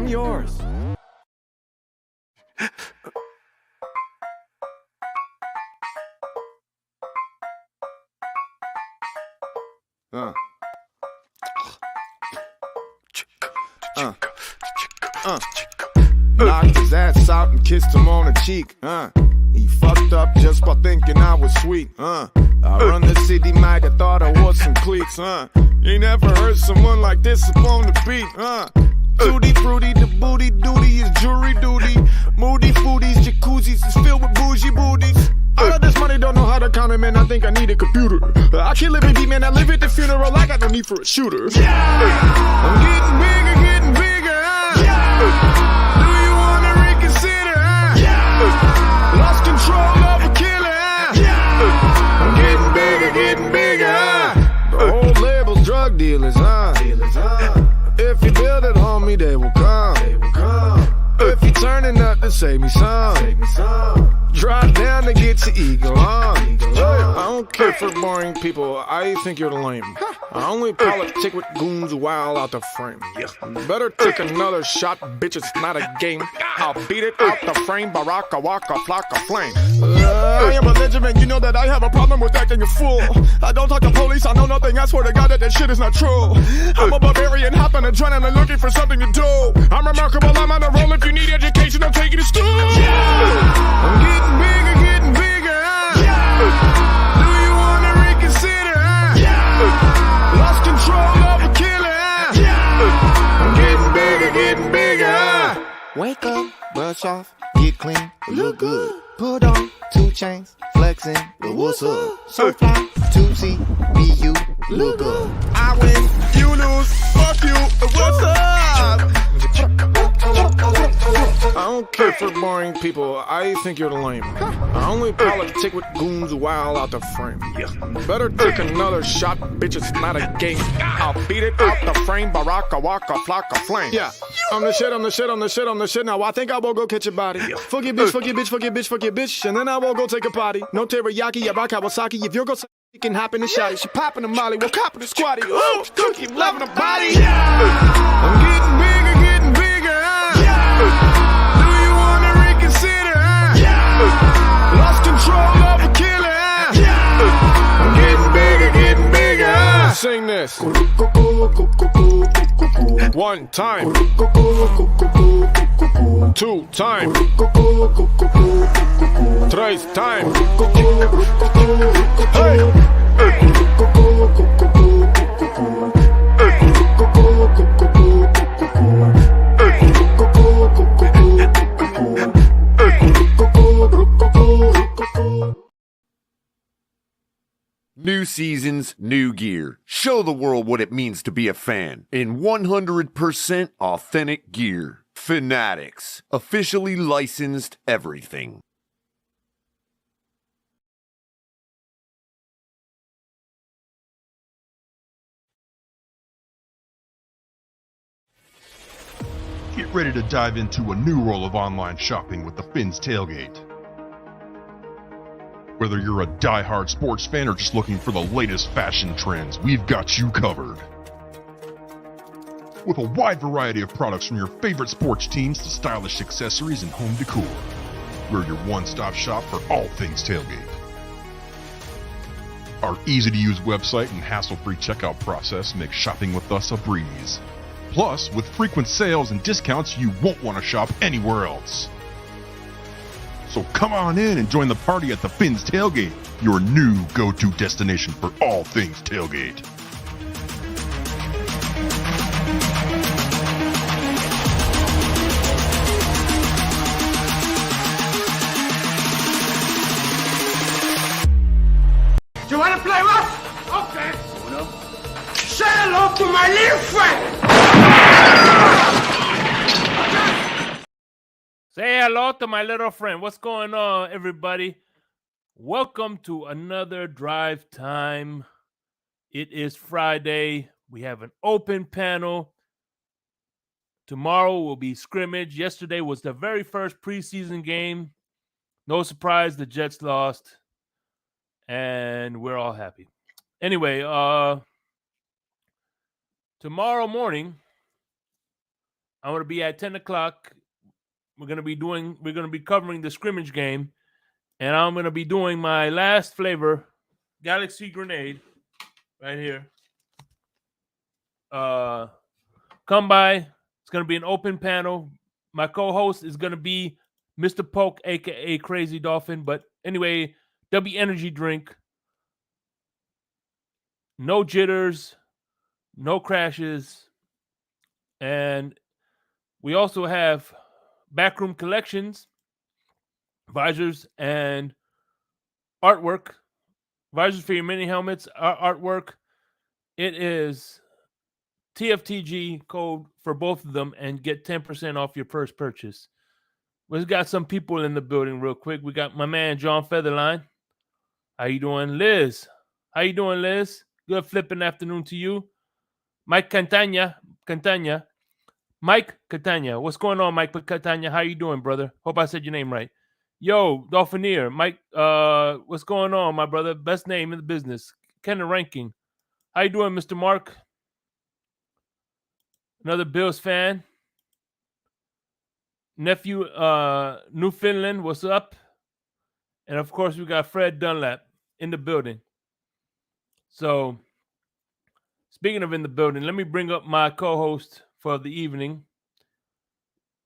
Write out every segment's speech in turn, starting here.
I'm yours. Knocked his ass out and kissed him on the cheek. He fucked up just by thinking I was sweet. I run the city mag, I thought I was some cliques. You never heard someone like this up on the beat. Tutti fruity, the booty duty is jury duty. Moody foodies, jacuzzis is filled with bougie booties. All of this money, don't know how to count it, man. I think I need a computer. I can't live in deep, man. I live at the funeral. I got no need for a shooter. I'm getting bigger. Do you wanna reconsider? Lost control of a killer. I'm getting bigger. The whole label's drug dealers, If you build it, homie, they will come. If you turning up to save me some. Drop down to get your ego on. I don't care for boring people. I think you're lame. I only politic with goons while out the frame. Better take another shot, bitch. It's not a game. I'll beat it out the frame. Baraka waka flock of flame. I am a legend, man. You know that I have a problem with acting a fool. I don't talk to police. I know nothing. I swear to God that shit is not true. I'm a barbarian, hopping adrenaline, looking for something to do. I'm remarkable. I'm on a roll. If you need education, I'll take you to school. I'm getting bigger. Do you wanna reconsider? Lost control of a killer. I'm getting bigger. Wake up, brush off, get clean, look good. Put on 2 chains, flexing, but what's up? So fly, 2C, be you, look good. I win, you lose, fuck you, what's up? I don't care for boring people. I think you're lame. I only politic with goons while out the frame. Better take another shot, bitch. It's not a game. I'll beat it out the frame. Baraka waka flock of flame. I'm the shit. Now I think I will go catch a body. Fuck your bitch. And then I will go take a potty. No teriyaki, ya rock Kawasaki. If you're go you can hop in the shotty. She poppin' the molly. We'll cop in the squatty. Oh, cookie, loving the body. I'm getting bigger. Do you wanna reconsider? Lost control of a killer. I'm getting bigger. Sing this. 1 time. 2 time. 3 time. Hey. New seasons, new gear. Show the world what it means to be a fan in 100% authentic gear. Fanatics. Officially licensed everything. Get ready to dive into a new world of online shopping with the Fins Tailgate. Whether you're a die-hard sports fan or just looking for the latest fashion trends, we've got you covered. With a wide variety of products from your favorite sports teams to stylish accessories and home decor, we're your one-stop shop for all things tailgate. Our easy-to-use website and hassle-free checkout process make shopping with us a breeze. Plus, with frequent sales and discounts, you won't want to shop anywhere else. So come on in and join the party at the Fins Tailgate, your new go-to destination for all things tailgate. Do you want to play what? Okay. Say hello to my little friend. Say hello to my little friend. What's going on, everybody? Welcome to another Drive Time. It is Friday. We have an open panel. Tomorrow will be scrimmage. Yesterday was the very first preseason game. No surprise, the Jets lost. And we're all happy. Anyway, tomorrow morning, I'm going to be at 10 o'clock. We're going to be covering the scrimmage game. And I'm going to be doing my last flavor, Galaxy Grenade, right here. Come by. It's going to be an open panel. My co-host is going to be Mr. Poke, a.k.a. Crazy Dolphin. But anyway, there'll be energy drink. No jitters. No crashes. And we also have backroom collections, visors, and artwork. Visors for your mini helmets, artwork. It is TFTG code for both of them and get 10% off your first purchase. We've got some people in the building real quick. We got my man, John Featherline. How you doing? Liz. How you doing, Liz? Good flipping afternoon to you. Mike Cantagna. Mike Catania. What's going on, Mike Catania? How you doing, brother? Hope I said your name right. Yo, Dolphinier. Mike, what's going on, my brother? Best name in the business. Kenner Ranking. How you doing, Mr. Mark? Another Bills fan. Nephew, Newfoundland, what's up? And, of course, we got Fred Dunlap in the building. So, speaking of in the building, let me bring up my co-host for the evening.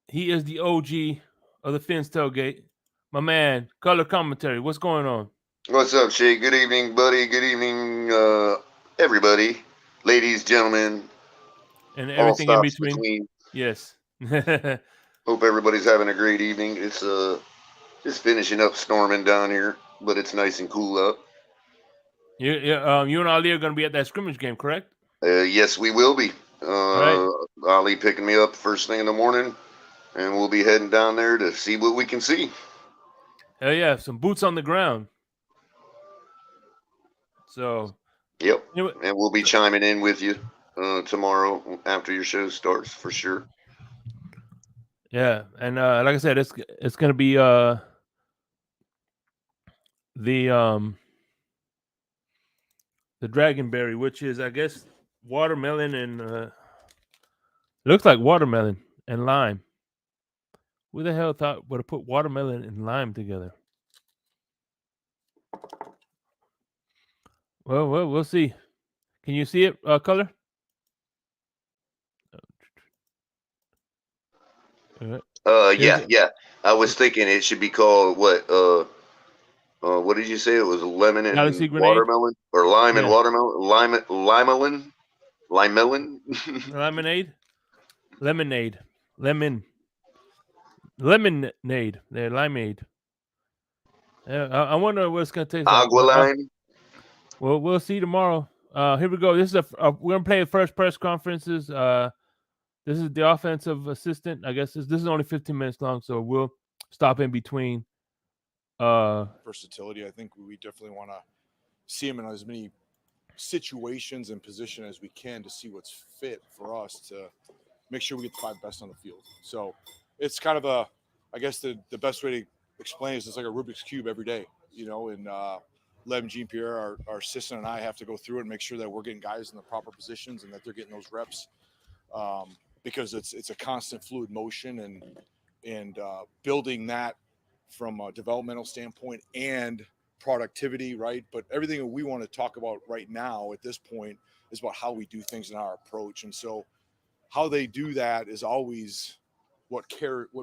He is the OG of the Fins Tailgate. My man, Color Commentary. What's going on? What's up, Shay? Good evening, buddy. Good evening, everybody. Ladies, gentlemen. And everything in between. Yes. Hope everybody's having a great evening. It's just finishing up storming down here, but it's nice and cool up. You and Ali are going to be at that scrimmage game, correct? Yes, we will be. Right. Ali picking me up first thing in the morning, and we'll be heading down there to see what we can see. Hell yeah, some boots on the ground. So. Yep, and we'll be chiming in with you tomorrow after your show starts for sure. Yeah, and like I said, it's going to be the Dragonberry, which is, I guess, watermelon and looks like watermelon and lime. Who the hell thought would have put watermelon and lime together? Well, we'll see. Can you see it, Color? Yeah. I was thinking it should be called what? What did you say? It was lemon and watermelon, or lime and watermelon, limelon. Lemonade. They're limeade. I wonder what it's gonna taste like. Agua lime. Well, we'll see tomorrow. Here we go. This is we're gonna play the first press conferences. This is the offensive assistant. I guess this is only 15 minutes long, so we'll stop in between. Versatility. I think we definitely want to see him in as many situations and position as we can to see what's fit for us to make sure we get the 5 best on the field. So it's kind of I guess the best way to explain it is it's like a Rubik's Cube every day, and Lev and Jean-Pierre, our assistant, and I have to go through it and make sure that we're getting guys in the proper positions and that they're getting those reps. Because it's a constant fluid motion and building that from a developmental standpoint and productivity, right? But everything that we want to talk about right now at this point is about how we do things in our approach. And so how they do that is always what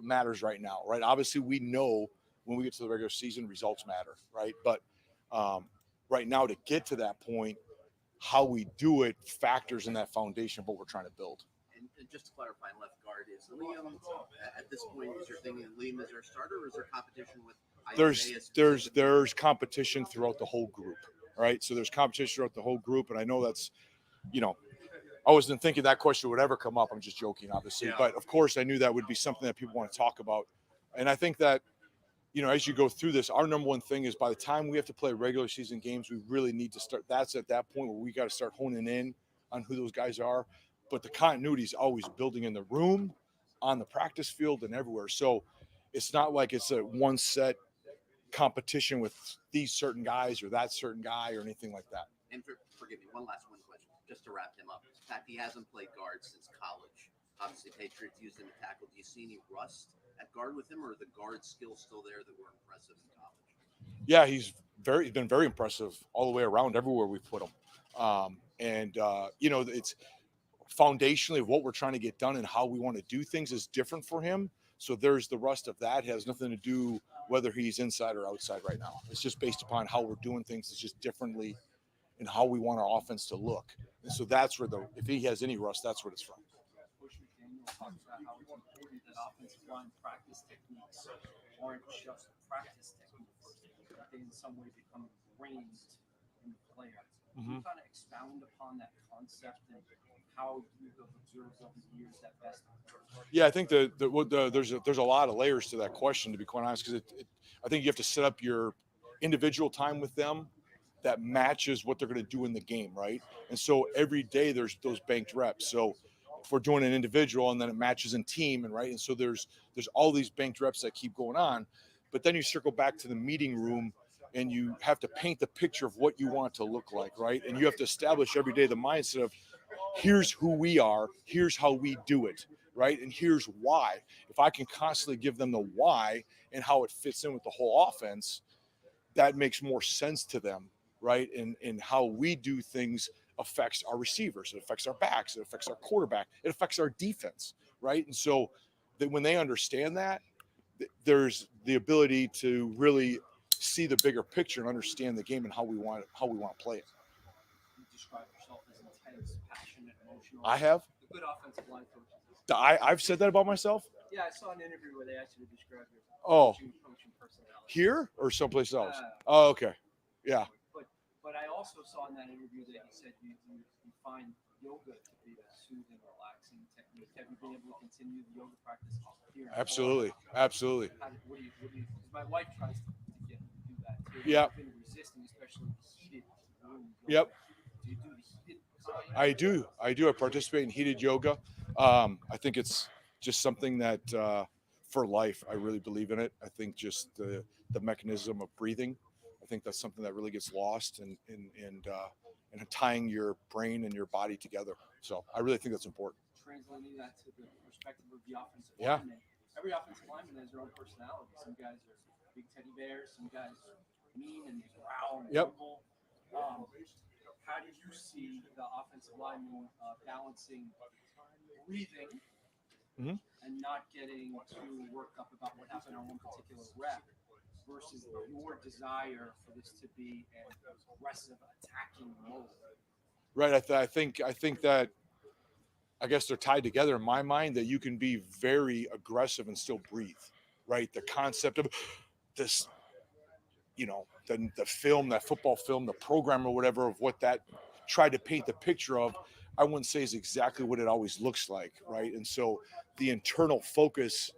matters right now, right? Obviously, we know when we get to the regular season, results matter, right? But right now, to get to that point, how we do it factors in that foundation of what we're trying to build. And just to clarify, left guard is Liam. At this point, is your thinking Liam is our starter, or is there competition with? There's competition throughout the whole group, right? So there's competition throughout the whole group, and I know that's, I wasn't thinking that question would ever come up. I'm just joking, obviously, but of course I knew that would be something that people want to talk about, and I think that, as you go through this, our number one thing is by the time we have to play regular season games, we really need to start. That's at that point where we got to start honing in on who those guys are. But the continuity is always building in the room, on the practice field, and everywhere. So it's not like it's a one set competition with these certain guys or that certain guy or anything like that. And forgive me, one last question, just to wrap him up. In fact, he hasn't played guard since college. Obviously, Patriots used him to tackle. Do you see any rust at guard with him, or are the guard skills still there that were impressive in college? Yeah, he's been very impressive all the way around everywhere we put him. It's foundationally what we're trying to get done and how we want to do things is different for him. So there's the rust of that. It has nothing to do whether he's inside or outside right now. It's just based upon how we're doing things. It's just differently in how we want our offense to look. And so that's where if he has any rust, that's what it's from. Talks about how it's important that offensive line practice techniques aren't just practice techniques, that they in some way become ingrained in the player. Can you kind of expound upon that concept and how you have observed over the years that best? Yeah, I think there's a lot of layers to that question, to be quite honest, because I think you have to set up your individual time with them that matches what they're going to do in the game, right? And so every day there's those banked reps. So if we're doing an individual and then it matches in team, and right, and so there's all these banked reps that keep going on, but then you circle back to the meeting room and you have to paint the picture of what you want it to look like, right? And you have to establish every day the mindset of here's who we are, here's how we do it, right? And here's why. If I can constantly give them the why and how it fits in with the whole offense, that makes more sense to them, right? And how we do things affects our receivers, it affects our backs, it affects our quarterback, it affects our defense, right? And so when they understand that, there's the ability to really see the bigger picture and understand the game and how we want to play it. You describe yourself as intense, passionate, emotional. I have. A good offensive line coach. I've said that about myself? Yeah, I saw an interview where they asked you to describe your coaching personality. Here or someplace else? Okay. Yeah. But I also saw in that interview that you said you find yoga to be a soothing, relaxing technique. Have you been able to continue the yoga practice here? Absolutely. What do you, my wife tries to get me to do that too. Yeah. I've been resisting, especially heated rooms. Yep. Do you do the heated kind? I do. I participate in heated yoga. I think it's just something that for life, I really believe in it. I think just the mechanism of breathing, I think that's something that really gets lost and tying your brain and your body together. So I really think that's important. Translating that to the perspective of the offensive Yeah. lineman. Every offensive lineman has their own personality. Some guys are big teddy bears. Some guys are mean and growl and rumble. How do you see the offensive lineman balancing breathing and not getting too worked up about what happened on one particular rep versus your desire for this to be an aggressive attacking mode? Right. I think that I guess they're tied together in my mind, that you can be very aggressive and still breathe, right? The concept of this, the film, that football film, the program or whatever of what that tried to paint the picture of, I wouldn't say is exactly what it always looks like, right? And so the internal focus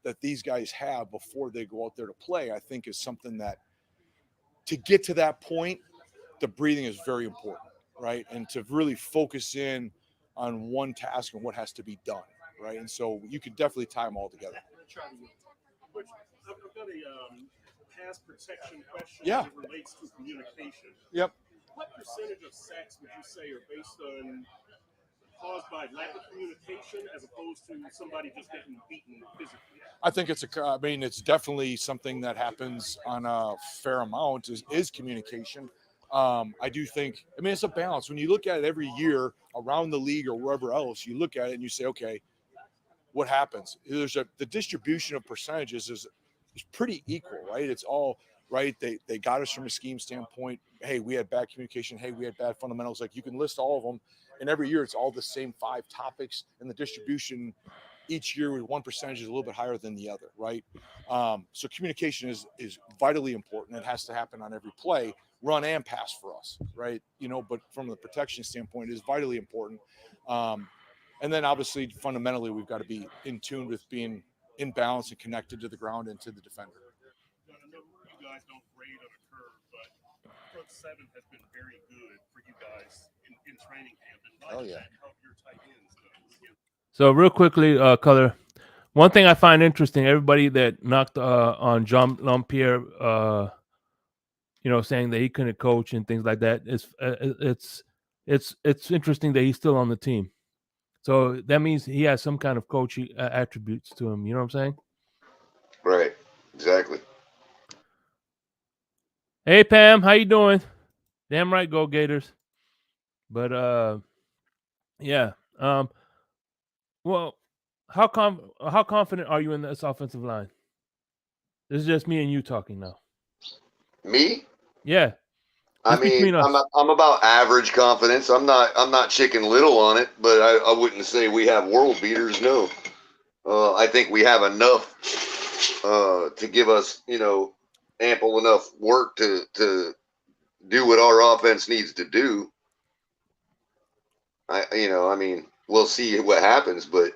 that these guys have before they go out there to play, I think is something that to get to that point, the breathing is very important, right? And to really focus in on one task and what has to be done, right? And so you could definitely tie them all together. Which I've got a pass protection question Yeah. that relates to communication. Yep. What percentage of sacks would you say are based on caused by lack of communication as opposed to somebody just getting beaten physically? I think it's definitely something that happens on a fair amount is communication. I do think, it's a balance. When you look at it every year around the league or wherever else, you look at it and you say, okay, what happens? The distribution of percentages is pretty equal, right? It's all right. They got us from a scheme standpoint. Hey, we had bad communication. Hey, we had bad fundamentals. Like, you can list all of them. And every year it's all the same 5 topics, and the distribution each year with one percentage is a little bit higher than the other, right? So communication is vitally important. It has to happen on every play, run and pass for us, right? But from the protection standpoint, it is vitally important. And then obviously fundamentally, we've got to be in tune with being in balance and connected to the ground and to the defender. I know you guys don't grade on a curve, but front 7 has been very good for you guys in training camp. And how does that help your tight ends? So real quickly, Color, one thing I find interesting, everybody that knocked on Jean Lampierre, saying that he couldn't coach and things like that, it's interesting that he's still on the team. So that means he has some kind of coaching attributes to him. You know what I'm saying? Right. Exactly. Hey Pam, how you doing? Damn right, go Gators. But yeah. Well, how confident are you in this offensive line? This is just me and you talking now. Me? Yeah. I mean, I'm about average confidence. I'm not chicken little on it, but I wouldn't say we have world beaters. No, I think we have enough to give us, ample enough work to do what our offense needs to do. I mean, we'll see what happens, but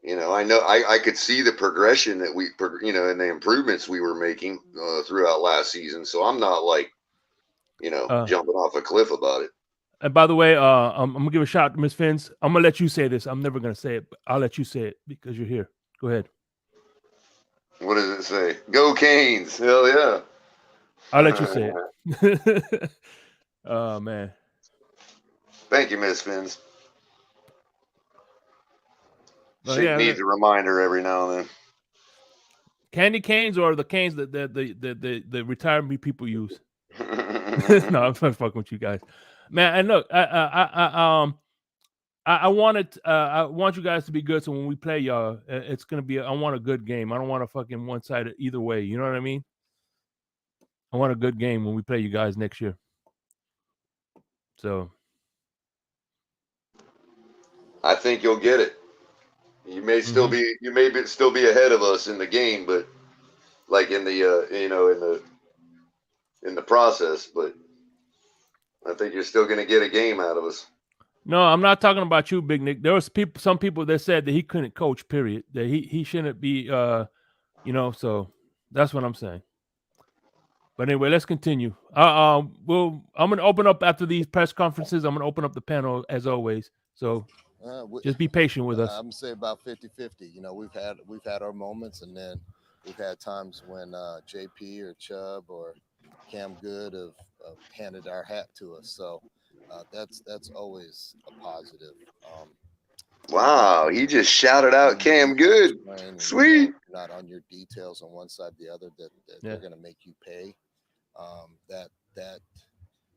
I know I could see the progression that and the improvements we were making throughout last season. So I'm not like, jumping off a cliff about it. And by the way, I'm gonna give a shout out to Miss Fins. I'm gonna let you say this. I'm never gonna say it, but I'll let you say it because you're here. Go ahead. What does it say? Go Canes! Hell yeah! I'll let you say it. Oh man. Thank you, Miss Fins. She needs a reminder every now and then. Candy canes or the canes that the retirement people use. No, I'm fucking with you guys, man. And look, I want you guys to be good. So when we play y'all, it's gonna be. I want a good game. I don't want a fucking one sided either way. You know what I mean? I want a good game when we play you guys next year. So I think you'll get it. You may still be still be ahead of us in the game, but like in the in the process, but I think you're still going to get a game out of us. No, I'm not talking about you, Big Nick. There was some people that said that he couldn't coach. Period. That he shouldn't be. So that's what I'm saying. But anyway, let's continue. I'm gonna open up after these press conferences. I'm gonna open up the panel as always. So just be patient with us. I'm gonna say about 50-50. We've had our moments, and then we've had times when JP or Chubb or Cam Good have handed our hat to us. So that's always a positive. Wow, he just shouted out Cam Good. Sweet. Not on your details on one side, the other, that they're going to make you pay. That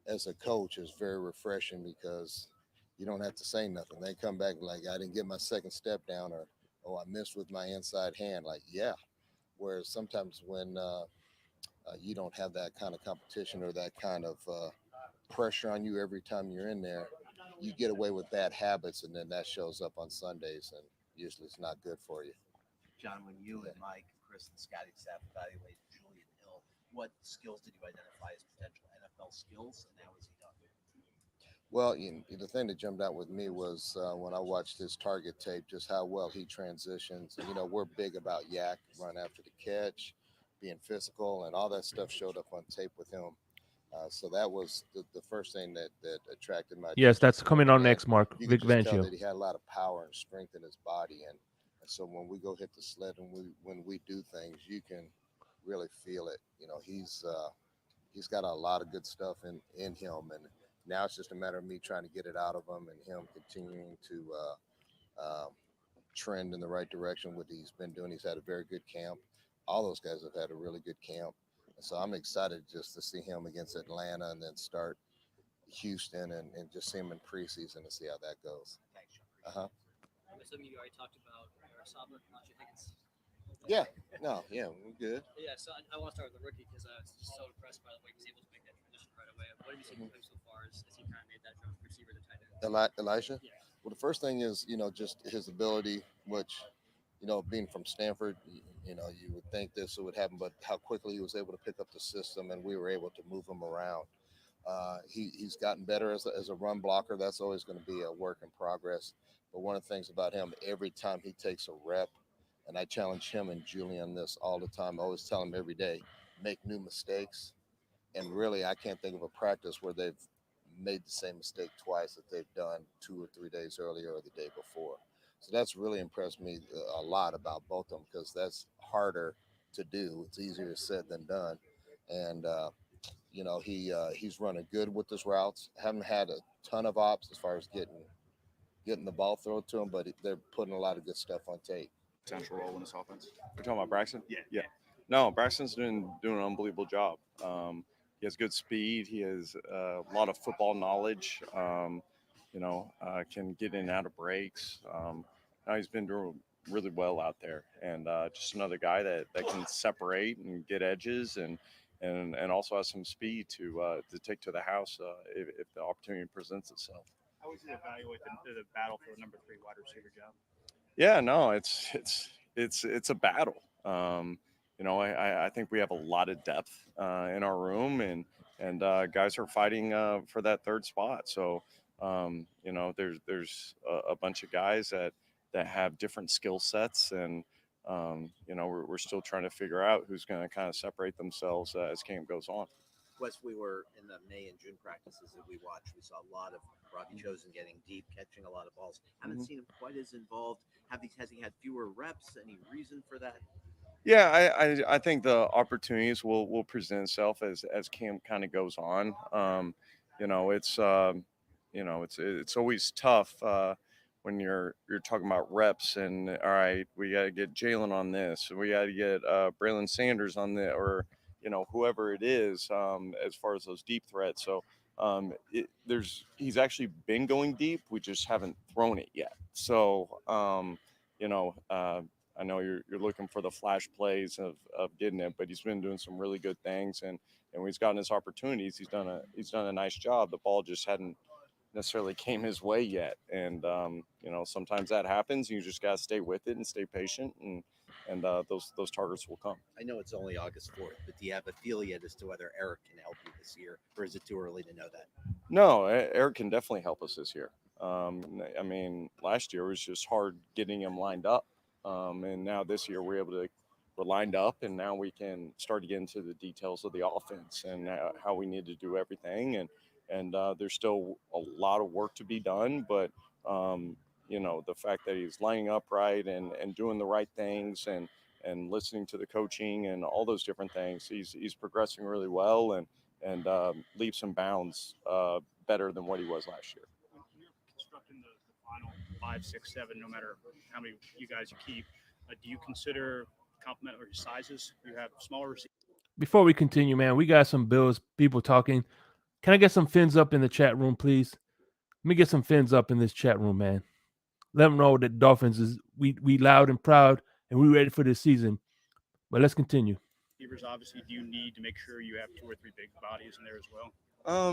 as a coach is very refreshing because you don't have to say nothing. They come back like, I didn't get my second step down, or, oh, I missed with my inside hand. Like, yeah. Whereas sometimes when you don't have that kind of competition or that kind of pressure on you every time you're in there, you get away with bad habits, and then that shows up on Sundays, and usually it's not good for you. John, when you and Mike, Chris, and Scotty staff evaluated Julian Hill, what skills did you identify as potential NFL skills, and how is he done? Well, the thing that jumped out with me was when I watched his target tape, just how well he transitions. We're big about yak, run after the catch, being physical, and all that stuff showed up on tape with him. So that was the first thing that attracted my attention. Yes, that's coming on next, Mark. You Vic could just tell Vancio. that he had a lot of power and strength in his body, and so when we go hit the sled and when we do things, you can really feel it. He's got a lot of good stuff in him, and now it's just a matter of me trying to get it out of him and him continuing to trend in the right direction. What he's been doing, he's had a very good camp. All those guys have had a really good camp. So I'm excited just to see him against Atlanta and then start Houston and just see him in preseason and see how that goes. Something you already talked about, Sabler, not you think it's... Yeah, we're good. Yeah, so I want to start with the rookie because I was just so impressed by the way he was able to make that transition right away. What have you seen from him so far as he kind of made that jump receiver to tight end? Elisha? Yeah. Well, the first thing is, just his ability, which, being from Stanford, you would think this would happen, but how quickly he was able to pick up the system and we were able to move him around. He's gotten better as a run blocker. That's always going to be a work in progress. But one of the things about him, every time he takes a rep, and I challenge him and Julian this all the time, I always tell him every day, make new mistakes. And really, I can't think of a practice where they've made the same mistake twice that they've done 2 or 3 days earlier or the day before. So that's really impressed me a lot about both of them because that's harder to do. It's easier said than done. And, he's running good with his routes. Haven't had a ton of ops as far as getting getting the ball thrown to them, but they're putting a lot of good stuff on tape. Central role in this offense. We're talking about Braxton? Yeah. No, Braxton's doing an unbelievable job. He has good speed. He has a lot of football knowledge. Can get in and out of breaks. Now he's been doing really well out there, and just another guy that can separate and get edges and also has some speed to take to the house if the opportunity presents itself. How would you evaluate the battle for the number 3 wide receiver job? Yeah, no, it's a battle. I think we have a lot of depth in our room, and guys are fighting for that third spot. So there's a bunch of guys that have different skill sets, and we're still trying to figure out who's going to kind of separate themselves as camp goes on. Wes, we were in the May and June practices that we watched. We saw a lot of Robbie Chosen getting deep, catching a lot of balls. Haven't seen him quite as involved. Has he had fewer reps? Any reason for that? Yeah, I think the opportunities will present itself as camp kind of goes on. It's always tough when you're talking about reps and all right, we got to get Jalen on this, we got to get Braylon Sanders on the or whoever it is as far as those deep threats. So he's actually been going deep. We just haven't thrown it yet. So I know you're looking for the flash plays of getting it, but he's been doing some really good things, and when he's gotten his opportunities, he's done a nice job. The ball just hadn't necessarily came his way yet, and sometimes that happens. You just gotta stay with it and stay patient, and those targets will come. I know it's only August 4th, but do you have a feel yet as to whether Eric can help you this year, or is it too early to know that? No, Eric can definitely help us this year. Last year was just hard getting him lined up. And now this year we're lined up, and now we can start to get into the details of the offense and how we need to do everything. And there's still a lot of work to be done, but the fact that he's lining up right and doing the right things and listening to the coaching and all those different things, he's progressing really well and leaps and bounds better than what he was last year. When you're constructing the final 5, 6, 7, no matter how many you guys you keep, do you consider complementary sizes? You have smaller receivers. Before we continue, man, we got some Bills people talking. Can I get some fins up in the chat room, please? Let me get some fins up in this chat room, man. Let them know that Dolphins is we loud and proud, and we ready for this season. But let's continue. Obviously, do you need to make sure you have 2 or 3 big bodies in there as well?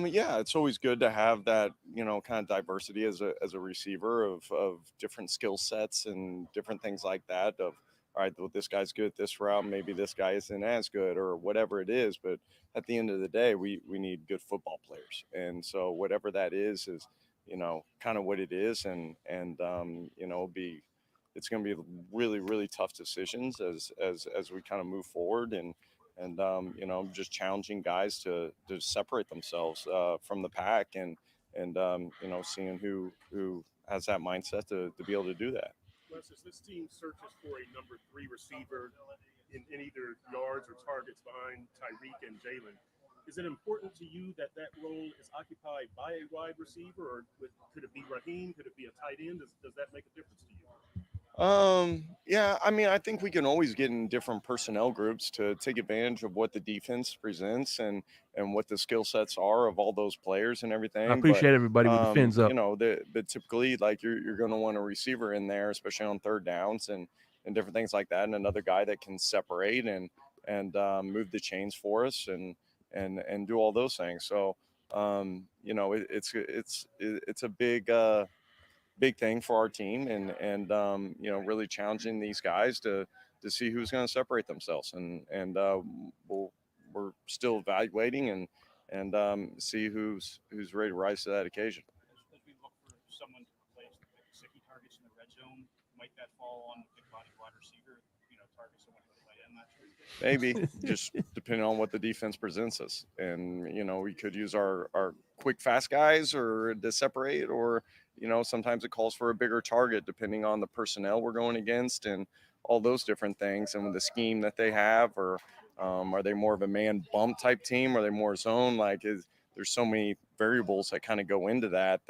Yeah, it's always good to have that, kind of diversity as a receiver of different skill sets and different things like that. Of all right, well, this guy's good at this route, maybe this guy isn't as good, or whatever it is. But at the end of the day, we need good football players, and so whatever that is kind of what it is, and it's going to be really, really tough decisions as we kind of move forward, and just challenging guys to separate themselves from the pack, and seeing who has that mindset to be able to do that. Wes, as this team searches for a number 3 receiver in either yards or targets behind Tyreek and Jalen, is it important to you that role is occupied by a wide receiver, or could it be Raheem? Could it be a tight end? Does that make a difference to you? Yeah, I think we can always get in different personnel groups to take advantage of what the defense presents and what the skill sets are of all those players and everything. I appreciate everybody with the fins up. But typically, like you're going to want a receiver in there, especially on third downs and different things like that, and another guy that can separate and move the chains for us and do all those things. So it's a big thing for our team, and really challenging these guys to see who's going to separate themselves, and we're still evaluating and see who's ready to rise to that occasion. As we look for someone to replace the Gesicki targets in the red zone, might that fall on the big body wide receiver? Target someone to play in that. Maybe just depending on what the defense presents us, and we could use our quick fast guys or to separate, or sometimes it calls for a bigger target depending on the personnel we're going against and all those different things, and with the scheme that they have, or are they more of a man bump type team, are they more zone? There's so many variables that kind of go into that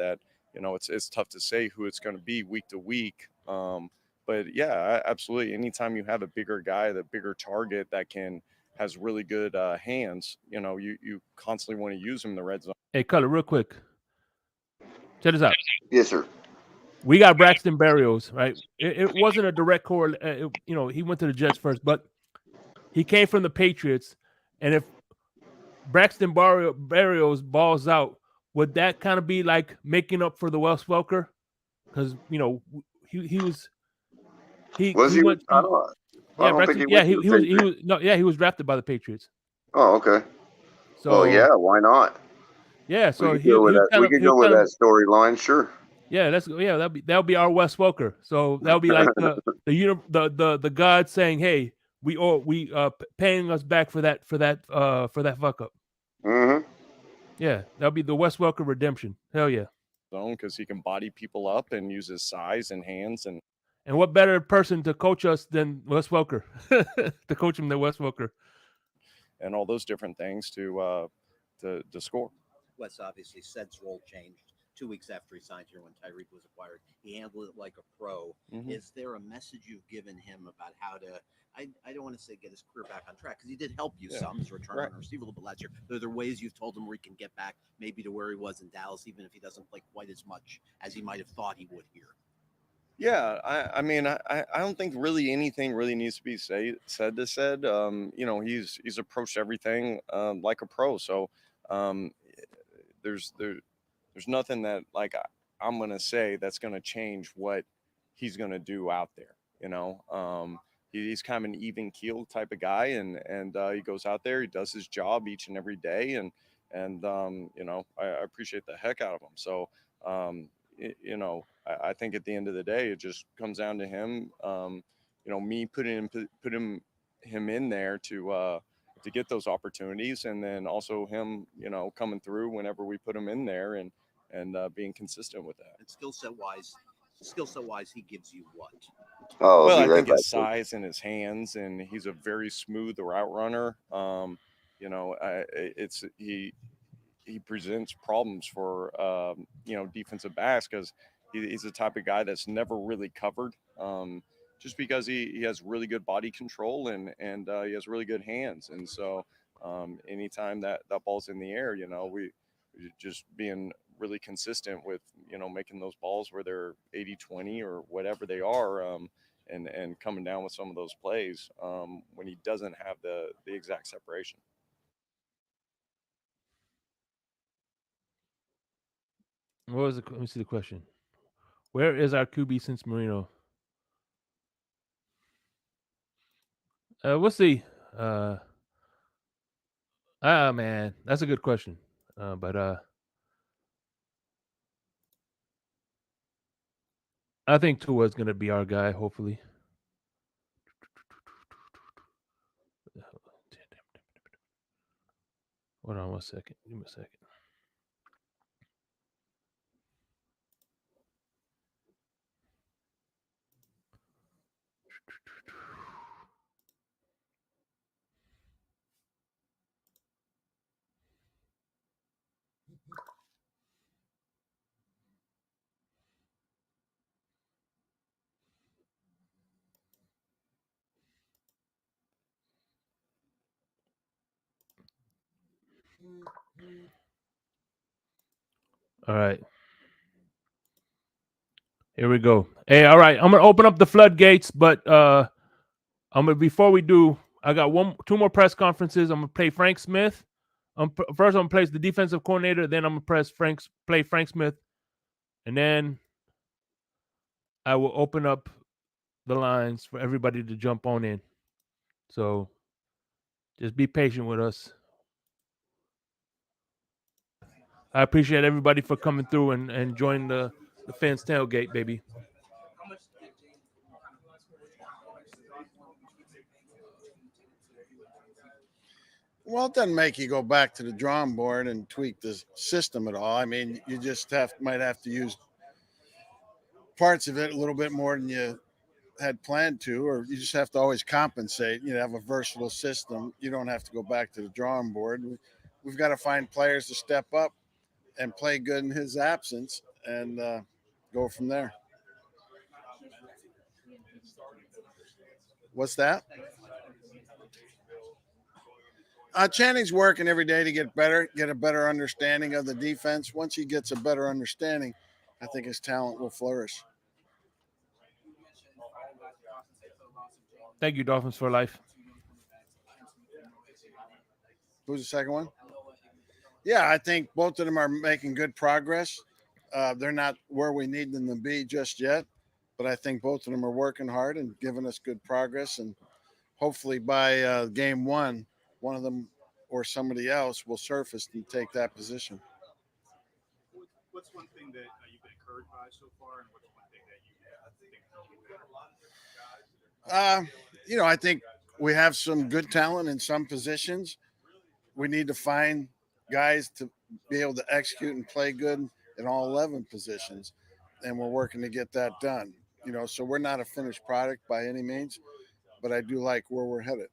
it's tough to say who it's going to be week to week. But yeah, absolutely. Anytime you have a bigger guy, the bigger target that has really good hands, you constantly want to use him in the red zone. Hey, Color, real quick. Check this out. Yes, sir. We got Braxton Berrios, right? It wasn't a direct correlation. He went to the Jets first, but he came from the Patriots. And if Braxton Berrios balls out, would that kind of be like making up for the Wes Welker? Because he went from, he was drafted by the Patriots. Oh, okay. So yeah, why not? Yeah, so we could go with that storyline, sure. Yeah, that'll be our Wes Welker. So that'll be like the God saying, "Hey, we paying us back for that fuck up." Mm-hmm. Yeah, that'll be the Wes Welker redemption. Hell yeah. Because he can body people up and use his size and hands and what better person to coach us than Wes Welker to coach him than Wes Welker and all those different things to score. Wes obviously Ced's role changed 2 weeks after he signed here when Tyreek was acquired. He handled it like a pro. Mm-hmm. Is there a message you've given him about how to, I don't want to say get his career back on track, because he did help you some as a return on receiver a little bit last year. Are there ways you've told him where he can get back maybe to where he was in Dallas, even if he doesn't play quite as much as he might have thought he would here? Yeah, I mean, I don't think really anything really needs to be said. He's approached everything like a pro. So there's nothing that like I'm gonna say that's gonna change what he's gonna do out there. He's kind of an even keel type of guy, and he goes out there, he does his job each and every day, and I appreciate the heck out of him. So I think at the end of the day, it just comes down to him. Me putting him in there to get those opportunities, and then also him, coming through whenever we put him in there, and being consistent with that. And skill set wise, he gives you what? Oh, well, I think his size and his hands, and he's a very smooth route runner. He presents problems for defensive backs because he's the type of guy that's never really covered. Just because he has really good body control and he has really good hands, and so anytime that ball's in the air, we just being really consistent with making those balls where they're 80-20 or whatever they are, and coming down with some of those plays when he doesn't have the exact separation. What was let me see the question. Where is our QB since Marino? We'll see. Man, that's a good question. But I think Tua is going to be our guy, hopefully. Hold on 1 second. Give me a second. All right. Here we go. Hey, all right. I'm gonna open up the floodgates, but before we do, I got two more press conferences. I'm gonna play Frank Smith. First, I'm gonna play the defensive coordinator. Then I'm gonna play Frank Smith, and then I will open up the lines for everybody to jump on in. So just be patient with us. I appreciate everybody for coming through and joining the fans tailgate, baby. Well, it doesn't make you go back to the drawing board and tweak the system at all. I mean, you just might have to use parts of it a little bit more than you had planned to, or you just have to always compensate. Have a versatile system. You don't have to go back to the drawing board. We've got to find players to step up and play good in his absence, and go from there. What's that? Channing's working every day to get better, get a better understanding of the defense. Once he gets a better understanding, I think his talent will flourish. Thank you, Dolphins for life. Who's the second one? Yeah, I think both of them are making good progress. They're not where we need them to be just yet, but I think both of them are working hard and giving us good progress. And hopefully by game one of them or somebody else will surface and take that position. What's one thing that you've been encouraged by so far, and what's one thing that you think can be better? I think we have some good talent in some positions. We need to find guys to be able to execute and play good in all 11 positions, and we're working to get that done. So we're not a finished product by any means, but I do like where we're headed.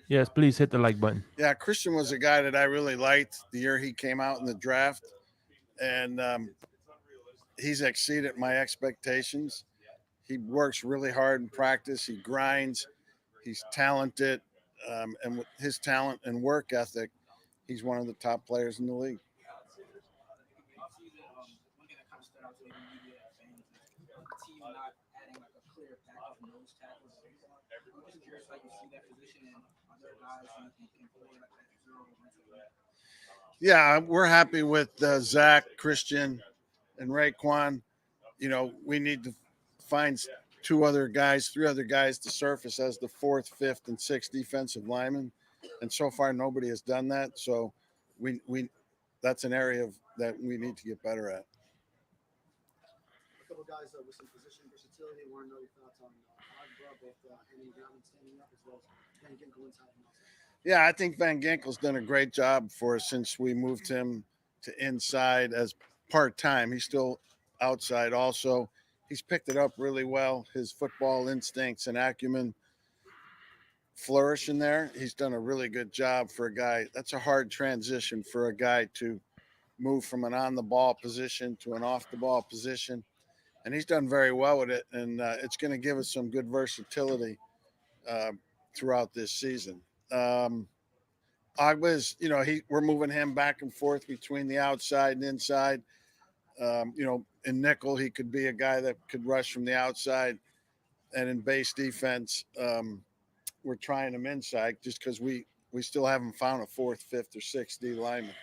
Yes, please hit the like button. Yeah, Christian was a guy that I really liked the year he came out in the draft, and he's exceeded my expectations. He works really hard in practice. He grinds. He's talented, and with his talent and work ethic, he's one of the top players in the league. Yeah, we're happy with Zach, Christian, and Raekwon. We need to find three other guys to surface as the fourth, fifth, and sixth defensive lineman, and so far nobody has done that. So we that's an area that we need to get better at. A couple guys with some position versatility. I want to know your thoughts on Agba, both handing down and standing up, as well as Van Ginkel inside and outside. Yeah, I think Van Ginkel's done a great job for us since we moved him to inside as part-time. He's still outside also. He's picked it up really well. His football instincts and acumen flourish in there. He's done a really good job for a guy. That's a hard transition for a guy to move from an on-the-ball position to an off-the-ball position. And he's done very well with it. And it's going to give us some good versatility throughout this season. Agba is, we're moving him back and forth between the outside and inside. In nickel, he could be a guy that could rush from the outside. And in base defense, we're trying him inside just because we still haven't found a fourth, fifth, or sixth D lineman.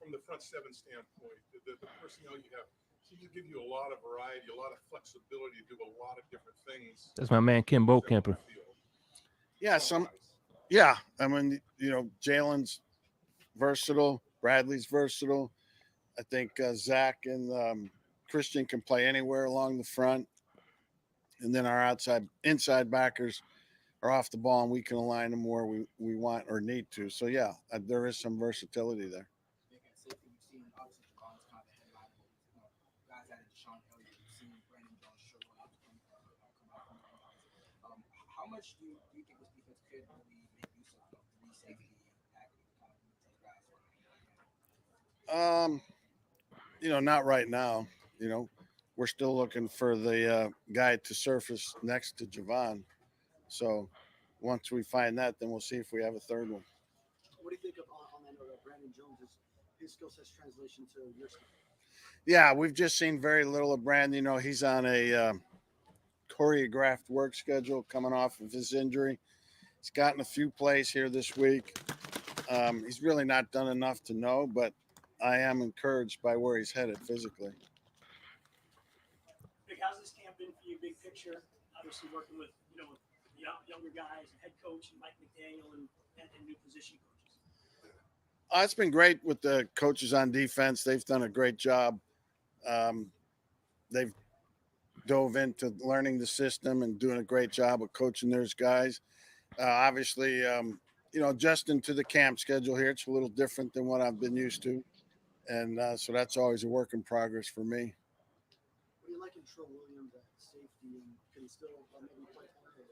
From the front seven standpoint, the personnel you have seems to give you a lot of variety, a lot of flexibility to do a lot of different things. That's my man Kim Bocamper. Yeah, I mean, Jalen's versatile, Bradley's versatile. I think Zach and Christian can play anywhere along the front. And then our inside backers are off the ball, and we can align them where we want or need to. So, yeah, there is some versatility there. How much do you think this defense could really make use of the safety guys? Not right now. We're still looking for the guy to surface next to Javon. So once we find that, then we'll see if we have a third one. What do you think of on that note, Brandon Jones, his skill set's translation to your skill? Yeah, we've just seen very little of Brandon. He's on a choreographed work schedule coming off of his injury. He's gotten a few plays here this week. He's really not done enough to know, but I am encouraged by where he's headed physically. Big, how's this camp been for you, big picture? Obviously working with, younger guys, head coach and Mike McDaniel and new position coaches. It's been great with the coaches on defense. They've done a great job. They've dove into learning the system and doing a great job of coaching those guys. Obviously, adjusting to the camp schedule here, it's a little different than what I've been used to. And so that's always a work in progress for me. What do you like in Trill Williams at safety, and can he still maybe play corner?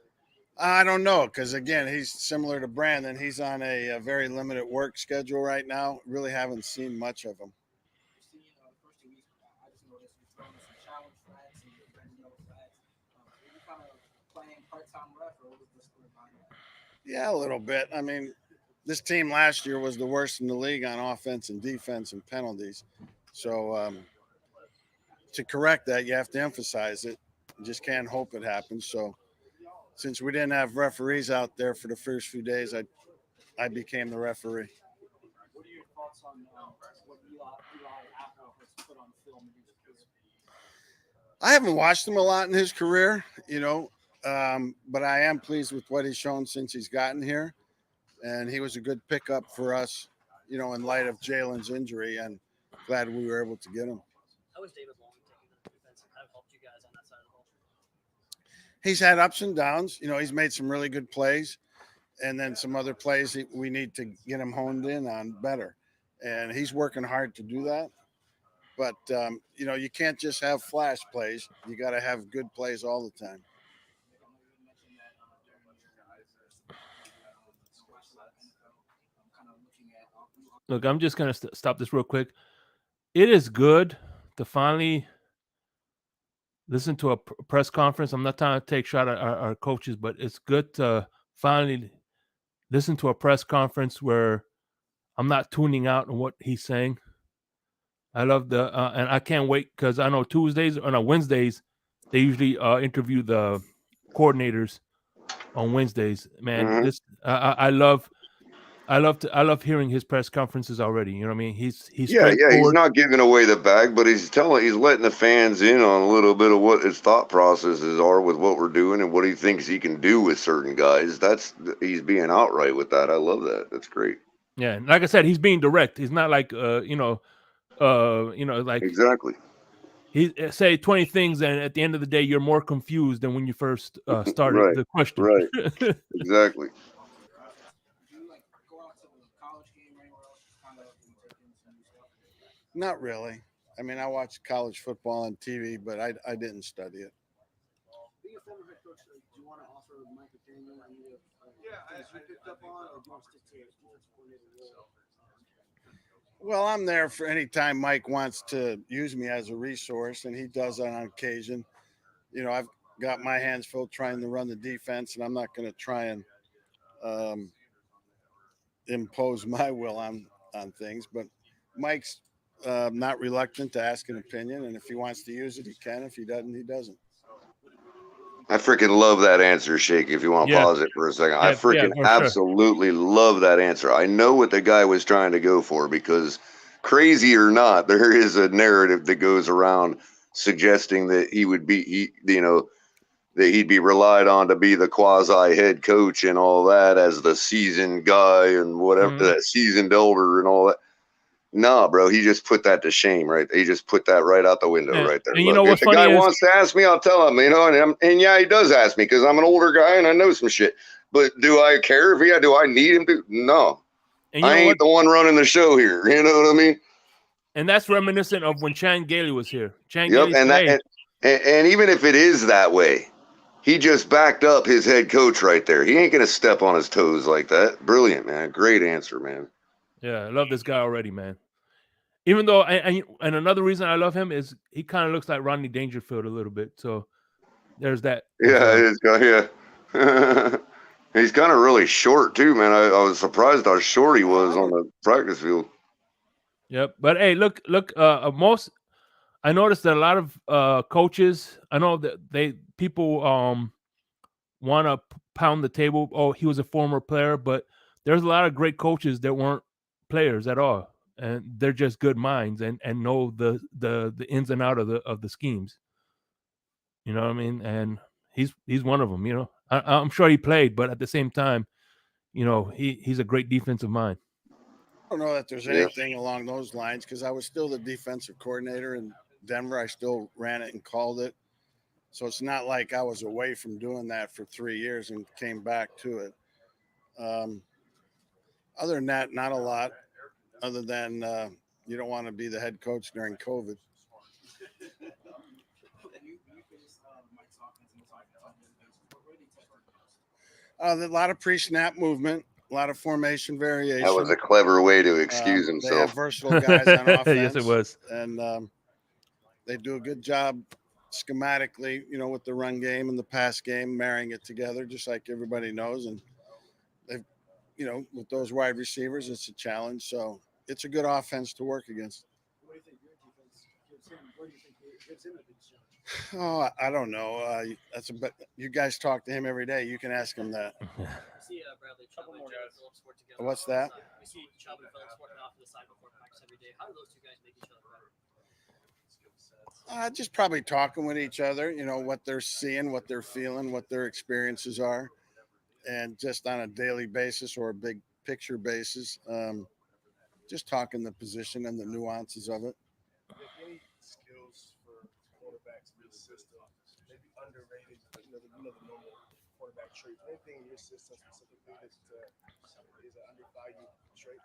I don't know, because again, he's similar to Brandon. He's on a very limited work schedule right now. Really haven't seen much of him. Yeah, a little bit. I mean, this team last year was the worst in the league on offense and defense and penalties. So to correct that, you have to emphasize it. You just can't hope it happens. So since we didn't have referees out there for the first few days, I became the referee. What are your thoughts on what Eli Apple has put on film? I haven't watched him a lot in his career, but I am pleased with what he's shown since he's gotten here. And he was a good pickup for us, in light of Jalen's injury, and glad we were able to get him. How was David Long taking the defense and kind of helped you guys on that side of the ball? He's had ups and downs. He's made some really good plays, and then some other plays we need to get him honed in on better. And he's working hard to do that. But, you can't just have flash plays. You got to have good plays all the time. Look, I'm just going to stop this real quick. It is good to finally listen to a press conference. I'm not trying to take shot at our coaches, but it's good to finally listen to a press conference where I'm not tuning out on what he's saying. I love and I can't wait because I know Wednesdays, they usually interview the coordinators on Wednesdays. Man, I love hearing his press conferences already. You know what I mean? He's yeah. He's not giving away the bag, but he's letting the fans in on a little bit of what his thought processes are with what we're doing and what he thinks he can do with certain guys. He's being outright with that. I love that. That's great. Yeah, and like I said, he's being direct. He's not like like exactly. He say 20 things, and at the end of the day, you're more confused than when you first started right, the question. Right. Exactly. Not really. I mean, I watch college football on TV, but I didn't study it. Being a former head coach, do you want to offer Mike opinion on any of things you picked up on, or do you want to stick to your defensive coordinator role? Well, I'm there for any time Mike wants to use me as a resource, and he does that on occasion. I've got my hands full trying to run the defense, and I'm not going to try and impose my will on things. But Mike's not reluctant to ask an opinion, and if he wants to use it, he can. If he doesn't, he doesn't. I freaking love that answer, Shake, if you want to pause it for a second. I freaking absolutely love that answer. I know what the guy was trying to go for, because crazy or not, there is a narrative that goes around suggesting that he would be, that he'd be relied on to be the quasi head coach and all that as the seasoned guy and whatever, that seasoned elder and all that. Nah, bro, he just put that to shame, right? He just put that right out the window right there. And you know what's funny? If the guy wants to ask me, I'll tell him, and yeah, he does ask me because I'm an older guy and I know some shit. But do I care if do I need him to? No. And I ain't the one running the show here. You know what I mean? And that's reminiscent of when Chan Gailey was here. And even if it is that way, he just backed up his head coach right there. He ain't going to step on his toes like that. Brilliant, man. Great answer, man. Yeah, I love this guy already, man. Even though, and another reason I love him is he kind of looks like Rodney Dangerfield a little bit. So there's that. Yeah, it is. Yeah. He's kind of really short too, man. I was surprised how short he was on the practice field. Yep. But hey, look. I noticed that a lot of coaches. I know that people want to pound the table. Oh, he was a former player, but there's a lot of great coaches that weren't players at all, and they're just good minds and know the ins and out of the schemes. You know what I mean? And he's one of them. I'm sure he played, but at the same time, he's a great defensive mind. I don't know that there's anything along those lines, because I was still the defensive coordinator in Denver. I still ran it and called it. So it's not like I was away from doing that for 3 years and came back to it. Other than that, not a lot, other than you don't want to be the head coach during COVID. A lot of pre-snap movement, a lot of formation variation. That was a clever way to excuse They himself. have versatile guys on offense. Yes, it was. And they do a good job schematically, with the run game and the pass game, marrying it together, just like everybody knows. And they've, with those wide receivers, it's a challenge. So it's a good offense to work against. What do you think your defense gives him? What do you think gives him a big challenge? Oh, I don't know. You guys talk to him every day. You can ask him that. See Bradley Chubb and Phillips work together. What's that? We see Chubb and Phillips working off to the side before practice every day. How do those two guys make each other better? Just probably talking with each other, what they're seeing, what they're feeling, what their experiences are, and just on a daily basis or a big picture basis, just talking the position and the nuances of it. Any skills for quarterbacks in this system, maybe underrated, the normal quarterback traits. Anything in your system specifically that is an undervalued trait?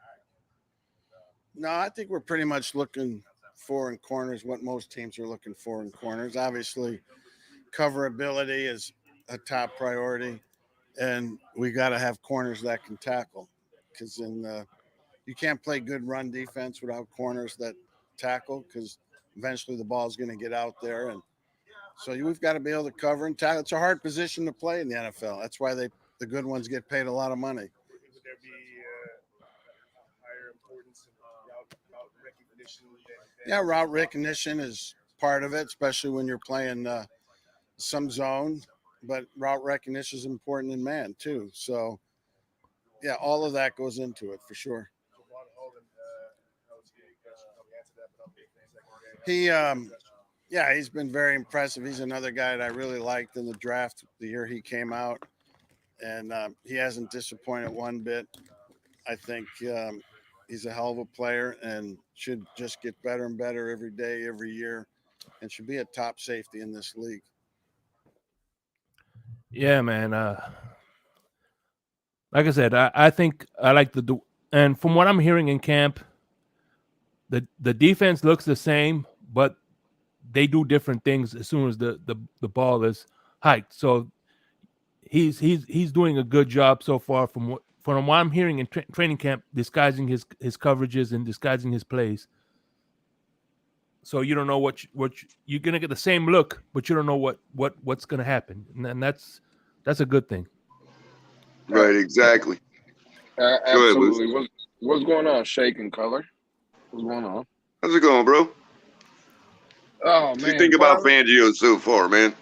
No, I think we're pretty much looking for in corners what most teams are looking for in corners. Obviously, coverability is a top priority, and we got to have corners that can tackle, because you can't play good run defense without corners that tackle, because eventually the ball is going to get out there, and so we've got to be able to cover and tackle. It's a hard position to play in the NFL. That's why the good ones get paid a lot of money. Would there be higher importance in route recognition? Yeah, route recognition is part of it, especially when you're playing some zone. But route recognition is important in man too. So, yeah, all of that goes into it for sure. He's been very impressive. He's another guy that I really liked in the draft the year he came out, and he hasn't disappointed one bit. I think he's a hell of a player and should just get better and better every day, every year, and should be a top safety in this league. Yeah, man. Like I said, I think I like and from what I'm hearing in camp, the defense looks the same, but they do different things as soon as the ball is hiked. So he's doing a good job so far from what I'm hearing in training camp, disguising his coverages and disguising his plays. So you don't know what you're gonna get the same look, but you don't know what's gonna happen, and that's a good thing. Right, exactly. Absolutely. What's going on, Shake and Color? What's going on? How's it going, bro? Oh, What man. you think about Fangio so far, man?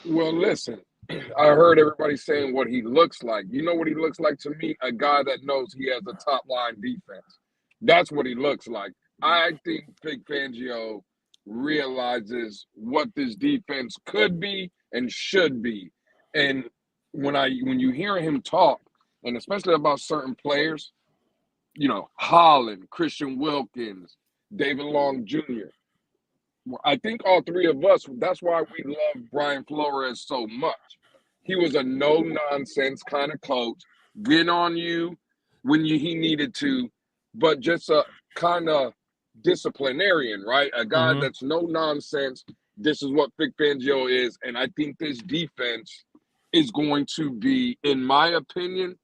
Well, listen, I heard everybody saying what he looks like. You know what he looks like to me? A guy that knows he has a top-line defense. That's what he looks like. I think Big Fangio realizes what this defense could be and should be. And when you hear him talk, and especially about certain players, Holland, Christian Wilkins, David Long Jr., I think all three of us, that's why we love Brian Flores so much. He was a no-nonsense kind of coach, get on you when he needed to, but just a kind of disciplinarian, right? A guy that's no-nonsense. This is what Vic Fangio is, and I think this defense is going to be, in my opinion,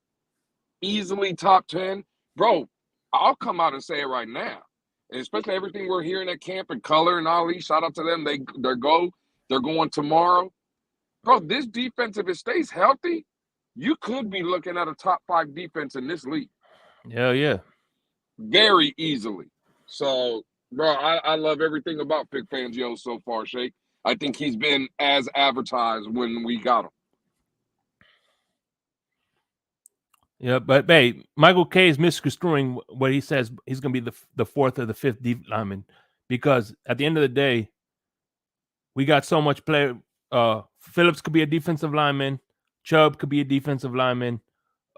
easily top 10. Bro, I'll come out and say it right now. And especially everything we're hearing at camp and Color and Ali, shout out to them. They're going tomorrow. Bro, this defense, if it stays healthy, you could be looking at a top 5 defense in this league. Yeah. Very easily. So, bro, I love everything about Vic Fangio so far, Shake. I think he's been as advertised when we got him. Yeah, but hey, Michael K is misconstruing what he says. He's going to be the 4th or the 5th deep lineman, because at the end of the day, we got so much player. Phillips could be a defensive lineman. Chubb could be a defensive lineman.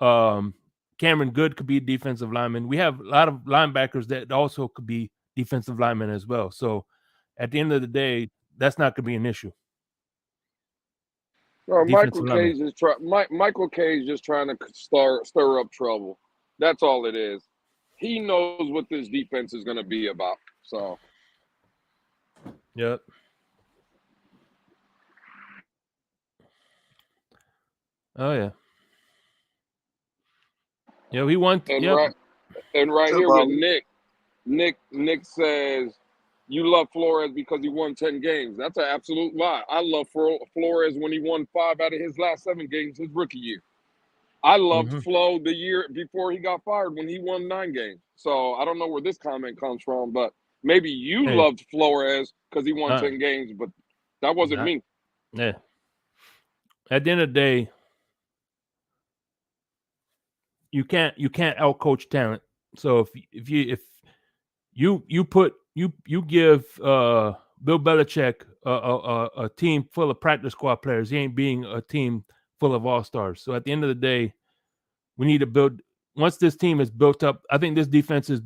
Cameron Good could be a defensive lineman. We have a lot of linebackers that also could be defensive linemen as well. So at the end of the day, that's not going to be an issue. Well, Michael K is just trying to stir up trouble. That's all it is. He knows what this defense is going to be about. So, yep. Oh yeah. Yeah, he won. And Yep. right Sure, here bro. with Nick says you love Flores because he won 10 games. That's an absolute lie. I love Flores when he won 5 out of his last 7 games his rookie year. I loved Flo the year before he got fired when he won 9 games. So I don't know where this comment comes from, but maybe you loved Flores because he won 10 games, but that wasn't me. Yeah. At the end of the day, you can't outcoach talent. So if you give Bill Belichick a team full of practice squad players, he ain't being a team full of all-stars. So at the end of the day, we need to build. Once this team is built up, I think this defense is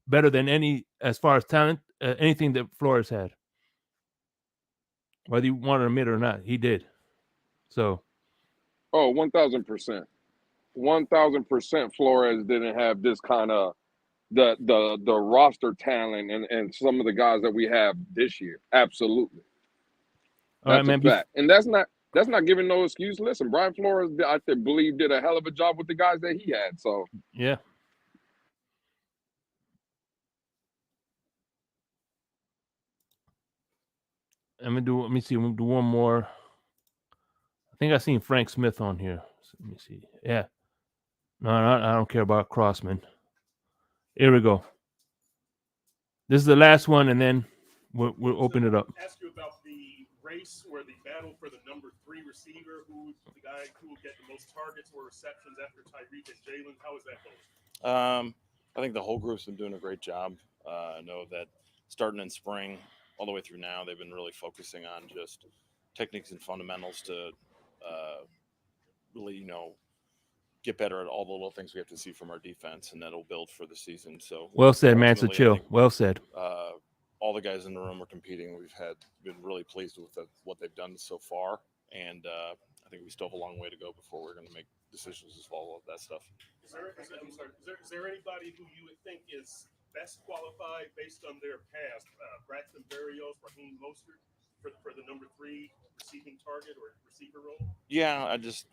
better than any, as far as talent, anything that Flores had. Whether you want to admit it or not, he did. So. Oh, 1,000%. 1,000% Flores didn't have this kind of the roster talent and some of the guys that we have this year. Absolutely. That's a fact. And that's not giving no excuse. Listen, Brian Flores, I believe, did a hell of a job with the guys that he had. So yeah. Let me see. We'll do one more. I think I seen Frank Smith on here. So let me see. Yeah. No, I don't care about Crossman. Here we go. This is the last one, and then we'll open it up. Ask you about the race or the battle for the number 3 receiver. Who's the guy who will get the most targets or receptions after Tyreek and Jalen? How is that going? I think the whole group's been doing a great job. I know that starting in spring all the way through now, they've been really focusing on just techniques and fundamentals to really, get better at all the little things we have to see from our defense, and that'll build for the season. So well said, man. So chill. Well said. All the guys in the room are competing. We've been really pleased with what they've done so far, and I think we still have a long way to go before we're going to make decisions as well of that stuff. Is there anybody who you would think is best qualified based on their past? Braxton Berrios, Raheem Mostert for the number 3 receiving target or receiver role? Yeah, I just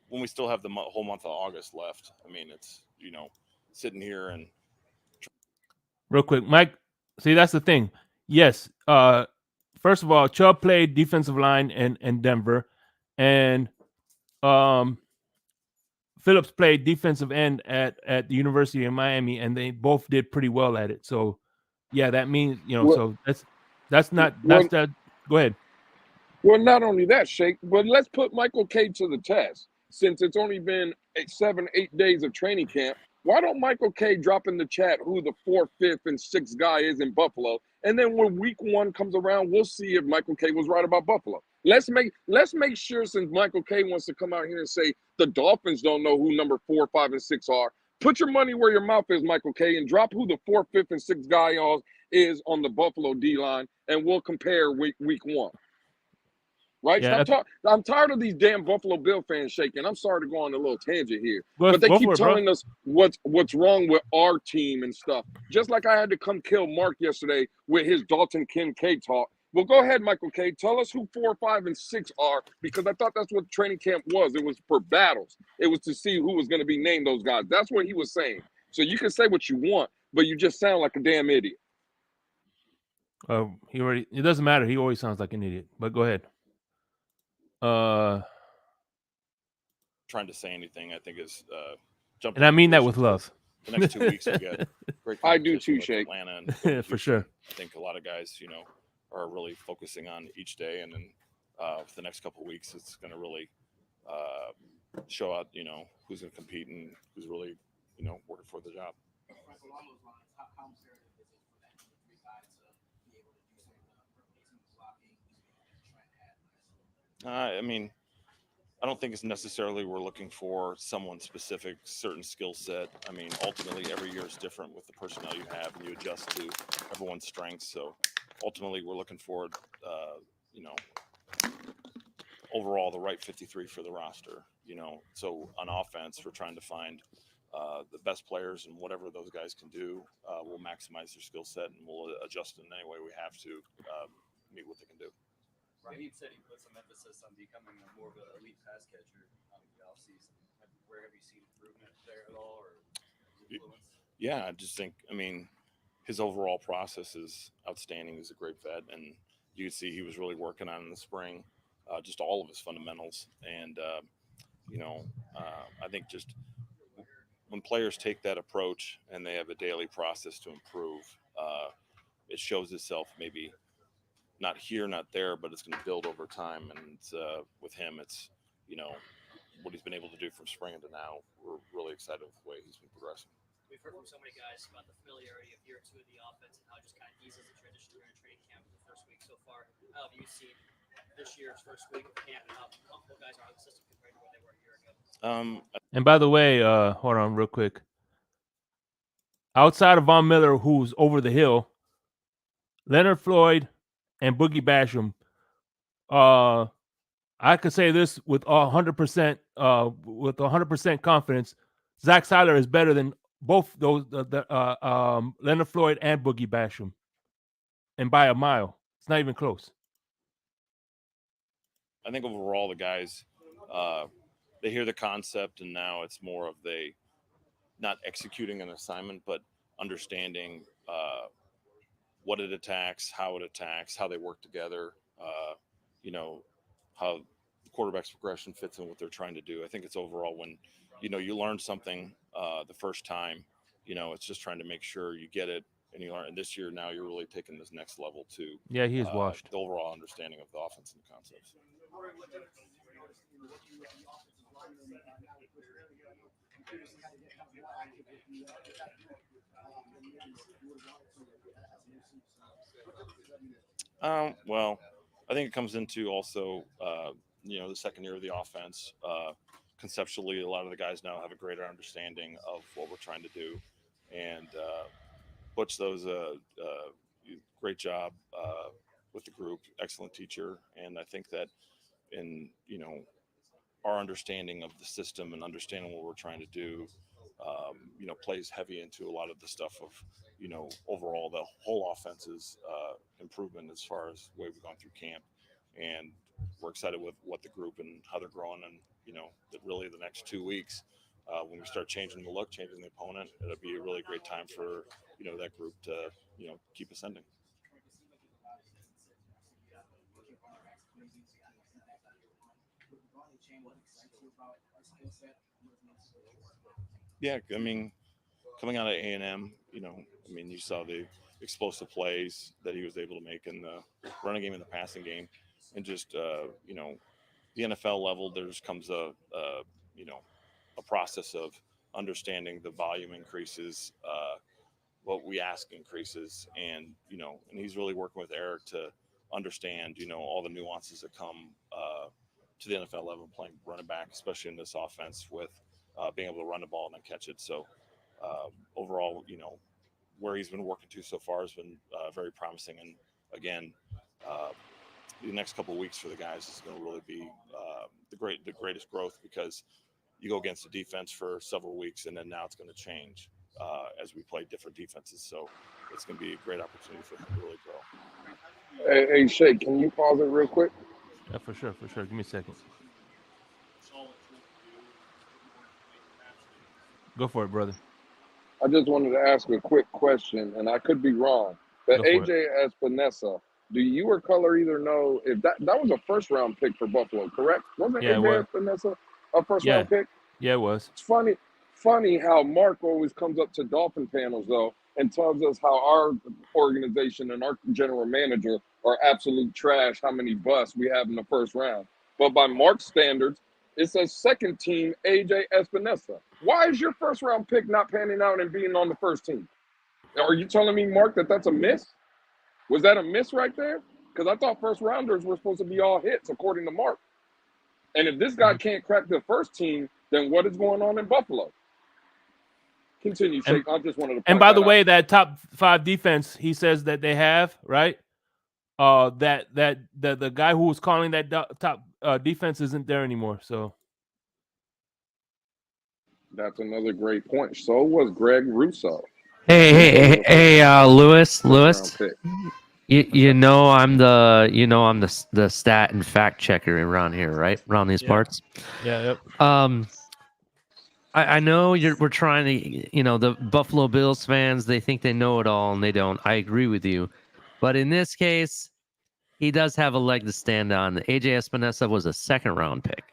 when we still have the whole month of August left, I mean, it's sitting here and real quick, Mike. See, that's the thing. Yes. First of all, Chubb played defensive line in Denver, and Phillips played defensive end at the University of Miami, and they both did pretty well at it. So, yeah, that means so that's not that. Go ahead. Well, not only that, Shake, but let's put Michael K to the test. Since it's only been 7-8 days of training camp, why don't Michael K drop in the chat who the 4th, 5th, and 6th guy is in Buffalo? And then when week 1 comes around, we'll see if Michael K was right about Buffalo. Let's make sure, since Michael K wants to come out here and say the Dolphins don't know who number 4, 5, and 6 are, put your money where your mouth is, Michael K, and drop who the 4th, 5th, and 6th guy is on the Buffalo D-line, and we'll compare week 1. Right? Yeah, I'm tired of these damn Buffalo Bill fans shaking. I'm sorry to go on a little tangent here, but they keep telling us what's wrong with our team and stuff. Just like I had to come kill Mark yesterday with his Dalton Kincaid talk. Well, go ahead, Michael K. Tell us who 4, 5, and 6 are, because I thought that's what training camp was. It was for battles. It was to see who was going to be named those guys. That's what he was saying. So you can say what you want, but you just sound like a damn idiot. It doesn't matter. He always sounds like an idiot. But go ahead. Trying to say anything, I think, is jumping. And I mean that with love. The next 2 weeks we got great. I do too, Shake. Atlanta and for sure. I think a lot of guys, are really focusing on each day, and then for the next couple of weeks, it's going to really show out, who's going to compete and who's really, working for the job. I mean, I don't think it's necessarily we're looking for someone specific, certain skill set. I mean, ultimately, every year is different with the personnel you have, and you adjust to everyone's strengths. So, ultimately, we're looking for, overall the right 53 for the roster. So on offense, we're trying to find the best players, and whatever those guys can do, we'll maximize their skill set, and we'll adjust in any way we have to meet what they can do. Raheem said he put some emphasis on becoming more of an elite pass catcher in the offseason. Where have you seen improvement there at all, or influence? Yeah, I just think, I mean, his overall process is outstanding. He's a great vet, and you can see he was really working on in the spring, just all of his fundamentals. And I think just when players take that approach and they have a daily process to improve, it shows itself maybe not here, not there, but it's going to build over time. And with him, it's what he's been able to do from spring into now. We're really excited with the way he's been progressing. We've heard from so many guys about the familiarity of year 2 of the offense and how it just kind of eases the transition during training camp in the first week so far. How have you seen this year's first week of camp and how comfortable guys are in the system compared to where they were a year ago? And by the way, hold on real quick. Outside of Von Miller, who's over the hill, Leonard Floyd and Boogie Basham, I could say this with 100% confidence. Zach Seiler is better than both those, Leonard Floyd and Boogie Basham, and by a mile. It's not even close. I think overall the guys, they hear the concept, and now it's more of not executing an assignment, but understanding what it attacks, how they work together, how the quarterback's progression fits in what they're trying to do. I think it's overall when, you learn something the first time, it's just trying to make sure you get it and you learn. And this year now you're really taking this next level to Yeah, he is washed. The overall understanding of the offense and the concepts. Well, I think it comes into also, the second year of the offense. Conceptually, a lot of the guys now have a greater understanding of what we're trying to do. And Butch, those great job with the group, excellent teacher. And I think that in, our understanding of the system and understanding what we're trying to do, plays heavy into a lot of the stuff of, overall the whole offense's improvement as far as the way we've gone through camp. And we're excited with what the group and how they're growing. And, that really the next 2 weeks, when we start changing the look, changing the opponent, it'll be a really great time for, that group to, keep ascending. Yeah, I mean, coming out of A&M, you saw the explosive plays that he was able to make in the running game and the passing game. And just, the NFL level, there just comes a process of understanding the volume increases, what we ask increases. And, and he's really working with Eric to understand, all the nuances that come to the NFL level, playing running back, especially in this offense with being able to run the ball and then catch it. So overall, where he's been working to so far has been very promising. And again, the next couple of weeks for the guys is going to really be the greatest growth, because you go against the defense for several weeks, and then now it's going to change as we play different defenses. So it's going to be a great opportunity for him to really grow. Hey, Shay, can you pause it real quick? Yeah, for sure. Give me a second. Go for it, brother. I just wanted to ask a quick question, and I could be wrong. But AJ Espinosa, do you or Color either know if that was a first-round pick for Buffalo, correct? Wasn't AJ Espinosa a first-round pick? Yeah, it was. It's funny how Mark always comes up to Dolphin panels, though, and tells us how our organization and our general manager are absolute trash, how many busts we have in the first round. But by Mark's standards, it says second team AJ Espinosa. Why is your first round pick not panning out and being on the first team? Are you telling me, Mark, that's a miss? Was that a miss right there? Because I thought first rounders were supposed to be all hits, according to Mark. And if this guy can't crack the first team, then what is going on in Buffalo? Continue, Shake. I just wanted to. And by the way, that top 5 defense, he says that they have, right? That the guy who was calling that top defense isn't there anymore. So that's another great point. So was Greg Russo. Hey, Lewis. You know I'm the stat and fact checker around here, right? Around these parts. Yeah. Yep. I know we're trying to, the Buffalo Bills fans, they think they know it all and they don't. I agree with you. But in this case, he does have a leg to stand on. AJ Espinosa was a second-round pick.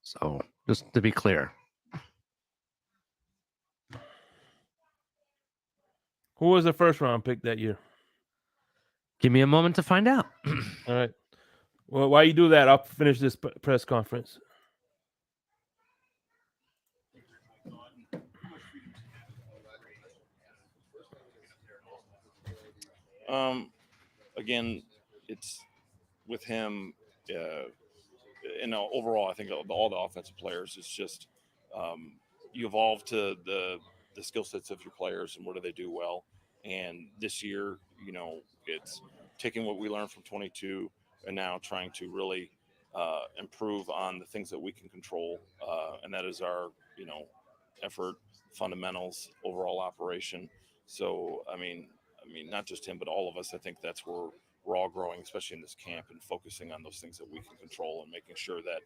So, just to be clear. Who was the first-round pick that year? Give me a moment to find out. All right. Well, while you do that, I'll finish this press conference. Again, it's with him. Overall, I think all the offensive players, it's just you evolve to the skill sets of your players and what do they do well. And this year, it's taking what we learned from 22 and now trying to really improve on the things that we can control, and that is our effort, fundamentals, overall operation. So I mean, not just him, but all of us. I think that's where we're all growing, especially in this camp, and focusing on those things that we can control and making sure that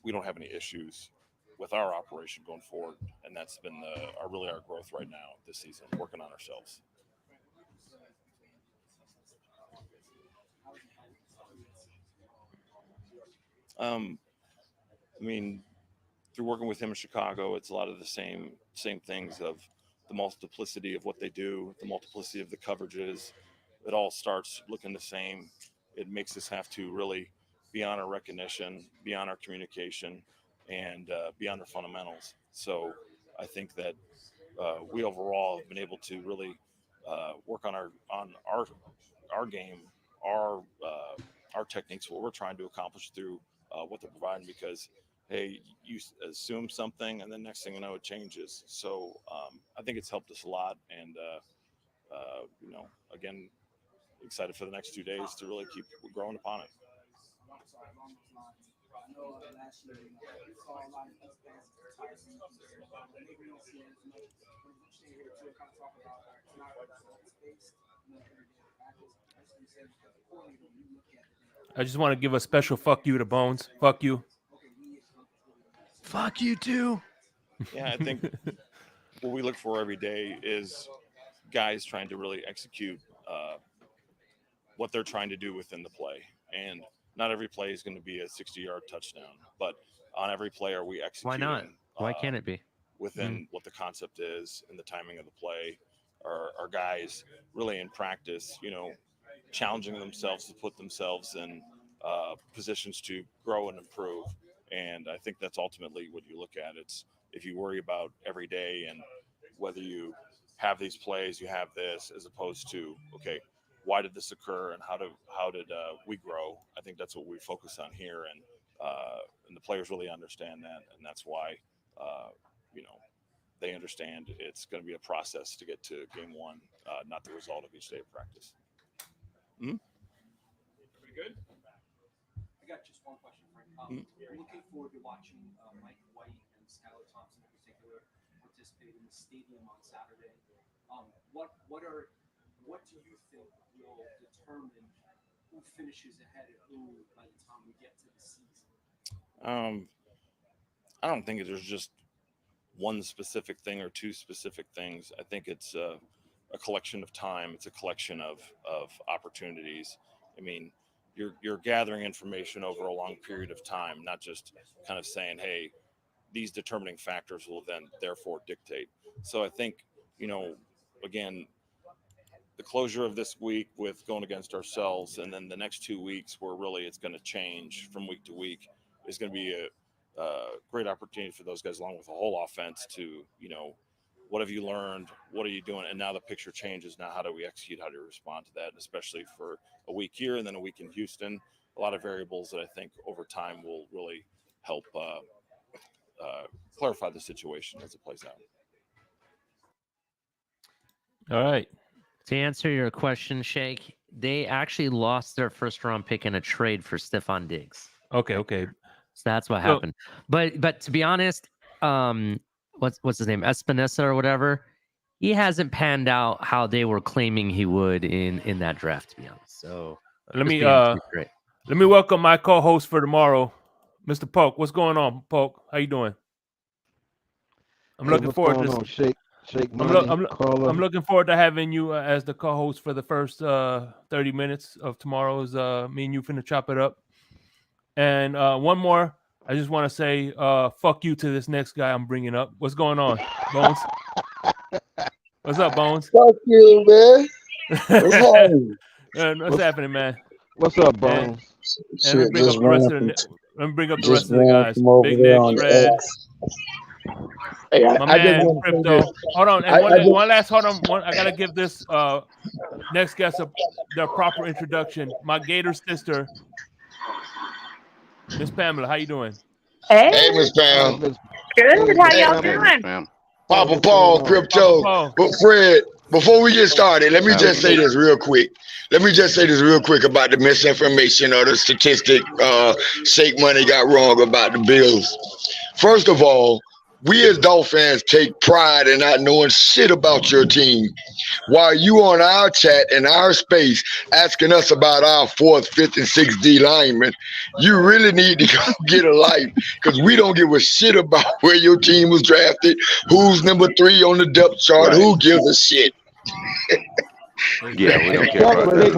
we don't have any issues with our operation going forward. And that's been our growth right now this season, working on ourselves. Through working with him in Chicago, it's a lot of the same things of the multiplicity of what they do, the multiplicity of the coverages. It all starts looking the same. It makes us have to really be on our recognition, be on our communication, and be on our fundamentals. So I think that we overall have been able to really work on our game, our techniques, what we're trying to accomplish through what they're providing. Because hey, you assume something, and then next thing you know, it changes. So I think it's helped us a lot, and again, excited for the next 2 days to really keep growing upon it. I just want to give a special fuck you to Bones. Fuck you. Fuck you too. Yeah, I think what we look for every day is guys trying to really execute what they're trying to do within the play. And not every play is going to be a 60-yard touchdown, but on every play are we executing? Why not? Why can't it be? Within what the concept is and the timing of the play. Are guys really in practice, challenging themselves to put themselves in positions to grow and improve. And I think that's ultimately what you look at. It's if you worry about every day and whether you have these plays, you have this, as opposed to, okay, why did this occur and how did we grow? I think that's what we focus on here, and the players really understand that, and that's why they understand it's going to be a process to get to game one, not the result of each day of practice. Pretty good. I got just one question, Frank. Looking forward to watching Mike White and Skylar Thompson in particular participate in the stadium on Saturday. What do you think will determine who finishes ahead of who by the time we get to the season? I don't think there's just one specific thing or two specific things. I think it's a collection of time. It's a collection of opportunities. I mean, you're gathering information over a long period of time, not just kind of saying, hey, these determining factors will then therefore dictate. So I think, again, the closure of this week with going against ourselves, and then the next 2 weeks where really it's going to change from week to week, is going to be a great opportunity for those guys, along with the whole offense, to, what have you learned? What are you doing? And now the picture changes. Now, how do we execute? How do we respond to that? And especially for a week here and then a week in Houston, a lot of variables that I think over time will really help clarify the situation as it plays out. All right. To answer your question, Shake, they actually lost their first-round pick in a trade for Stephon Diggs. Okay. So that's what happened. But to be honest, what's his name, Espinosa or whatever, he hasn't panned out how they were claiming he would in that draft, to be honest. So let me welcome my co-host for tomorrow, Mr. Polk. What's going on, Polk? How you doing? I'm looking forward to this. I'm looking forward to having you as the co-host for the first 30 minutes of tomorrow's. Me and you finna chop it up. And one more. I just want to say, fuck you to this next guy I'm bringing up. What's going on, Bones? What's up, Bones? Fuck you, man. What's happening? What's happening, man? What's up, Bones? And let me bring up the rest of the guys. Big Nick, Fred. Hey, my man, Crypto. Hold on. And I gotta give this next guest their proper introduction. My Gator sister, Miss Pamela. How you doing? Hey, Miss Pam. Good. How y'all doing? Papa Paul, Crypto. But Fred, before we get started, let me just say this real quick. About the misinformation or the statistic Shake Money got wrong about the Bills. First of all, we as Dolphins take pride in not knowing shit about your team. While you on our chat and our space asking us about our 4th, 5th, and 6th D linemen, you really need to go get a life because we don't give a shit about where your team was drafted, who's number 3 on the depth chart, who gives a shit. Yeah, we don't care about that.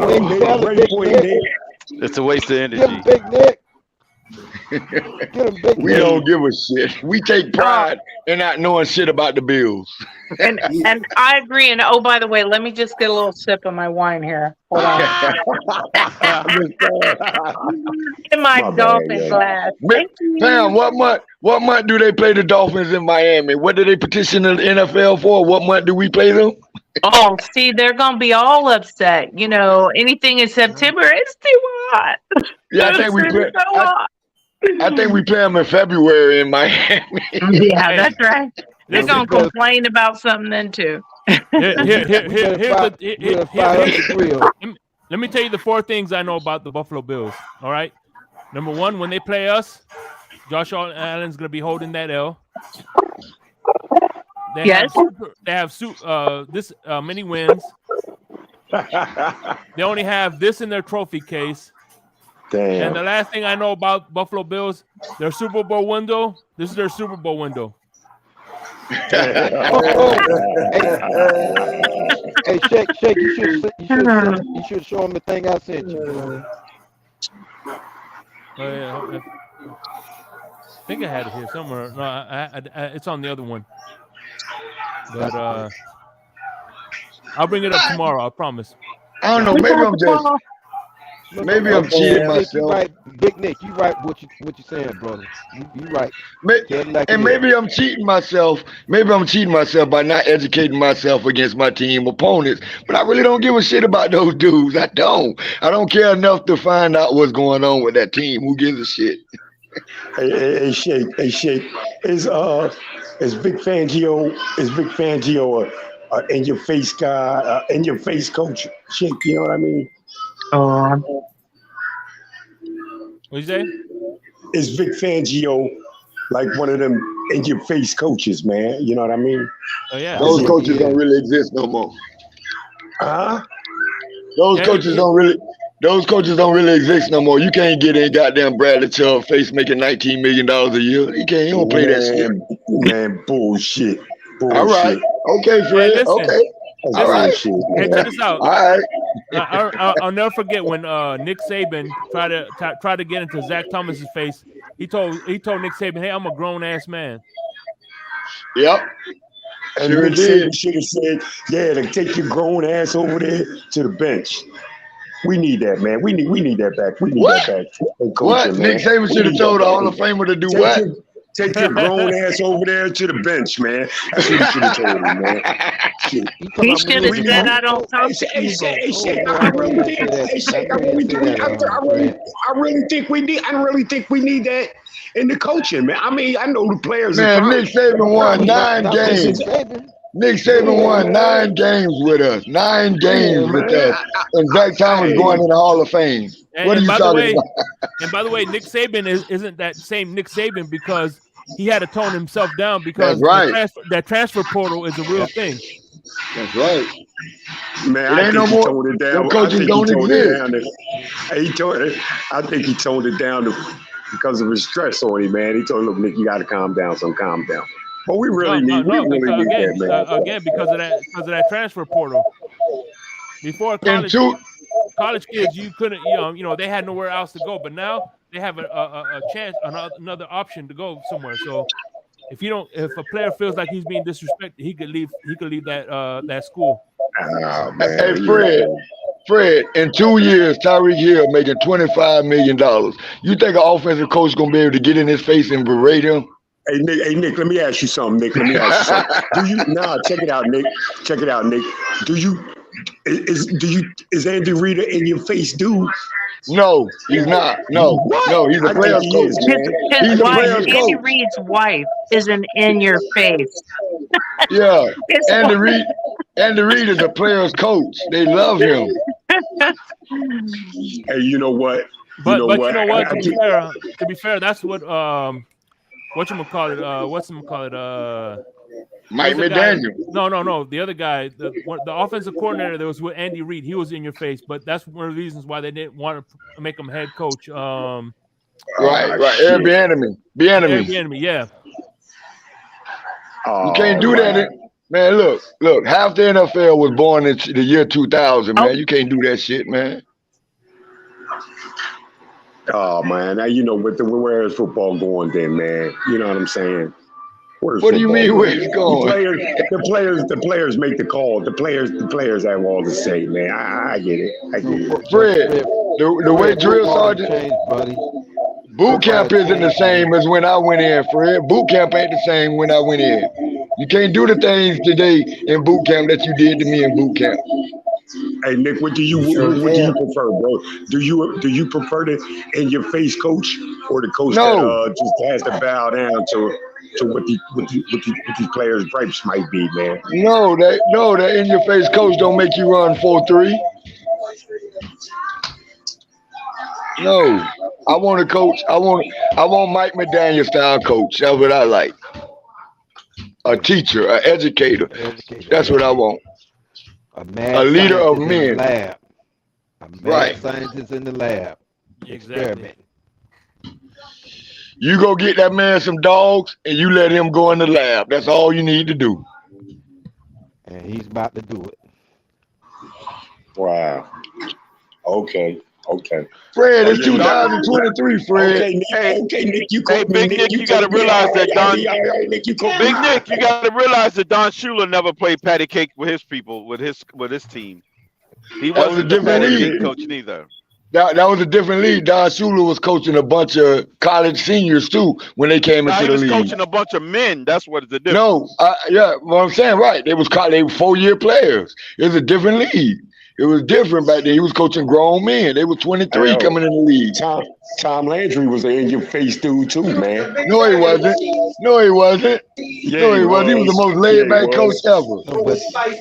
It's a waste of energy. Big Nick. We don't give a shit. We take pride in not knowing shit about the Bills. And I agree. And oh, by the way, let me just get a little sip of my wine here. Hold on. In my Dolphin glass. Pam, what month do they play the Dolphins in Miami? What do they petition the NFL for? What month do we play them? Oh, see, they're gonna be all upset. You know, anything in September, it's too hot. Yeah, I think we play them in February in Miami. Yeah, that's right. They're gonna complain about something then too. Let me tell you the 4 things I know about the Buffalo Bills. All right. Number 1, when they play us, Josh Allen's gonna be holding that L. They have this many wins. They only have this in their trophy case. Damn. And the last thing I know about Buffalo Bills, their Super Bowl window. This is their Super Bowl window. Hey, Shake, you should show him the thing I sent you. Oh, yeah. I think I had it here somewhere. No, it's on the other one. But I'll bring it up tomorrow. I promise. I don't know. Maybe I'm cheating myself. Right, Big Nick, you right what you saying, brother. You right. Maybe I'm cheating myself. Maybe I'm cheating myself by not educating myself against my team opponents. But I really don't give a shit about those dudes. I don't care enough to find out what's going on with that team. Who gives a shit? Hey, Shake. Is Big Fangio in your face guy, in your face coach? Shake, you know what I mean? What'd you say? Is Vic Fangio like one of them in your face coaches, man? You know what I mean? Oh yeah. Those coaches don't really exist no more. Huh? Those coaches don't really exist no more. You can't get in goddamn Bradley Chubb face making $19 million a year. You don't play that shit. Man, bullshit. All right. Okay, Fred. Hey, okay. All right. Hey, check this out. All right. I'll never forget when Nick Saban tried to get into Zach Thomas's face. He told Nick Saban, "Hey, I'm a grown ass man." Yep. And Nick Saban should have said, "Yeah, to take your grown ass over there to the bench." We need that, man. We need that back. We need that back. What? Nick Saban should have told the Hall of Famer to do what? Take your grown ass over there to the bench, man. That's what he should have told him, man. He should have said, "I don't talk to people." I really think we need that in the coaching, man. I mean, I know the players. Man, Nick Saban won 9 games. Nick Saban won 9 games with us. 9 games with us. And Zach Thomas going in the Hall of Fame. What are you talking about? And by the way, Nick Saban isn't that same Nick Saban because he had to tone himself down because that transfer portal is a real thing. That's right. Man, I think he toned it down. I think he toned it down. because of his stress on him, man. He told him, "Look, Nick, you got to calm down. So calm down." But we really need that, man. Again, because of that transfer portal. Before college kids, you couldn't, they had nowhere else to go. But now they have a chance, another option to go somewhere. So if a player feels like he's being disrespected, he could leave that school. Oh, man. Hey, Fred, in 2 years, Tyreek Hill making $25 million. You think an offensive coach is gonna be able to get in his face and berate him? Hey Nick, let me ask you something, Nick. Let me ask you something. Check it out, Nick. Check it out, Nick. Is Andy Reid in your face, dude? No, he's not. No, he's a player's coach. His wife, Andy Reid's wife, isn't in your face. Yeah, Andy Reid is a player's coach. They love him. Hey, you know what? But you know what? To be fair, that's what whatchamacallit, Mike McDaniel. No. The other guy, the offensive coordinator that was with Andy Reid, he was in your face. But that's one of the reasons why they didn't want to make him head coach. Right. Eric Bieniemy. Yeah. You can't do that. Man, look. Half the NFL was born in the year 2000, man. You can't do that shit, man. Oh, man. Now you know where is football going then, man. You know what I'm saying? What do you mean where it's going? The players make the call. The players have all to say, man. I get it. Fred, the way drill sergeant, boot camp isn't the same as when I went in, Fred. Boot camp ain't the same when I went in. You can't do the things today in boot camp that you did to me in boot camp. Hey Nick, what do you prefer, bro? Do you prefer the in your face coach or the coach that just has to bow down to what these players' gripes might be, man? No, that in your face coach don't make you run 4-3. No, I want a coach. I want Mike McDaniel style coach. That's what I like. A teacher, an educator. That's what I want. A leader of men. A mad scientist in the lab. Exactly. You go get that man some dogs and you let him go in the lab. That's all you need to do. And he's about to do it. Wow. Okay. Fred, it's 2023, Fred. Okay, Nick, you Big Nick, you got to realize that Don Shula never played patty cake with his people, with his team. He wasn't the patty cake coach neither. That was a different league. Don Shula was coaching a bunch of college seniors too when they came into the league. He was coaching a bunch of men. That's what the difference. No, what I'm saying, right? They were 4-year players. It was a different league. It was different back then. He was coaching grown men. They were 23 coming in the league. Tom Landry was an in-your-face dude too, man. No, he wasn't. Yeah, he was the most laid-back coach ever.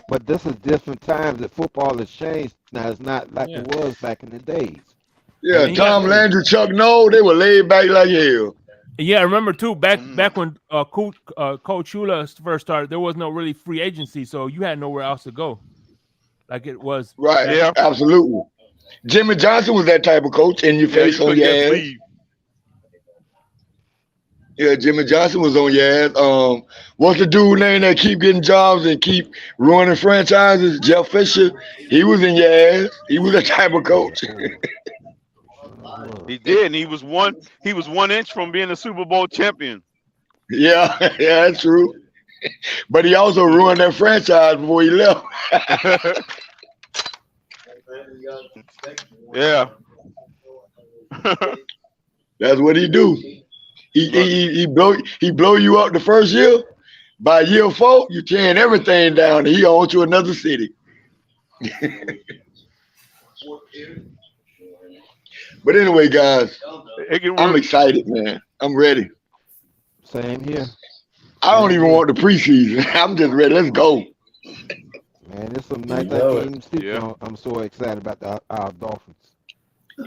But this is different times that football has changed. Now it's not like it was back in the days. Yeah, Tom Landry, Chuck Noll, they were laid back like hell. Yeah, I remember too. Back when Coach Shula first started, there was no really free agency, so you had nowhere else to go. Like it was. Right, yeah, absolutely. Jimmy Johnson was that type of coach in your face on your ass. Yeah, Jimmy Johnson was on your ass. What's the dude name that keep getting jobs and keep ruining franchises? Jeff Fisher. He was in your ass. He was that type of coach. He did, and he was 1 inch from being a Super Bowl champion. Yeah, that's true. But he also ruined that franchise before he left. Yeah. That's what he do. He blow you up the first year. By year 4, you tearing everything down, and he on to another city. But anyway, guys, I'm excited, man. I'm ready. Same here. I don't even want the preseason. I'm just ready. Let's go. Man, there's some nice things. I'm so excited about our Dolphins.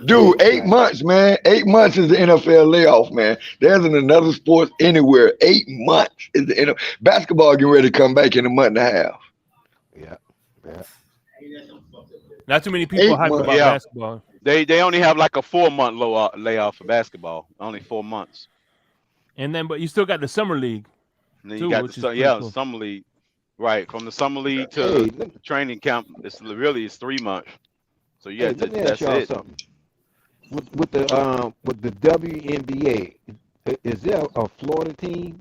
Dude, 8 months, man. 8 months is the NFL layoff, man. There isn't another sport anywhere. 8 months is the NFL. Basketball getting ready to come back in a month and a half. Yeah. Not too many people hype about basketball. They only have like a 4-month layoff for basketball. Only 4 months. And then, but you still got the summer league. And then too, you got which is the pretty cool. summer league, right? From the summer league to training camp, it's 3 months. So you got let me that's ask y'all it. something. With the WNBA, is there a Florida team?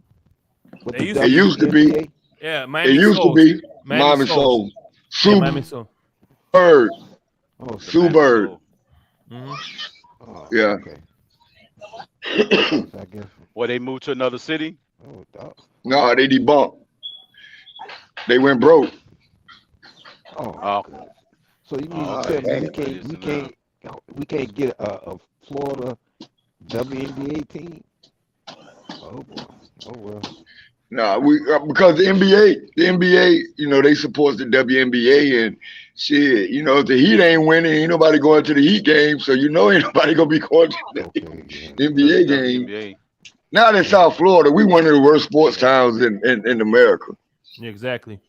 With They the It used to be. WNBA? Yeah, It Miami used to Souls. be. Miami Miami Souls. Soul. Yeah, Miami Soul. Bird. Oh, Sue Bird. Mm-hmm. Oh, Yeah. okay. I guess. Well, they moved to another city. Oh, dog. No, they debunked. They went broke. Oh, good. So you mean to tell me we can't get a Florida WNBA team? Oh boy. Oh well. No, because the NBA, you know, they support the WNBA and shit. You know, if the Heat ain't winning, ain't nobody going to the Heat game. So you know, ain't nobody gonna be going to the NBA game. WNBA. Not in South Florida. We one of the worst sports towns in America. Yeah, exactly.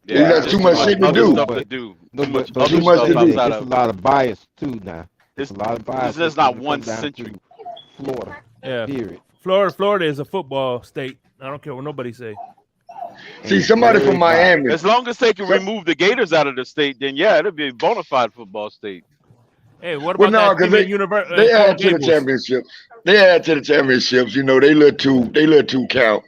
We got too much shit to do. Stuff to do. No, Too much but other too stuff much to do. outside It's a of. lot of bias too now. It's a lot of bias. There's not when it one comes down to century. Florida. Yeah. Period. Florida is a football state. I don't care what nobody say. See, somebody from Miami. As long as they can remove the Gators out of the state, then yeah, it'll be a bona fide football state. Hey, what Well, about no, that because they add to the championships. They add to the championships. You know, they let two count.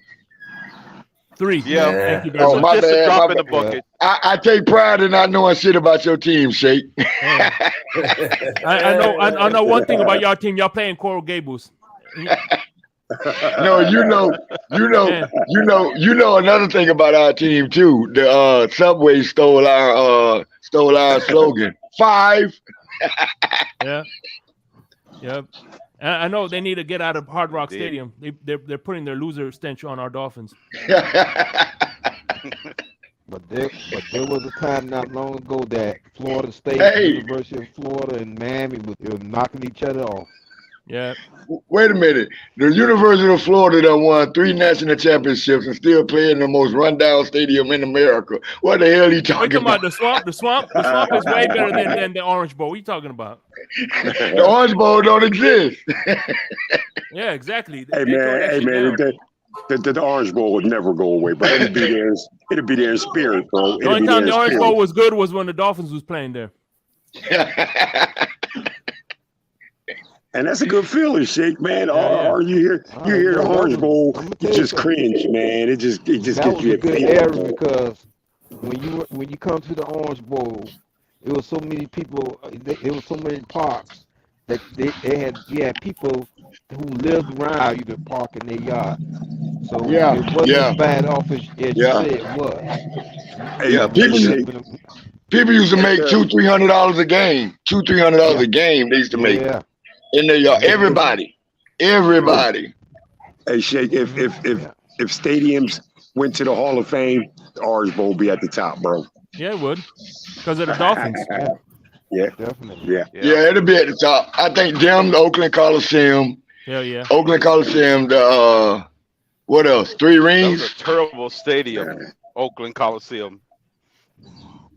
3. Yeah. Thank you very Oh, much. my Just a bad. drop My in the bad. bucket. I take pride in not knowing shit about your team, Shake. I know one thing about y'all team. Y'all playing Coral Gables. No, you know another thing about our team too. The Subway stole our slogan. 5. Yeah. Yep. I know they need to get out of Hard Rock Stadium. They're putting their loser stench on our Dolphins. But there was a time not long ago that Florida State, University of Florida, and Miami were knocking each other off. Yeah. Wait a minute. The University of Florida done won 3 national championships and still playing the most rundown stadium in America. What the hell are you talking about? The swamp. The swamp is way better than the Orange Bowl. What are you talking about? The Orange Bowl don't exist. Yeah, exactly. Hey man, the Orange Bowl would never go away, but it'll be there. It'll be there in spirit, bro. The only time the Orange Bowl was good was when the Dolphins was playing there. And that's a good feeling, Shake, man. Or you hear the Orange Bowl, you just cringe, man. It just gives you a good era because when you come to the Orange Bowl, it was so many people. There was so many parks that you had people who lived around you to park in their yard. So it wasn't as bad off as you said it was. People used to make $200-300 a game. $200-300 a game they used to make in their yard. Everybody. Hey, Shake, if stadiums went to the Hall of Fame, the Orange Bowl would be at the top, bro. Yeah, it would. Because of the Dolphins. Yeah, definitely. Yeah, it'll be at the top. I think them, the Oakland Coliseum. Hell yeah. Oakland Coliseum, the what else? 3 rings. That was a terrible stadium, Oakland Coliseum.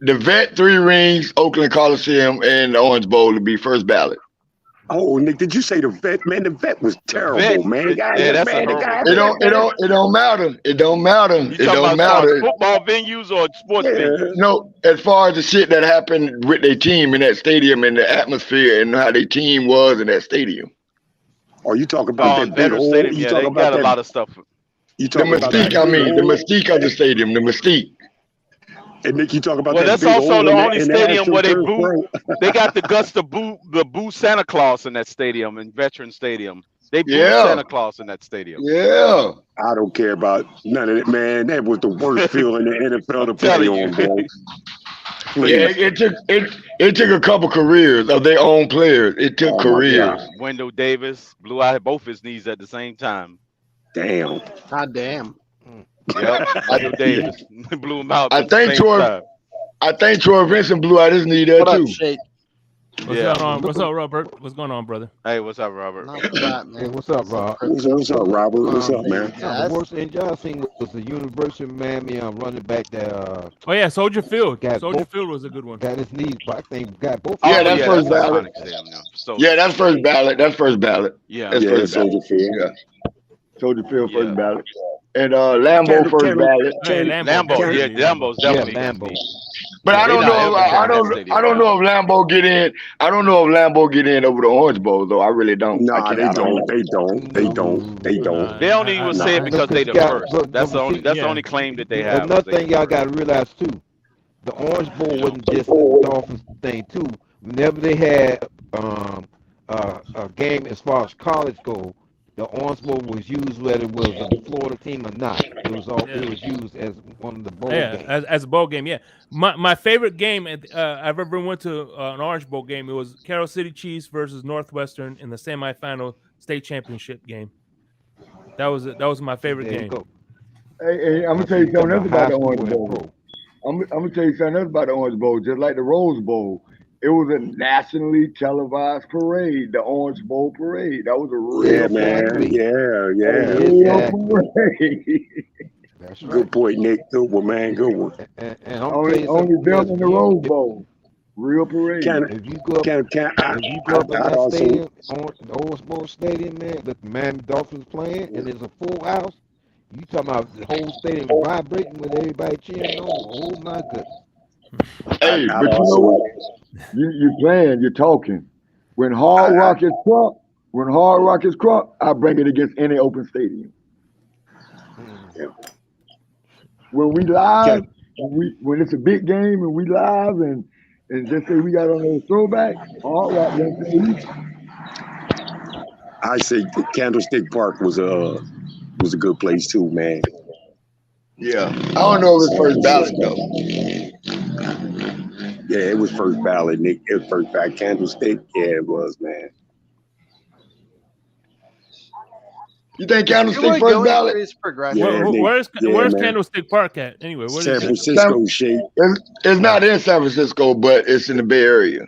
The Vet, 3 rings, Oakland Coliseum, and the Orange Bowl to be first ballot. Oh, Nick, did you say the Vet? Man, the Vet was terrible, man. It don't matter. It don't matter. You talking about football venues or sports venues? No, as far as the shit that happened with their team in that stadium and the atmosphere and how their team was in that stadium. Oh, you talking about that big stadium? Yeah, they got a lot of stuff. You the mystique, the mystique of the stadium, the mystique. And Nick, you talk about well, that that's also the only stadium where they turf, boo. They got the guts to boo Santa Claus in that stadium, in Veteran Stadium. They boo Santa Claus in that stadium. Yeah. I don't care about none of it, man. That was the worst field in the NFL to play on, bro. Yeah, it took a couple careers of their own players. It took careers. Wendell Davis blew out both his knees at the same time. Damn. God damn. Yep, Wendell Davis blew him out. I think Troy Vincent blew out his knee there too. What's going on? What's up, Robert? What's going on, brother? Hey, what's up, Robert? Hey, what's up, Rob? What's up, Robert? What's up, man? The worst injury I seen was the University of Miami running back that. Oh yeah, Soldier Field. Got Soldier both, Field was a good one. got his knees, but I think got both. Yeah, Oh, that's yeah, first that's ballot. iconic stadium now. So, Yeah, that's first ballot. That's first ballot. yeah. That's Yeah, first ballot. Soldier Field. Yeah, Soldier Field Yeah. first ballot. And Lambeau Can- first can- ballot. Hey, Lambeau, yeah, Lambeau's Yeah, definitely. Lambeau. But Yeah, I they don't not know. ever I tearing that don't. stadium I don't down. know if Lambeau get in. I don't know if Lambeau get in over the Orange Bowl though. I really don't. Nah, they I don't know. don't. They don't. They don't. They don't. They only even say it because they the first. That's the only. That's the Yeah. only claim that they have. Another is they thing the y'all first. got to realize too, the Orange Bowl wasn't just a Dolphins thing too. Whenever they had a game as far as college go, the Orange Bowl was used whether it was a Florida team or not. It was used as one of the bowl games. As a bowl game. Yeah, my favorite game I've ever went to an Orange Bowl game. It was Carroll City Chiefs versus Northwestern in the semifinal state championship game. That was my favorite There you game. go. Hey, I'm gonna tell you something else about the Orange Bowl. I'm gonna tell you something else about the Orange Bowl. Just like the Rose Bowl, it was a nationally televised parade. The Orange Bowl parade. That was a real Yeah, man. parade. Yeah, A yeah. real Exactly. parade. That's right. Good point, Nick. Good one, man. Good one. And I'm gonna tell you Only something built else. in the Rose Bowl. Real parade. If you go up, if you go up in that also, stadium, the Orange Bowl stadium, man, with the Miami Dolphins playing, and there's a full house, you talking about the whole stadium vibrating with everybody cheering on. Oh my goodness. Hey, but you know what? You playing, you're talking. When Hard Rock is crunk, I bring it against any open stadium. When we live, when it's a big game and we live and just say we got on those throwback, Hard Rock won't play either. I say Candlestick Park was a good place too, man. Yeah, I don't know if it's first ballot though. Yeah, it was first ballot, Nick. It was first ballot. Candlestick, yeah, it was, man. You think Candlestick first ballot? Yeah, Where's man. Candlestick Park at? Anyway, what San is it? Francisco shape. It's not in San Francisco, but it's in the Bay Area.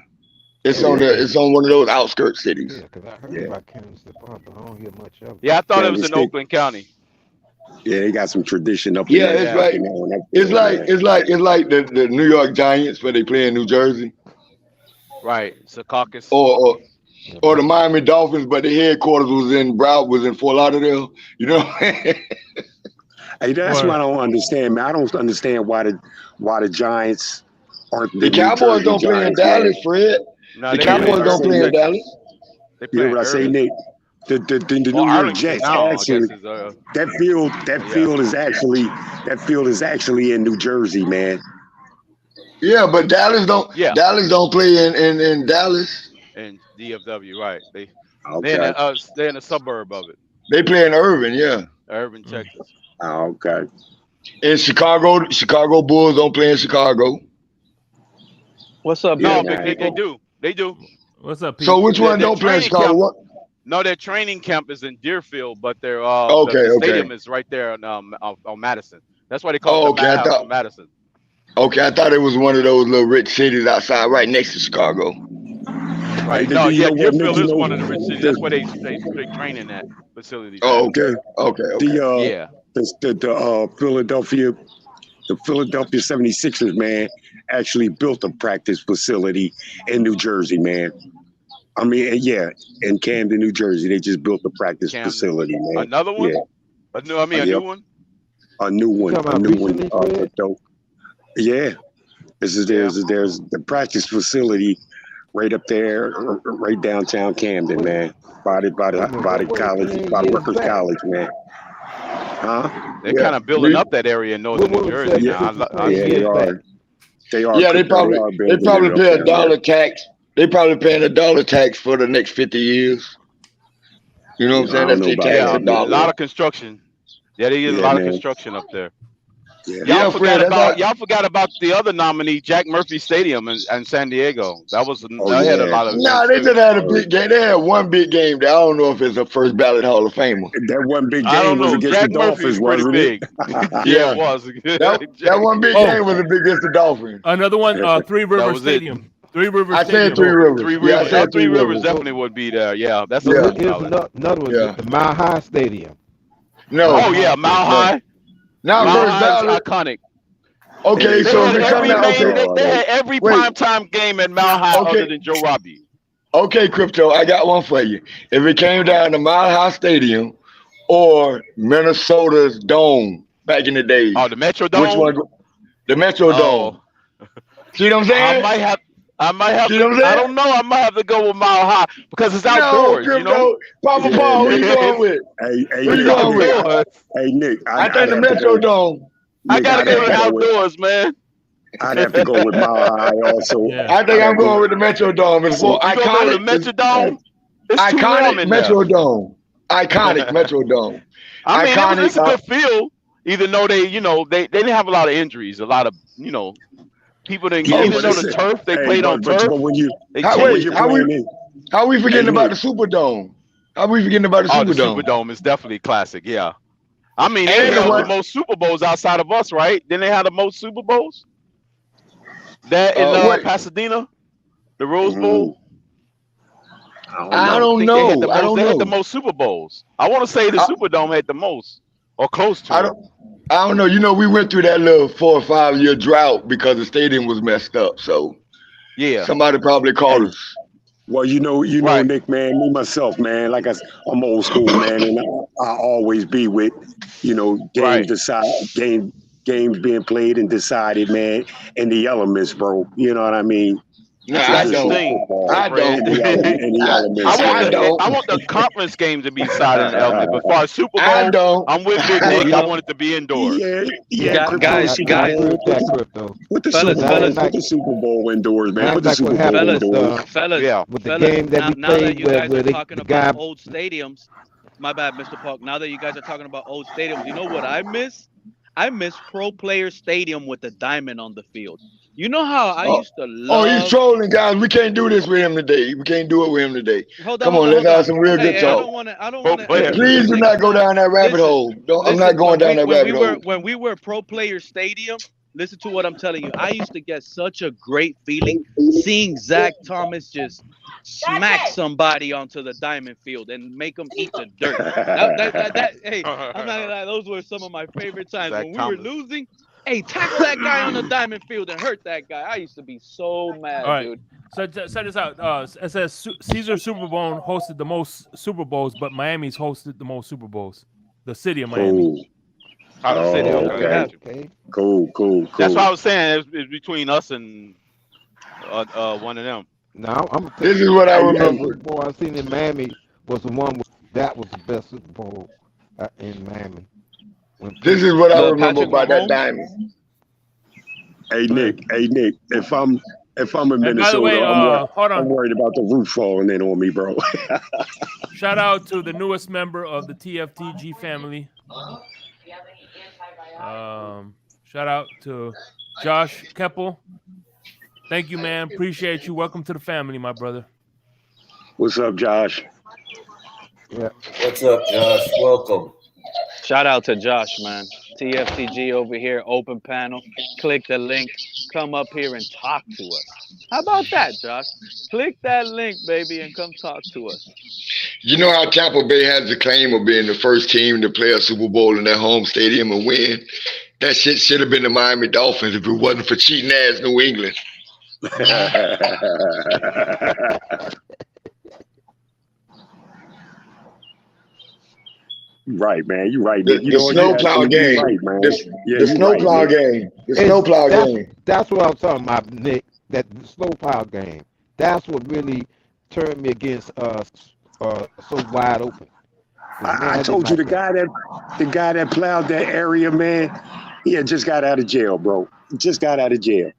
It's on one of those outskirts cities. Yeah, because I heard about Candlestick Park, but I don't hear much of it. Yeah, I thought it was in Candlestick. Oakland County. Yeah, they got some tradition up Yeah, there. it's like it's like the New York Giants where they play in New Jersey, Right, it's a caucus. or the Miami Dolphins, but the headquarters was in Fort Lauderdale. You know. Hey, that's what I don't understand, man. I don't understand why the Giants aren't The Cowboys don't play in Dallas, Fred. No, The they Cowboys don't play in Dallas. They You hear what I say, Nick? The New York Arlington Jets now, I actually guess, is, that field is actually in New Jersey, man. Yeah, but Dallas don't. Yeah. Dallas don't play in Dallas. and DFW, right? Okay. They're in a suburb of it. They play in Irving, yeah. Irving, Texas. Okay. In Chicago Bulls don't play in Chicago. What's up, No, man? they do. They do. What's up, Pete? So which one Their don't play in training Chicago? camp- What? No, their training camp is in Deerfield, but their Okay, the okay. stadium is right there on Madison. That's why they call it Okay, the I Madhouse thought- on Madison. Okay, I thought it was one of those little rich cities outside, right next to Chicago. Right. Hey, No, do you yeah, know what, Deerfield Nick, is you one know of the rich cities. That's where they train in that facility. Oh, okay. Yeah. The Philadelphia 76ers, man, actually built a practice facility in New Jersey, man. I mean, yeah, in Camden, New Jersey, they just built a practice Camden. facility, man. Another one? Yeah. A new Yep. one? A new one. Talking A about new one. recently, Fred? Yeah. There's the practice facility right up there, right downtown Camden, man. By the college, by Rutgers College, man. Huh? They're kind of building up that area in northern New Jersey now. I Yeah, see they it. are. They are. Yeah, they probably building it pay up a there, dollar man. tax. They probably paying a dollar tax for the next 50 years. You know what I'm saying? I don't That's know their about tax Yeah, a that, a dollar. lot of construction. Yeah, they get a Yeah, lot of man. construction up there. Yeah. Yeah, Fred, that's how- Y'all forgot about the other nominee, Jack Murphy Stadium in San Diego. That was Oh, that had a yeah. lot of Nah, they events just too. had a big game. They had one big game that I don't know if it's a first ballot Hall of Famer. That one big I game don't was know. against Jack the Murphy was Dolphins, pretty wasn't big. it? Yeah, Yeah. it was. That one big Oh. game was against the Dolphins. Another one, Three That River was it. Stadium. Three Rivers. I said Three Rivers. Three Yeah, I Rivers. said Three Three Rivers Rivers. definitely would be there. Yeah, that's Yeah. a Here's solid. another one. Yeah. The Mile High Stadium. No. Oh yeah, Mile High. Now Mile first High is ballot. iconic. Okay, They so had if it come every down, name. okay. They had every Wait. primetime game at Mile High Okay. other than Joe Robbie. Okay, Crypto, I got one for you. If it came down to Mile High Stadium or Minnesota's Dome back in the day. Oh, the Metro Dome. Which one? The Metro Dome. See what I'm saying? I might have See to. what I'm saying? I don't know. I might have to go with Mile High because it's No, outdoors. You know. Crypto. Papa Paul, who you going with? Hey, Who you going with? Hey, Nick. I think the Metro Dome. I gotta go with outdoors, man. I'd have to go with Mile High also. I think I'm going with the Metro Dome. It's more You gonna go with the Metro Dome? It's too warm Iconic in Metro there. Dome. Iconic Metro Dome. I mean, Iconic, it's a good field, even though they didn't have a lot of injuries. A lot of, people didn't get, even though the turf, they played on turf. But when you, They How changed we forgetting Hey, about Nick. the Superdome? How we forgetting about the Oh, the Superdome? Superdome is definitely classic, yeah. I mean, And they the have one- the most Super Bowls outside of us, right? Didn't they have the most Super Bowls? That in what? Pasadena? The Rose Bowl? I don't think They had the know. I most, don't they had the know. most Super Bowls. I want to say the Superdome had the most, or close to I it. don't know. You know, we went through that little 4 or 5 year drought because the stadium was messed up. So Yeah. somebody probably called us. Well, you know, Right. Nick, man, me myself, man. Like I'm old school, man, and I always be with, Right. games being played and decided, man, in the elements, bro. You know what I mean? No, See, I that's the don't. thing. I Fred. don't. In the elements. I want the conference games to be decided in the element. But as far as Super I Bowl, don't. I'm with Big Well, Nick. you I know- want it to be indoors. Guys, Super I agree Bowl. with that, Crypto. Put the fellas, Super Bowl, fellas. put the Super Bowl indoors, man. Put the Like Super what Bowl happened with, indoors. fellas, Yeah. with the fellas, game that we now that played you guys where are the talking guy. about old stadiums, my bad, Mr. Park. Now that you guys are talking about old stadiums, you know what I miss? I miss Pro Player Stadium with the diamond on the field. You know how I used to Oh, love. he's trolling, guys. We can't do this with him today. We can't do it with him today. Hold Come on, on, let's have some real Hey, good I talk. don't want to. I don't Pro want to. player. Please do not go down that rabbit Listen, hole. I'm listen, not going down that rabbit hole. when we were Pro Player Stadium, listen to what I'm telling you. I used to get such a great feeling seeing Zach Thomas just smack somebody onto the diamond field and make them eat the dirt. Hey, I'm not gonna lie, those were some of my favorite times Zach when we Thomas. were losing. Hey, tackle that guy on the diamond field and hurt that guy. I used to be so mad, All right. dude. So check this out. It says Caesar Superbone hosted the most Super Bowls, but Miami's hosted the most Super Bowls. The city of Miami. Cool. Out of the city. Oh, Okay. okay. Okay. Cool. That's what I was saying. It's between us and one of them. Now I'm. This is what I The remember. Super Bowl I seen in Miami was the one that was the best Super Bowl in Miami. This is what I The remember Patrick about that Mahomes? diamond. Hey Nick, if I'm in And by the Minnesota, way, hold I'm on. worried about the roof falling in on me, bro. Shout out to the newest member of the TFTG family. Shout out to Josh Keppel. Thank you, man. Appreciate you. Welcome to the family, my brother. What's up, Josh? Yeah. What's up, Josh? Welcome. Shout out to Josh, man. TFTG over here, open panel. Click the link. Come up here and talk to us. How about that, Josh? Click that link, baby, and come talk to us. You know how Tampa Bay has the claim of being the first team to play a Super Bowl in their home stadium and win? That shit should have been the Miami Dolphins if it wasn't for cheating ass New England. Right, man. You're right. The, You the know what? snowplow You're game. right, man. The You're snowplow right, Nick. game. The snowplow game. That's what I'm talking about, Nick. That snowplow game. That's what really turned me against so wide open. I told you the guy that plowed that area, man. He had just got out of jail, bro. Just got out of jail.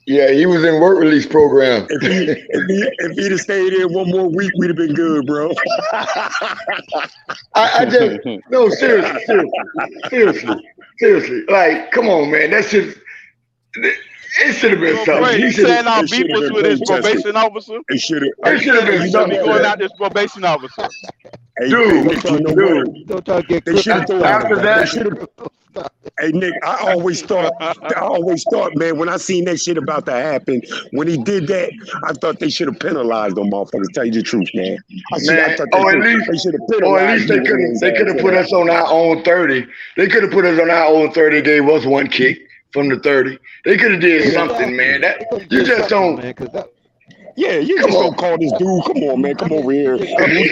Yeah, he was in work release program. If he'd have stayed in one more week, we'd have been good, bro. I just no, seriously. Like, come on, man. That's just It should have been something. He saying our beef was with his probation officer. It should have. It should have been He should something. be going out this probation officer. Hey, Dude, Nick, you know what? Don't try to get They should have after that. Hey Nick, I always thought, man, when I seen that shit about to happen, when he did that, I thought they should have penalized them motherfuckers. Tell you the truth, man. I thought at least they could have put us on our own 30. They could have put us on our own 30. Gave us one kick from the 30. They could have did something, man. That you just don't. Yeah, you just don't call this dude. Come on, man. Come over here. Hey,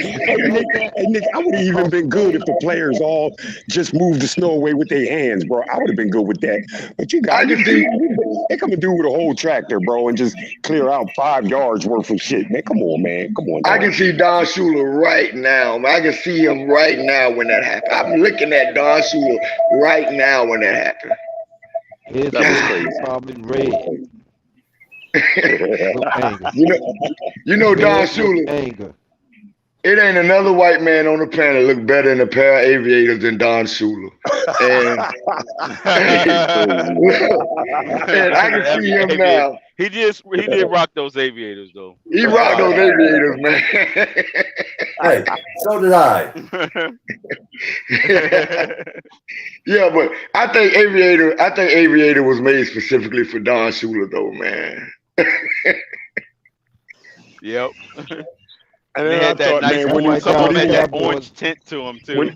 Nick, I would have even been good if the players all just moved the snow away with their hands, bro. I would have been good with that. But you guys, they come and do with a whole tractor, bro, and just clear out 5 yards worth of shit, man. Come on, man. Come on. I can see Don Shula right now. I can see him right now when that happened. I'm looking at Don Shula right now when that happened. That was crazy. Probably red. you know Don Shula. Anger. It ain't another white man on the planet look better in a pair of aviators than Don Shula. And I can see him now. He did rock those aviators though. He rocked those aviators, man. Hey, so did I. Yeah, but I think aviator was made specifically for Don Shula though, man. Yep. And they had that nice that orange tint to him too.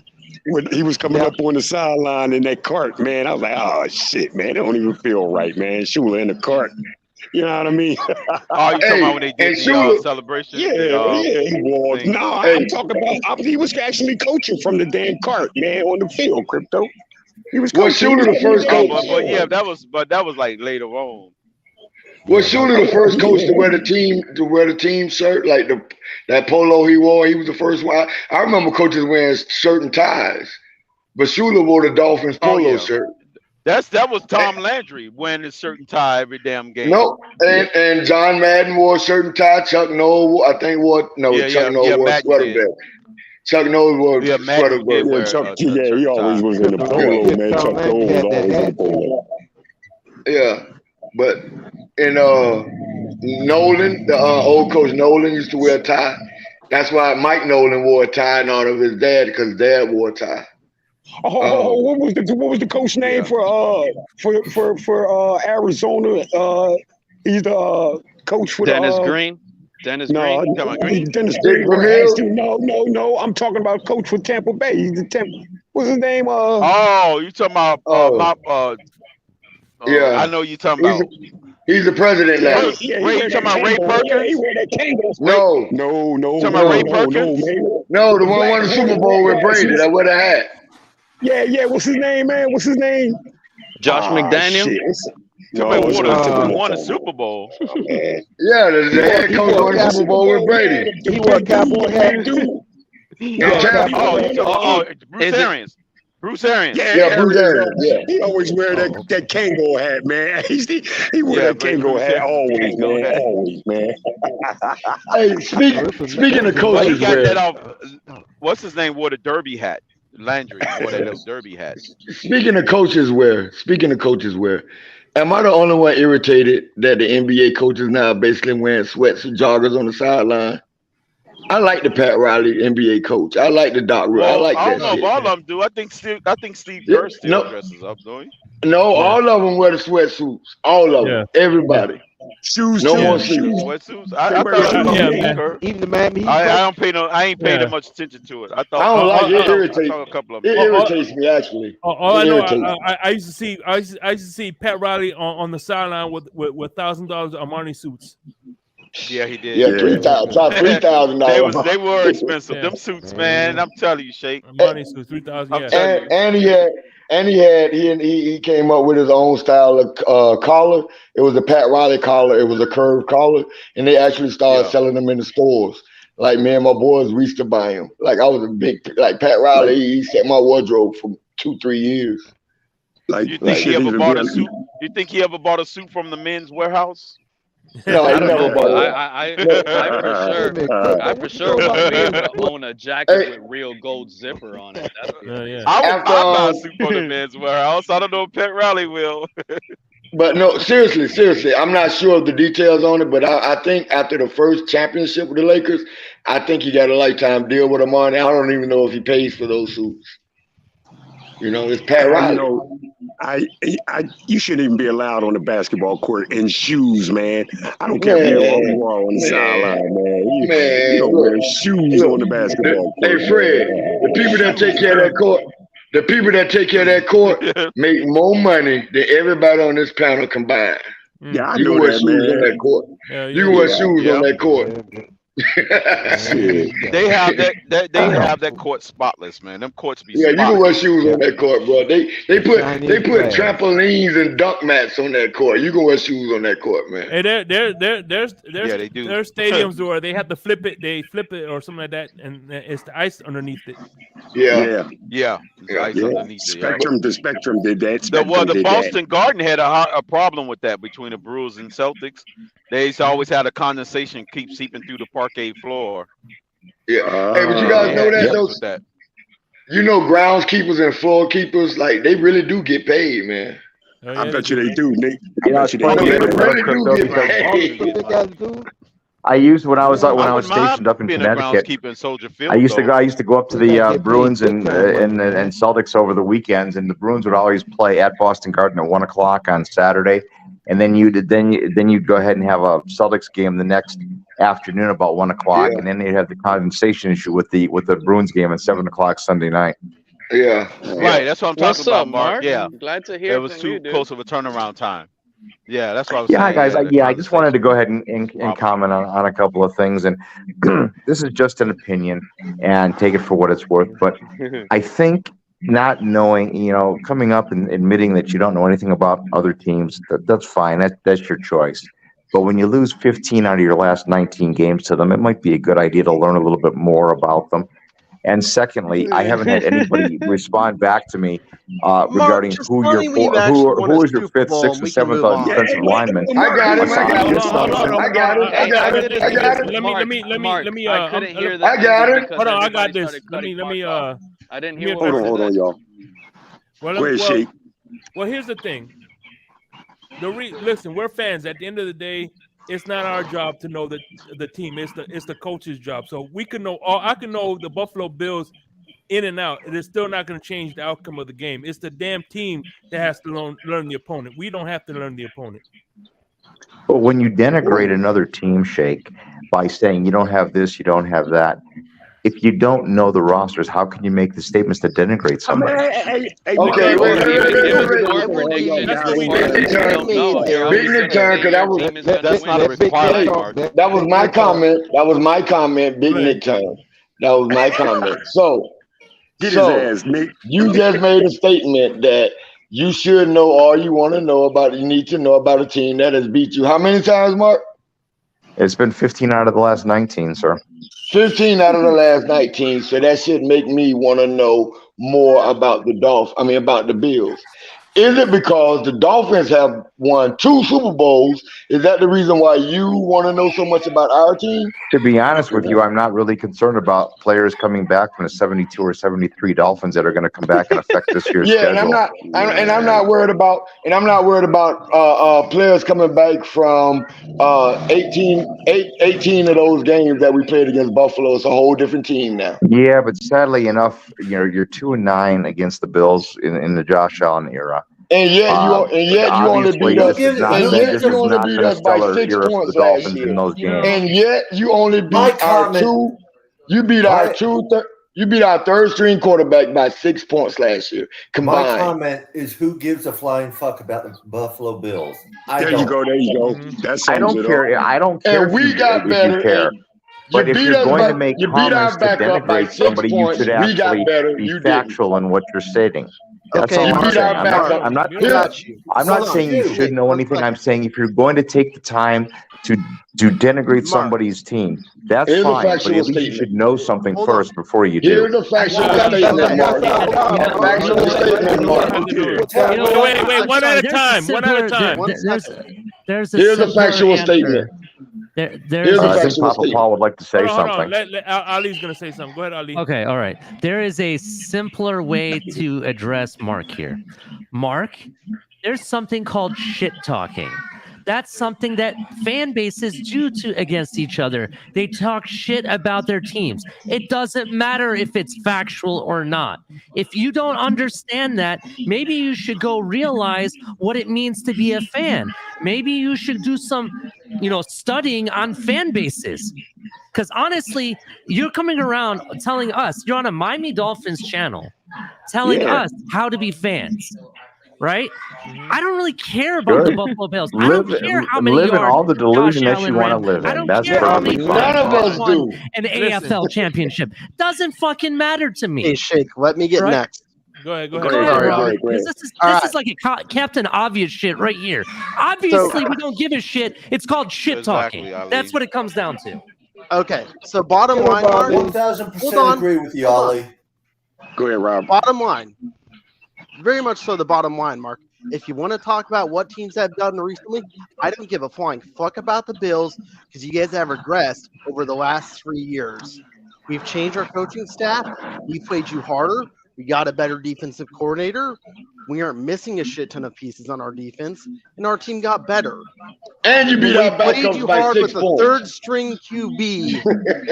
When he was coming up on the sideline in that cart, man, I was like, oh shit, man, it don't even feel right, man. Shula in the cart. You know what I mean? Oh, you talking about when they did the celebration? Yeah, he was. No, I'm talking about he was actually coaching from the damn cart, man, on the field, Crypto. He was coaching. Shula the first coach. But that was like later on. Was Shula the first coach to wear the team shirt, like that polo he wore? He was the first one. I remember coaches wearing shirt and ties, but Shula wore the Dolphins polo shirt. That was Tom Landry wearing his shirt and tie every damn game. No, and John Madden wore a shirt and tie. Chuck Noll, I think, wore Chuck Noll wore a sweater vest. Chuck Noll wore a sweater vest. He always was in the polo, man. Chuck Noll was always in the polo. Yeah, but Nolan, the old coach Nolan used to wear a tie. That's why Mike Nolan wore a tie in honor of his dad, because Dad wore a tie. What was the coach name for Arizona? He's the coach for Dennis Green. Dennis Green. No, Dennis Green. No. I'm talking about coach for Tampa Bay. He's the Tampa. What's his name? You talking about yeah, I know you talking about. He's the president now. You talking about Ray Perkins? No. Talking about Ray Perkins? No, the one won the Super Bowl with Brady. That would have had. Yeah. What's his name, man? What's his name? Josh McDaniel. Won a Super Bowl. Yeah, the head coach won the Super Bowl with Brady. He wore cowboy hat too. Bruce Arians. Bruce Arians. Yeah, Bruce Arians. Yeah. He always wear that Kango hat, man. He wear that Kango hat always, man. Hey, speaking of coaches, he got that off. What's his name? Wore the derby hat. Landry wore that little derby hat. Speaking of coaches wear, am I the only one irritated that the NBA coaches now basically wearing sweats and joggers on the sideline? I like the Pat Riley NBA coach. I like the Doc Rivers. I like that. I don't know if all of them do. I think Steve Kerr still dresses up, don't he? No, all of them wear the sweatsuits. All of them. Everybody. Shoes. No more shoes. Sweatsuits. I thought even the Miami. I ain't paying that much attention to it. I don't like it. Irritates. A couple of it irritates me actually. I know. I used to see Pat Riley on the sideline with $1,000 Armani suits. Yeah, he did. Yeah, $3,000. They were expensive. Them suits, man. I'm telling you, Shake. Armani suits, $3,000. Yeah. And he came up with his own style of collar. It was a Pat Riley collar. It was a curved collar, and they actually started selling them in the stores. Like me and my boys, we used to buy them. Like I was a big Pat Riley. He set my wardrobe for 2-3 years. You think he ever bought a suit? You think he ever bought a suit from the Men's Warehouse? No, I never bought it. I for sure own a jacket with real gold zipper on it. I buy a suit from the Men's Warehouse. I don't know if Pat Riley will. But no, seriously, I'm not sure of the details on it, but I think after the first championship with the Lakers, I think he got a lifetime deal with Amani. I don't even know if he pays for those suits. You know, it's Pat Riley. You know, you shouldn't even be allowed on the basketball court in shoes, man. I don't care if you are on the sideline, man. You don't wear shoes on the basketball court. Hey, Fred, the people that take care of that court, make more money than everybody on this panel combined. Yeah, I you know can wear that, shoes man. on that court. You can wear shoes on that court. They have that court spotless, man. Them courts be Yeah, you can spotless. wear shoes on that court, bro. They put trampolines and dunk mats on that court. You can wear shoes on that court, man. Hey, there's they do. There's stadiums where they have to flip it or something like that, and it's the ice underneath it. Yeah. The Spectrum did that. The Boston Garden had a problem with that between the Brewers and Celtics. They always had a condensation keep seeping through the parquet floor. Yeah. Hey, but you guys know that you know, groundskeepers and floor keepers, like they really do get paid, man. I bet you they do, Nick. You know, it's funny you bring that up, Crypto, because I used when I was stationed up in Connecticut. I used to go up to the Bruins and Celtics over the weekends, and the Bruins would always play at Boston Garden at 1 o'clock on Saturday, and then you'd go ahead and have a Celtics game the next afternoon about 1 o'clock, and then they'd have the condensation issue with the Bruins game at 7 o'clock Sunday night. Yeah. Right, that's what I'm talking about, Mark. Yeah. Glad to hear it was too close of a turnaround time. Yeah, that's what I was saying. Hi, guys. I just wanted to go ahead and comment on a couple of things. And this is just an opinion, and take it for what it's worth. But I think not knowing, coming up and admitting that you don't know anything about other teams, that's fine. That's your choice. But when you lose 15 out of your last 19 games to them, it might be a good idea to learn a little bit more about them. And secondly, I haven't had anybody respond back to me regarding who is your fifth, sixth, or seventh defensive lineman. I got it. Let me. I couldn't hear that. I got it. Hold on, I got this. Let me. I didn't hear. Hold on, y'all. Well, here's the thing. Listen, we're fans. At the end of the day, it's not our job to know the team. It's the coach's job. So we can know. I can know the Buffalo Bills in and out. It is still not going to change the outcome of the game. It's the damn team that has to learn the opponent. We don't have to learn the opponent. But when you denigrate another team, Shake, by saying you don't have this, you don't have that, if you don't know the rosters, how can you make the statements that denigrate somebody? Okay, that's not a requirement. That was my comment. Big Nick turn. That was my comment. So you just made a statement that you should know all you want to know about. You need to know about a team that has beat you. How many times, Mark? It's been 15 out of the last 19, sir. 15 out of the last 19. So that should make me want to know more about about the Bills. Is it because the Dolphins have won 2 Super Bowls? Is that the reason why you want to know so much about our team? To be honest with you, I'm not really concerned about players coming back from the 72 or 73 Dolphins that are going to come back and affect this year's schedule. And I'm not worried about players coming back from 18 of those games that we played against Buffalo. It's a whole different team now. Yeah, but sadly enough, you're 2-9 against the Bills in the Josh Allen era. And yet you only beat us. By 6 points last year. And yet you only beat our two. You beat our third string quarterback by 6 points last year combined. My comment is, who gives a flying fuck about the Buffalo Bills? There you go. I don't care. I don't care. And we got better. But if you're going to make comments to denigrate somebody, you should actually be factual in what you're stating. That's all I'm saying. I'm not saying you should know anything. I'm saying if you're going to take the time to denigrate somebody's team, that's fine. But at least you should know something first before you do. Here's a factual statement, Mark. Wait, one at a time. Here's a factual statement. I think Papa Paul would like to say something. Ali's going to say something. Go ahead, Ali. Okay, all right. There is a simpler way to address Mark here. Mark, there's something called shit talking. That's something that fan bases do against each other. They talk shit about their teams. It doesn't matter if it's factual or not. If you don't understand that, maybe you should go realize what it means to be a fan. Maybe you should do some, studying on fan bases. Because honestly, you're coming around telling us, you're on a Miami Dolphins channel, telling us how to be fans. Right? I don't really care about the Buffalo Bills. I don't care how many live in yards all the delusion Josh that you Allen want to ran. live I in. don't That's care how perfectly many fine. None of us won do. an AFL championship. Doesn't fucking matter to me. Hey, Shake, let me get Right? next. Go ahead. Go ahead, Rob. This is like a Captain Obvious shit right here. Obviously, we don't give a shit. It's called shit talking. That's what it comes down to. Okay, so bottom line, Mark, 1000% agree with you, Ollie. Go ahead, Rob. Bottom line, very much so the bottom line, Mark. If you want to talk about what teams have done recently, I don't give a flying fuck about the Bills because you guys have regressed over the last 3 years. We've changed our coaching staff. We played you harder. We got a better defensive coordinator. We aren't missing a shit ton of pieces on our defense, and our team got better. And you beat our We played backups you by hard 6 with the points. third string QB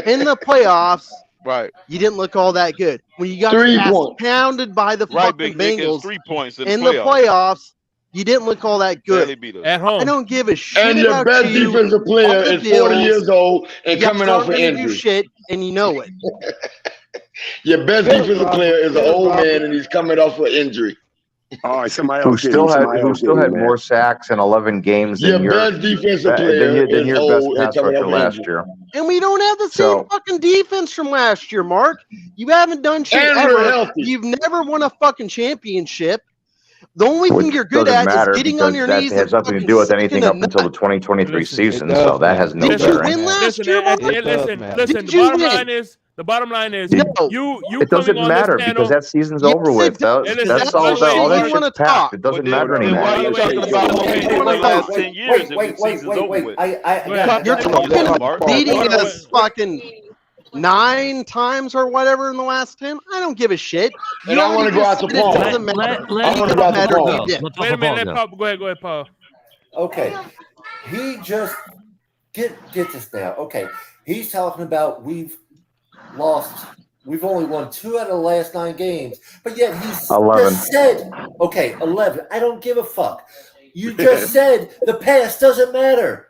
in the playoffs. Right. You didn't look all that good. When you got 3 your ass points. pounded by the Right, fucking Big Nick, it was Bengals 3 points in the playoffs, you didn't look all that Barely good. beat us. At home. I don't give a shit And your about best you. defensive player on the is 40 Bills. years old and You guys coming off aren't an gonna do injury. shit, and you know it. Your best defensive player is an old man and he's coming off an injury. All right, somebody Who else. still had more sacks in 11 games Your than your best defensive player than is your best old and pass coming rusher off last injury. year. And we don't have the same fucking defense from last year, Mark. You haven't done shit And we're ever. healthy. You've never won a fucking championship. The only Which thing you're good doesn't at matter is getting on because your that knees has and nothing to fucking do with sucking anything a up until the nut. 2023 Listen, season. it So does that has no Did you bearing. win last Listen, year, Mark? listen. Did The you bottom win? line is You coming It doesn't on this matter channel. because that season's Yes, over it with. does. Hey, Because listen, that's by All the the way, shit that Mark, you want shit's to past. talk. It doesn't Then, matter then anymore. why are you talking about momentum in the last 10 years if the season's over with? You're talking beating us fucking 9 times or whatever in the last 10. I don't give a shit. And I want to go out to It Paul. doesn't matter. I want to go out to Paul. Wait a minute, let Paul go ahead, Paul. Okay, he just get this now. Okay, he's talking about we've only won 2 out of the last 9 games, but yet he's 11. just said, okay, 11. I don't give a fuck. You just said the past doesn't matter.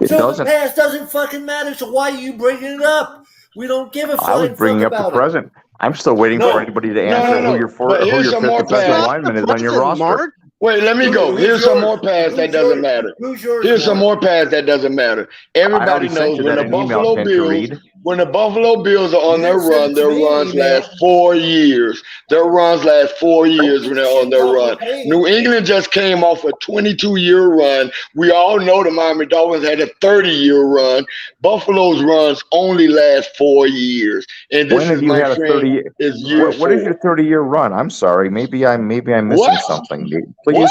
It So doesn't. the past doesn't fucking matter. So why are you bringing it up? We don't give a I was flying bringing fuck up the about it. present. I'm still waiting for anybody to answer who your But who here's your some fifth more defensive pass. lineman is on your roster. Mark. Wait, let me go. Here's some more pass that doesn't matter. Who's yours? Here's some more pass that doesn't matter. Everybody already sent knows you when that the in email, Buffalo can't you Bills, read? when the Buffalo Bills are on You their didn't send run, it to their me in runs email. last 4 years. Their runs last 4 years when they're on their run. New England just came off a 22-year run. We all know the Miami Dolphins had a 30-year run. Buffalo's runs only last 4 years. And this When have is, you my had a friend, 30? is year What is 4. your 30-year run? I'm sorry. Maybe I'm missing What? something. Please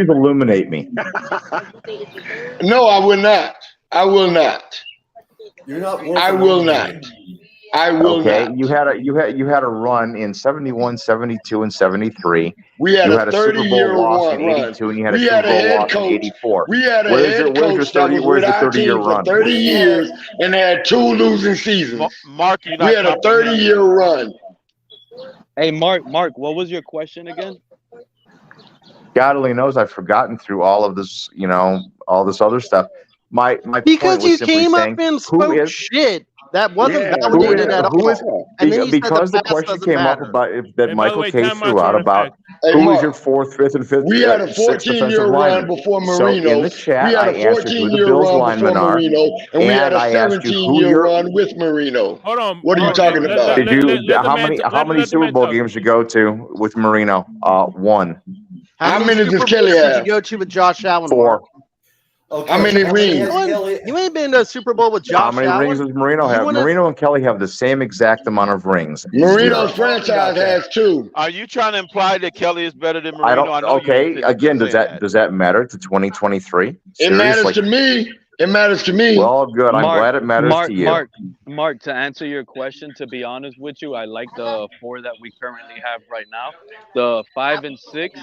illuminate me. No, I will not. I will not. You're not. I will not. I will Okay, not. you had a run in 71, 72, and 73. We had You a had a Super Bowl 30-year loss in run. 82, and you had a We Super had a Bowl head loss in coach. 84. We had a Where's your head coach that was where's with your our 30-year team for run? 30 years and had 2 losing seasons. Mark, you're We not had a comprehending. 30-year run. Hey, Mark, what was your question again? God only knows I've forgotten through all of this, all this other stuff. My Because point you was simply came saying, up and who spoke is shit that wasn't Yeah, validated at all. And then you said because the the past question doesn't came up matter. about that And by the Michael way, K timeouts threw out are in about effect. Hey, who is Mark, your 4th, 5th, and 5th, we had a 6th 14-year defensive run lineman. before So in Marino. the chat, We had I a answered who the 14-year Bills run linemen before are, Marino, and we had and a I asked you who 17-year your run with Marino. Hold on. What are you talking about? did you let the how man many talk. how many Let the Super man Bowl talk. games did you go to with Marino? 1. How many Super does Bowls Kelly did you have? go to with Josh Allen? 4. Okay. How many has rings? Kelly? You ain't been to a Super Bowl with How Josh many Allen. rings does Marino have? Marino and Kelly have the same exact amount of rings. Marino's 0. franchise has 2. Are you trying to imply that Kelly is better than I Marino? don't. I know you Okay, didn't again, does say that matter to 2023? It matters Seriously, to me. It matters to me. Well, good. I'm glad it matters to you. Mark, to answer your question, to be honest with you, I like the 4 that we currently have right now. The 5 and 6,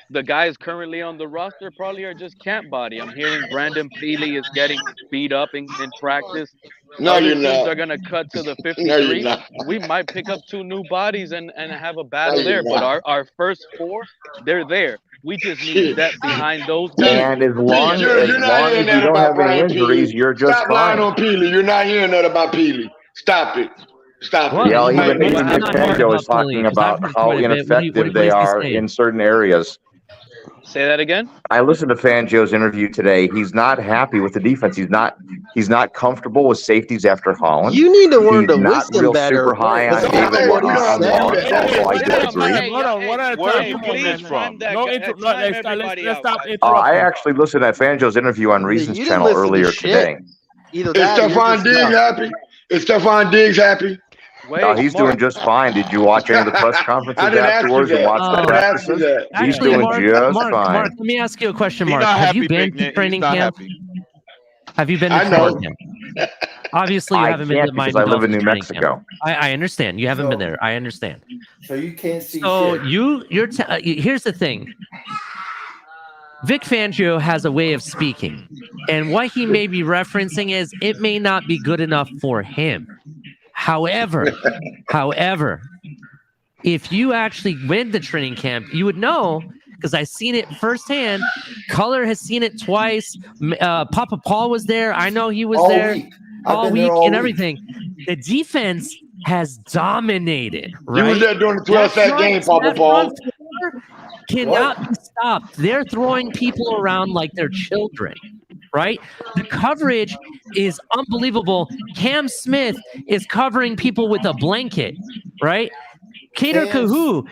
the guys currently on the roster probably are just camp body. I'm hearing Brandon Peely is getting beat up in practice. No, Other you're teams not. are going to cut to the No, you're 53. not. We might pick up 2 new bodies and have a No, battle you're there. But not. our first 4, they're there. We just need Shit. depth behind those guys. And as long as You're not hearing you that don't about have any Brian injuries, Peely. you're just Stop lying fine. on Peely. You're not hearing that about Peely. Stop it. Stop it. Yeah, You might even be Nick lying. Fangio is talking about how ineffective they are in certain areas. Say that again? I listened to Fangio's interview today. He's not happy with the defense. He's not comfortable with safeties after Holland. You need to learn He's to not listen real better. super high on That's David what he on said. Lawrence. Also, I disagree. Hold on, one at a time. Please man. time that No guy- intro. No, time let's everybody let's out, stop guys. I interrupting. actually listened to Fangio's interview on Reason's You didn't channel listen to earlier shit. today. Either Is that or you're Stephon just Diggs nuts. happy? Is Stephon Diggs happy? He's doing just fine. Did you watch any of the press I conferences didn't ask you afterwards and that. watch I the didn't ask you practices? that. He's Actually, doing Mark, just Mark, fine. let me ask you a question, He's Mark. not Have you happy, been Big to Nick. training He's not camp? happy. Have you been to I training know. camp? Obviously, you I haven't been to can't the because Miami I live in Dolphins New training Mexico. camp. I understand. You haven't been there. I understand. So you can't see So shit. here's the thing. Vic Fangio has a way of speaking, and what he may be referencing is it may not be good enough for him. However, if you actually went to training camp, you would know, because I've seen it firsthand. Color has seen it twice. Papa Paul was there. I know he was All there week. all been week there all and week. everything. The defense has dominated, You was right? there during the 12-sack game, Papa That Paul. front four cannot be stopped. They're throwing people around like they're children, right? The coverage is unbelievable. Cam Smith is covering people with a blanket, right? Cater Kahu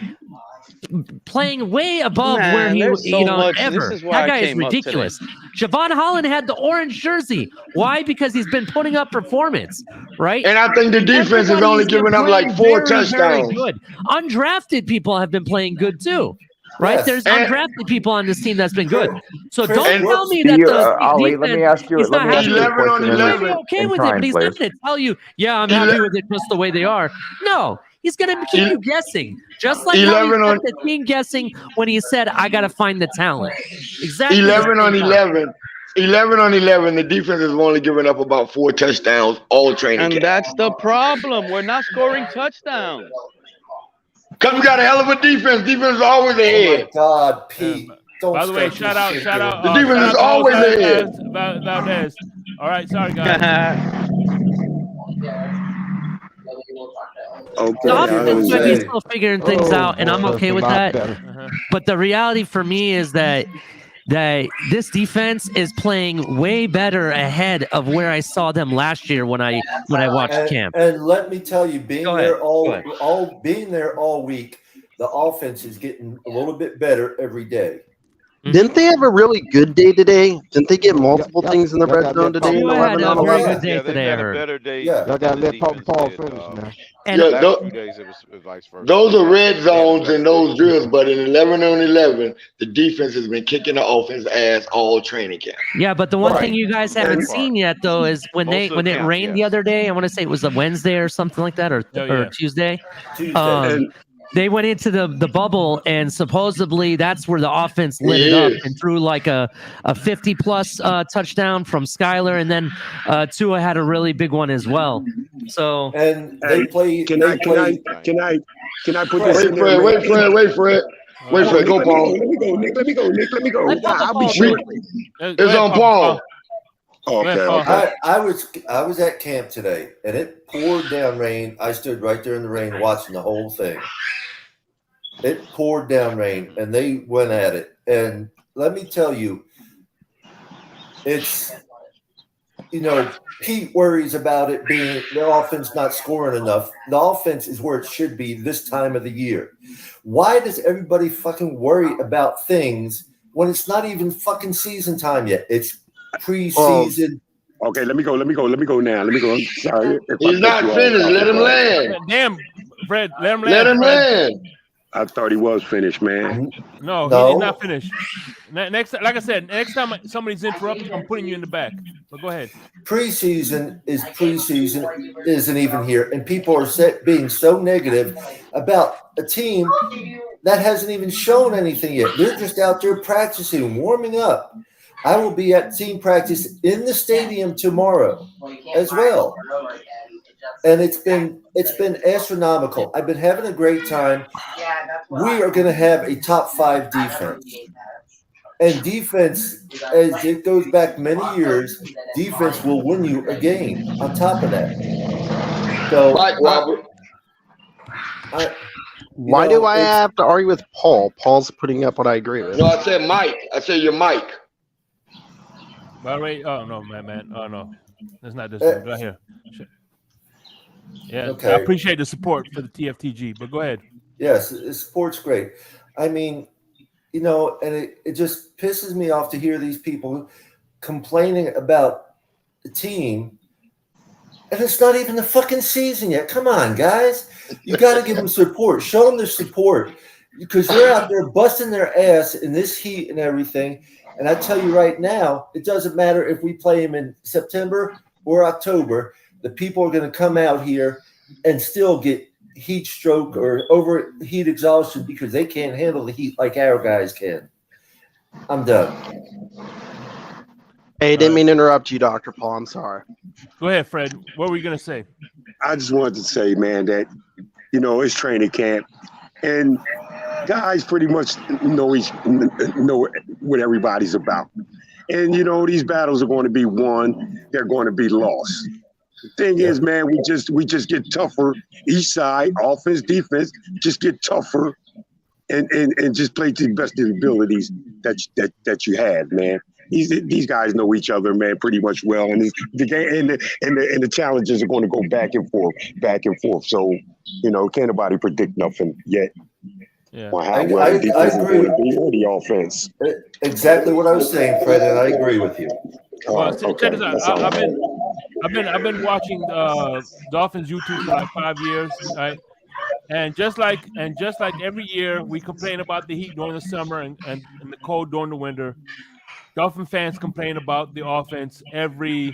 playing way above where he, there's so much. ever. This is why That I guy is came up today. ridiculous. Javon Holland had the orange jersey. Why? Because he's been putting up performance, right? And I think the defense is only giving up like 4 touchdowns. Good. Undrafted people have been playing good too, right? Yes. There's undrafted people on this team that's been good. So Chris, don't tell me that Steve, the Ali, defense, let me ask you. he's Let not me ask happy you a 11 on question. He might be 11. okay in with it, time, but he's please. not going to tell you, yeah, I'm happy with it just the way they are. No, he's going to keep you guessing. Just like how he 11 on- kept the team guessing when he said, I got to find the talent. Exactly. 11 on the same time. 11. 11 on 11. The defense is only giving up about 4 touchdowns all training And camp. that's the problem. We're not scoring touchdowns. Because we got a hell of a defense. Defense is always Oh my ahead. God, Pete. Don't By the way, start shout this out. shit, dude. The defense shout is out to always Jose ahead. Valdez. All right, sorry guys. Okay, The I offense was might be saying. still figuring things out, and I'm okay with that. But the reality for me is that this defense is playing way better ahead of where I saw them last year when I watched camp. And let me tell you, being Go there ahead. Go ahead. being there all week, the offense is getting a little bit better every day. Didn't they have a really good day today? Didn't they get multiple things in the red zone today? Tua had a very good day Yeah, they've today, I had a heard. better day. Yeah. Y'all gotta let Papa Defense Paul did, finish now. And Yeah, last few days it was vice versa. Those are red zones Yeah, and those drills, but in 11 on 11, the defense has been kicking the offense ass all training camp. Yeah, but the one Right. thing you guys haven't That part. seen yet, though, is when Most of it the camp, rained the yes. other day. I want to say it was a Wednesday or something like that, or Tuesday. Tuesday. They went into the bubble, and supposedly that's where the offense lit it up and threw like a 50-plus touchdown from Skyler, and then Tua had a really big one as well. So and they play. Can I put this in there? Wait for it. Go, Paul. Let me go, Nick. Let me go. I'll be Paul short. It's on Paul. Okay. I was at camp today, and it poured down rain. I stood right there in the rain watching the whole thing. It poured down rain, and they went at it. And let me tell you, it's, Pete worries about it being the offense not scoring enough. The offense is where it should be this time of the year. Why does everybody fucking worry about things when it's not even fucking season time yet? It's preseason. Okay, let me go now. Let me go. I'm sorry. He's not finished. Let him land. Damn, Fred, let him land. Let him Fred. land. I thought he was finished, man. No, he did not finish. Next, like I said, next time somebody's interrupted, I'm putting you in the back. But go ahead. Preseason isn't even here, and people are being so negative about a team that hasn't even shown anything yet. They're just out there practicing, warming up. I will be at team practice in the stadium tomorrow as well. And it's been astronomical. I've been having a great time. We are going to have a top 5 defense. And defense, as it goes back many years, defense will win you a game on top of that. So, Why do I have to argue with Paul? Paul's putting up what I agree with. No, I said Mike. I said your mic. By the way, oh no, man. Oh no, that's not this one. Right here. Yeah, okay. I appreciate the support for the TFTG, but go ahead. Yes, sport's great. I mean, you know, and it just pisses me off to hear these people complaining about the team, and it's not even the fucking season yet. Come on, guys. You got to give them support. Show them their support because they're out there busting their ass in this heat and everything. And I tell you right now, it doesn't matter if we play them in September or October. The people are going to come out here and still get heat stroke or overheat exhaustion because they can't handle the heat like our guys can. I'm done. Hey, didn't mean to interrupt you, Dr. Paul. I'm sorry. Go ahead, Fred. What were you going to say? I just wanted to say, man, that, you know, it's training camp. And guys pretty much know what everybody's about. And, you know, these battles are going to be won. They're going to be lost. The thing is, man, we just get tougher. Each side, offense, defense, just get tougher and just play to the best of the abilities that you had, man. These guys know each other, man, pretty much well, and the game and the challenges are going to go back and forth. So, you know, can't nobody predict nothing yet. Yeah, I agree with the offense. Exactly what I was saying, Fred, and I agree with you. Well, check this out. I've been watching Dolphins YouTube for like 5 years, right? And just like every year, we complain about the heat during the summer and the cold during the winter. Dolphin fans complain about the offense every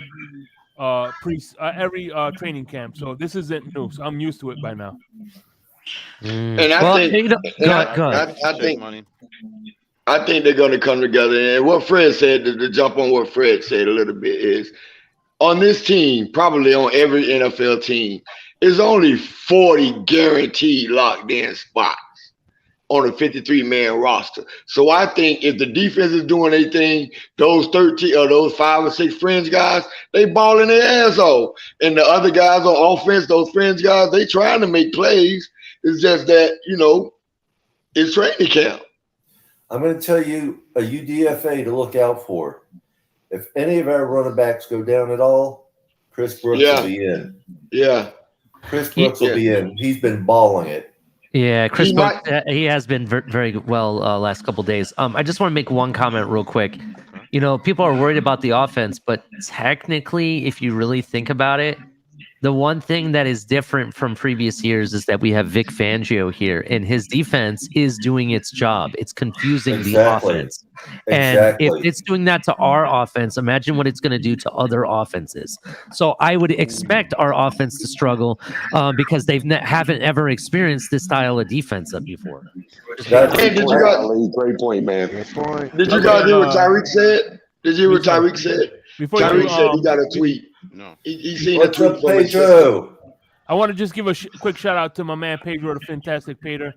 training camp. So this isn't new. So I'm used to it by now. And I think they're going to come together. And what Fred said, to jump on what Fred said a little bit, is on this team, probably on every NFL team, is only 40 guaranteed locked in spots on a 53-man roster. So I think if the defense is doing their thing, those 13 or those 5 or 6 fringe guys, they balling their ass off. And the other guys on offense, those fringe guys, they trying to make plays. It's just that, you know, it's training camp. I'm going to tell you a UDFA to look out for. If any of our running backs go down at all, Chris Brooks will be in. Yeah. Chris Brooks will be in. He's been balling it. Yeah, Chris Brooks, he has been very well last couple of days. I just want to make one comment real quick. You know, people are worried about the offense, but technically, if you really think about it, the one thing that is different from previous years is that we have Vic Fangio here, and his defense is doing its job. It's confusing the offense. And if it's doing that to our offense, imagine what it's going to do to other offenses. So I would expect our offense to struggle because they haven't ever experienced this style of defense before. Great point, man. Did you guys hear what Tyreek said? Did you hear what Tyreek said? Tyreek said he got a tweet. No. He seen a tweet from Pedro? I want to just give a quick shout out to my man Pedro, the fantastic Peter.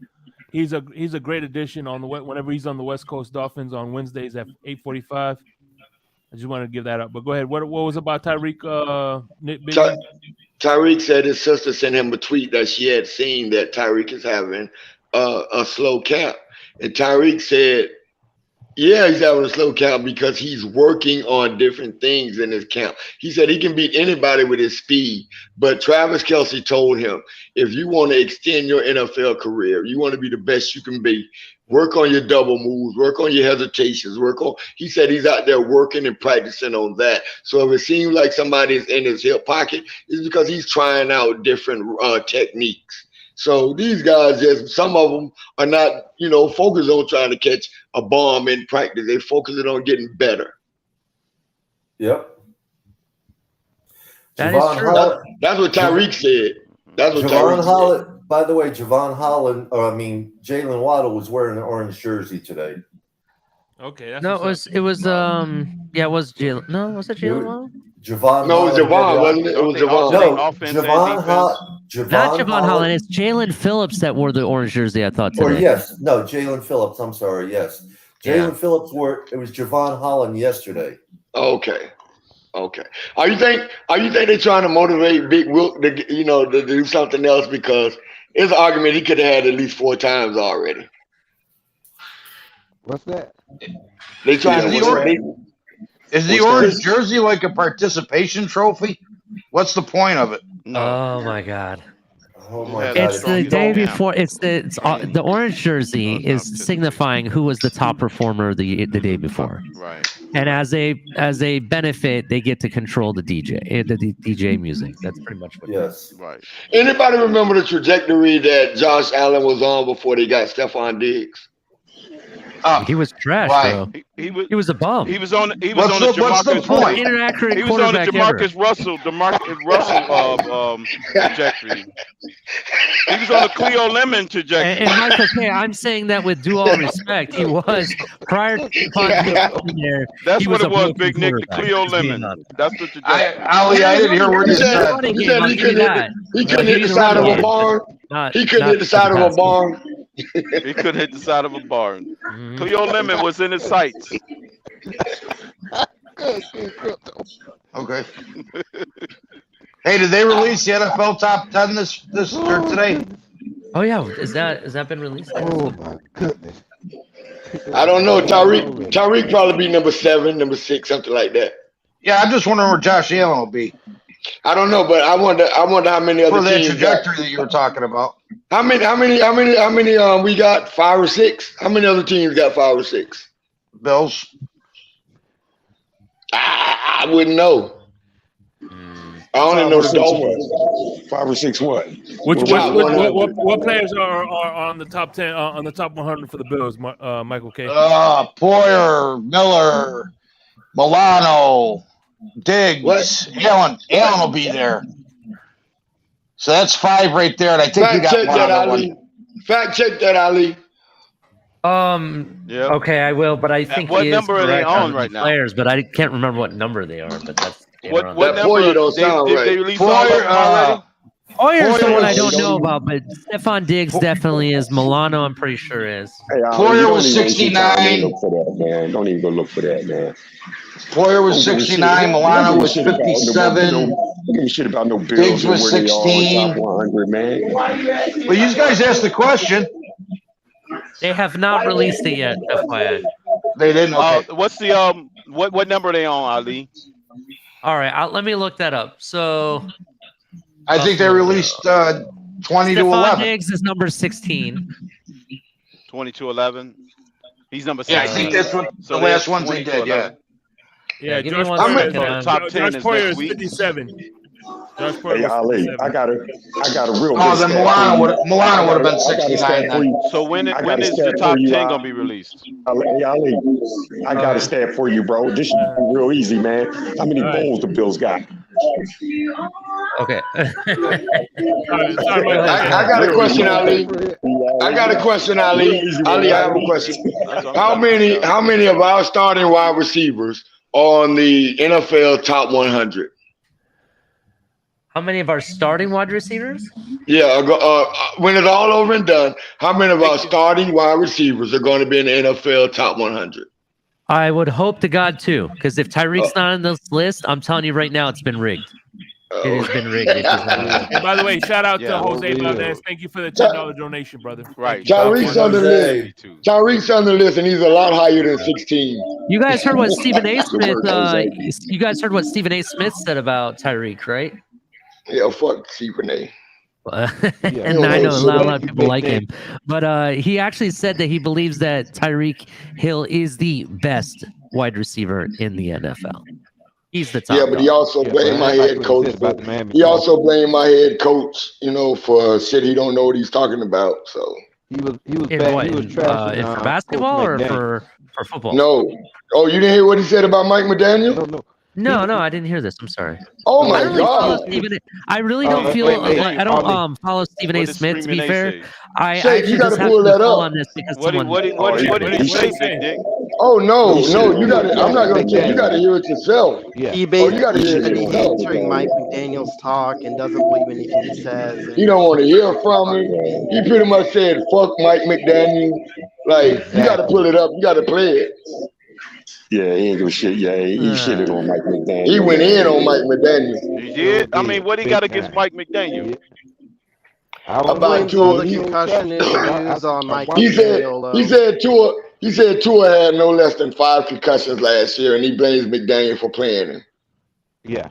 He's a great addition on whenever he's on the West Coast Dolphins on Wednesdays at 8:45. I just wanted to give that up. But go ahead. What was about Tyreek? Tyreek said his sister sent him a tweet that she had seen that Tyreek is having a slow camp, and Tyreek said, yeah, he's having a slow camp because he's working on different things in his camp. He said he can beat anybody with his speed, but Travis Kelce told him, if you want to extend your NFL career, you want to be the best you can be, work on your double moves, work on your hesitations, he said he's out there working and practicing on that. So if it seems like somebody's in his hip pocket, it's because he's trying out different techniques. So these guys, just some of them are not, focused on trying to catch a bomb in practice. They focus on getting better. Yep. That is true. That's what Tyreek said. That's what Javon Tyreek Holland. By the way, Jalen Waddle was wearing an orange jersey today. Okay. That's No, it was Jalen. No, was it Jalen Waddle? Javon. No, it was Javon, wasn't it? It was Javon. No, Not Javon Holland. It's Jalen Phillips that wore the orange jersey, I thought, today. Jalen Phillips. I'm sorry. Yes. Jalen Phillips wore it. Was Javon Holland yesterday. Okay. Are you think they're trying to motivate Big Wilk to do something else? Because it's an argument he could have had at least 4 times already. What's that? They trying Is the orange jersey like a participation trophy? What's the point of it? Oh my God. Oh my God. It's the day before. The orange jersey is signifying who was the top performer the day before. Right. And as a benefit, they get to control the DJ music. That's pretty much what. Yes. Right. Anybody remember the trajectory that Josh Allen was on before they got Stephon Diggs? He was trash, bro. He was a bum. He was on. He What's was the on the point? Jamarcus. Inaccurate He was on the quarterback Jamarcus Russell trajectory. He was on the Cleo Lemon trajectory. And Michael K, I'm saying that with due all respect. He was prior to there. That's he what it a was, Big Nick. The quarterback, Cleo just being Lemon. honest. That's the trajectory. Ali, I didn't hear what you said. He said he couldn't hit the side of a barn. He couldn't hit the side of a barn. He couldn't hit the side of a barn. Cleo Lemon was in his sights. Okay. Hey, did they release the NFL top 10 this or today? Oh yeah, has that been released? Oh my goodness. I don't know. Tyreek probably be number 7, number 6, something like that. Yeah, I'm just wondering where Josh Allen will be. I don't know, but I wonder how many other for that teams trajectory that you were talking about. How many we got? 5 or 6? How many other teams got 5 or 6? Bills. I wouldn't know. I only know the Dolphins. 5 or 6 what? What players are on the top 10 on the top 100 for the Bills? Michael K. Poyer, Miller, Milano, Diggs, Allen will be there. So that's 5 right there, and I think you got one other one. Fact check that, Ali. Okay, I will, but I think what number are they on right now? Players, but I can't remember what number they are. But that's what number? Don't sound right. They release already? Poyer's the one I don't know about, but Stephon Diggs definitely is. Milano, I'm pretty sure is. Hey, Poyer was 69. Don't even go look for that, man. Poyer was 69. Milano was 57. Don't give a shit about no Bills. Diggs was 16. Top 100, man. Well, you guys asked the question. They have not released it yet, FYI. They didn't. Okay. What's the what number are they on, Ali? All right, let me look that up. So I think they released 20 to 11. Diggs is number 16. 20 to 11. He's number 16. Yeah, I think that's what the last ones they did. Yeah. Yeah, give me Josh one Poyer, second. top 10 Josh is Poyer next is week. 57. Josh Poyer Hey, was Ali, 57. I got a real. Oh, then Milano would have been 69 then. So when is the top 10 gonna be released? Hey, Ali, I got a stat for you, bro. This is real easy, man. How many bowls the Bills got? Okay. I got a question, Ali. Ali, I have a question. How many of our starting wide receivers are on the NFL top 100? How many of our starting wide receivers? Yeah, when it's all over and done, how many of our starting wide receivers are going to be in the NFL top 100? I would hope to God too, because if Tyreek's not on this list, I'm telling you right now, it's been rigged. It has been rigged. And by the way, shout out to Jose Valdez. Thank you for the $10 donation, brother. Right. Tyreek's on the list. Tyreek's on the list, and he's a lot higher than 16. You guys heard what Stephen A. Smith? You guys heard what Stephen A. Smith said about Tyreek, right? Yeah, fuck Stephen A. And I know a lot of people like him, but he actually said that he believes that Tyreek Hill is the best wide receiver in the NFL. He's the top Yeah, but he dog. also Yeah, blamed but I my like head what he coach. said about the Miami He also Dolphins. blamed my head coach, for shit he don't know what he's talking about. So He was In bad. what? He was In, trashing for Coach basketball or McDaniel. for football? no. Oh, you didn't hear what he said about Mike McDaniel? No. No, I didn't hear this. I'm sorry. Oh I my don't really follow God. Stephen A. I really don't feel Wait, I don't Ali. follow Stephen A. What did Smith. To Screaming be A fair, say? I Shake, you actually got just to happened pull to that fall up. on this because What someone. did he say, Big Dick? Oh no, He no, shit. you got to. I'm not gonna tell you. You got to hear it yourself. Yeah. He Oh, you got to basically hear said it he's yourself. answering Mike McDaniel's talk and doesn't believe anything he says. And You don't want to hear from him. He pretty much said, "Fuck Mike McDaniel." Like you got to pull it up. You got to play it. Yeah, he ain't gonna shit. Yeah, he shitted on Mike McDaniel. He went in on Mike McDaniel. He did. I mean, what he got against Mike McDaniel? About blames all Tua. the concussion issues on Mike He said McDaniel. he said Tua had no less than 5 concussions last year, and he blames McDaniel for playing him. Yeah.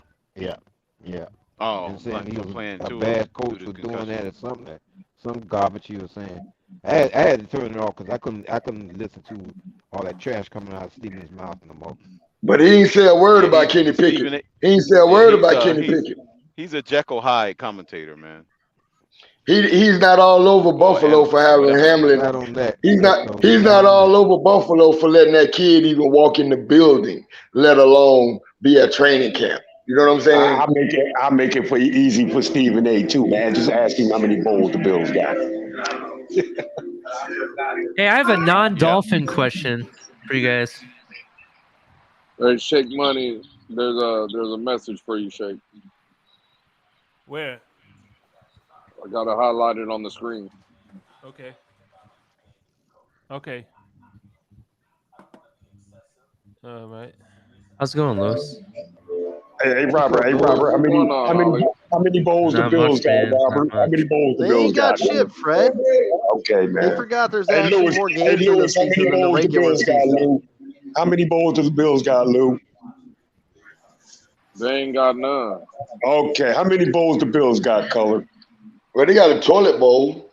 Oh, And saying he was playing a Tua bad coach for doing that or something. Some garbage he was saying. I had to turn it off because I couldn't listen to all that trash coming out of Stephen's mouth no more. But he ain't say a word about Kenny Pickett. He ain't say a word about Kenny Pickett. He's a Jekyll Hyde commentator, man. He's not all over Buffalo for having Hamlin. Not on that. He's not all over Buffalo for letting that kid even walk in the building, let alone be at training camp. You know what I'm saying? I'll make it for easy for Stephen A. too, man. Just ask him how many bowls the Bills got. Hey, I have a non-Dolphin question for you guys. Hey, Shake Money, there's a message for you, Shake. Where? I got it highlighted on the screen. Okay. All right. How's it going, Lewis? Hey, Robert. How many bowls the Not Bills much, got, man. Robert? How many bowls the They Bills ain't got shit, Fred. Okay, man. They forgot there's Hey, actually Lewis, more games in the Lewis, how many season than the bowls the regular Bills got, season. Lou? How many bowls do the Bills got, Lou? They ain't got none. Okay, how many bowls the Bills got, Color? Well, they got a toilet bowl.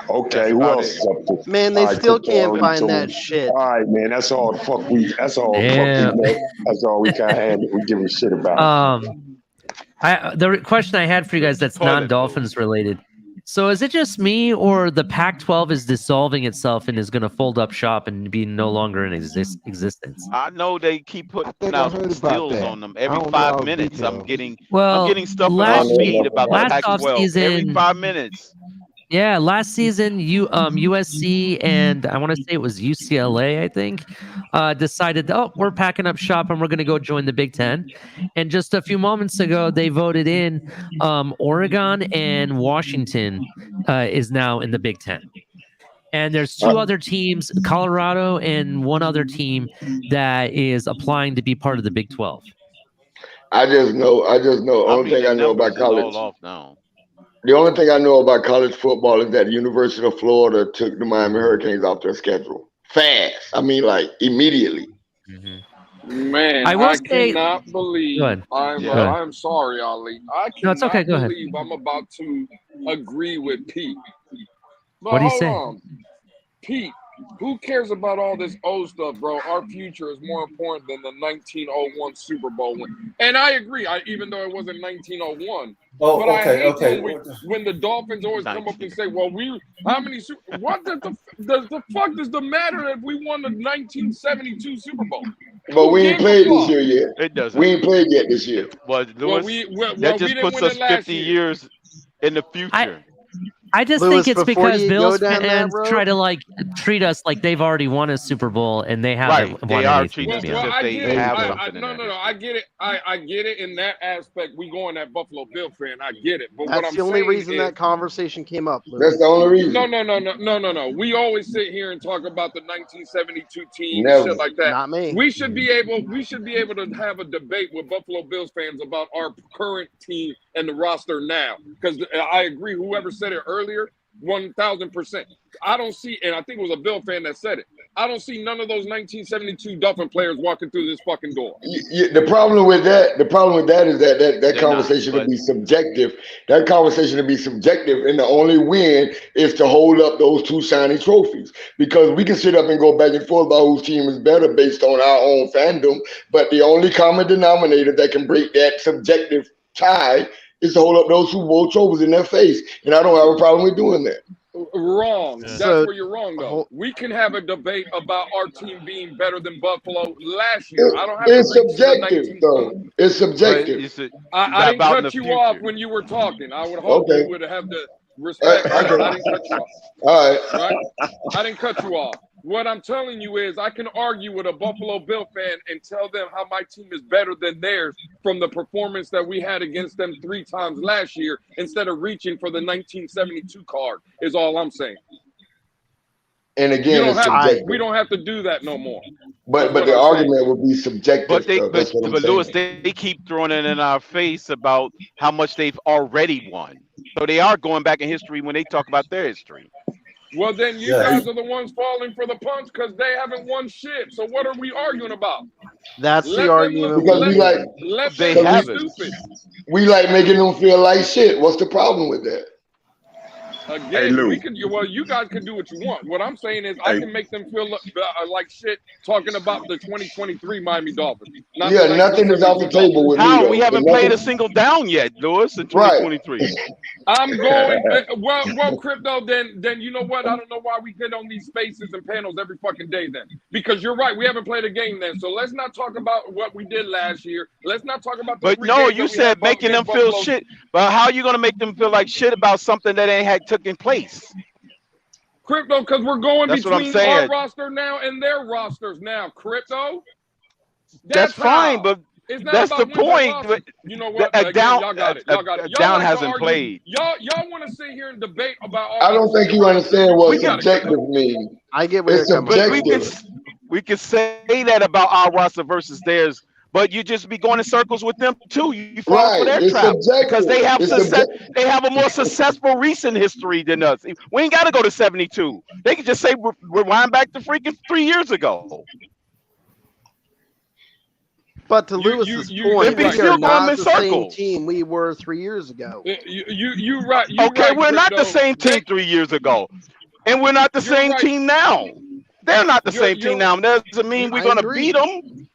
Okay, who else is up there? Man, they still can't find that shit. All right, man, that's all the fuck we know. That's all we kind of we give a shit about. The question I had for you guys that's non-Dolphins related. So is it just me, or the Pac-12 is dissolving itself and is going to fold up shop and be no longer in existence? I know they keep putting out stills on them every 5 minutes. I'm getting stuff on my feed about the Pac-12 every 5 minutes. Yeah, last season, USC and I want to say it was UCLA, I think, decided, we're packing up shop and we're going to go join the Big Ten. And just a few moments ago, they voted in Oregon and Washington is now in the Big Ten. And there's 2 other teams, Colorado and one other team that is applying to be part of the Big 12. I just know. Only thing I know about college. All off now. The only thing I know about college football is that the University of Florida took the Miami Hurricanes off their schedule fast. I mean, like immediately. Man, I cannot believe. I'm sorry, Ali. I cannot believe I'm about to agree with Pete. But what do you say? On. Pete, who cares about all this old stuff, bro? Our future is more important than the 1901 Super Bowl win. And I agree, even though it wasn't 1901. Oh, but okay, I hate when the Dolphins always come up and say, well, what the fuck does the matter if we won the 1972 Super Bowl? But we ain't played this year yet. It doesn't. We ain't played yet this year. Well, that just puts us 50 years in the future. I just think it's because Bills fans try to treat us like they've already won a Super Bowl and they haven't won anything. I get it. I get it in that aspect. We going at Buffalo Bill fan. I get it. But That's the only reason that conversation came up. Lewis. That's the only reason. No. We always sit here and talk about the 1972 team Never. and shit like that. Not me. We should be able to have a debate with Buffalo Bills fans about our current team and the roster now. Because I agree, whoever said it earlier, 1,000%. I don't see, and I think it was a Bill fan that said it. I don't see none of those 1972 Dolphin players walking through this fucking door. The problem with that is that conversation to be subjective. That conversation to be subjective, and the only win is to hold up those two shiny trophies. Because we can sit up and go back and forth about whose team is better based on our own fandom, but the only common denominator that can break that subjective tie is to hold up those Super Bowl trophies in their face. And I don't have a problem with doing that. Wrong. That's where you're wrong, though. We can have a debate about our team being better than Buffalo last year. I don't have It's subjective, though. It's subjective. I didn't cut you off when you were talking. I would hope you would have the respect. I didn't cut you off. All right? I didn't cut you off. What I'm telling you is I can argue with a Buffalo Bill fan and tell them how my team is better than theirs from the performance that we had against them 3 times last year instead of reaching for the 1972 card is all I'm saying. And again, it's subjective. We don't have to do that no more. But the argument would be subjective. But Lewis, they keep throwing it in our face about how much they've already won. So they are going back in history when they talk about their history. Well, then you guys are the ones falling for the punch because they haven't won shit. So what are we arguing about? That's the argument. Because we like making them feel like shit. What's the problem with that? Again, you guys can do what you want. What I'm saying is I can make them feel like shit talking about the 2023 Miami Dolphins. Nothing is off the table with me. How? We haven't played a single down yet, Lewis, in 2023. I'm going well, Crypto. Then you know what? I don't know why we get on these spaces and panels every fucking day. Then because you're right, we haven't played a game then. So let's not talk about what we did last year. Let's not talk about. But no, you said making them feel shit. But how are you gonna make them feel like shit about something that ain't had taken place? Crypto, because we're going That's between our roster now and their rosters now. Crypto. That's fine, but. That's the point. But you know what? Y'all got it. Down hasn't played. Y'all want to sit here and debate about. I don't think you understand what subjective means. I get what you're coming. We can say that about our roster versus theirs, but you just be going in circles with them too. You fall for their trap because they have They have a more successful recent history than us. We ain't got to go to 72. They can just say rewind back to freaking 3 years ago. But to Lewis's point, we are not the same team we were 3 years ago. You right. Okay, we're not the same team 3 years ago, and we're not the same team now. They're not the same team now. That doesn't mean we're going to beat them.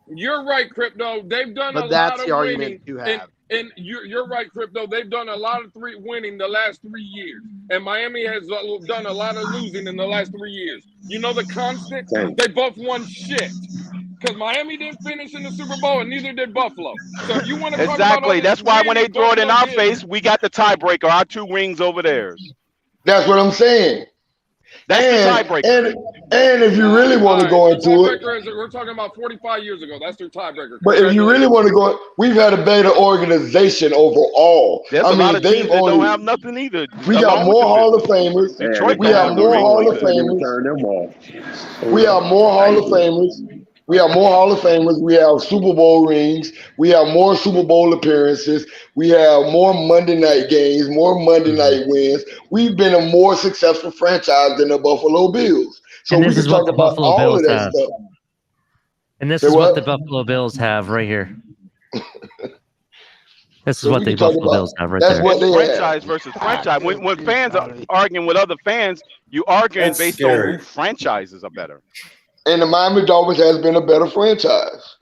You're right, Crypto. They've done a lot of winning. And you're right, Crypto. They've done a lot of winning the last 3 years. And Miami has done a lot of losing in the last 3 years. You know the constant? They both won shit. Because Miami didn't finish in the Super Bowl and neither did Buffalo. So if you want to talk about that's why when they throw it in our face, we got the tiebreaker, our 2 rings over theirs. That's what I'm saying. That's the tiebreaker. And if you really want to go into it, we're talking about 45 years ago. That's their tiebreaker. But if you really want to go, we've had a better organization overall. There's a lot of teams that don't have nothing either. We got more Hall of Famers. We have more Hall of Famers. We have more Hall of Famers. We have more Hall of Famers. We have Super Bowl rings. We have more Super Bowl appearances. We have more Monday night games, more Monday night wins. We've been a more successful franchise than the Buffalo Bills. So and we this can is what talk the about Buffalo all Bills of that have. stuff. And this Say is what what? the Buffalo Bills have right here. This is So what we the can talk Buffalo about- Bills have right that's there. what they Franchise versus franchise. When fans are arguing with other fans, you arguing That's based scary. on who franchises are better. And the Miami Dolphins has been a better franchise.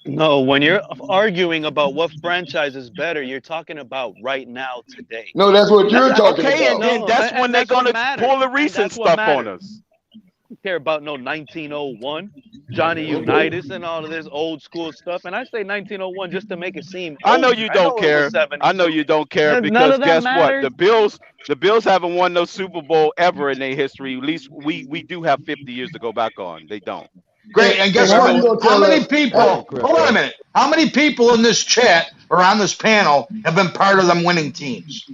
No, when you're arguing about what franchise is better, you're talking about right now, today. No, that's what you're talking Okay, and about. then that's when they're going to pull the recent stuff on us. I don't care about no 1901, Johnny Unitas, and all of this old school stuff. And I say 1901 just to make it seem. I know old. you don't it care. was 70. I know you don't care None because of that guess matters. what? The Bills haven't won no Super Bowl ever in their history. At least we do have 50 years to go back on. They don't. Great. And guess what? How many people, hold on a minute. How many people in this chat or on this panel have been part of them winning teams?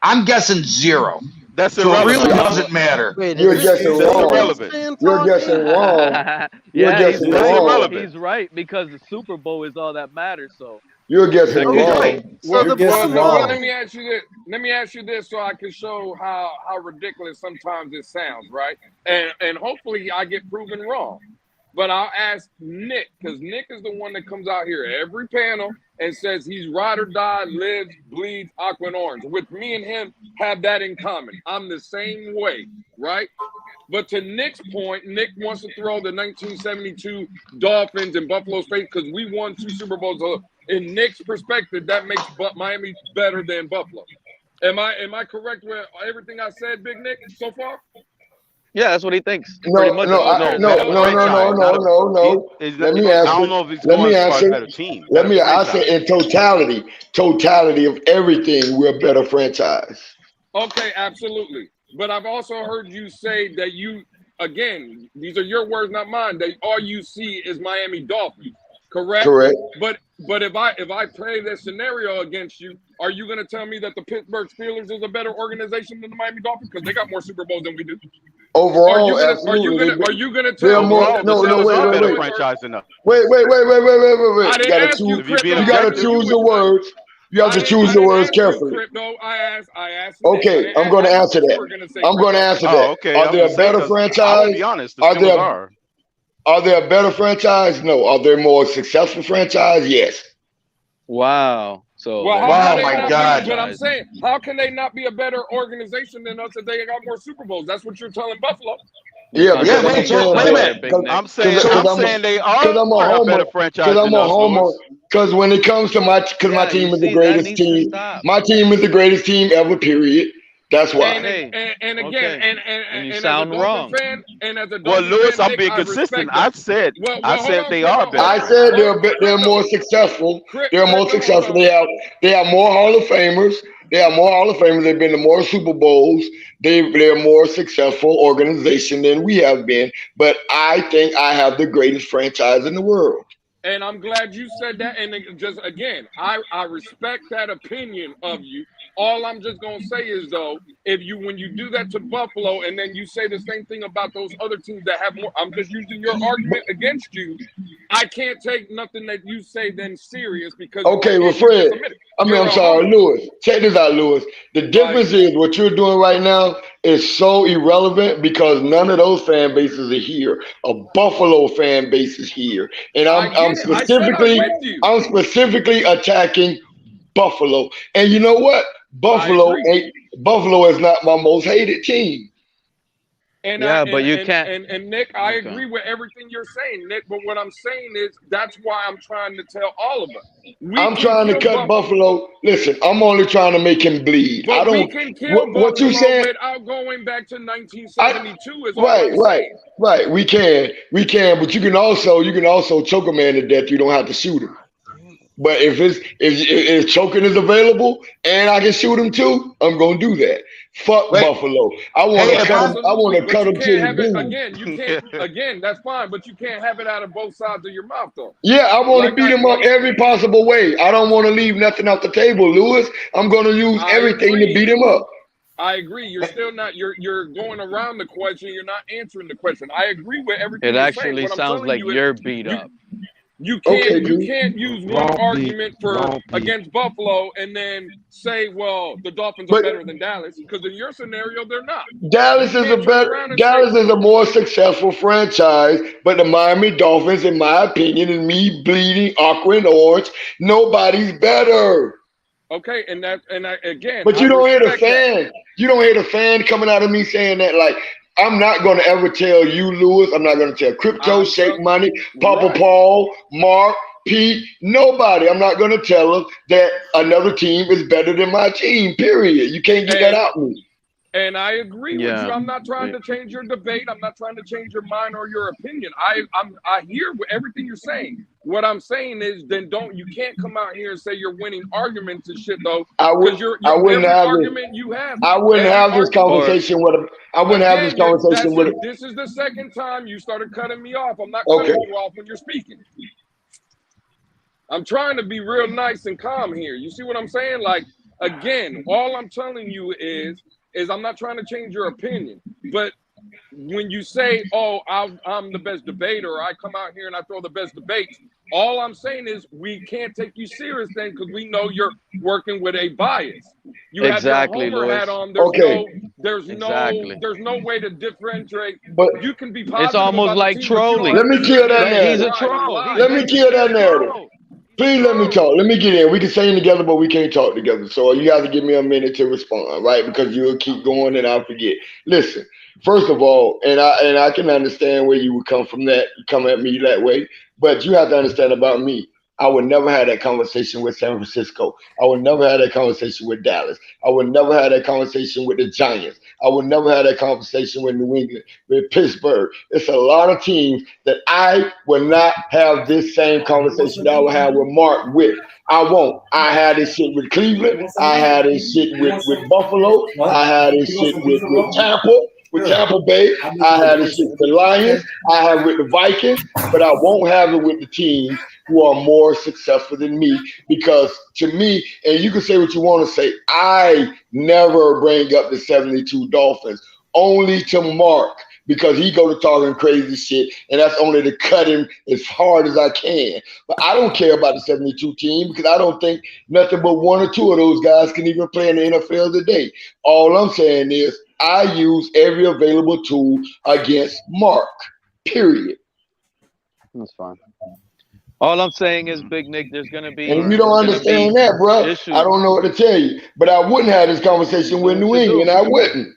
I'm guessing 0. That's so it irrelevant. really doesn't matter. You're guessing wrong. You're guessing wrong. You're Yeah, guessing he's right. wrong. He's right because the Super Bowl is all that matters. So You're guessing Okay, wrong. Well, You're guessing well, let wrong. me ask you this. Let me ask you this so I can show how ridiculous sometimes it sounds, right? And hopefully I get proven wrong. But I'll ask Nick, because Nick is the one that comes out here every panel and says he's ride or die, lives, bleeds, aqua and orange. With me and him have that in common. I'm the same way, right? But to Nick's point, Nick wants to throw the 1972 Dolphins and Buffalo's face because we won 2 Super Bowls. So in Nick's perspective, that makes Miami better than Buffalo. Am I correct with everything I said, Big Nick, so far? Yeah, that's what he thinks. No. Let me answer. I said in totality of everything, we're a better franchise. Okay, absolutely. But I've also heard you say that you, again, these are your words, not mine, that all you see is Miami Dolphins. Correct? Correct. But if I play this scenario against you, are you going to tell me that the Pittsburgh Steelers is a better organization than the Miami Dolphins because they got more Super Bowls than we do? Overall, are you gonna tell me better franchise than us? Wait. You gotta choose the words. You have to choose the words carefully. I asked. Okay, I'm going to answer that. I'm going to answer that. Okay. Are there a better franchise? I'll be honest. Are there a better franchise? No. Are there more successful franchise? Yes. Wow. So my God. But I'm saying, how can they not be a better organization than us if they got more Super Bowls? That's what you're telling Buffalo. Yeah, wait a minute. I'm saying they are a better franchise than us. Because when it comes to my team is the greatest team. My team is the greatest team ever. Period. That's why. And again, and you as sound a wrong. Fan, and as a Well, Lewis, fan, I'm being consistent. I said they are better. I said they're more successful. They're more successful. They have more Hall of Famers. They've been to more Super Bowls. They're a more successful organization than we have been. But I think I have the greatest franchise in the world. And I'm glad you said that. And just again, I respect that opinion of you. All I'm just gonna say is though, when you do that to Buffalo and then you say the same thing about those other teams that have more, I'm just using your argument against you. I can't take nothing that you say then serious because okay, well, Fred. I'm sorry, Lewis. Check this out, Lewis. The difference is what you're doing right now is so irrelevant because none of those fan bases are here. A Buffalo fan base is here, and I'm specifically attacking Buffalo. And you know what? Buffalo is not my most hated team. But you can't. And Nick, I agree with everything you're saying, Nick. But what I'm saying is that's why I'm trying to tell all of us. I'm trying to cut Buffalo. Listen, I'm only trying to make him bleed. But we can kill what you saying without going back to 1972. Is right. We can, but you can also choke a man to death. You don't have to shoot him. But if choking is available and I can shoot him too, I'm gonna do that. Fuck Buffalo. I want to cut him to the boom. Again, that's fine, but you can't have it out of both sides of your mouth, though. Yeah, I want to beat him up every possible way. I don't want to leave nothing off the table, Lewis. I'm going to use everything to beat him up. I agree. You're still not. You're going around the question. You're not answering the question. I agree with everything. It actually sounds like you're beat up. You can't use one argument against Buffalo and then say, well, the Dolphins are better than Dallas, because in your scenario, they're not. Dallas is a more successful franchise, but the Miami Dolphins, in my opinion, and me bleeding aqua and orange, nobody's better. Okay, again. But you don't hear the fan. You don't hear the fan coming out of me saying that, like, I'm not going to ever tell you, Lewis. I'm not going to tell Crypto, Shake Money, Papa Paul, Mark, Pete, nobody. I'm not going to tell them that another team is better than my team, period. You can't get that out of me. And I agree with you. I'm not trying to change your debate. I'm not trying to change your mind or your opinion. I hear everything you're saying. What I'm saying is, then you can't come out here and say you're winning arguments and shit though. I wouldn't have this conversation with him. I wouldn't have this conversation with him. This is the second time you started cutting me off. I'm not cutting you off when you're speaking. I'm trying to be real nice and calm here. You see what I'm saying? Like, again, all I'm telling you is I'm not trying to change your opinion, but when you say, oh, I'm the best debater, or I come out here and I throw the best debates, All I'm saying is we can't take you serious then because we know you're working with a bias. You Exactly, have your Homer Louis. hat on. There's no way to differentiate. But you can be it's positive almost about like the team, but you don't trolling. let me kill that He's narrative. a troll. Let me kill that narrative. Please let me talk. Let me get in. We can sing together, but we can't talk together. So you have to give me a minute to respond, right? Because you'll keep going and I'll forget. Listen, first of all, and I can understand where you would come at me that way, but you have to understand about me. I would never have that conversation with San Francisco. I would never have that conversation with Dallas. I would never have that conversation with the Giants. I would never have that conversation with New England, with Pittsburgh. It's a lot of teams that I will not have this same conversation that I will have with Mark with. I won't. I had this shit with Cleveland. I had this shit with Buffalo. I had this shit with Tampa. With Tampa Bay, I had this shit with the Lions. I have it with the Vikings, but I won't have it with the teams who are more successful than me because to me, and you can say what you want to say, I never bring up the 72 Dolphins, only to Mark because he go to talking crazy shit, and that's only to cut him as hard as I can. But I don't care about the 72 team because I don't think nothing but one or two of those guys can even play in the NFL today. All I'm saying is I use every available tool against Mark, period. That's fine. All I'm saying is, Big Nick, there's going to be... And if you don't understand that, bro, issues. I don't know what to tell you. But I wouldn't have this conversation with New England. I wouldn't.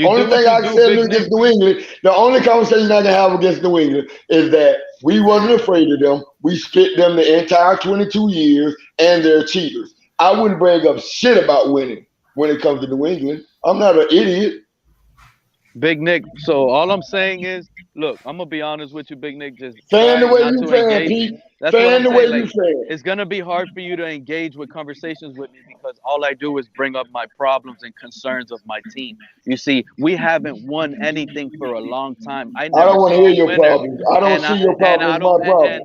Only thing I can say against New England, the only conversation I can have against New England is that we wasn't afraid of them. We spit them the entire 22 years, and they're cheaters. I wouldn't bring up shit about winning when it comes to New England. I'm not an idiot. Big Nick, so all I'm saying is, look, I'm going to be honest with you, Big Nick. Just fan the way you fan, Pete. That's fan the way you fan. It's going to be hard for you to engage with conversations with me because all I do is bring up my problems and concerns of my team. You see, we haven't won anything for a long time. I don't want to hear your problems. I don't see your problem as my problem.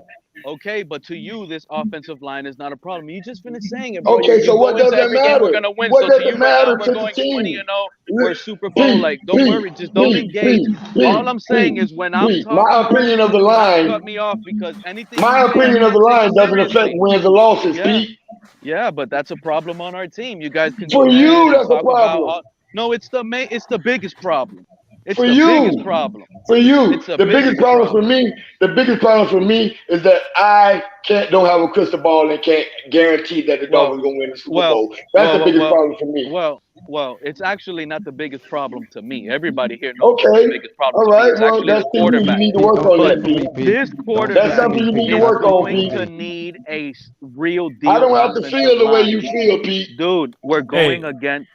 Okay, but to you, this offensive line is not a problem. You just finished saying it, bro. Okay, so what does it matter? We're gonna win. What so does it matter to the team? 20-0 for a Super Bowl. Like, don't worry, just don't engage. All I'm saying is when I'm talking, my opinion of the line cut me off because anything. My opinion of the line doesn't affect wins or losses, Pete. Yeah, but that's a problem on our team. You guys can. For you, that's a problem. No, it's the biggest problem. It's for the you. biggest problem. For you, the biggest problem for me. The biggest problem for me is that I don't have a crystal ball and can't guarantee that the Dolphins gonna win the Super Bowl. That's the biggest problem for me. Well, it's actually not the biggest problem to me. Everybody here knows okay. The biggest problem. All right, it's well, that's the quarterback. You need to work on that, Pete. This quarterback that's something you need to work on, Pete. To need a real deal. I don't have to feel the way you feel, Pete. Dude, we're going against.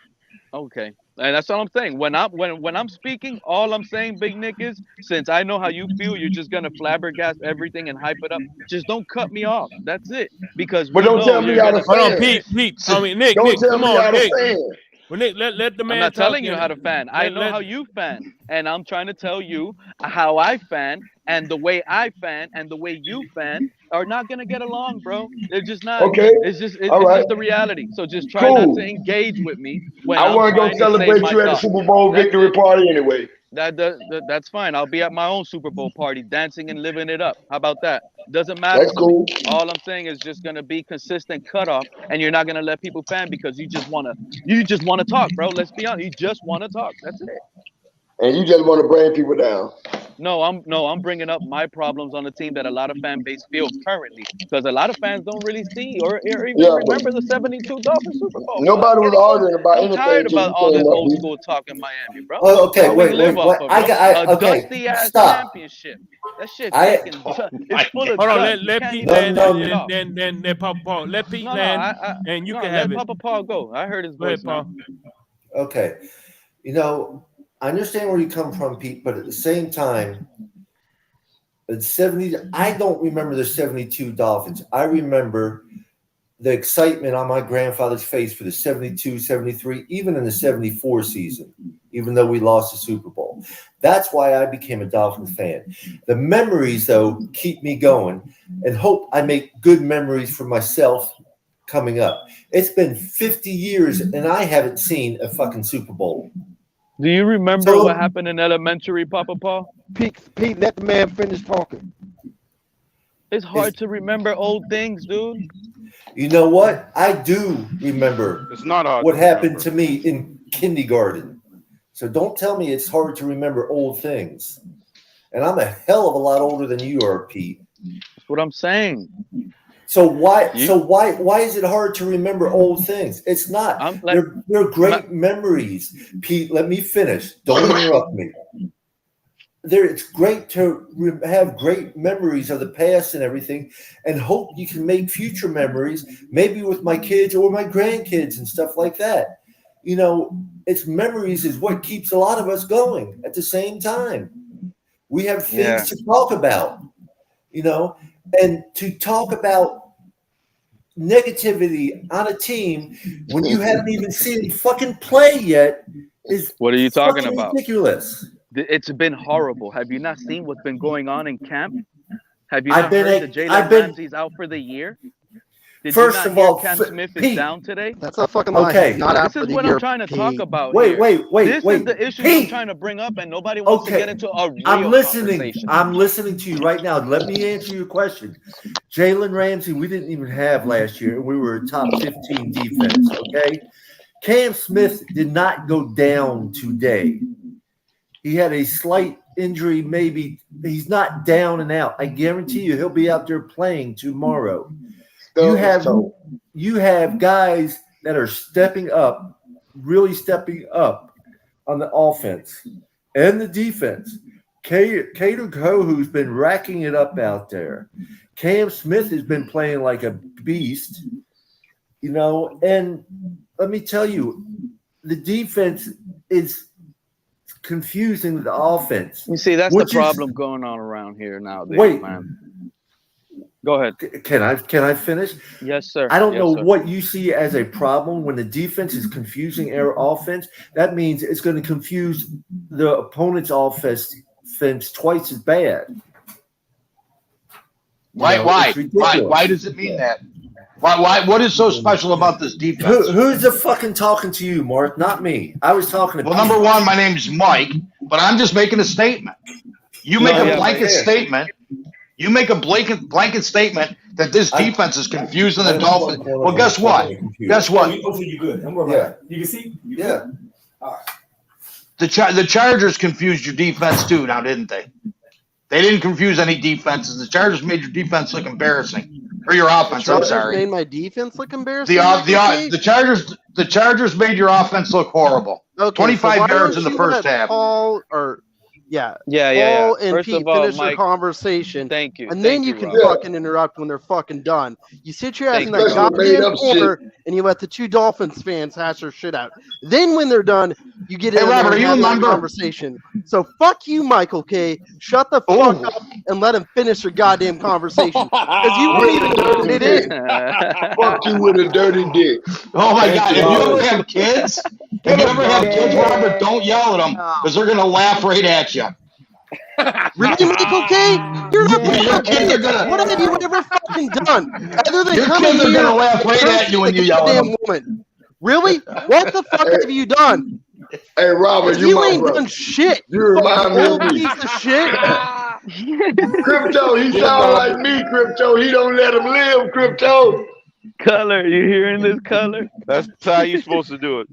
Okay. And that's all I'm saying. When I'm speaking, all I'm saying, Big Nick, is since I know how you feel, you're just gonna flabbergast everything and hype it up. Just don't cut me off. That's it. Because but don't tell me how to fan. Hold on, Pete. I mean, Nick. Don't tell come me on, how Nick. to fan. Well, Nick, let the man. I'm not talk telling you how to fan. I know how you fan, and I'm trying to tell you how I fan, and the way I fan and the way you fan are not gonna get along, bro. They're just not. Okay. It's just the reality. So just try not to engage with me when I want to go celebrate you at the Super Bowl victory party anyway. That's fine. I'll be at my own Super Bowl party, dancing and living it up. How about that? Doesn't matter. That's cool. All I'm saying is just gonna be consistent cutoff, and you're not gonna let people fan because you just wanna talk, bro. Let's be honest. You just wanna talk. That's it. And you just want to bring people down. No, I'm bringing up my problems on the team that a lot of fan base feel currently because a lot of fans don't really see or even remember the 72 Dolphins Super Bowl. Nobody was arguing about anything. I'm tired about all this old school talk in Miami, bro. Oh, okay, wait. Okay, dusty-ass stop. championship. That shit it's full of hold on, dust. let Pete land, then Papa Paul. Let Pete land, and you can have it. Let Papa Paul go. I heard his voice. Go ahead, Paul. Okay, I understand where you come from, Pete, but at the same time, I don't remember the 72 Dolphins. I remember the excitement on my grandfather's face for the 72, 73, even in the 74 season, even though we lost the Super Bowl. That's why I became a Dolphins fan. The memories, though, keep me going and hope I make good memories for myself coming up. It's been 50 years, and I haven't seen a fucking Super Bowl. Do you remember what happened in elementary, Papa Paul? Pete, let the man finish talking. It's hard to remember old things, dude. You know what? I do remember It's not hard what to happened remember. to me in kindergarten. So don't tell me it's hard to remember old things. And I'm a hell of a lot older than you are, Pete. That's what I'm saying. So why is it hard to remember old things? It's not. They're great memories. Pete, let me finish. Don't interrupt me. It's great to have great memories of the past and everything, and hope you can make future memories, maybe with my kids or my grandkids and stuff like that. You know, it's memories is what keeps a lot of us going at the same time. We have things to talk about, you know, and to talk about negativity on a team when you haven't even seen him fucking play yet is what are you talking about? Ridiculous. It's been horrible. Have you not seen what's been going on in camp? Have you not heard that Jalen Ramsey's out for the year? First of all, Cam Smith is down today? That's a fucking lie. Okay. Not out This for is the what year, I'm trying to talk about. Wait. This is the issue I'm trying to bring up, and nobody wants to get into a real conversation. I'm listening to you right now. Let me answer your question. Jalen Ramsey, we didn't even have last year. We were a top 15 defense, okay? Cam Smith did not go down today. He had a slight injury, maybe. He's not down and out. I guarantee you he'll be out there playing tomorrow. You have guys that are stepping up, really stepping up on the offense and the defense. Cater Kohu's been racking it up out there. Cam Smith has been playing like a beast, you know, and let me tell you, the defense is confusing the offense. You see, that's the problem going on around here nowadays, man. Go ahead. Can I finish? Yes, sir. I don't know what you see as a problem when the defense is confusing our offense. That means it's going to confuse the opponent's offense twice as bad. Why does it mean that? Why? What is so special about this defense? Who's the fucking talking to you, Mark? Not me. I was talking to. Well, number one, my name's Mike, but I'm just making a statement. You make a blanket statement. You make a blanket statement that this defense is confusing the Dolphins. Well, guess what? Guess what? Hopefully you're good. I'm right. You can see? Yeah. All right. The Chargers confused your defense too, now didn't they? They didn't confuse any defenses. The Chargers made your defense look embarrassing, or your offense. I'm sorry. Made my defense look embarrassing. The Chargers made your offense look horrible. Okay, 25 yards in the first half. Paul and First Pete of all, finish Mike, their conversation. Thank you. And then you can fucking interrupt when they're fucking done. You sit your ass in that goddamn corner and you let the two Dolphins fans hash their shit out. Then when they're done, you get in Robert, and have that conversation. So fuck you, Michael K. Shut the fuck up and let him finish your goddamn conversation. Because you won't even put it in. Fuck you with a dirty dick. Oh my God! If you ever have kids, Robert, don't yell at them because they're gonna laugh right at you. Really, Michael K? You're not your kids are gonna. What have you ever fucking done? Other than your coming kids are here gonna laugh right at you when you yell at them. Woman. Really? What the fuck have you done? Hey, Robert, you ain't done shit. You remind me of me. Piece of shit. Crypto, he sound like me, Crypto. He don't let him live, Crypto. Color, you hearing this, Color? That's how you supposed to do it.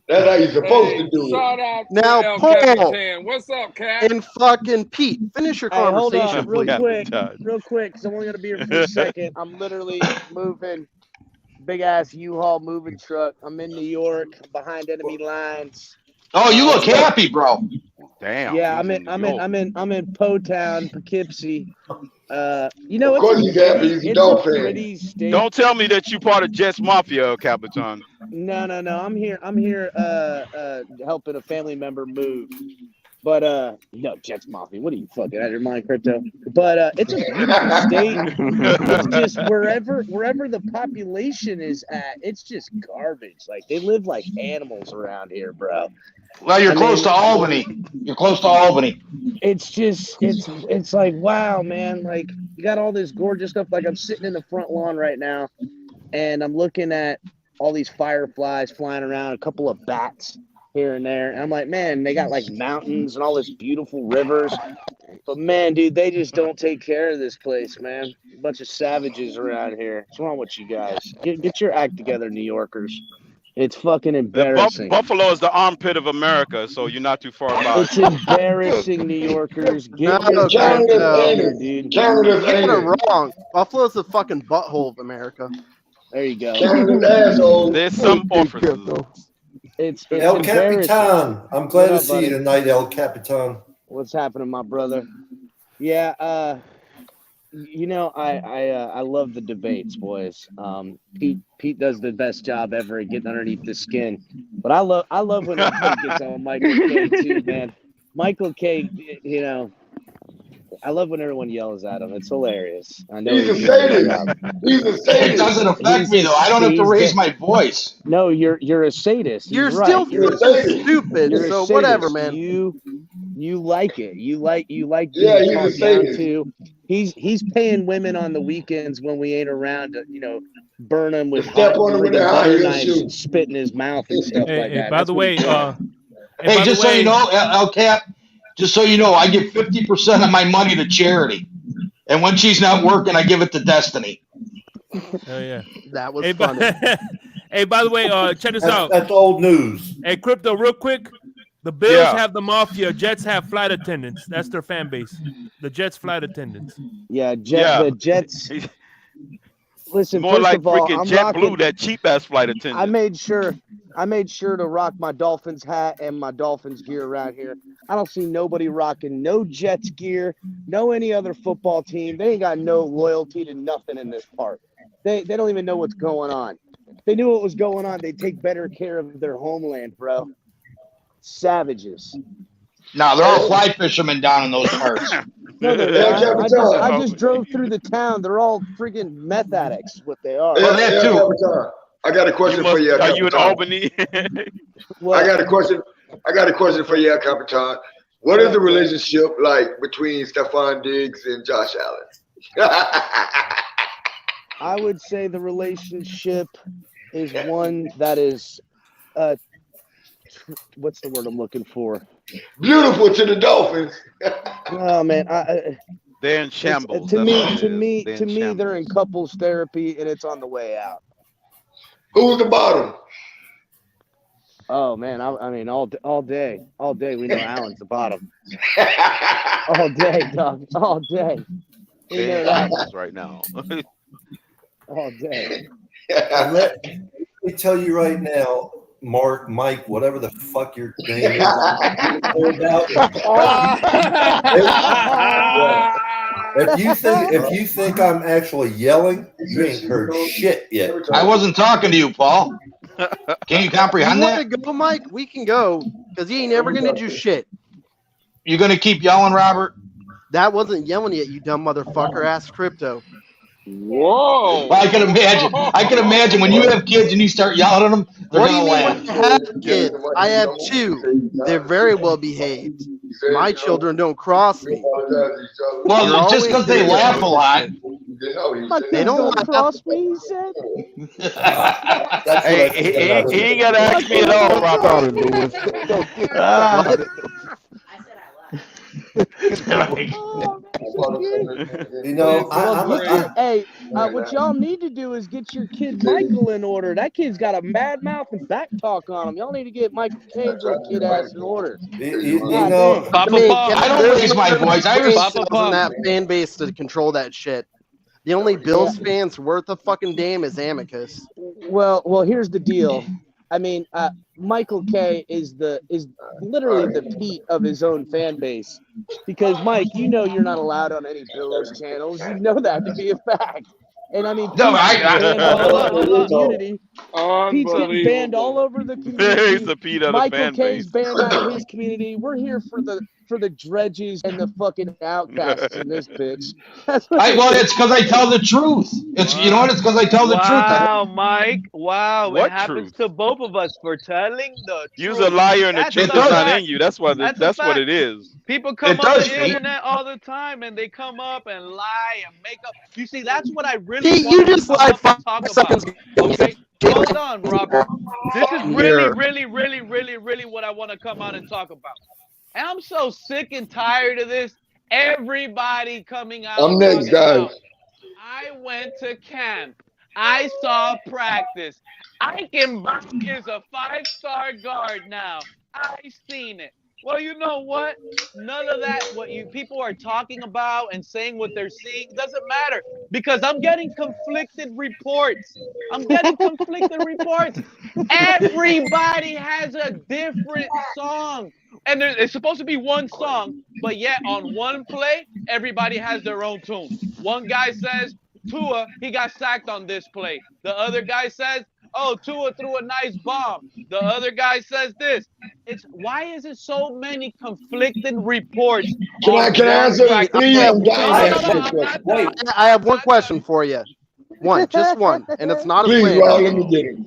That's how you're supposed to do Shout it. out to Now, El Paul Capitan. What's up, Cat? and fucking Pete, finish your Hold conversation, on, real please. quick, because I'm only gonna be here for a second. I'm literally moving, big ass U-Haul moving truck. I'm in New York, behind enemy lines. Oh, you look happy, bro. Damn. Yeah, I'm in Po Town, Poughkeepsie. You know, of course he's happy. He's a Dolphin. Pretty state. Don't tell me that you part of Jets Mafia, El Capitan. No. I'm here helping a family member move. But Jets Mafia. What are you fucking out of your mind, Crypto? But it's a beautiful state. It's just wherever the population is at, it's just garbage. Like they live like animals around here, bro. Well, you're close to Albany. You're close to Albany. It's just it's like wow, man. Like you got all this gorgeous stuff. Like I'm sitting in the front lawn right now, and I'm looking at all these fireflies flying around, a couple of bats here and there. And I'm like, man, they got like mountains and all this beautiful rivers. But man, dude, they just don't take care of this place, man. A bunch of savages around here. What's wrong with you guys? Get your act together, New Yorkers. It's fucking embarrassing. Buffalo is the armpit of America, so you're not too far about It's embarrassing, New Yorkers. Get No, your act together, dude. You're getting it wrong. Buffalo's the fucking butthole of America. There you go. There's some offers. It's El embarrassing. Capitan. I'm glad What to up, see buddy? you tonight, El Capitan. What's happening, my brother? Yeah, you know, I love the debates, boys. Pete does the best job ever at getting underneath the skin. But I love when Pete gets on Michael K too, man. Michael K, you know, I love when everyone yells at him. It's hilarious. I know He's a sadist. He's a sadist. It doesn't affect me though. I don't have to raise my voice. No, you're a sadist. You're He's right. still You're a fucking stupid. You're a So sadist. whatever, man. You like it. You like Yeah, being he's a talked down sadist. to. He's paying women on the weekends when we ain't around to, you know, burn them with Step hot on him with friggin' that high butter heel knives shoe. and spit in his mouth and stuff like that. By That's the what way, he's doing. Hey, just so you know, El Cap, just so you know, I give 50% of my money to charity. And when she's not working, I give it to Destiny. Oh yeah. That was Hey, funny. hey, by the way, check this out. That's old news. Hey, Crypto, real quick. The Bills Yeah. have the Mafia. Jets have flight attendants. That's their fan base. The Jets flight attendants. Yeah, Yeah. the Jets. Listen, More first like of all, freaking I'm JetBlue, rocking. that cheap ass flight attendant. I made sure to rock my Dolphins hat and my Dolphins gear around here. I don't see nobody rocking no Jets gear, no any other football team. They ain't got no loyalty to nothing in this part. They don't even know what's going on. If they knew what was going on, they'd take better care of their homeland, bro. Savages. No, they're all fly fishermen down in those parts. No, they're Yeah, not. Capitan. I just drove through the town. They're all freaking meth addicts. What they are. Well, that too. Capitan. I got a question for you, Are you in Capitan. Albany? What? I got a question for you, Capitan. What is the relationship like between Stephon Diggs and Josh Allen? I would say the relationship is one that is, what's the word I'm looking for? Beautiful to the Dolphins. Oh man, They're in shambles. to That's me, what it to is. me, They're to in me, shambles. they're in couples therapy, and it's on the way out. Who's the bottom? Oh man, I mean, all day, we know Allen's the bottom. All day, dog, all day. We They're know in that shambles right now. all day. And let me tell you right now, Mark, Mike, whatever the fuck your name is. If you think I'm actually yelling, you ain't heard shit yet. I wasn't talking to you, Paul. Can you comprehend You that? want to go, Mike? We can go because he ain't never gonna do shit. You gonna keep yelling, Robert? That wasn't yelling yet, you dumb motherfucker. Ass Crypto. Whoa! Well, I can imagine. I can imagine when you have kids and you start yelling at them, they're What do you gonna mean laugh. when I have kids? I have two. They're very well behaved. My children don't cross me. Well, You're just because always they doing laugh a this lot. shit. My They kids don't don't laugh. cross me, he said. Hey, he ain't got to ask me at all, Robert. You know, what y'all need to do is get your kid Michael in order. That kid's got a mad mouth and back talk on him. Y'all need to get Michael K's little kid ass in order. you God know, dang. Papa Pop. I don't raise my voice. I There's raise. no in that fan base to control that shit. The only Bills fans worth a fucking damn is Amicus. Well, here's the deal. I mean, Michael K is literally the Pete of his own fan base, because Mike, you know you're not allowed on any Bills channels. You know that to be a fact. And I mean, No, Pete's banned all over the community. Pete's getting Unbelievable. banned all over the He's community. the Pete of the Michael fan K's base. banned out of his community. We're here for the dredges and the fucking outcasts in this bitch. That's what Well, it's because I tell the truth. It's you know what? It's because I tell the truth. Wow, Mike. Wow, What it happens truth? to both of us for telling the You's truth. a liar and the That's truth a is not fact. in you. That's what That's a that's what fact. it is. People come It on does, the Pete. internet all the time and they come up and lie and make up. You see, that's what I really Pete, want you to just come lied up and 5 talk seconds about. ago. Okay, hold on, Robert. This is really, Yeah. really what I want to come out and talk about. And I'm so sick and tired of this. Everybody coming out. I'm next, talking guys. about, I went to camp. I saw practice. Eichenberg is a 5-star guard now. I seen it. Well, you know what? None of that, what you people are talking about and saying what they're seeing, doesn't matter because I'm getting conflicted reports. Everybody has a different song. And it's supposed to be one song, but yet on one play, everybody has their own tune. One guy says, Tua, he got sacked on this play. The other guy says, oh, Tua threw a nice bomb. The other guy says this. Why is it so many conflicting reports? Can I answer? Please, I'm dying to answer No, this question. wait, I have one question for you. Just one, and it's not a Please, plan. Raul, let me get it.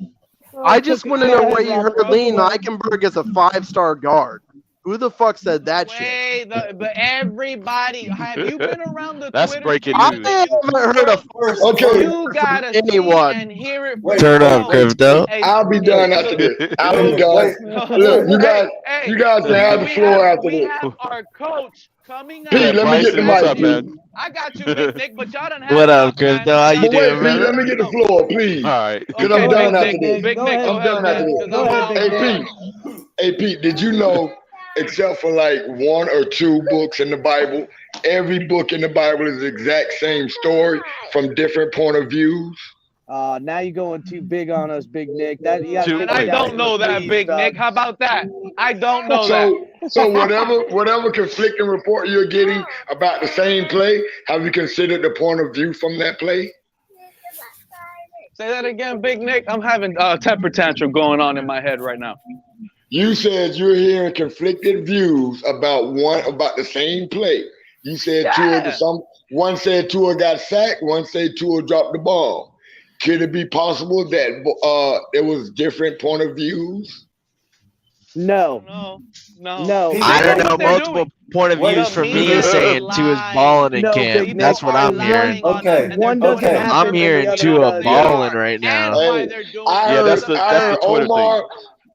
I just want to know where you heard Lean Eichenberg is a 5-star guard. Who the fuck said that shit? But everybody, have you been around the That's Twitter? breaking I news. haven't heard a first. Okay. You gotta anyone. see and hear it for Turn up, yourself. Crypto. I'll be done after this. I'll be done. Look, you guys can have the floor after we this. have our coach coming out. Pete, let me get the What's mic, up, Pete. man? I got you, Big Nick, but y'all done had What up, enough, man. Crypto? How you But wait, doing, Pete, brother? let me get the floor, please. All right. Because Okay, I'm done Big after Nick, this. Big Nick, go I'm done ahead, after man. this. Go ahead, Hey, Big Nick. Pete. Hey, Pete, did you know, except for like 1 or 2 books in the Bible, every book in the Bible is the exact same story from different point of views? Now you're going too big on us, Big Nick. That you gotta And I don't know that, Big Nick. How about that? I don't know that. So whatever conflicting report you're getting about the same play, have you considered the point of view from that play? Say that again, Big Nick. I'm having a temper tantrum going on in my head right now. You said you're hearing conflicted views about the same play. You said one said Tua got sacked, one said Tua dropped the ball. Could it be possible that there was different point of views? No. I don't know. Multiple point of views from me is saying Tua's balling in camp. That's what I'm hearing. Okay. One doesn't happen, I'm and the hearing other Tua does. balling right now. I that's the Twitter Omar.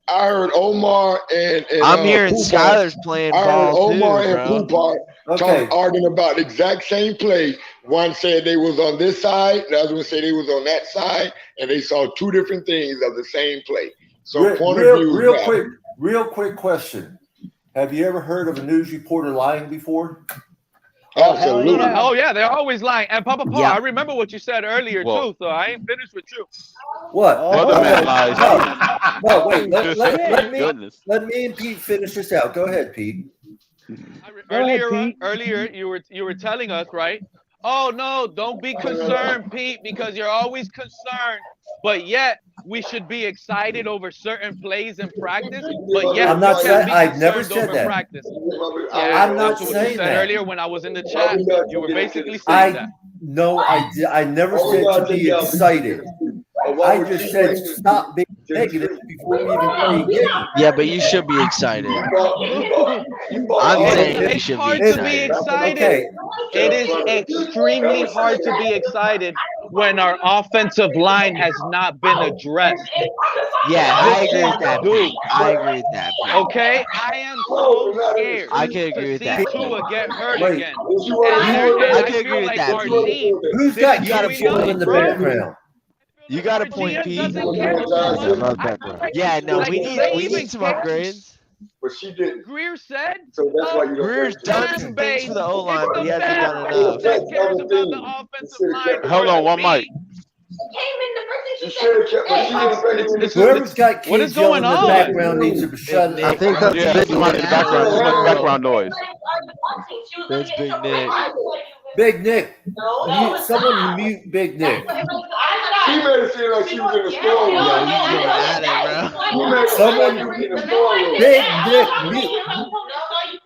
I heard Omar and I'm hearing Poupart. Skyler's playing I heard ball too, Omar and bro. Poupart arguing about the exact same play. One said they was on this side, the other one said they was on that side, and they saw 2 different things of the same play. So point of view. Real quick question. Have you ever heard of a news reporter lying before? Absolutely. Oh yeah, they're always lying. And Papa Paul, Yeah. I remember what you said earlier too, so I ain't finished with you. What? Weatherman lies. No, wait. Goodness. Let me and Pete finish this out. Go ahead, Pete. Earlier, you were telling us, right? Oh no, don't be concerned, Pete, because you're always concerned. But yet, we should be excited over certain plays in practice. But yet, I'm not we can't saying be I never concerned said over that. practice. I'm not that's what saying you said that. earlier when I was in the chat. You were basically saying that. No, I never said to be excited. I just said stop being negative before we even play a game. Yeah, but you should be excited. I'm saying you should be excited. Okay. It is extremely hard to be excited when our offensive line has not been addressed. Yeah, I agree with that, Pete. I agree with that, Pete. Okay, I am so scared I can agree with that, to see Tua get hurt Wait. again. I can agree with like that, our Pete. team Who's got You gotta people in the background? You got a point, Pete. Yeah, Yeah, no, Like, we they even need some care. upgrades. But she didn't. Greer said, So that's why you Greer's done fan some base. things for the O line, It's but he the hasn't done fan enough. base that cares about the offensive line. Hold on, one mic. Whoever's got What is kids yelling going in the on? background needs to be shut I up. think that's Yeah, Big somebody in the background. Too much background noise. That's Big Nick. Big Nick. Someone mute Big Nick. She made it seem like she was in the storeroom. Yo, he's going at it, bro. You made it seem like you was in the storeroom. Big Nick mute.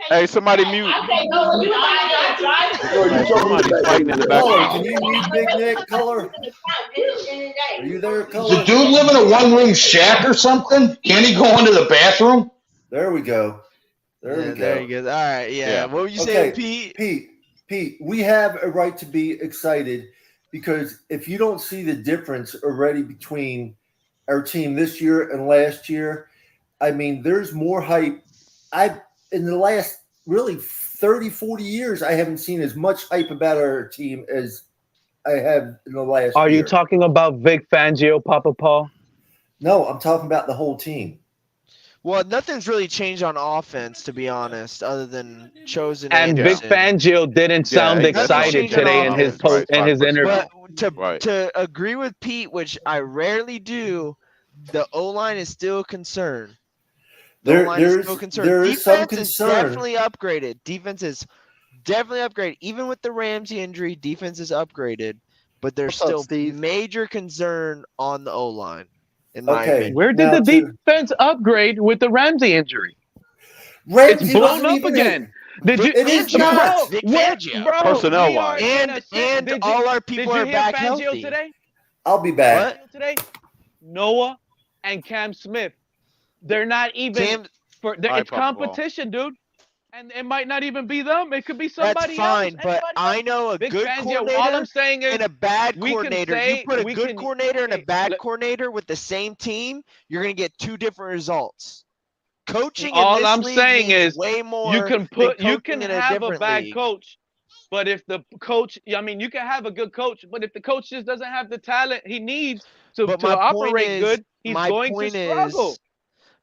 Hey, somebody mute. Somebody fighting in the Color, background. can you mute Big Nick? Color. Are you there, Does Color? the dude live in a one-room shack or something? Can he go into the bathroom? There we go. There we go. There he goes. All right, yeah. What were you saying, Pete? Pete, we have a right to be excited because if you don't see the difference already between our team this year and last year, I mean, there's more hype. In the last really 30, 40 years, I haven't seen as much hype about our team as I have in the last Are year. you talking about Vic Fangio, Papa Paul? No, I'm talking about the whole team. Well, nothing's really changed on offense, to be honest, other than Chosen And Vic Anderson. Fangio didn't sound excited today in his interview. But to agree with Pete, which I rarely do, the O-line is still a concern. The O-line is still a concern. There is some Defense is concern. definitely upgraded. Defense is definitely upgraded. Even with the Ramsey injury, defense is upgraded. But there's still major concern on the O-line, in my opinion. Where did the defense upgrade with the Ramsey injury? Ramsey It's blown wasn't up even again. Did you? It is not. Vic Fangio. Bro, Personnel-wise. And all our people are back Fangio healthy. Today? I'll be back. Today, Noah and Cam Smith, they're not even it's competition, dude. And it might not even be them. It could be somebody That's fine, else. but I know a Vic good Fangio, coordinator all I'm saying is and a bad we can coordinator. say- You put a we good can- coordinator and a bad coordinator with the same team, you're going to get two different results. Coaching in All this I'm league saying means is way more you can than put you can coaching in a have a different bad league. coach, but if the coach, I mean, you can have a good coach, but if the coach just doesn't have the talent he needs to But my point operate is- good, he's my going to point struggle. is-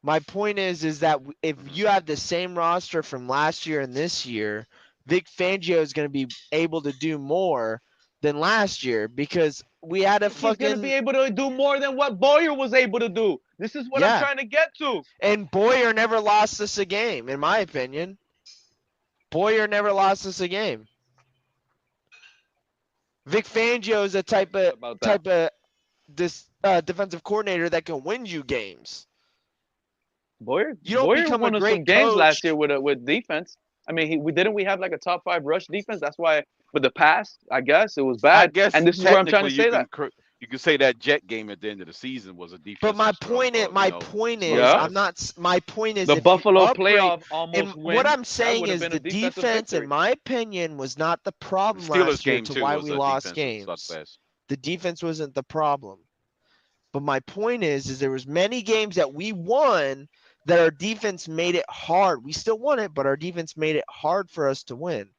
My point is that if you have the same roster from last year and this year, Vic Fangio is going to be able to do more than last year because we had a He's going to fucking be able to do more than what Boyer was able to do. This is what I'm Yeah. trying to get to. and Boyer never lost us a game, in my opinion. Boyer never lost us a game. Vic Fangio is a type of defensive coordinator that can win you games. Boyer, You don't Boyer become won a us great some games coach. last year with defense. I mean, we have like a top 5 rush defense. That's why with the pass, I guess it was bad. I guess and this is where I'm trying to say that. You can say that Jet game at the end of the season was a defense. But my point is, my point is, The if Buffalo you upgrade, playoff almost and win. what I'm That saying would have is been a the defensive defense, victory. in my opinion, was not the problem Steelers last year game to too why was we a lost defensive games. success. The defense wasn't the problem. But my point is there was many games that we won that our defense made it hard. We still won it, but our defense made it hard for us to win.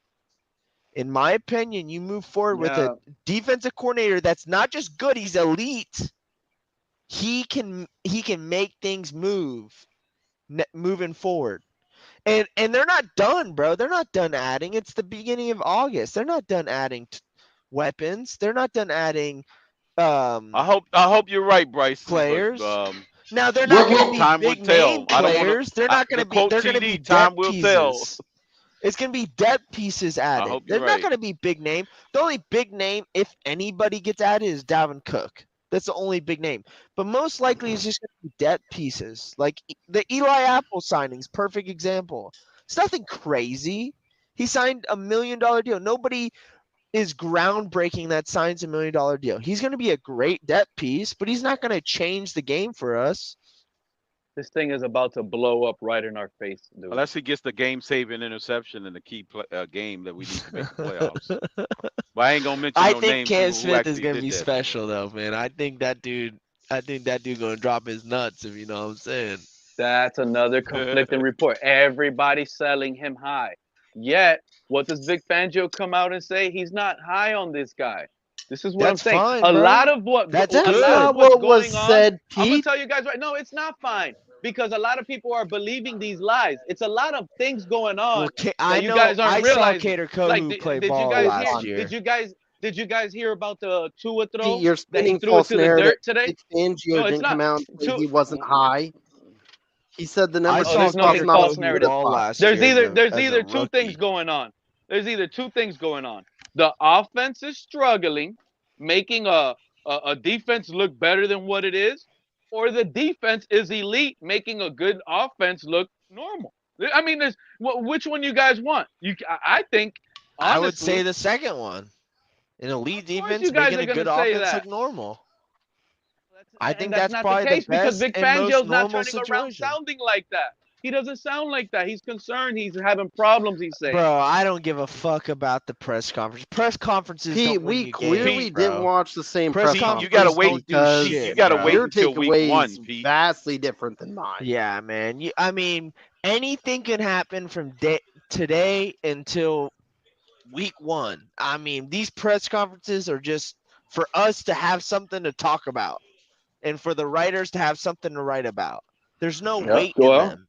In my opinion, you move forward with a defensive coordinator that's not just good, he's elite. He can make things move moving forward. And they're not done, bro. They're not done adding. It's the beginning of August. They're not done adding weapons. They're not done adding I hope you're right, Bryce. players. But, now they're not going to be time will big tell. name I don't wanna- players. They're not going to be. They're going to be time depth will pieces. tell. It's going to be depth pieces added. hope They're you're not right. going to be big name. The only big name, if anybody gets added, is Dalvin Cook. That's the only big name. But most likely, it's just going to be depth pieces. Like the Eli Apple signings, perfect example. It's nothing crazy. He signed $1 million deal. Nobody is groundbreaking that signs $1 million deal. He's going to be a great depth piece, but he's not going to change the game for us. This thing is about to blow up right in our face, dude. Unless he gets the game-saving interception in the key game that we need to make the playoffs. But I ain't gonna mention I no think names. Cam who Smith is actually going to did be that. special, though, man. I think that dude going to drop his nuts, if you know what I'm saying. That's another conflicting report. Everybody's selling him high. Yet, what does Vic Fangio come out and say? He's not high on this guy. This is what That's I'm saying. fine, a bro. lot of what That's a lot good. of what's what was going on. said, I'm gonna Pete. tell you guys right. No, it's not fine because a lot of people are believing these lies. It's a lot of things going on Well, that you guys aren't I realizing. saw Cater Code Like, who did played you ball guys last hear? year. Did you guys hear about the Tua throw Pete, you're that he spinning threw it false to the narrative. dirt today? Vic Fangio No, it's didn't not. come out and say Tua- he wasn't high. He said the number I Oh, saw there's no Cater false Code narrative. ball last There's year either as a two rookie. things going on. There's either two things going on. The offense is struggling, making a defense look better than what it is, or the defense is elite, making a good offense look normal. I mean, there's which one you guys want? I think honestly, I would say the second one. An elite defense you guys making are a good gonna say offense that. look normal. I think and that's not probably the case the best because Vic and most Fangio's not normal turning around situation. sounding like that. He doesn't sound like that. He's concerned. He's having problems. He's saying. Bro, I don't give a fuck about the press conference. Press conferences Pete, don't win we you clearly games, bro. didn't watch the same Press press conferences you gotta conference wait. because shit, You gotta bro. wait your until week takeaway 1, is Pete. vastly different than mine. Yeah, man. I mean, anything can happen from today until week 1. I mean, these press conferences are just for us to have something to talk about and for the writers to have something to write about. There's no weight in them.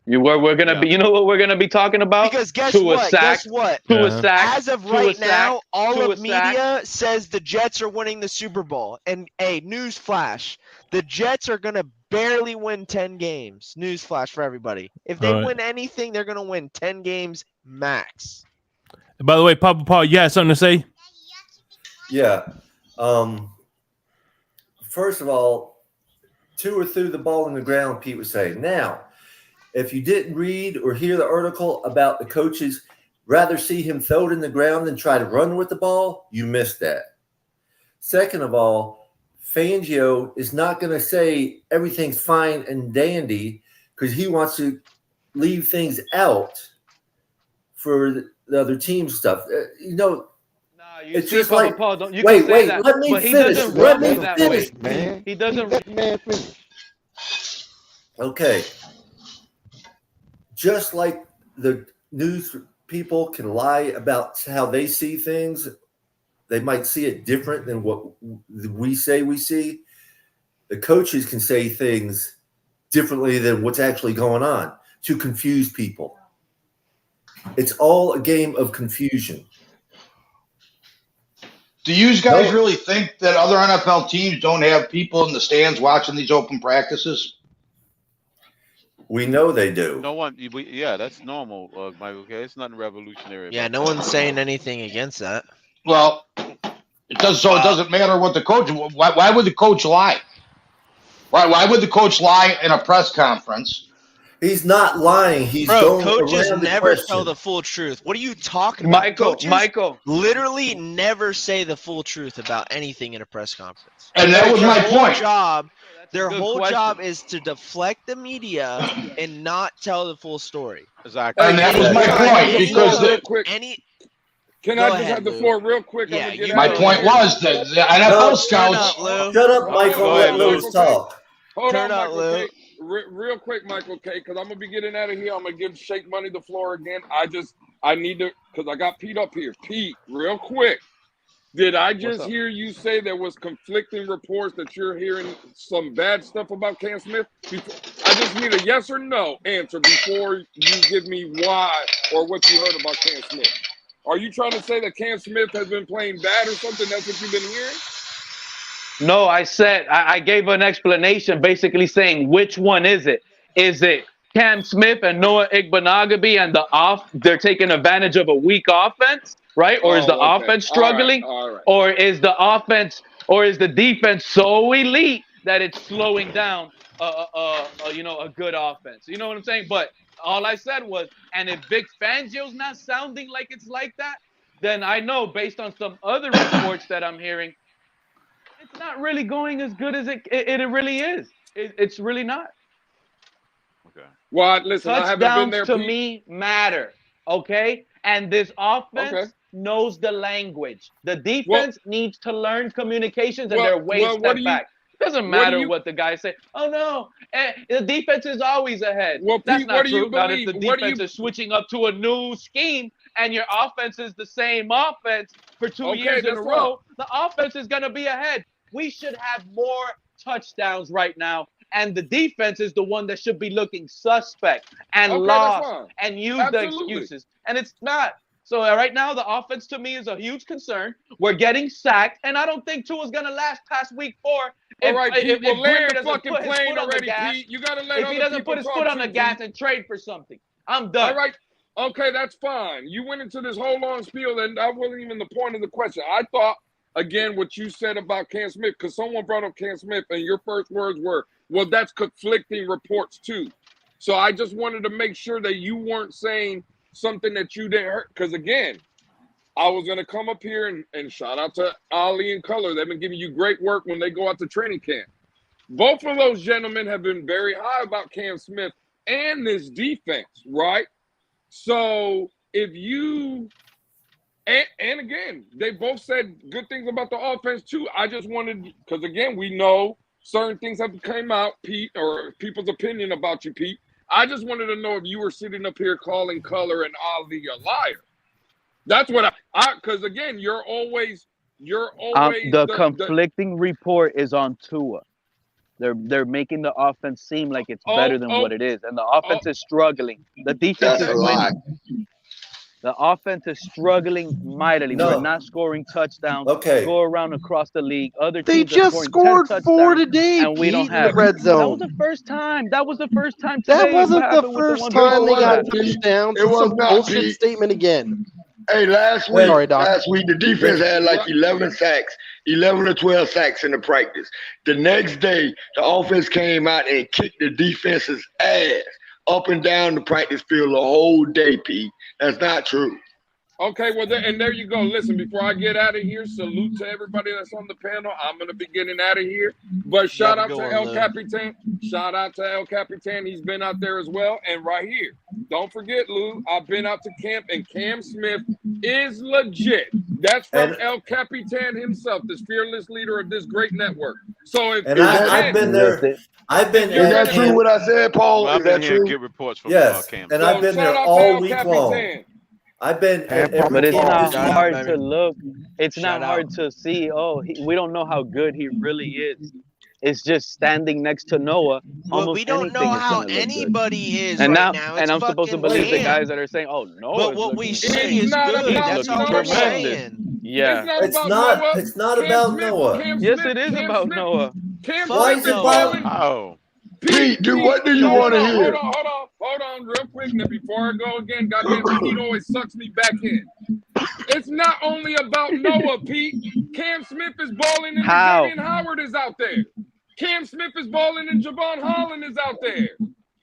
We're gonna be. You know what we're gonna be talking about? Because guess To a what? sack, Guess what? To a sack. As of to a right sack, now, all to of a sack. media says the Jets are winning the Super Bowl. And hey, news flash, the Jets are gonna barely win 10 games. News flash for everybody. If they Right. win anything, they're gonna win 10 games max. By the way, Papa Paul, you had something to say? Yeah. First of all, Tua threw the ball in the ground, Pete was saying. Now, if you didn't read or hear the article about the coaches rather see him throw it in the ground than try to run with the ball, you missed that. Second of all, Fangio is not going to say everything's fine and dandy because he wants to leave things out for the other team stuff. It's just like, Paul, wait, let me finish. Let me finish, man. He doesn't. Let the man finish. Okay. Just like the news people can lie about how they see things, they might see it different than what we say we see. The coaches can say things differently than what's actually going on to confuse people. It's all a game of confusion. Do you guys really think that other NFL teams don't have people in the stands watching these open practices? We know they do. No one. Yeah, that's normal, Michael. Okay, it's nothing revolutionary. Yeah, no one's saying anything against that. Well, it does. So it doesn't matter what the coach. Why would the coach lie? Why would the coach lie in a press conference? He's not lying. He's going coaches around the never question. tell the full truth. What are you talking about? Coaches literally never say the full truth about anything in a press conference. And that was my point. Their good whole question. job is to deflect the media and not tell the full story. Exactly. And that was my point because Can I just have the floor real quick? Yeah, my point was that the NFL scouts. Shut up, Michael. Let Lewis talk. Hold Turn on, up, Michael Lou. K. Real quick, Michael K. Because I'm gonna be getting out of here. I'm gonna give Shake Money the floor again. I need to, because I got Pete up here. Pete, real quick. Did I just hear you say there was conflicting reports that you're hearing some bad stuff about Cam Smith? I just need a yes or no answer before you give me why or what you heard about Cam Smith. Are you trying to say that Cam Smith has been playing bad or something? That's what you've been hearing? No, I said I gave an explanation, basically saying which one is it? Is it Cam Smith and Noah Igbenogany and they're taking advantage of a weak offense, right? Or is the offense struggling? All right. Or is the offense or is the defense so elite that it's slowing down a good offense? You know what I'm saying? But all I said was, and if Vic Fangio's not sounding like it's like that, then I know based on some other reports that I'm hearing, it's not really going as good as it really is. It's really not. Okay. Well, listen, I haven't been there. Touchdowns to me matter, okay? And this offense knows the language. The defense needs to learn communications, and they're way step back. It doesn't matter what the guys say. Oh, no, the defense is always ahead. Well, that's Pete, not what do true. you Not believe? if the defense is switching up to a new scheme and your offense is the same offense for 2 years in a row, the offense is going to be ahead. We should have more touchdowns right now, and the defense is the one that should be looking suspect and lost and use the excuses, and it's not. So right now, the offense to me is a huge concern. We're getting sacked, and I don't think Tua's going to last past week 4. All right, Pete, well, land the doesn't fucking put his plane foot on the already, gas, Pete. You got to let if other he doesn't people put his talk foot on the too, gas Pete. and trade for something, I'm done. All right. Okay, that's fine. You went into this whole long spiel, and that wasn't even the point of the question. I thought, again, what you said about Cam Smith, because someone brought up Cam Smith, and your first words were, well, that's conflicting reports, too. So I just wanted to make sure that you weren't saying something that you didn't hear. Because, again, I was going to come up here and shout out to Ali and Color. They've been giving you great work when they go out to training camp. Both of those gentlemen have been very high about Cam Smith and this defense, right? So if you and again, they both said good things about the offense too. I just wanted, because again, we know certain things have come out, Pete, or people's opinion about you, Pete. I just wanted to know if you were sitting up here calling Color and Ali a liar. That's what I because again, you're always the conflicting report is on Tua. They're making the offense seem like it's better than what it is, and the offense is struggling. The defense is winning. The offense is struggling mightily. We're not scoring touchdowns. Go around across the league. Other They teams just scored 4 today, and we don't have in the red zone. That was the first time. That was the first time today. That wasn't the first time they got touchdowns. It was some not, bullshit Pete. statement again. Hey, last week the defense had like 11 sacks, 11 or 12 sacks in the practice. The next day, the offense came out and kicked the defense's ass up and down the practice field the whole day, Pete. That's not true. Okay, well, there you go. Listen, before I get out of here, salute to everybody that's on the panel. I'm going to be getting out of here. But shout out to El Capitan. Shout out to El Capitan. He's been out there as well. And right here, don't forget, Lou, I've been out to camp, and Cam Smith is legit. That's from El Capitan himself, the fearless leader of this great network. So if I've been there. I've been. Is that true what I said, Paul? Well, Is that true? Good reports from Cam. And I've been there all week long. I've been, but it's not hard to look. It's not hard to see. We don't know how good he really is. It's just standing next to Noah. Well, we don't know how anybody is and right now. now. And I'm supposed to believe the Cam. guys that are saying, "Oh, Noah." But what we see is good. That's all we're saying. Yeah, it's not about Noah. Yes, it is about Noah. Why is it about? Oh. Pete, what do you want to hear? Hold on, real quick. Now, before I go again, goddamn, Pete always sucks me back in. It's not only about Noah, Pete. Cam Smith is balling, and Xavier Howard is out there. Cam Smith is balling, and Javon Holland is out there.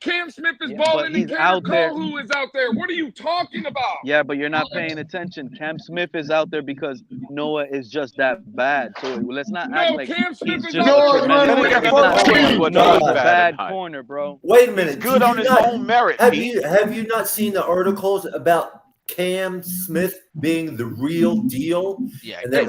Cam Smith is balling, and Cameron Cole is out there. What are you talking about? Yeah, but you're not paying attention. Cam Smith is out there because Noah is just that bad. So let's not act like Cam Smith he's is just out a there. Noah's a bad corner, bro. Wait a minute. He's good on his own merit. Have you not seen the articles about Cam Smith being the real deal? Yeah, and that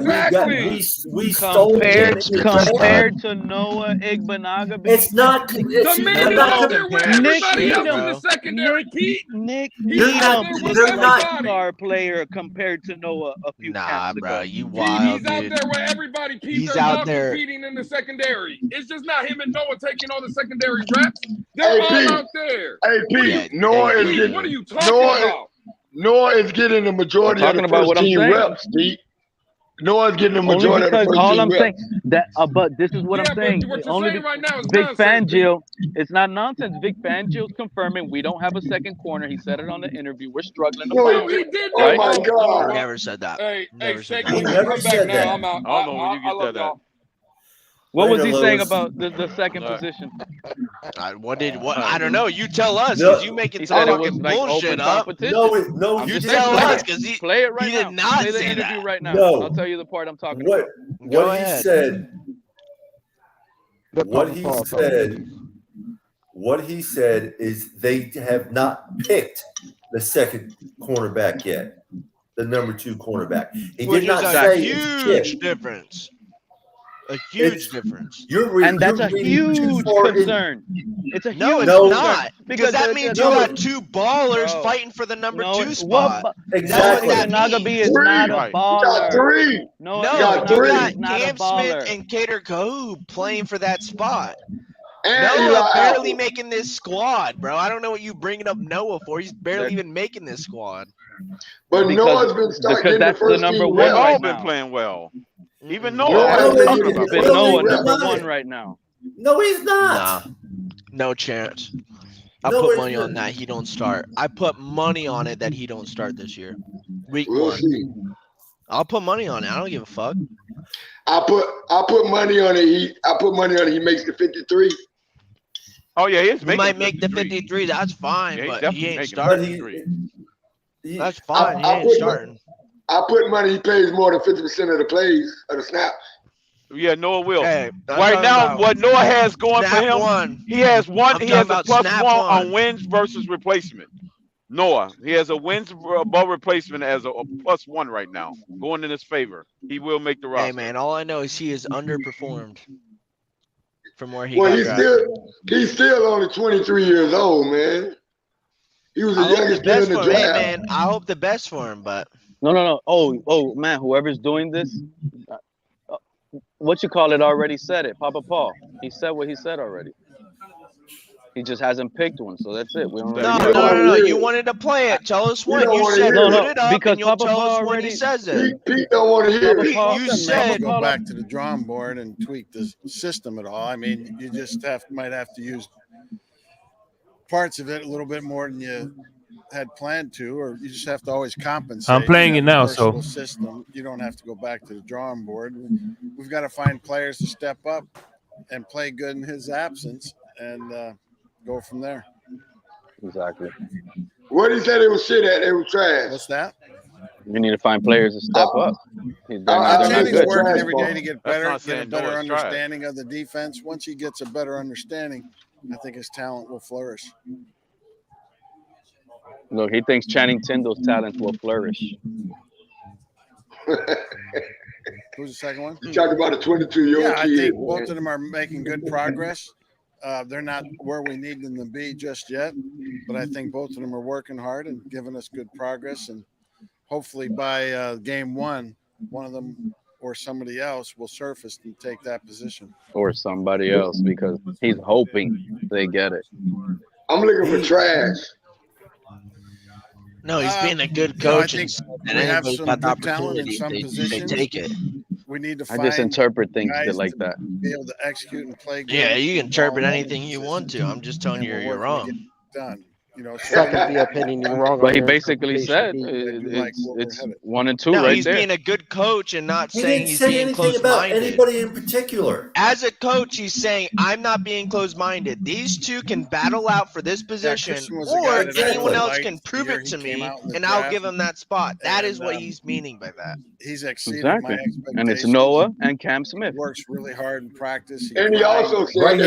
we stole him compared to Noah Igbenogany. It's not. The man is out there with everybody else in the secondary, Pete. Nick They're not star player compared to Noah a few camps bro, ago. you Pete, wild, he's out there with everybody. Pete, He's they're out not there. competing in the secondary. It's just not him and Noah taking all the secondary reps. They're all out there. Hey, Pete, Noah is getting. What are you talking about? Noah is getting the majority of the first team reps, Pete. Noah's getting the majority of the first all team I'm reps. saying that, but this is what I'm saying. What you're Only saying right now is Vic nonsense. Fangio. It's not nonsense. Vic Fangio's confirming we don't have a second corner. He said it on the interview. We're struggling to No, find he it. did. Oh my God! Never said that. Hey, said Shake, that. never said that. I'm out. I don't know when you get love that y'all. What was Later, he saying Lewis. about the second position? I don't know. You tell us because you making some fucking bullshit up. No, You you tell didn't. us because Play it right he now. did not Play the say interview that. right now. No. I'll tell you the part I'm talking What about. he said? What he said is they have not picked the second cornerback yet, the number 2 cornerback. He Which did not is say a it's huge picked. difference. A huge difference. And that's a huge concern. It's a No, huge it's concern. not. Because that means you got 2 ballers fighting for the number 2 spot. Exactly. Noah Igbenogany is not a baller. You got 3. No, you got 3. you got not a Cam baller. Smith and Cater Kahoob playing for that spot. And Noah Eli barely Apple. making this squad, bro. I don't know what you bringing up Noah for. He's barely even making this squad. But Noah's been starting getting the first number team one reps. They've all right been now. playing well. Even Noah Noah. has been getting It's the been first Noah team reps. number 1 right now. No, he's not. No chance. I No, put it's money not. on that he don't start. I put money on it that he don't start this year. Week We'll 1. see. I'll put money on it. I don't give a fuck. I put money on it. I put money on it. He makes the 53. Oh yeah, he's He making might make the 53. That's fine, Yeah, he's but definitely he ain't making starting. 53. That's fine. He ain't starting. I put money. He plays more than 50% of the plays of the snaps. Yeah, Noah will. Hey, I'm right talking now, about what Noah has going for snap him, one. he has one. I'm He talking has a about plus snap 1 one. on wins versus replacement. Noah, he has a wins above replacement as a plus 1 right now, going in his favor. He will make the roster. Hey man, all I know is he is underperformed. from where he got drafted. He's still only 23 years old, man. He was the youngest player in the draft. Hey, man, I hope the best for him, but No. Oh, man, whoever's doing this, what you call it already said it. Papa Paul. He said what he said already. He just hasn't picked one, so that's it. We don't No. You wanted to play it. Tell us when. You said put it up, because and you'll Papa tell Paul us when already he says it. Pete don't want to hear it. You said go back to the drawing board and tweak the system at all. I mean, you just might have to use parts of it a little bit more than you had planned to, or you just have to always compensate. I'm playing it now, so system. You don't have to go back to the drawing board. We've got to find players to step up and play good in his absence, and go from there. Exactly. What did he say they was shit at? They were trash. What's that? You need to find players to step up. Channing's working every day to get better, get a better understanding of the defense. Once he gets a better understanding, I think his talent will flourish. Look, he thinks Channing Tindall's talent will flourish. Who's the second one? You talking about a 22-year-old kid. I think both of them are making good progress. They're not where we need them to be just yet, but I think both of them are working hard and giving us good progress. And hopefully by game one of them or somebody else will surface and take that position. Or somebody else, because he's hoping they get it. I'm looking for trash. No, he's being a good coach. I think we have some good talent in some positions. They take it. We need to I just interpret things like that. Be able to execute and play good. Yeah, you can interpret anything you want to. I'm just telling you you're wrong. Done. You know, second the opinion you're wrong. But he basically said it's 1 and 2 right he's there. being a good coach and not He saying didn't he's say being anything about close-minded. anybody in particular. As a coach, he's saying, I'm not being closed-minded. These two can battle out for this position, or anyone else can prove it to me, and I'll give him that spot. That is what he's meaning by that. He's exceeded my expectations. And it's Noah and Cam Smith. Works really hard in practice. And he also said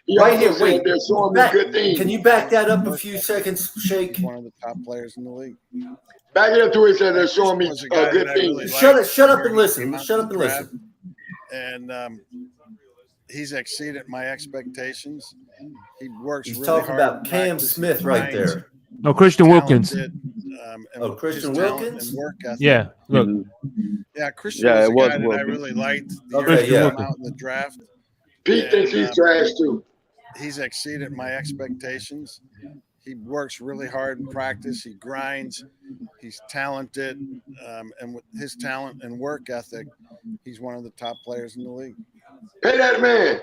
Wait, they're showing me good things. Can you back that up a few seconds, Shake? One of the top players in the league. Back it up to it said they're showing me good things. Shut up and listen. Shut up and listen. And he's exceeded my expectations. He works He's really talking hard. about Cam Smith right there. No, Christian Wilkins. Christian Wilkins? Yeah, look. Yeah, Christian was a guy that I really liked. Okay, yeah. Out in the draft. Pete thinks he's trash too. He's exceeded my expectations. He works really hard in practice. He grinds. He's talented. And with his talent and work ethic, he's one of the top players in the league. Pay that man.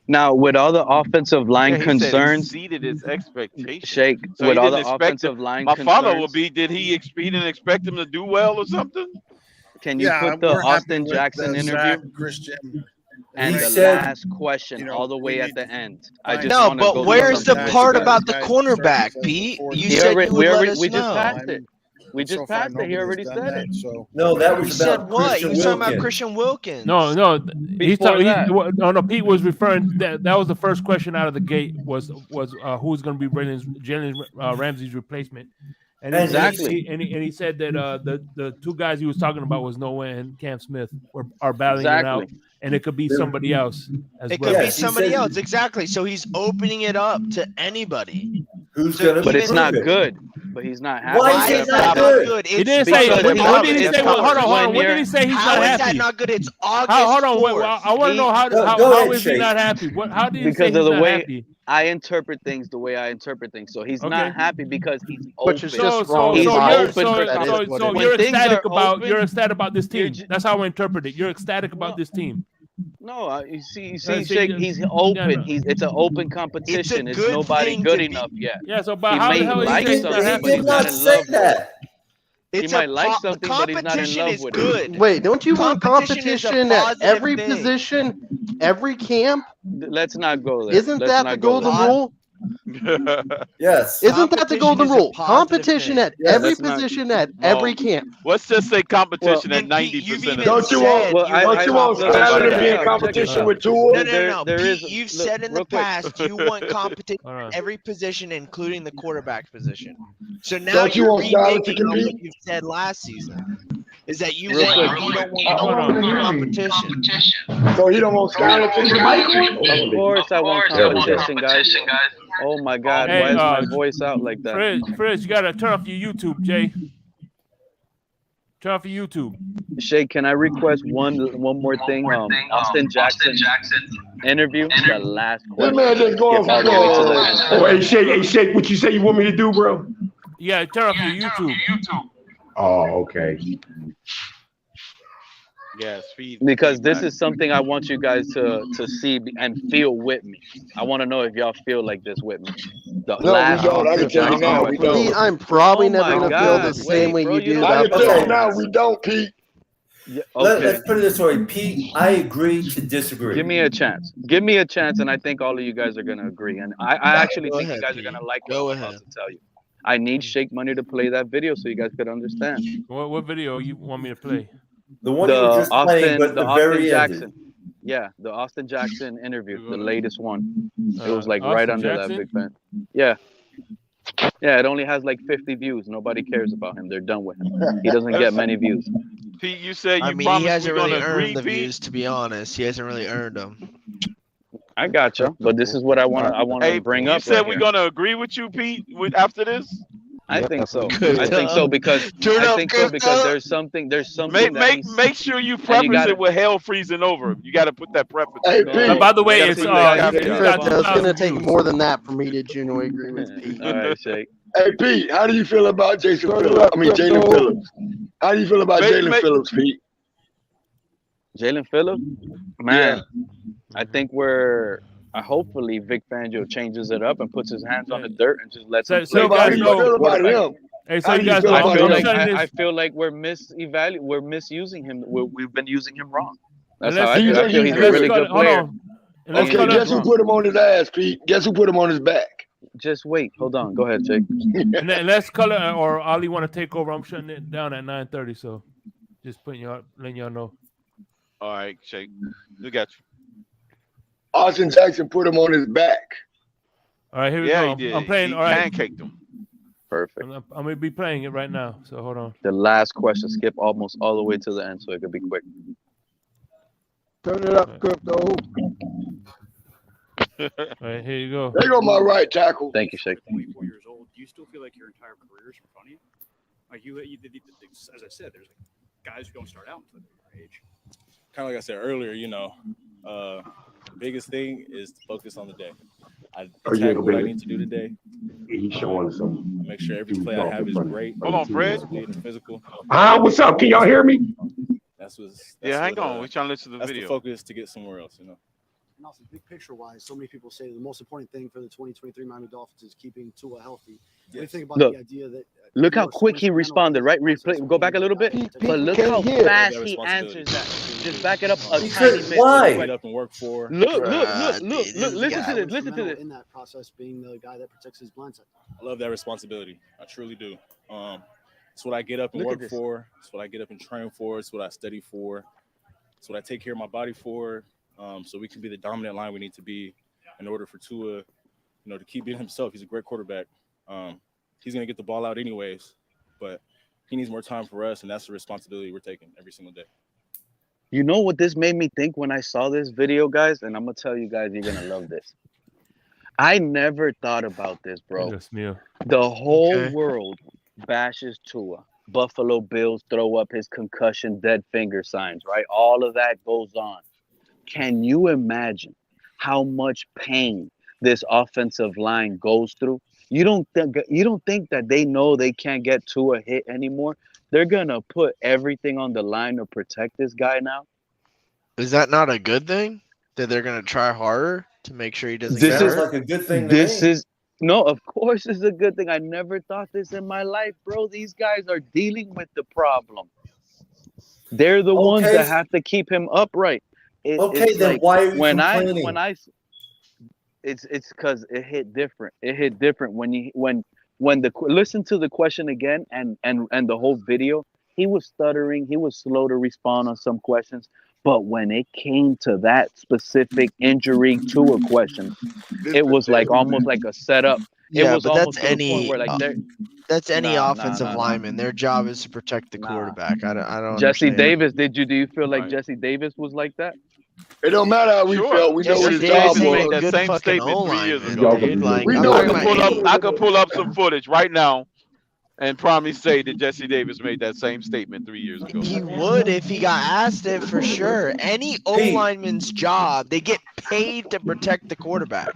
Now, with all the offensive line concerns, exceeded his expectations. Shake, So with he all the didn't expect offensive him. line My concerns, father will be. Did he didn't expect him to do well or something? Can you put the Austin Jackson interview? Christian. And He the said, last question all the way at the end. I just No, wanna but go where's the through part something. about the cornerback, Pete? You said you would let us we just know. passed it. We just passed it. He already said it. No, that was He said about what? Christian He was talking about Wilkins. Christian Wilkins. No. He's Before talking. that. No. Pete was referring. That was the first question out of the gate. Was who's going to be Jalen Ramsey's replacement? And Exactly. he said that the two guys he was talking about was Noah and Cam Smith are battling it out, Exactly. and it could be somebody else as It well. could be somebody else, exactly. So he's opening it up to anybody. Who's gonna? But it's prove not it? good. But he's not happy. Why is it not good? He didn't say. What did he say? Hold on. What did he say? He's How not is happy. that not good? It's August. Hold on. 4th. I want to know how Go ahead, is he Shake. not happy? How did he say Because he's of the not way happy? I interpret things the way I interpret things. So he's Okay. not happy because he's open. Which is just wrong. He's So open for you're when things ecstatic are about open, you're ecstatic about this team. you're That's how I interpret it. You're ecstatic about this team. No, you see, see, Shake, he's open. no. It's an open competition. It's good nobody thing good to enough yet. Yeah. So, but He how the may hell is like he saying something, he's not but happy? he's not in say love with it. that. He It's might like something, but he's not in competition love is with it. good. Wait, don't you want Competition is a competition at positive every thing. position, every camp? Let's not go there. Isn't Let's that not the go golden there. rule? Yes. Isn't that the Competition golden is a rule? positive Competition thing. at Yes. every Let's not- position at every camp. Let's just say competition Well, at 90%. Don't you want? Well, Don't you want look, Skyler to check be it in out, competition check it with out. Tua? No. There Pete, is- you've look, said in the real quick. past you want competition All right. at every position, including the quarterback position. So now Don't you you're want Skyler to reneging on what compete? you said last season. is that you Real quick. don't want competition. So he don't want Skyler to the Michael? Of course I want competition, guys. Oh my God, Hey, why is my voice out like that? Fred, you gotta turn off your YouTube, Jay. Turn off your YouTube. Shay, can I request one more thing? Austin Jackson interview. The last question. This man just going Skip all the way to the end. Oh, hey, Shake, what you say you want me to do, bro? Yeah, turn off your YouTube. Oh, okay. Yes, feed. Because this is something I want you guys to see and feel with me. I want to know if y'all feel like this with me. The No, last we don't. I can tell you now, we don't. Pete, I'm probably Oh never my going to feel the God. same way Wait, bro, you do you about I can tell you now, we don't, Pete. Yeah, okay. Let's put it this way, Pete. I agree to disagree. Give me a chance. Give me a chance, and I think all of you guys are going to agree. And I actually think you guys are going to like what I'm about to tell you. I need Shake Money to play that video so you guys could understand. What video you want me to play? The one you were just playing, but the very Jackson. end. Yeah, the Austin Jackson interview, the latest one. It was like Austin right under Jackson? that big fan. Yeah. Yeah, it only has like 50 views. Nobody cares about him. They're done with him. He doesn't get many views. Pete, you said you I mean, he promised hasn't we're really gonna agree, earned the Pete. views, to be honest. He hasn't really earned them. I gotcha, but this is what I want to bring you up. said right we're here. gonna agree with you, Pete, after this. I think so. I think so because there's something Make sure you preface it with hell freezing over. You got to put that preface. Hey, in. By the way, it's He's got It's going to take more than that for me to genuinely agree with Pete. All right, Shake. Hey, Pete, how do you feel about Jason Phillips? I mean, Jalen Phillips. How do you feel about Jalen Phillips, Pete? Jalen Phillips, man, I think hopefully Vic Fangio changes it up and puts his hands on the dirt and just lets him play. How do you feel about him? Hey, so you guys know, I feel like we're misusing him. We've been using him wrong. That's how I feel. I feel he's a really good player. Okay, guess who put him on his ass, Pete? Guess who put him on his back? Just wait. Hold on. Go ahead, Jake. And let's color or Ali want to take over. I'm shutting it down at 9:30, so just letting y'all know. All right, Shake. We got you. Austin Jackson put him on his back. All right, here we Yeah, go. he did. I'm playing. He All right, pancaked him. Perfect. I'm gonna be playing it right now. So hold on. The last question. Skip almost all the way to the end, so it could be quick. Turn it up, Crypto. All right, here you go. There go my right tackle. Thank you, Shake. 24 years old. Do you still feel like your entire career is in front of you? Like as I said, there's like guys who don't start out until their age. Kind of like I said earlier, the biggest thing is to focus on the day. I attack what I need to do today. He's showing some. Make sure every play I have is great. Hold on, Fred. And physical. What's up? Can y'all hear me? Hang on. We're trying to listen to the that's And video. focus to get somewhere else, also, big picture wise, so many people say the most important thing for the 2023 Miami Dolphins is keeping Tua healthy. What do you think about the idea that? Look how quick he responded, right? Go back a little bit. But look how fast he answers that. Just back it up a tiny bit. Why? Get up and work for. Look. Listen to this. Listen to this. In that process, being the guy that protects his blind side. I love that responsibility. I truly do. It's what I get up and Look at work this. for. It's what I get up and train for. It's what I study for. It's what I take care of my body for. So we can be the dominant line we need to be in order for Tua, to keep being himself. He's a great quarterback. He's going to get the ball out anyways, but he needs more time for us, and that's the responsibility we're taking every single day. You know what this made me think when I saw this video, guys? And I'm going to tell you guys, you're going to love this. I never thought about this, bro. The whole world bashes Tua. Buffalo Bills throw up his concussion dead finger signs, right? All of that goes on. Can you imagine how much pain this offensive line goes through? You don't think that they know they can't get to a hit anymore? They're gonna put everything on the line to protect this guy now. Is that not a good thing? That they're gonna try harder to make sure he doesn't This get is hurt? like a good thing. No, of course it's a good thing. I never thought this in my life, bro. These guys are dealing with the problem. They're the ones that have to keep him upright. Then like why are you when complaining? it's because it hit different. It hit different when listen to the question again and the whole video. He was stuttering. He was slow to respond on some questions. But when it came to that specific injury to a question, it was like almost like a setup. it was but almost that's to the point where that's any Nah, offensive lineman. Their job is to protect the quarterback. I don't Jesse understand. Davis, do you feel like Jesse Davis was like that? It don't matter how we felt. We know what his Davis job made was. that same statement 3 years ago. Like, we I'm know talking what about I could pull up some footage right now and probably say that Jesse Davis made that same statement 3 years ago. He would if he got asked it for sure. Any O lineman's job, they get paid to protect the quarterback.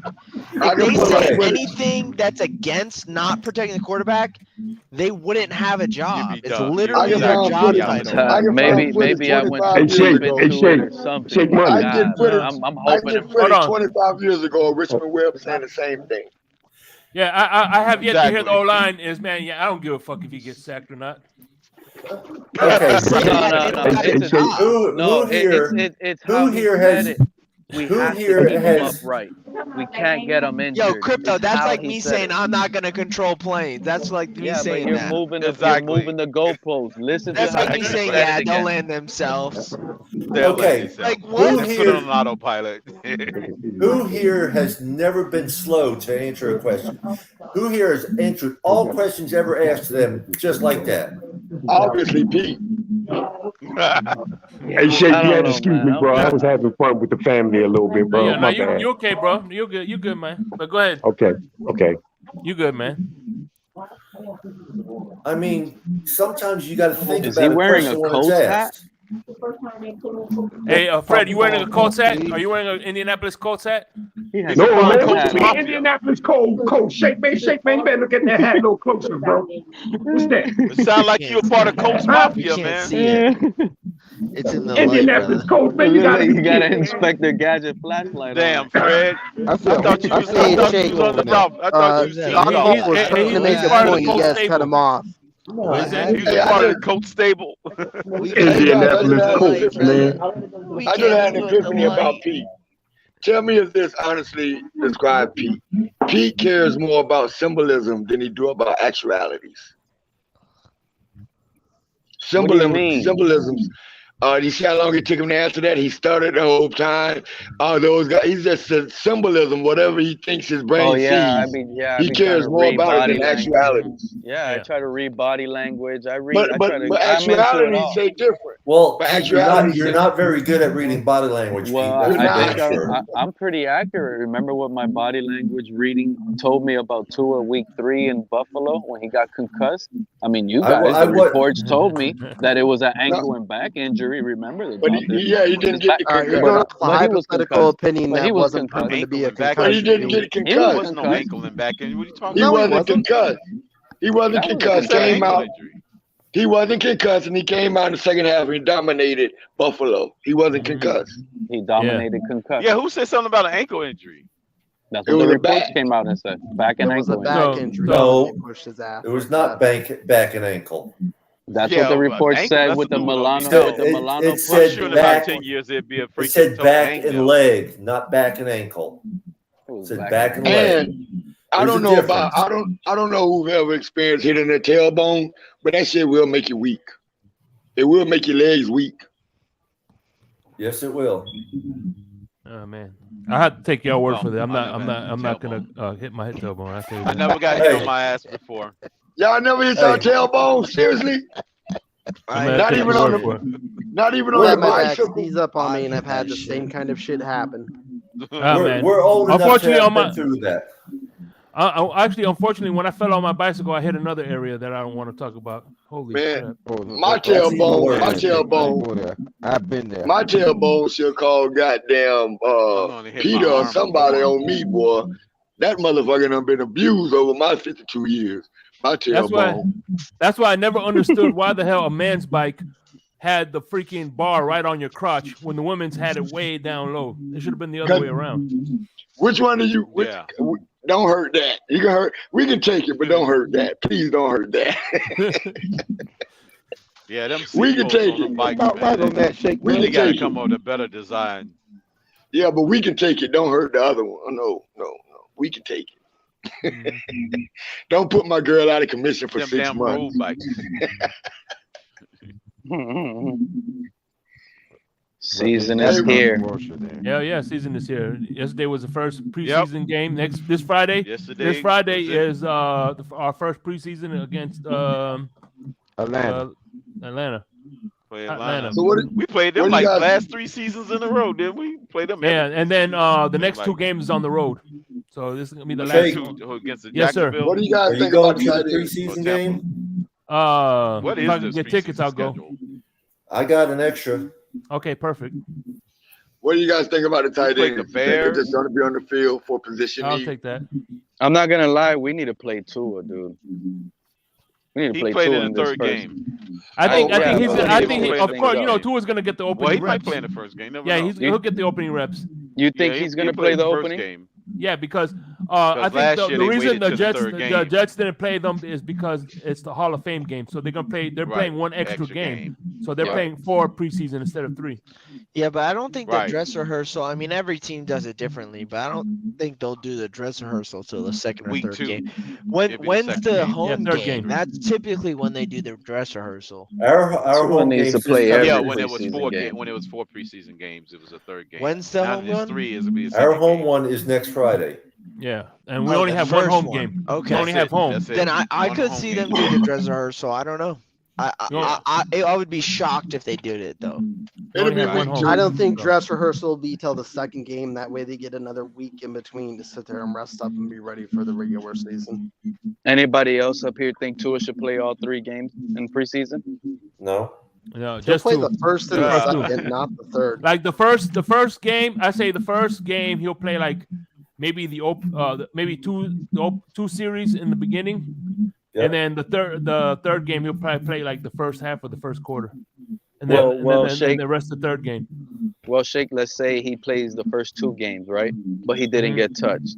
If they say anything that's against not protecting the quarterback, they wouldn't have a job. It's literally their job title. Maybe I went Hey, too Shake, deep into it or something. I But can get footage. I'm I hoping. can get footage 25 years ago of Richmond Webb saying the same thing. Yeah, I have yet to hear the O line is, man, yeah, I don't give a fuck if he gets sacked or not. Okay, Who here has we have to keep him upright. We can't get him injured. Yo, Crypto, It's that's how like he me said saying it. I'm not gonna control planes. That's like me saying you're that. moving the goalposts. Listen That's to how like me he saying, said yeah, it they'll again. land themselves. Like who put it on an autopilot. Who here has never been slow to answer a question? Who here has answered all questions ever asked to them just like that? Obviously, Pete. Hey, Shake, you had to excuse me, bro. I was having fun with the family a little bit, bro. Yeah, no, My bad. you okay, bro? You good? You good, man? But go ahead. Okay. You good, man? I mean, sometimes you got to think Is about he a wearing question a when it's Colts asked. Hey, Fred, you wearing a Colts hat? Are you wearing an Indianapolis Colts hat? No, man, what you mean, Indianapolis cold. Shake, man, you better look at that hat a little closer, bro. What's that? It sound like you a part of Colts Mafia, man. See it. It's in the Indianapolis Colts, man, You gotta inspect the gadget flashlight. Damn, Fred. I thought you was on the route. I thought you was Team Doc Dolphins. was trying to make a point. You guys cut him off. He was a part of the Colts stable. Indianapolis Colts, man. I just had an epiphany about Pete. Tell me if this honestly describes Pete. Pete cares more about symbolism than he do about actualities. Symbolisms. You see how long it took him to answer that? He started the whole time. Those guys, he's just a symbolism, whatever he thinks his brain sees. He cares more about it than actualities. Yeah, I try to read body language. But actualities say different. Well, but you're not very good at reading body language. Well, Pete. I think I'm pretty accurate. Remember what my body language reading told me about Tua week 3 in Buffalo when he got concussed? I mean, you guys, the reports told me that it was an ankle and back injury. Remember the he didn't get the concussion. Hypothetical opinion that wasn't proven to be a concussion. But he didn't get concussed. There was no ankle and back injury. What are you talking He about? wasn't concussed. He wasn't concussed. Came out. He wasn't concussed, and he came out in the second half and he dominated Buffalo. He wasn't concussed. He dominated concussed. Yeah, who said something about an ankle injury? That's what the reports came out and said. Back and ankle. No, it was not back and ankle. That's what the report said with the Milano. It said sure in back, about 10 years it'd be a freaking it said toe back hangnail. and leg, not back and ankle. It said back and leg. And I don't know about I don't know who've ever experienced hitting the tailbone, but that shit will make you weak. It will make your legs weak. Yes, it will. Oh man, I have to take your word for that. I'm not gonna hit my tailbone. I never got hit on my ass before. Y'all never hit your tailbone? Seriously? Not even on the bicycle. Sneeze up on me, and I've had the same kind of shit happen. We're old enough to have been through that. Actually, unfortunately, when I fell on my bicycle, I hit another area that I don't want to talk about. Holy shit! My tailbone. I've been there. My tailbone should call goddamn Peter or somebody on me, boy. That motherfucker done been abused over my 52 years. My tailbone. That's why I never understood why the hell a man's bike had the freaking bar right on your crotch when the women's had it way down low. It should have been the other way around. Which one of you? Don't hurt that. You can hurt. We can take it, but don't hurt that. Please don't hurt that. Yeah, them we can take on it. bike, Right on that shake. We really can got to take come it. up with a better design. Yeah, but we can take it. Don't hurt the other one. No. We can take it. Don't put my girl out of commission for Them 6 damn months. road bikes. Season is here. Hell yeah, season is here. Yesterday was the first preseason game. This Friday. Yesterday This Friday was it. is our first preseason against Atlanta. Play Atlanta. So we played them like last 3 seasons in a row, didn't we? Played them. Yeah, and then the next 2 games is on the road. So this is gonna be the last 2 against the Yes, sir. Jacksonville. What do you guys think about the tight ends? Preseason game? What if is I can this get tickets, I'll go. schedule? I got an extra. Okay, perfect. What do you guys think about the tight played ends? the You think they're Bears. just going to be on the field for position I'll need? take that. I'm not gonna lie, we need to play Tua, dude. We need to He play played Tua in in the this third first. game. I think he's. I think He, of course, you know, Tua's gonna get the opening Well, he might reps. play in the first game. Never Yeah, know. he'll get the opening reps. You think Yeah, he's he gonna played play the first opening game. Yeah, because I think last the year they reason waited the till the third game. Jets didn't play them is because it's the Hall of Fame game. So they're gonna play. They're playing one extra game. So they're playing 4 preseason instead of 3. Yeah, but I don't think Right. the dress rehearsal. I mean, every team does it differently, but I don't think they'll do the dress rehearsal till the second or Week third 2. game. It'll be the When's second the game. home third game? game. That's typically when they do their dress rehearsal. Our Tua home needs games to play this every Yeah, time. when it was preseason 4 game. when it was 4 preseason games, it was a third game. When's the Now home that it's one? 3, it'll be a Our second home game. one is next Friday. Yeah, and we Oh, only the have one first home one. game. Okay. We only have home. That's it. Then I One could home see game. them do the dress rehearsal. I don't know. I would be shocked if they did it though. We only have one home. I don't think dress rehearsal will be till the second game. That way they get another week in between to sit there and rest up and be ready for the regular season. Anybody else up here think Tua should play all 3 games in preseason? No. No, He'll just play 2. the first and Just the 2. second, not the third. Like the first game, I say the first game he'll play like maybe maybe 2 series in the beginning, Yep. and then the third game he'll probably play like the first half of the first quarter, and Well, then Shake- the rest of the third game. Well, Shake, let's say he plays the first 2 games, right? But he didn't get touched.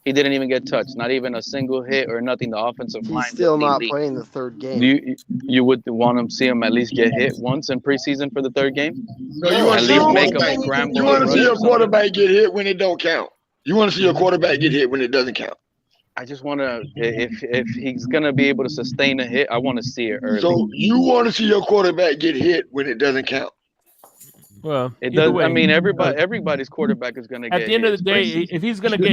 He didn't even get touched. Not even a single hit or nothing. The offensive line. He's still was not elite. playing the third game. Do you would want to see him at least get hit once in preseason for the third game? No, you want At to see least your make him quarterback. scramble. You want and to see run your or something. quarterback get hit when it don't count. You want to see your quarterback get hit when it doesn't count. I just want to, if he's gonna be able to sustain a hit, I want to see it early. So you want to see your quarterback get hit when it doesn't count. Well, It either does. way, I mean, everybody's quarterback is gonna get at the end hit. of the day, if he's gonna get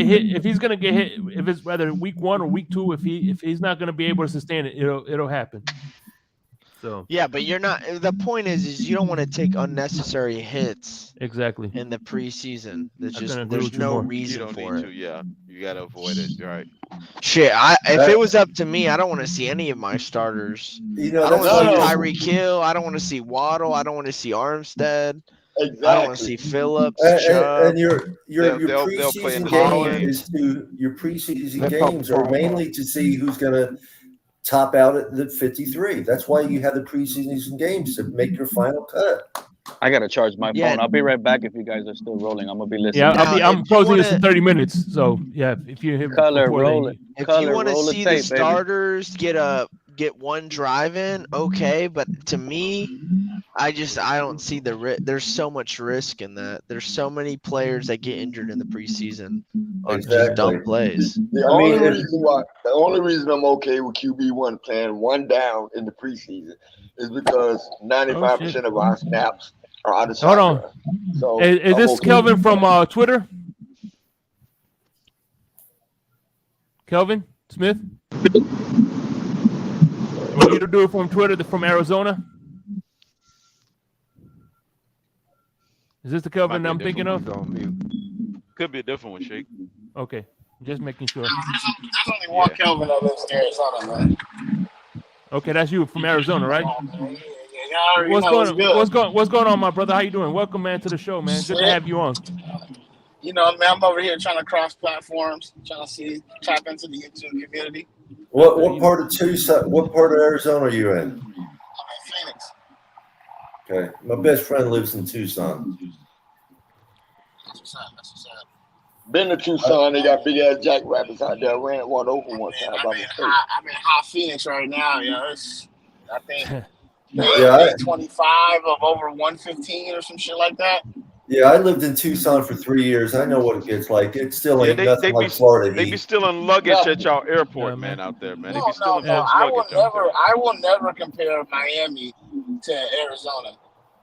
hit, if it's whether week 1 or week 2, if he's not gonna be able to sustain it, it'll happen. So Yeah, but you're not. The point is you don't want to take unnecessary hits exactly. in the preseason. There's I'm gonna agree there's with you no more. You reason don't for need it. to. Yeah, you gotta avoid it. You're right. Shit, if it was up to me, I don't want to see any of my starters. You know, I don't that's want to see not- Tyreek Hill. I don't want to see Waddle. I don't want to see Armstead. Exactly. I don't want to see Phillips. And Chubb. your They'll play in preseason Holland. game is to your preseason Let's talk games are football. mainly to see who's going to top out at the 53. That's why you have the preseason games to make your final cut. I gotta charge my Yeah. phone. I'll be right back if you guys are still rolling. I'm gonna be listening. Yeah, Now, I'm if you closing this in wanna- 30 minutes. So yeah, if you hit Color, before roll then, it. If Color, you want to roll the see tape, the baby. starters get one drive in, okay. But to me, I don't see there's so much risk in that. There's so many players that get injured in the preseason on just dumb plays. The only reason I'm okay with QB1 playing 1 down in the preseason is because 95% of our snaps are out of hold on. shotgun. So Is I'm this okay. Kelvin from Twitter? Kelvin Smith? Want you to do it from Twitter from Arizona? Is this the Kelvin I'm thinking of? Could be a different one, Shake. Okay, just making sure. There's only one Kelvin that lives in Arizona, man. Okay, that's you from Arizona, right? Yeah, What's going on, my brother? How you doing? Welcome, man, to the show, man. Good to have you on. You know, man, I'm over here trying to cross platforms, trying to tap into the YouTube community. What part of Tucson? What part of Arizona are you in? I'm in Phoenix. Okay, my best friend lives in Tucson. That's what's up. Been to Tucson, they got big ass jackrabbits out there. Ran one over one time by mistake. I'm in hot Phoenix right now. I think Yeah, 25 of over 115 or some shit like that. Yeah, I lived in Tucson for 3 years. I know what it gets like. It still ain't nothing like Florida They heat. be stealing luggage at y'all airport, man, out there, man. They be stealing No. folks' I luggage out there. will never compare Miami to Arizona.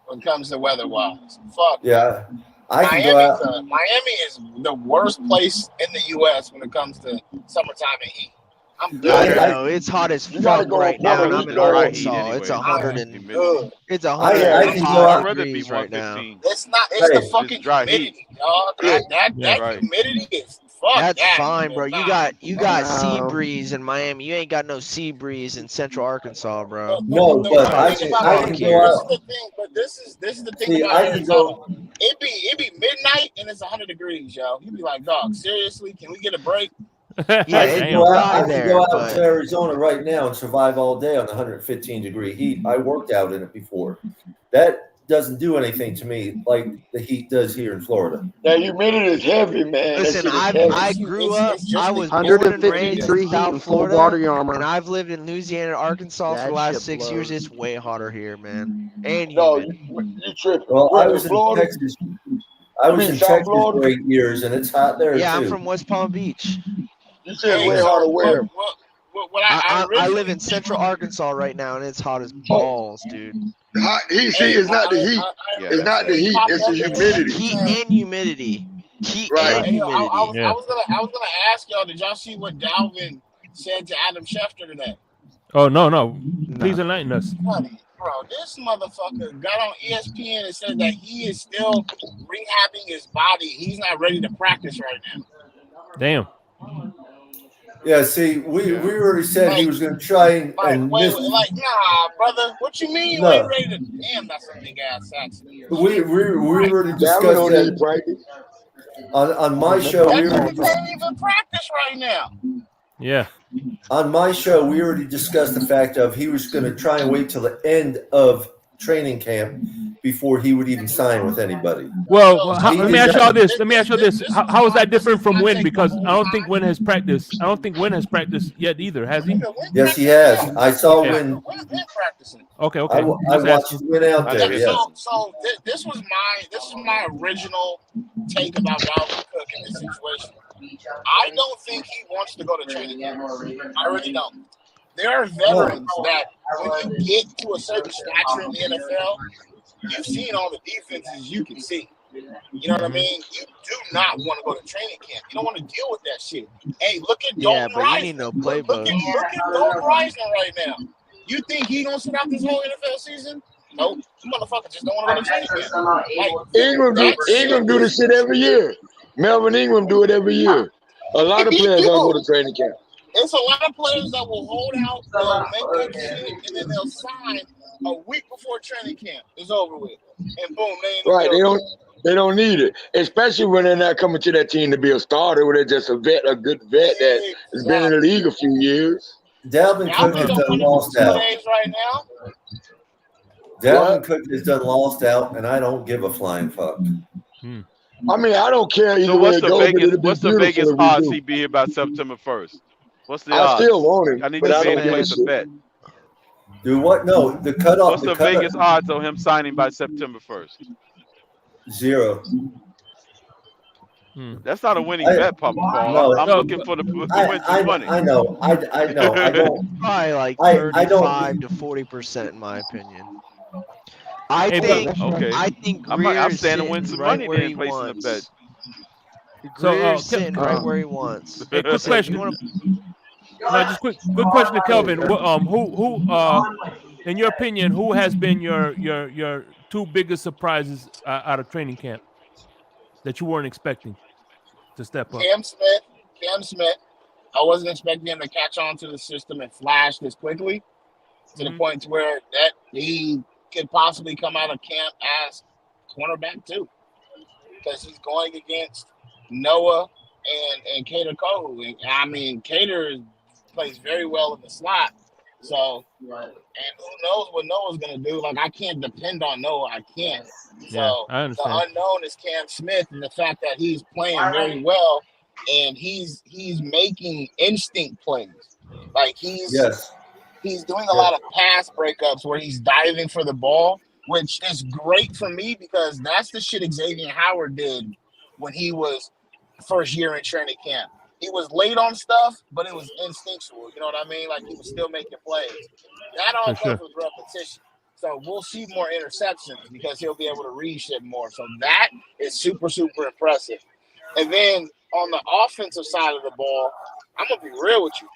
when it comes to weather-wise. Fuck. Yeah, I can go out. Miami is the worst place in the U.S. when it comes to summertime and heat. I'm good. No, it's hot as fuck right now, and I'm in Arkansas. It's 100 and it's 105 degrees right now. It's not. It's the fucking humidity, dog. That humidity is fuck. That's fine, bro. You got sea breeze in Miami. You ain't got no sea breeze in Central Arkansas, bro. No, but I can go out. This is the thing about Arizona. It be midnight and it's 100 degrees, yo. You be like, dog, seriously? Can we get a break? I can go out to Arizona right now and survive all day on the 115-degree heat. I worked out in it before. That doesn't do anything to me like the heat does here in Florida. That humidity is heavy, man. Listen, I grew up. I was born and raised in South Florida, and I've lived in Louisiana and Arkansas for the last 6 years. It's way hotter here, man. And you tripping? Well, I was in Texas. I was in Texas for 8 years, and it's hot there too. Yeah, I'm from West Palm Beach. You said way hotter where? I live in Central Arkansas right now, and it's hot as balls, dude. It's not the heat. It's not the heat. It's the humidity. Heat and humidity. Heat and humidity. I was gonna ask y'all. Did y'all see what Dalvin said to Adam Schefter today? Oh no! Please enlighten us. Bro, this motherfucker got on ESPN and said that he is still rehabbing his body. He's not ready to practice right now. Damn. Yeah, see, we already said he was going to try and miss. Nah, brother. What you mean you ain't ready to? Damn, that's a big ass accident. We already discussed that on my show. He can't even practice right now. Yeah. On my show, we already discussed the fact of he was going to try and wait till the end of training camp before he would even sign with anybody. Well, let me ask y'all this. How is that different from Wynn? Because I don't think Wynn has practiced. I don't think Wynn has practiced yet either. Has he? Yes, he has. I saw Wynn. Okay. I watched Wynn out there. Yes. So this was my original take about Dalvin Cook in this situation. I don't think he wants to go to training camp. I really don't. There are veterans that when you get to a certain stature in the NFL, you've seen all the defenses you can see. You know what I mean? You do not want to go to training camp. You don't want to deal with that shit. Hey, look at Dalton but you need no playbook. Look at Dalton Risner right now. You think he gonna sit out this whole NFL season? Nope. You motherfucker just don't want to go to training camp. Like, Ingram do this shit every year. Melvin Ingram do it every year. A lot of players don't go to training camp. There's a lot of players that will hold out, they'll make good shit, and then they'll sign a week before training camp is over with. And boom, they don't need it. Especially when they're not coming to that team to be a starter, where they're just a good vet that has been in the league a few years. Dalvin Cook has done lost out. Right now. Dalvin Cook has done lost out, and I don't give a flying fuck. I mean, I don't care either way it goes. What's the Vegas odds he be here by September 1st? What's the odds? I still want him. I need to place a bet. Do what? No, the cutoff. What's the Vegas odds of him signing by September 1st? 0. That's not a winning bet, Papa Paul. No, I'm looking for the win some money. I know. I don't. Probably like 35 to 40%, in my opinion. I think I'm standing to win some money then placing a bet. Greer's sitting right where he wants. Hey, quick question. Just quick question to Kelvin. Who in your opinion, who has been your two biggest surprises out of training camp that you weren't expecting to step up? Cam Smith. I wasn't expecting him to catch on to the system and flash this quickly to the point to where that he could possibly come out of camp as cornerback too, because he's going against Noah and Cater Cole. I mean, Cater plays very well in the slot. So, and who knows what Noah's going to do? Like, I can't depend on Noah. I can't. So, I understand. The unknown is Cam Smith, and the fact that he's playing very well and he's making instinct plays. Like, he's doing a lot of pass breakups where he's diving for the ball, which is great for me because that's the shit Xavier Howard did when he was first year in training camp. He was late on stuff, but it was instinctual. You know what I mean? Like, he was still making plays. That all comes with repetition. So we'll see more interceptions because he'll be able to read shit more. So that is super, super impressive. And then on the offensive side of the ball, I'm going to be real with you.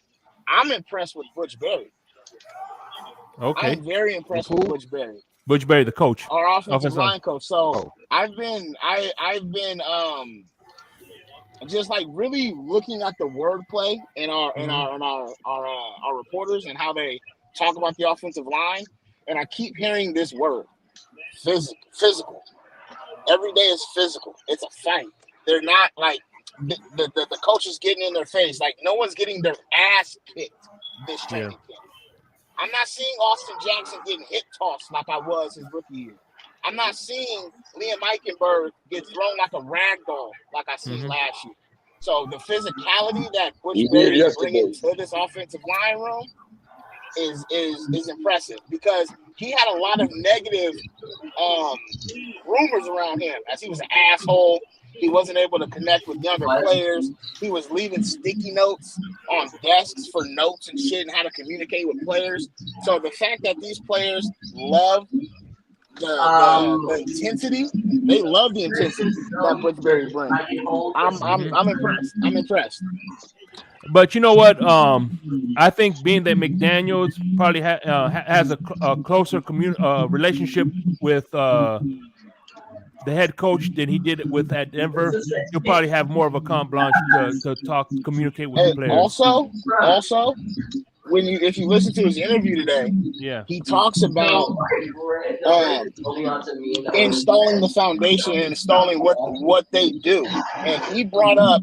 I'm impressed with Butch Berry. Okay. I'm very impressed with Butch Berry. Butch Berry, the coach. Our offensive line coach. So I've been just like really looking at the wordplay in our reporters and how they talk about the offensive line, and I keep hearing this word, physical. Every day is physical. It's a fight. They're not like the coach is getting in their face. Like no one's getting their ass kicked this training camp. I'm not seeing Austin Jackson getting hip tossed like I was his rookie year. I'm not seeing Liam Eichenberg get thrown like a rag doll like I seen last year. So the physicality that Butch Berry is bringing to this offensive line room is impressive because he had a lot of negative rumors around him as he was an asshole. He wasn't able to connect with younger players. He was leaving sticky notes on desks for notes and shit and how to communicate with players. So the fact that these players love the intensity, they love the intensity that Butch Berry brings. I'm impressed. I'm impressed. But you know what? I think being that McDaniels probably has a closer relationship with the head coach than he did it with at Denver, he'll probably have more of a carte blanche to communicate with the players. Also, if you listen to his interview today, he talks about installing the foundation and installing what they do, and he brought up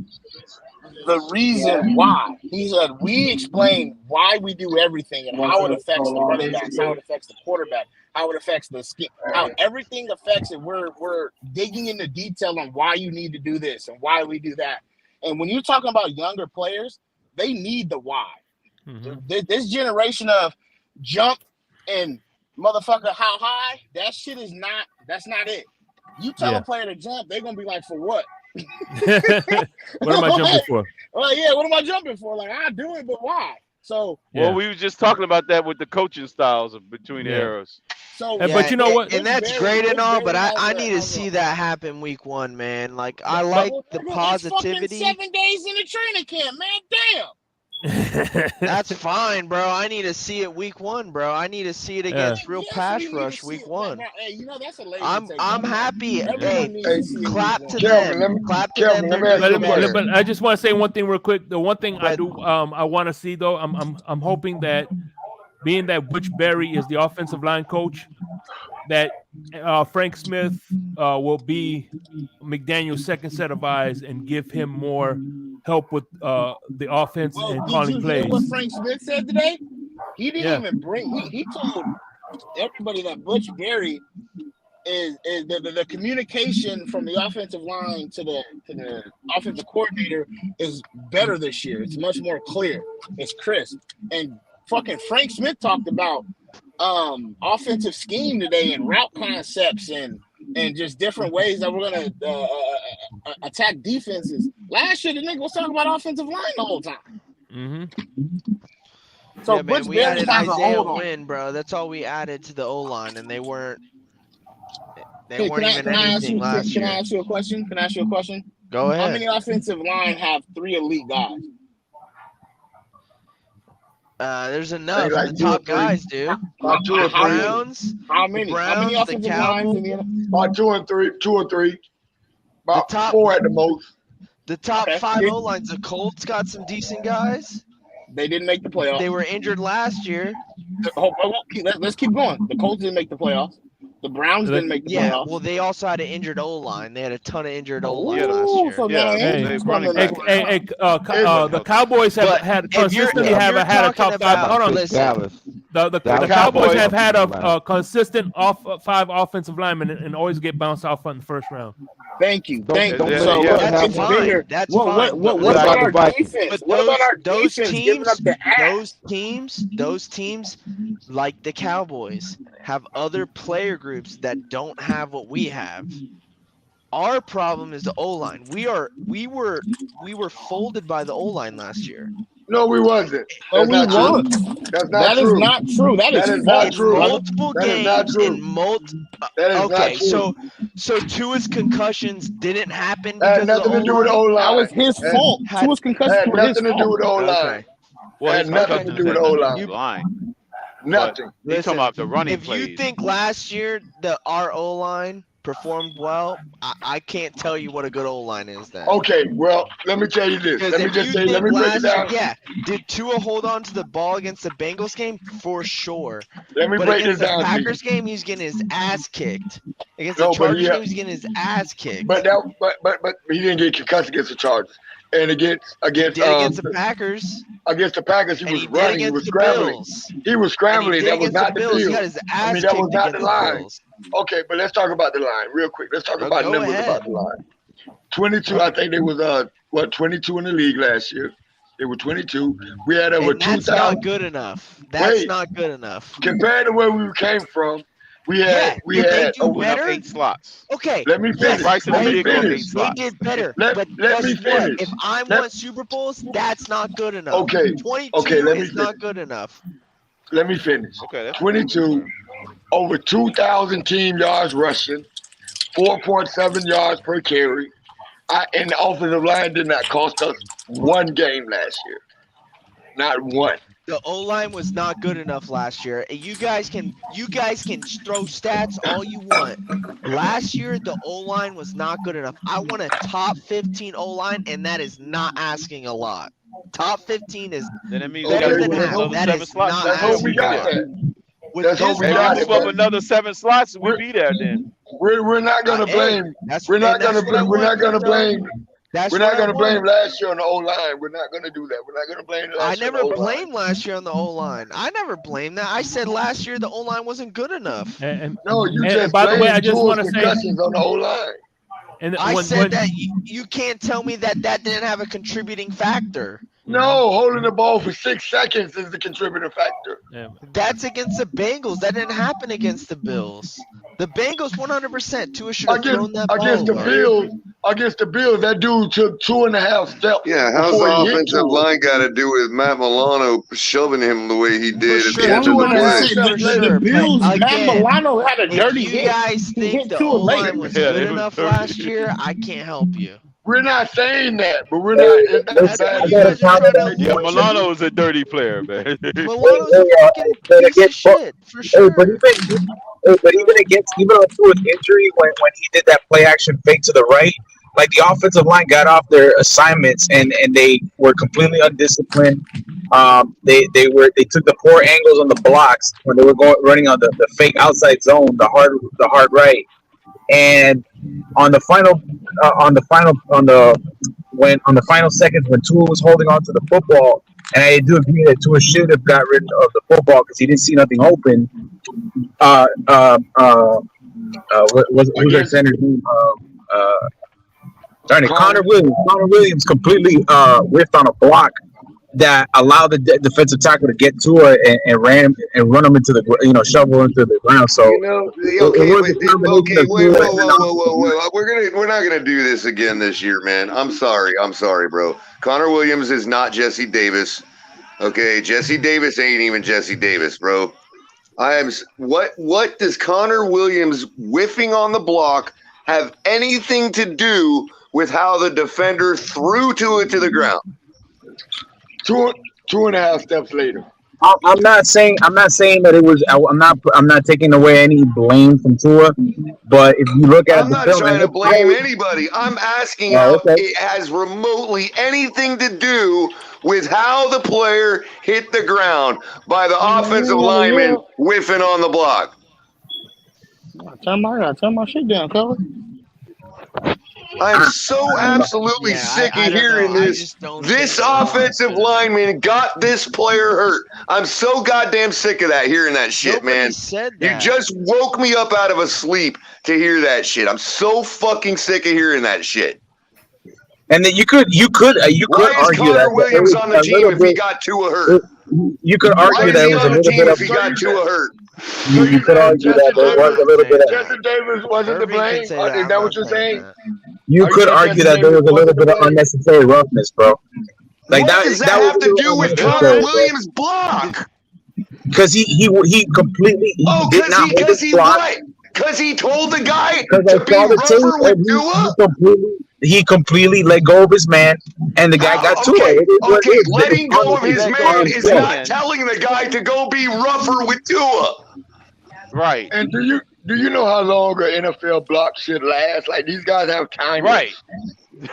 the reason why. He said we explain why we do everything and how it affects the running backs, how it affects the quarterback, how it affects the scheme, how everything affects it. We're digging into detail on why you need to do this and why we do that. And when you're talking about younger players, they need the why. This generation of jump and motherfucker how high, that's not it. You tell a player to jump, they're gonna be like, for what? What am I jumping for? Well, yeah, what am I jumping for? Like, I do it, but why? So, well, we were just talking about that with the coaching styles between the eras. So, but you know what? And that's great and all, but I need to see that happen week 1, man. Like, I like the positivity. It's fucking 7 days in the training camp, man. Damn. That's fine, bro. I need to see it week 1, bro. I need to see it against real pass rush week 1. Hey, you know that's a lazy I'm happy. Hey, clap to Kelvin, them. Clap to Kelvin, them. let me ask you But I just want to say one thing real quick. The one thing I want to see though, I'm hoping that being that Butch Berry is the offensive line coach, that Frank Smith will be McDaniel's second set of eyes and give him more help with the offense and calling plays. What Frank Smith said today? He didn't even bring. He told everybody that Butch Berry is the communication from the offensive line to the offensive coordinator is better this year. It's much more clear. It's crisp. And fucking Frank Smith talked about offensive scheme today and route concepts and just different ways that we're gonna attack defenses. Last year, the nigga was talking about offensive line the whole time. So yeah, man, we added Isaiah Wynn, bro. That's all we added to the O line, and they weren't. They weren't even anything last year. Can I ask you a question? Go ahead. How many offensive line have 3 elite guys? There's enough. The top guys do. About 2 or 3. Browns. How many? How many offensive lines in the NFL? About 2 or 3. About 4 at the most. The top 5 O lines. The Colts got some decent guys. They didn't make the playoffs. They were injured last year. Let's keep going. The Colts didn't make the playoffs. The Browns didn't make the playoffs. Well, they also had an injured O line. They had a ton of injured O line last year. The Cowboys have consistently had a top 5. Hold on, the Cowboys have had a consistent 5 offensive linemen and always get bounced off in the first round. Thank you. That's fine. That's fine. What about our defense? What about our those defense teams? giving up the ass? Those teams, like the Cowboys, have other player groups that don't have what we have. Our problem is the O line. We were folded by the O line last year. No, we wasn't. But we That's not won. true. That's not That is true. not true. That is That is not false, true. brother. Multiple That is not games true. in multiple. That is Okay, not true. so Tua's concussions didn't happen Had because of the nothing to do with the O-line? O-line. That was his fault. Tua's concussions Had were his nothing to do fault. with the O-line. Okay. Well, Had his nothing to concussions do with had the nothing to do O-line. with the line. Nothing. But you talking about the running If plays. you think last year our O-line performed well, I can't tell you what a good O-line is then. Okay, well, let me tell you this. Because Let me if just you say, think let me break it last year, down. yeah, did Tua hold on to the ball against the Bengals game? For sure. Let me But break against this the down to you. Packers game, he's getting his ass kicked. Against No, the but Chargers yeah. game, he's getting his ass kicked. But he didn't get concussed against the Chargers. And against He did against the Packers. Against the Packers, he And was he did running, he against was the scrambling. Bills. He was And he scrambling. did That was against the not the Bills. He field. got his I ass mean, that was kicked not the against the line. Bills. Okay, but let's talk about the line real quick. Let's talk about Go numbers ahead. about the line. 22, I think they was 22 in the league last year. They were 22. We had over And that's 2,000. not good enough. That's Wait. not good enough. Compared to where we came from, we had Did they do over better? 8 slots. Okay. Let me Yes, finish. Bryce and Let me Amelia go up 8 finish. they slots. did better. Let But me guess what? finish. If I want Super Bowls, that's not good enough. Okay. 22 Okay, let me is not finish. good enough. Let me finish. Okay, that's 22, over 2,000 team yards rushing, 4.7 yards per carry. And the offensive line did not cost us one game last year. Not one. The O-line was not good enough last year. You guys can throw stats all you want. Last year, the O-line was not good enough. I want a top 15 O-line, and that is not asking a lot. Top 15 is Then that means we better gotta than move up half. another That 7 is slots. not Let's hope hope we we got be there. that. With Let's hope this we If got you it. move up But another 7 slots, we be there then. we're not gonna blame. We're not gonna blame. That's We're what not I gonna blame want. last year on the O-line. We're not gonna do that. We're not gonna blame I last year on never the O-line. blamed last year on the O-line. I never blamed that. I said last year the O-line wasn't good enough. No, you And just by the way, blamed I just Tua's want to say, concussions on the O-line. and I when, said that you can't tell me that didn't have a contributing factor. No, holding the ball for 6 seconds is the contributing factor. That's against the Bengals. That didn't happen against the Bills. The Bengals 100%. Tua should have thrown that ball Against the away. Bills, that dude took 2.5 steps. Yeah, how's before the he hit offensive Tua. line got to do with Matt Milano shoving him the way he did at the sure. end of the 2.5 play? steps later. The Bills, But Matt again, Milano had a dirty if you hit. guys He think hit the Tua O-line later. was Yeah, good it was enough dirty. last year, I can't help you. We're not saying that, but we're not. It's not That's bad. what you guys are trying to Yeah, avoid. Milano is a dirty player, man. Milano's a fucking piece of shit, for sure. But even on Tua's injury, when he did that play action fake to the right, like the offensive line got off their assignments and they were completely undisciplined. They took the poor angles on the blocks when they were running on the fake outside zone, the hard right, and on the final seconds when Tua was holding on to the football, and I do agree that Tua should have got rid of the football because he didn't see nothing open. Who's their center's name? Connor Williams. Connor Williams completely whiffed on a block that allowed the defensive tackle to get to it and run him into the shovel into the ground. So Whoa. We're not gonna do this again this year, man. I'm sorry, bro. Connor Williams is not Jesse Davis. Okay, Jesse Davis ain't even Jesse Davis, bro. What does Connor Williams whiffing on the block have anything to do with how the defender threw to it to the ground? 2.5 steps later. I'm not saying that it was. I'm not taking away any blame from Tua, but if you look at I'm not trying to blame anybody. I'm asking if it has remotely anything to do with how the player hit the ground by the offensive lineman whiffing on the block. Turn my shit down, cover. I'm so absolutely sick of hearing this. This offensive lineman got this player hurt. I'm so goddamn sick of that, hearing that shit, man. You just woke me up out of a sleep to hear that shit. I'm so fucking sick of hearing that shit. And then you could Why is argue Connor that Williams on the team if he got Tua hurt? You could argue that it was a little bit of. If he got Tua hurt. You could argue that there was a little bit of. Jesse Davis wasn't to blame. Is that what you're saying? You could argue that there was a little bit of unnecessary roughness, bro. Like what does that have to do with Connor Williams' block? Because he completely did not hold his block. Because he told the guy to be rougher with Tua? He completely let go of his man, and the guy got to it. Okay, letting go of his man is not telling the guy to go be rougher with Tua. Right. And do you know how long an NFL block should last? Like, these guys have time. Right.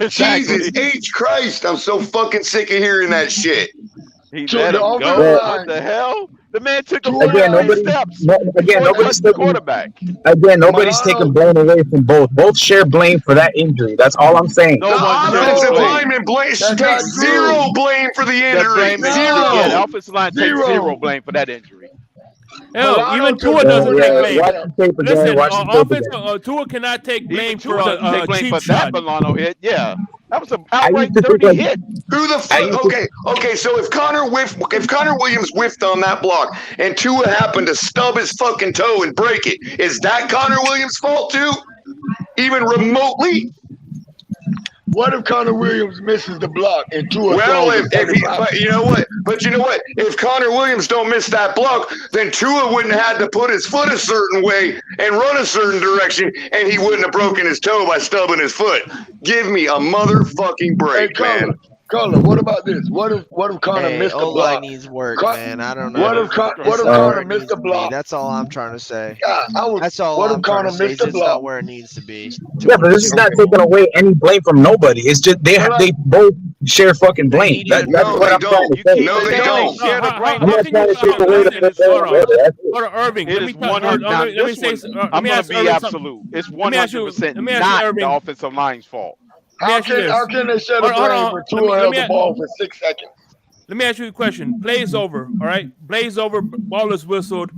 Jesus H. Christ, I'm so fucking sick of hearing that shit. He let him go. What the hell? The man took him steps. Nobody's the quarterback. Again, nobody's taking blame away from both. Both share blame for that injury. That's all I'm saying. The offensive lineman takes zero blame for the injury. Yeah, the offensive line takes zero blame for that injury. Hell, even Tua doesn't take blame. Listen, Tua cannot take blame for a cheap shot. That Milano hit. Yeah, that was an outright dirty hit. Who the fuck? Okay. So if Connor Williams whiffed on that block and Tua happened to stub his fucking toe and break it, is that Connor Williams' fault too? Even remotely? What if Connor Williams misses the block and Tua? Well, you know what? If Connor Williams don't miss that block, then Tua wouldn't have had to put his foot a certain way and run a certain direction, and he wouldn't have broken his toe by stubbing his foot. Give me a motherfucking break, man. Colin, what about this? What if Connor missed the block? O-line needs work, man. I don't know. What if Connor missed the block? That's all I'm trying to say. Yeah, that's all. What I'm if Connor trying to say. missed the It's block? not where it needs to be. Yeah, but this is not taking away any blame from nobody. It's just they both share fucking blame. That's what I'm trying to say. No, they don't. I'm not trying to take away the Hold on, Irving. It is 100%. Let me say. I'm going to be absolute. It's 100% not the offensive line's fault. How can they share the blame for Tua held the ball for 6 seconds? Let me ask you a question. Play's over, all right? Play's over. Ball is whistled.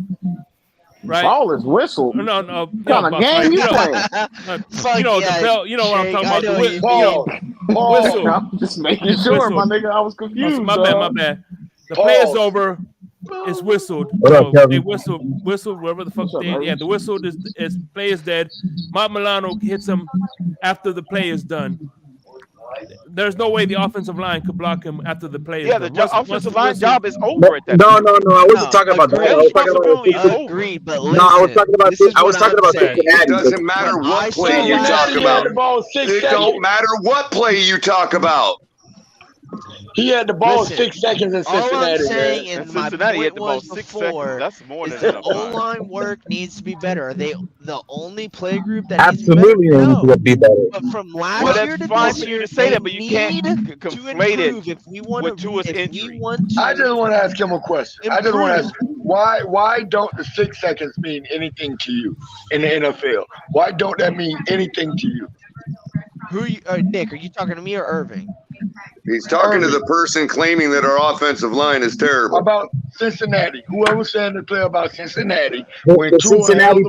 Right? Ball is whistled? No. What kind of game you playing? The bell. You know what I'm talking about. Whistle. I'm just making sure, my nigga. I was confused. My bad. The play is over. It's whistled. They whistle wherever the fuck they. Yeah, the whistle is play is dead. Mark Milano hits him after the play is done. There's no way the offensive line could block him after the play is done. The offensive line job is over at that No. I wasn't talking about that. I was talking about agreed, but listen, I was talking about Cincinnati. It doesn't matter what play you talk about. It don't matter what play you talk about. He had the ball 6 seconds in Cincinnati. All I'm saying in is my Cincinnati point had the ball was 6 before seconds. That's more than the enough time. O-line work needs to be better. Are they the only play group that absolutely needs to be better? But from last year to this year, you to say that, but you can't conflate it if we want with Tua's injury. I just want to ask him a question. I just want to ask why don't the 6 seconds mean anything to you in the NFL? Why don't that mean anything to you? Who are you, Nick? Are you talking to me or Irving? He's talking to the person claiming that our offensive line is terrible. About Cincinnati. Whoever saying the play about Cincinnati, when Tua held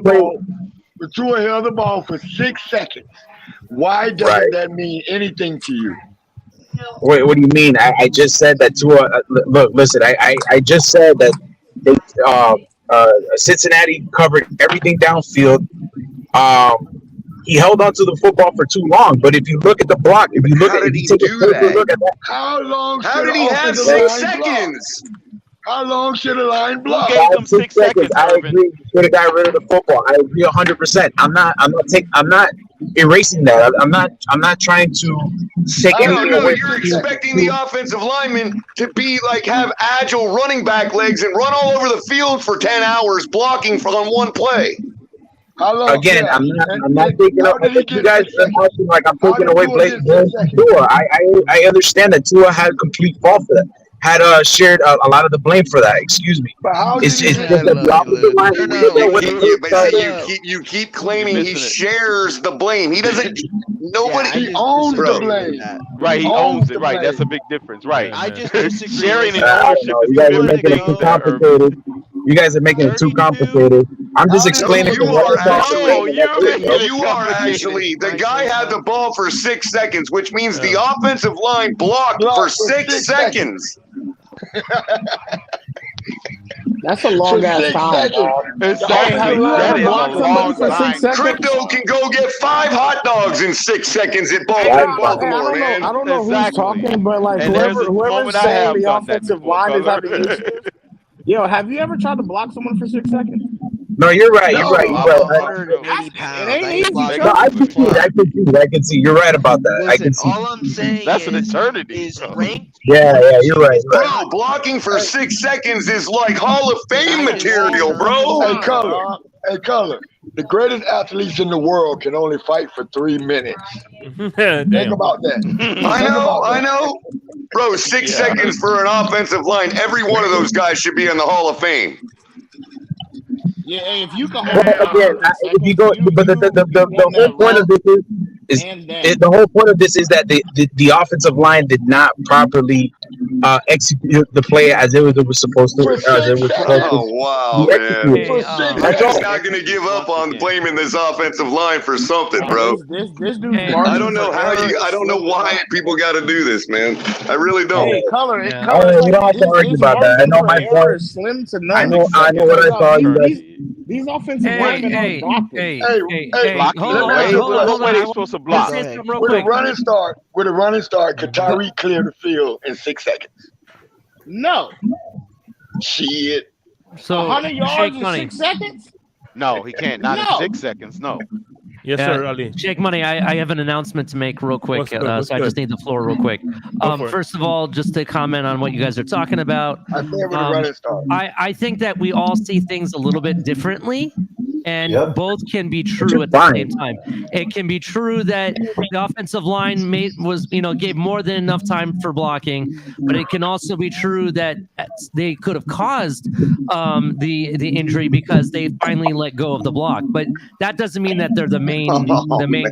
the ball for 6 seconds, why doesn't that mean anything to you? Wait, what do you mean? I just said that Tua. Look, listen. I just said that Cincinnati covered everything downfield. He held on to the football for too long. But if you look at the block, if you look at that, how did he have 6 seconds? How long should a line block? Gave them 6 seconds. I agree. You should have got rid of the football. I agree 100%. I'm not erasing that. I'm not trying to take anything away. You're expecting the offensive lineman to be like have agile running back legs and run all over the field for 10 hours blocking on one play. Again, I'm not taking up. You guys are talking like I'm taking away blame from Tua. I understand that Tua had a complete fault for that. Had shared a lot of the blame for that. Excuse me. It's just that the opposite line. You keep claiming he shares the blame. He doesn't. Nobody owns the blame. Right, he owns it. Right, that's a big difference. Right. I just disagree. Sharing and ownership is you guys are making it too complicated. You guys are making it too complicated. I'm just explaining. You are actually. The guy had the ball for 6 seconds, which means the offensive line blocked for 6 seconds. That's a long ass time, dog. Exactly. Have you That ever is a blocked somebody long for 6 time. seconds? Crypto can go get 5 hot dogs in 6 seconds at I Baltimore, don't know. man. I don't know Exactly. who's talking, but like And there's a whoever's moment I saying have the done that offensive before, line is color. having issues. Yo, have you ever tried to block someone for 6 seconds? No, you're right. You're No, right. You're I'm right. 180 pounds. It ain't easy, No, Chuck. I can see it. I can see it. I can see. You're right about that. I Listen, can see. all I'm saying That's an is eternity, bro. ranked. Yeah, you're right. You're right. Bro, blocking for 6 seconds is like Hall of Fame That is material, bro. Hey, Color. The greatest athletes in the world can only fight for 3 minutes. Think about that. I know. Bro, 6 seconds for an offensive line. Every one of those guys should be in the Hall of Fame. Yeah, hey, if you can Well, hold again, if you go, but the whole point of this is the whole point of this is that the offensive line did not properly execute the play as it was supposed to. Oh, wow, be man. executed. I'm just not going to give up on blaming this offensive line for something, bro. This dude's I don't know I don't know why people got to do this, man. I really don't. Hey, color. We don't have to argue about that. I know my point. Slim to I none. know what I saw. These offensive linemen are doctors. What way they supposed to block? With a running start, could Tyreek clear the field in 6 seconds? No. Shit. So 100 yards in Money. 6 seconds? No, he can't. Not in 6 seconds. No. Yes, sir, Ali. Shake Money, I have an announcement to make real quick. What's good? So I just need the floor real quick. for it. First of all, just to comment on what you guys are talking about. I think with a running start. I think that we all see things a little bit differently. And Yep. both can be true at the same time. It can be true that the offensive line gave more than enough time for blocking, but it can also be true that they could have caused the injury because they finally let go of the block. But that doesn't mean that they're the main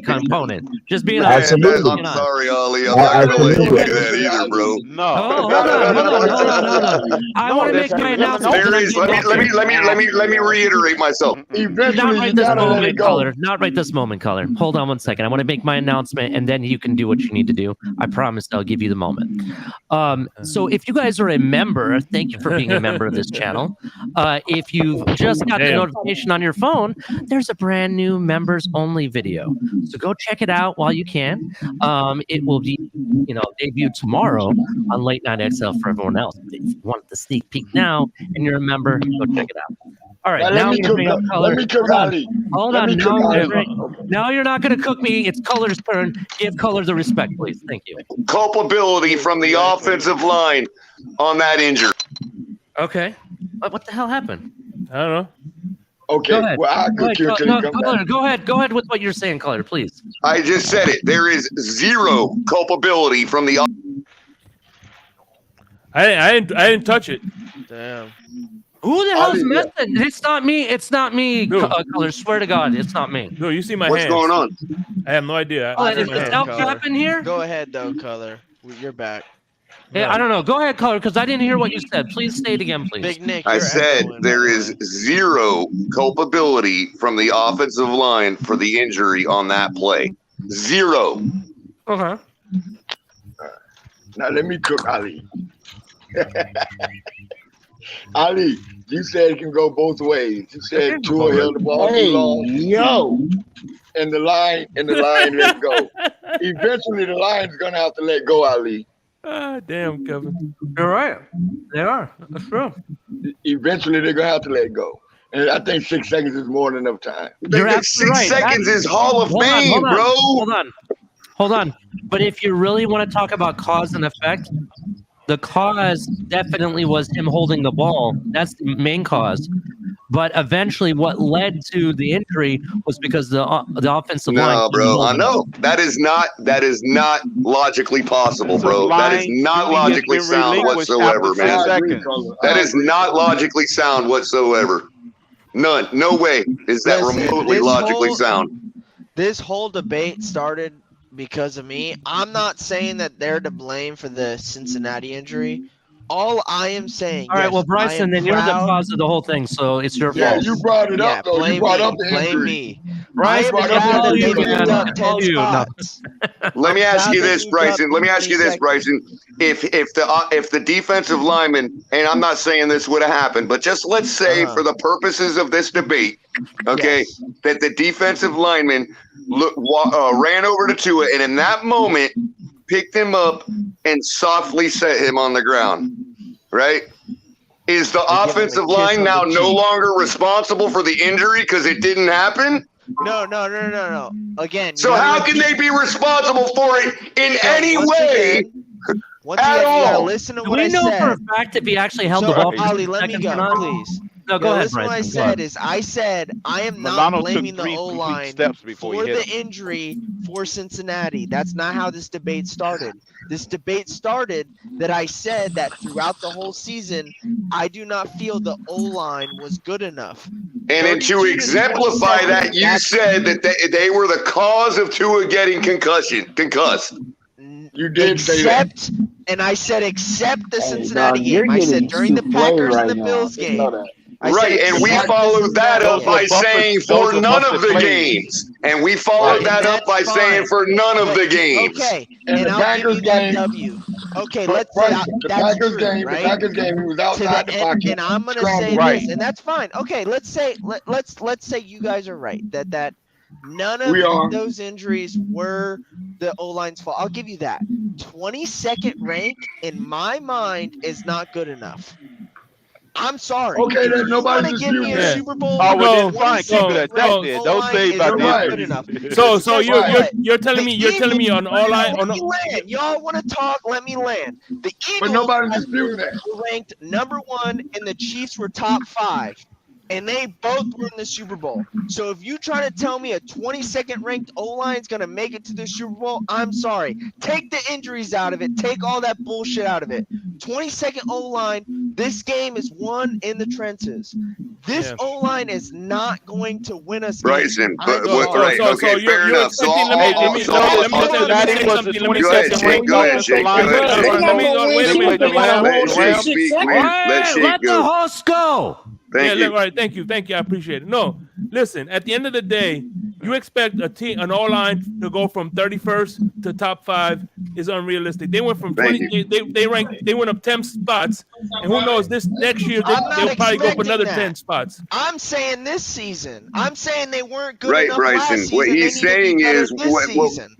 component. Just being honest. I'm sorry, Ali. I'm not going to let you do that either, bro. No. Hold on. I want to make my announcement. There is. Let me reiterate myself. Not right this moment, Color. Not right this moment, Color. Hold on 1 second. I want to make my announcement, and then you can do what you need to do. I promise I'll give you the moment. So if you guys are a member, thank you for being a member of this channel. If you've just got the notification on your phone, there's a brand new members only video. So go check it out while you can. It will be, debut tomorrow on Late Night XL for everyone else. If you want the sneak peek now and you're a member, go check it out. All right, now I'm going to bring up Color. Hold on. Now you're not going to cook me. It's Color's turn. Give Color the respect, please. Thank you. Culpability from the offensive line on that injury. Okay. What the hell happened? I don't know. Okay. Go ahead. Well, I'll cook you until you come Color, back. go ahead with what you're saying, Color, please. I just said it. There is zero culpability from the. I didn't touch it. Damn. Who the hell's messing? It's not me. It's not me. Color, swear to God, it's not me. No, you see my What's hands. going on? I have no idea. Is the self cap in here? Go ahead, though, Color. You're back. Hey, I don't know. Go ahead, Color, because I didn't hear what you said. Please say it again, please. Big Nick. I said there is zero culpability from the offensive line for the injury on that play. Zero. Okay. Now let me cook Ali. Ali, you said it can go both ways. You said Tua held the ball too long. And the line let go. Eventually the line's gonna have to let go, Ali. Damn, Kevin. You're right. They are. That's true. Eventually they're gonna have to let go. And I think 6 seconds is more than enough time. You're absolutely right. 6 seconds is Hall of Fame, bro. Hold on. But if you really want to talk about cause and effect, the cause definitely was him holding the ball. That's the main cause. But eventually, what led to the injury was because the offensive line. No, bro. I know that is not logically possible, bro. That is not logically sound whatsoever, man. That is not logically sound whatsoever. None. No way is that remotely logically sound. This whole debate started because of me. I'm not saying that they're to blame for the Cincinnati injury. All I am saying. All right, yes, well, Bryson, then you're the cause of the whole thing, so it's your Yeah, fault. you brought it up, though. You brought up the Blame injury. me. Bryson, I am proud that they moved up 10 spots. Let me ask proud you they this, moved Bryson. up Let me ask you this, 22nd. Bryson. If the defensive lineman, and I'm not saying this would have happened, but just let's say for the purposes of this debate, okay, that the defensive lineman ran over to Tua, and in that moment picked him up and softly set him on the ground, right? Is the offensive line now no longer responsible for the injury because it didn't happen? No. Again. So how can they be responsible for it in any way Once at again, you gotta all? listen to Do what we I know said. for a fact if he actually held the ball for Ollie, 2 let me seconds or go, not? please. No, go ahead, Listen to what I Bryson. said is I said I am not Milano blaming took the 3 complete O-line steps before he for hit the him. injury for Cincinnati. That's not how this debate started. This debate started that I said that throughout the whole season, I do not feel the O-line was good enough. And then to exemplify that, you said that they were the cause of Tua getting concussed. You did say that. And I said except the Cincinnati you're game. I said getting during the soufflé Packers right and the now. Bills Just game. know that. Right, and we followed that up by saying for none of the games. And we followed that up by saying for none of the games. Okay, And the Packers game. Okay, But let's say Bryson, the that's Packers true, game. right? The Packers game. He was outside the pocket. And I'm gonna say this, and that's fine. Okay, let's say you guys are right that none of those injuries were the O-line's fault. I'll give you that. 22nd rank in my mind is not good enough. I'm sorry. Okay, then nobody give me a Super Bowl. Oh, well, then with fine. Keep it at that. Then don't say about the good enough. So you're telling me on all line on. Let me land. Y'all want to talk? Let me land. The Eagles, but nobody's disputing that. were ranked number 1, and the Chiefs were top 5. And they both were in the Super Bowl. So if you try to tell me a 22nd ranked O-line is going to make it to the Super Bowl, I'm sorry. Take the injuries out of it. Take all that bullshit out of it. 22nd O-line, this game is won in the trenches. This O-line is not going to win us. Bryson, fair enough. So let the host go. Thank you. Right, thank you. I appreciate it. No, listen. At the end of the day, you expect an O-line to go from 31st to top 5 is unrealistic. They went from 20. They went up 10 spots, and who knows? This next year they'll probably go up another 10 spots. I'm saying this season. I'm saying they weren't good right, enough Bryson. last season. What he's saying is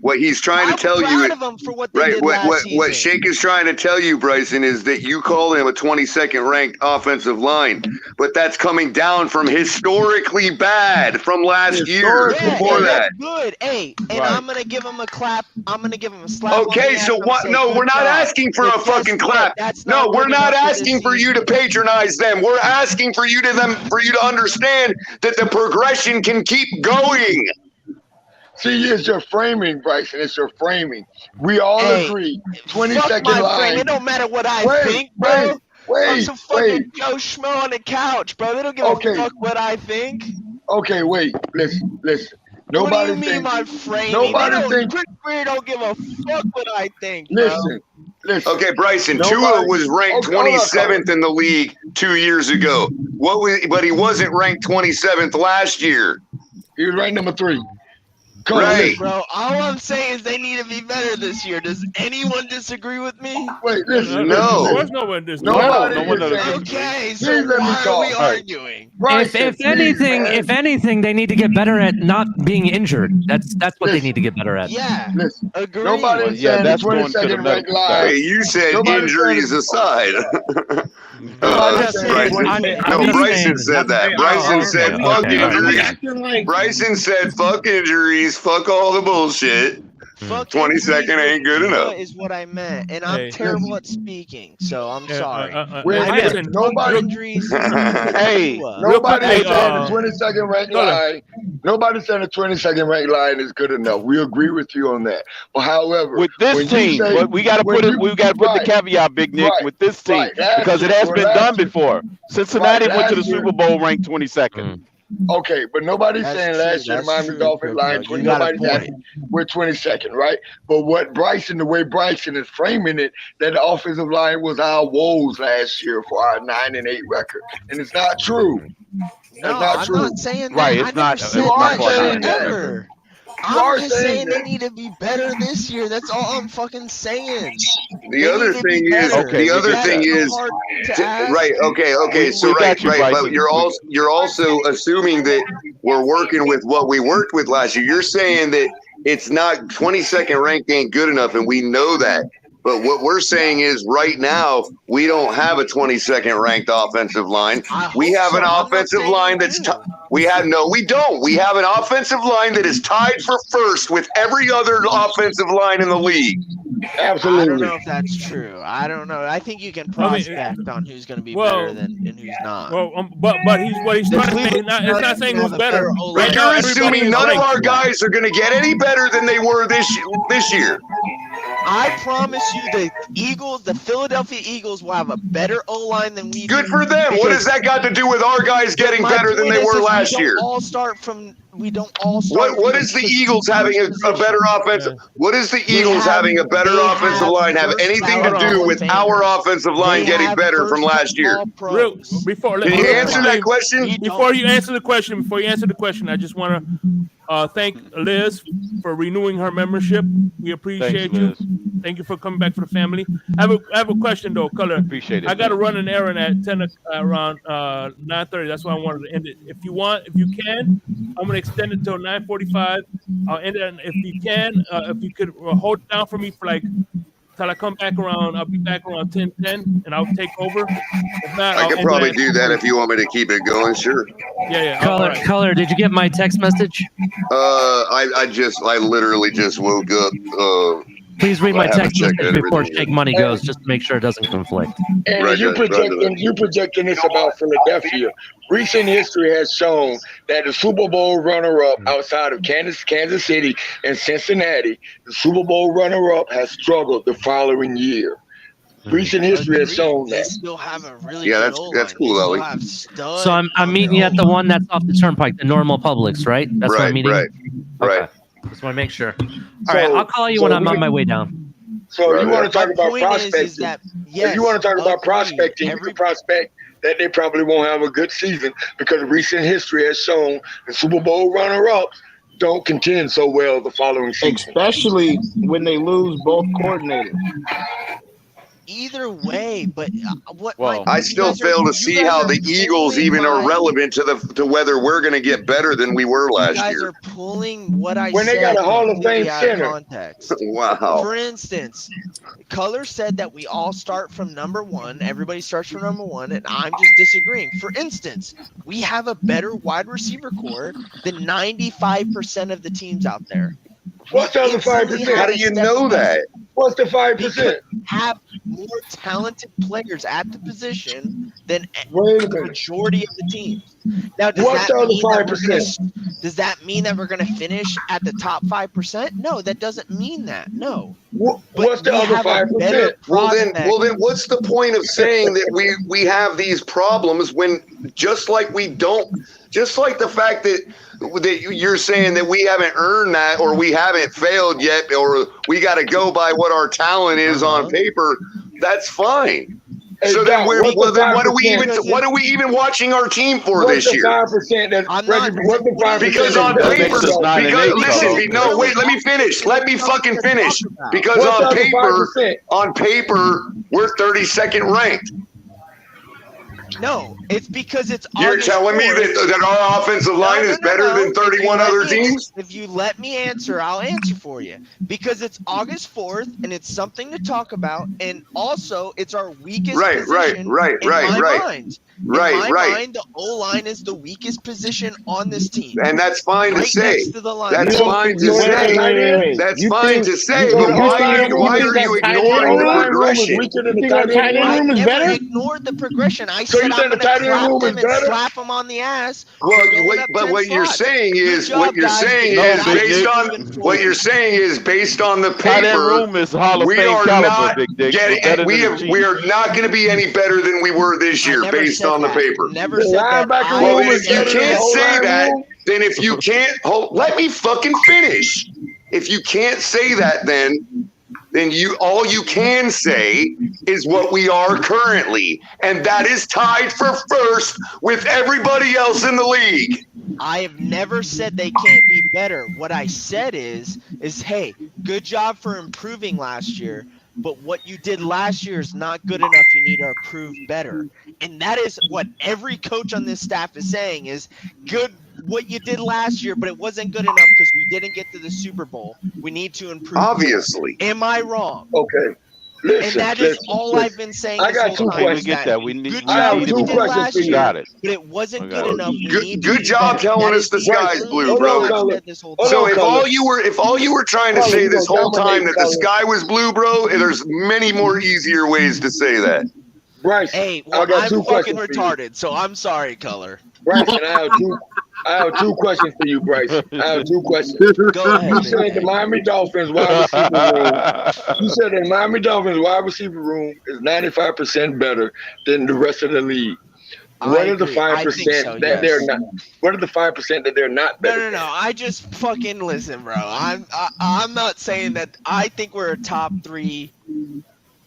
what he's trying to tell you. What Shake is trying to tell you, Bryson, is that you call him a 22nd ranked offensive line, but that's coming down from historically bad from last year. Before that, good. Hey, and I'm gonna give him a clap. I'm gonna give him a slap. Okay, so what? No, we're not asking for a fucking clap. No, we're not asking for you to patronize them. We're asking for you to understand that the progression can keep going. See, it's your framing, Bryson. It's your framing. We all agree. 22nd line. It don't matter what I think, bro. I'm some fucking Joe Schmo on the couch, bro. They don't give a fuck what I think. Okay, wait. Listen. Nobody what do you mean my framing? Chris Greer don't give a fuck what I think, bro. Listen. Okay, Bryson, Tua was ranked 27th in the league 2 years ago. But he wasn't ranked 27th last year. He was ranked number 3. Right. Bro, all I'm saying is they need to be better this year. Does anyone disagree with me? Wait, listen. No. There's no one disagrees. Okay, so why are we arguing? If anything, they need to get better at not being injured. That's what they need to get better at. Yeah, agree. Nobody's saying the 22nd ranked line. Hey, you said injuries aside. Bryson said that. Bryson said fuck injuries. Bryson said fuck injuries. Fuck all the bullshit. 22nd ain't good enough. Is what I meant, and I'm terrible at speaking, so I'm sorry. Nobody. Injuries. Hey, nobody said the 22nd ranked line. Nobody said the 22nd ranked line is good enough. We agree with you on that. But however, with this team, but we got to put the caveat, Big Nick, with this team because it has been done before. Cincinnati went to the Super Bowl ranked 22nd. Okay, but nobody's That's saying true. last year the That's Miami true, Dolphins line Crypto. You got a nobody's point. asking we're 22nd, right? But what the way Bryson is framing it, that the offensive line was our woes last year for our 9-8 record, and it's not true. No, That's not I'm true. not saying that. Right, I it's never not. said It's not that far shit not. ever. You are I'm just saying saying they that. need to be better this year. That's all I'm fucking saying. The other thing is, right? Okay. So right. But you're also assuming that we're working with what we worked with last year. You're saying that it's not 22nd ranked ain't good enough, and we know that. But what we're saying is right now, we don't have a 22nd ranked offensive line. We have an offensive line that's we don't. We have an offensive line that is tied for first with every other offensive line in the league. Absolutely. I don't know if that's true. I don't know. I think you can prospect on who's going to be better than and who's not. Well, but what he's trying to say, it's not saying who's better. But you're assuming none of our guys are going to get any better than they were this year. I promise you, the Eagles, the Philadelphia Eagles, will have a better O-line than we do. Good for them. What has that got to do with our guys getting better than they were last year? We don't all start. What is the Eagles having a better offensive? What is the Eagles having a better offensive line have anything to do with our offensive line getting better from last year? Can you answer that question? Before you answer the question, I just want to thank Liz for renewing her membership. We appreciate you. Thank you for coming back for the family. I have a question though, Color. Appreciate it. I got to run an errand at 10 around 9:30. That's why I wanted to end it. If you can, I'm gonna extend it till 9:45. I'll end it. If you can, if you could hold it down for me for like till I come back around. I'll be back around 10:10, and I'll take over. If not, I could probably do that if you want me to keep it going. Sure. Yeah. Color. Did you get my text message? I literally just woke up. Please read my text message before Shake Money goes, just to make sure it doesn't conflict. And you projecting this about Philadelphia. Recent history has shown that the Super Bowl runner-up outside of Kansas City and Cincinnati, the Super Bowl runner-up has struggled the following year. Recent history has shown that. Still have a really that's cool, Ellie. So I'm meeting you at the one that's off the turnpike, the normal Publix, right? That's what I'm meeting. Right. Just want to make sure. All right, I'll call you when I'm on my way down. So you want to talk about prospecting? If you want to talk about prospecting, you can prospect that they probably won't have a good season because recent history has shown the Super Bowl runner-ups don't contend so well the following season. Especially when they lose both coordinators. Either way, but I still fail to see how the Eagles even are relevant to whether we're going to get better than we were last year. You guys are pulling what I said. When they got a Hall of Fame center. Context. Wow. For instance, Color said that we all start from number one. Everybody starts from number one, and I'm just disagreeing. For instance, we have a better wide receiver core than 95% of the teams out there. What's the other 5%? How do you know that? What's the 5%? Have more talented players at the position than the majority of the teams. Now, does that mean that we're going to finish at the top 5%? No, that doesn't mean that. No. What's the other 5%? Well, then, what's the point of saying that we have these problems when just like the fact that you're saying that we haven't earned that or we haven't failed yet or we got to go by what our talent is on paper, that's fine. Hey, so then, what are we even watching our team for this year? 5% because on paper, let me finish. Let me fucking finish. Because on paper, we're 32nd ranked. No, it's because it's. You're telling me that our offensive line is better than 31 other teams? If you let me answer, I'll answer for you. Because it's August 4th, and it's something to talk about, and also it's our weakest position in my mind. In my mind, the O-line is the weakest position on this team. And that's fine to say. Next to the line. That's fine to say. That's fine to say, but why are you ignoring the progression? I never ignored the progression. I said So you think the tight end room is better? Slap him on the ass. Well, what you're saying is based on the Tight end paper. room is Hall of We Fame are caliber, not Big Dick. getting. We are not going to be any better than we were this year based on the paper. Never said that. Well, then if you can't say that, then if you can't let me fucking finish. If you can't say that, then all you can say is what we are currently, and that is tied for first with everybody else in the league. I have never said they can't be better. What I said is hey, good job for improving last year, but what you did last year is not good enough. You need to improve better. And that is what every coach on this staff is saying is good what you did last year, but it wasn't good enough because we didn't get to the Super Bowl. We need to improve. Obviously. Am I wrong? Okay. And that is all I've been saying. I got 2 questions. We get that. We need. I have 2 questions for you. Got it. But it wasn't good enough. Good job telling us the sky's blue, bro. So if all you were trying to say this whole time that the sky was blue, bro, there's many more easier ways to say that. Bryce, hey, well, I'm fucking retarded, so I'm sorry, Color. Bryson, I have 2 questions for you, Bryce. I have 2 questions. Go ahead. You said the Miami Dolphins wide receiver room. You said the Miami Dolphins wide receiver room is 95% better than the rest of the league. What are the 5% that they're not? What are the 5% that they're not better? No. I just fucking listen, bro. I'm not saying that. I think we're a top 3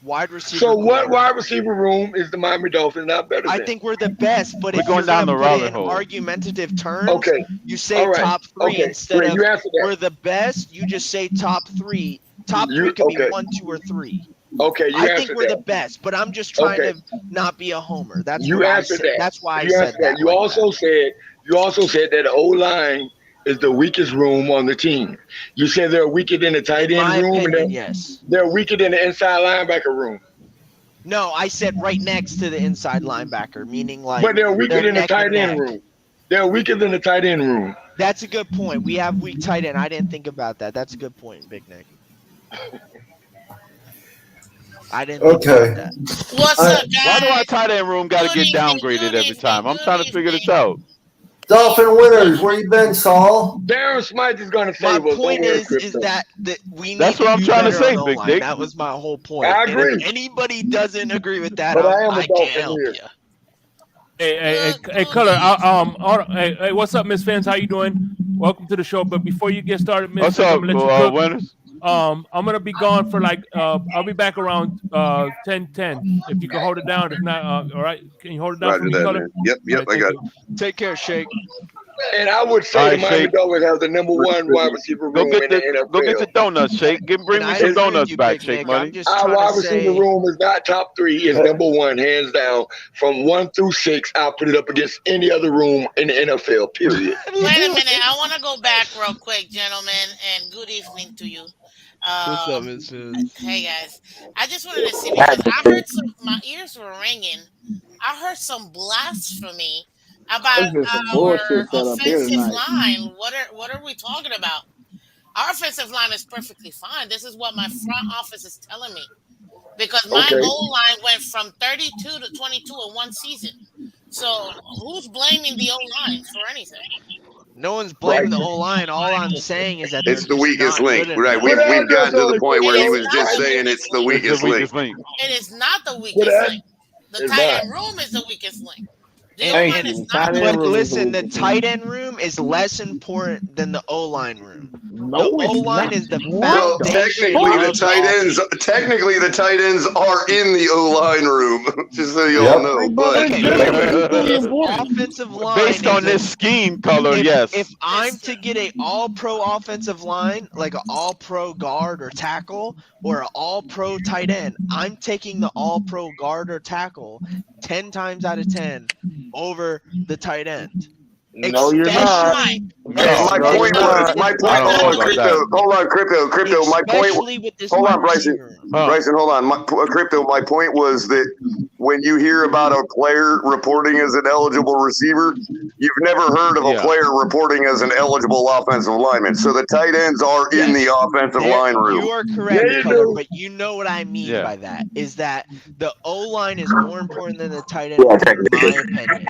wide receiver. So what wide receiver room is the Miami Dolphins not better than? I think we're the best, but if going you're down going the to put it rabbit in hole. argumentative terms, Okay. you say All right. top 3 Okay. instead Great. of You answered that. we're the best. You just say top 3. Top 3 could be 1, 2, or 3. Okay, you I answered think we're that. the best, but I'm just trying to not be a homer. That's You what I answered said. that. That's why I You said answered that. that. You also said that the O-line is the weakest room on the team. You said they're weaker than the tight end room, and yes. they're weaker than the inside linebacker room. No, I said right next to the inside linebacker, meaning like. But they're weaker than the neck tight and end neck. room. They're weaker than the tight end room. That's a good point. We have weak tight end. I didn't think about that. That's a good point, Big Nick. I didn't think about that. What's up, guys? Why do our tight end room got to get downgraded every time? I'm trying to figure this out. Dolphin winners, where you been, Saul? Darren Smythe is going to save My us. point is that we need That's to what I'm do trying to better say, on Big O-line. Dick. That was my whole point. I And agree. if anybody doesn't agree with that, But I am a I can't Dolphin help here. you. Hey, Color. Hey, what's up, Miss Fans? How you doing? Welcome to the show. But before you get started, Miss, What's I'm up, gonna let you cook. winners? I'm gonna be gone for like I'll be back around 10:10. If you can hold it down, if not, all right. Can you hold it down for me, Color? Man. Yep, All right, I got thank it. you. Take care, Shake. And I would All say right, the Miami Shake. Dolphins have the number 1 wide receiver room Go get in the NFL. Go get your donuts, Shake. Bring me some donuts back, Shake Money. I'm just Our trying wide to receiver say. room is not top 3. It's number 1, hands down. From 1 through 6, I'll put it up against any other room in the NFL, period. Wait a minute. I want to go back real quick, gentlemen, and good evening to you. What's up, Miss Fans? Hey, guys. I just wanted to see, because I heard my ears were ringing. I heard some blasphemy about This is some our bullshit set up here offensive tonight. line. What are we talking about? Our offensive line is perfectly fine. This is what my front office is telling me. Because my O-line went from 32 to 22 in one season. So who's blaming the O-line for anything? No one's blaming the O-line. All I'm saying is that It's they're the just weakest not link, good right? enough. We've gotten to the point where he was It's just not saying it's the weakest link. It is not the weakest link. The It's tight not. end room is the weakest link. The And- O-line is and- not the but weakest listen, link. the tight end room is less important than the O-line room. No, the it's O-line not. is the Well, foundation. technically the tight ends are in the O-line room, just so you all know. But Offensive line. Based on this scheme, Color, yes. If I'm to get a all-pro offensive line, like an all-pro guard or tackle, or an all-pro tight end, I'm taking the all-pro guard or tackle 10 times out of 10 over the tight end. No, you're not. My point was, hold on, crypto. My point, Especially with this hold wide on, Bryson. receiver room. Bryson, hold on. Crypto. My point was that when you hear about a player reporting as an eligible receiver, you've never heard of a player reporting as an eligible offensive lineman. So the tight ends are in the offensive line room. You are correct, Color, but you know what I mean by that is that the O-line is more important than the tight end, in my opinion.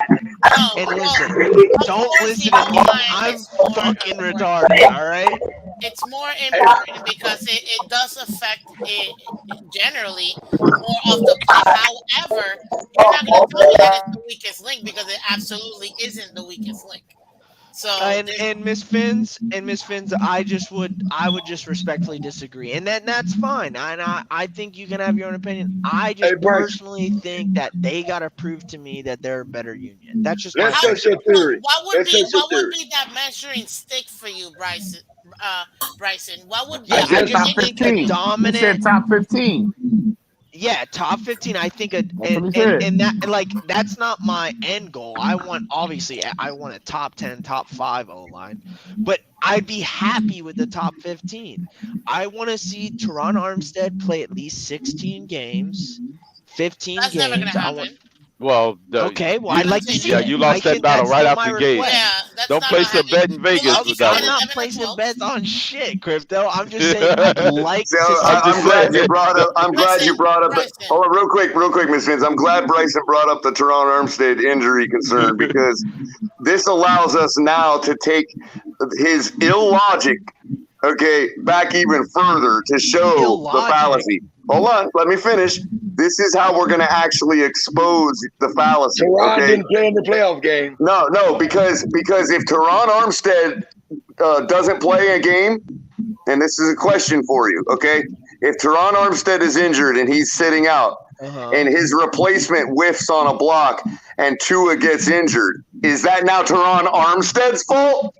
And listen, don't listen to me. I'm fucking retarded, all right? It's more important because it does affect it generally more of the play. However, you're not going to tell me that it's the weakest link because it absolutely isn't the weakest link. So and Miss Finns, I would just respectfully disagree, and that's fine. And I think you can have your own opinion. I just personally think that they got to prove to me that they're a better union. That's just Let's test your theory. What would be that measuring stick for you, Bryson? What would be? I just think a dominant. You said top 15. Yeah, top 15. I think and that's not my end goal. I want a top 10, top 5 O-line, but I'd be happy with the top 15. I want to see Teron Armstead play at least 16 games, 15 That's games. Never gonna happen. I'd like to see it. You lost that battle right after the gate. Yeah, don't place a bet in Vegas with that I'm one. not placing bets on shit, Crypto. I'm just saying I'd like to see I'm glad you brought up. Hold on, real quick, Ms. Vince. I'm glad Bryson brought up the Teron Armstead injury concern because this allows us now to take his illogic, back even further to show the fallacy. Hold on, let me finish. This is how we're going to actually expose the fallacy. Teron didn't play in the playoff game. No, because if Teron Armstead doesn't play a game, and this is a question for you, okay? If Teron Armstead is injured and he's sitting out, and his replacement whiffs on a block, and Tua gets injured, is that now Teron Armstead's fault?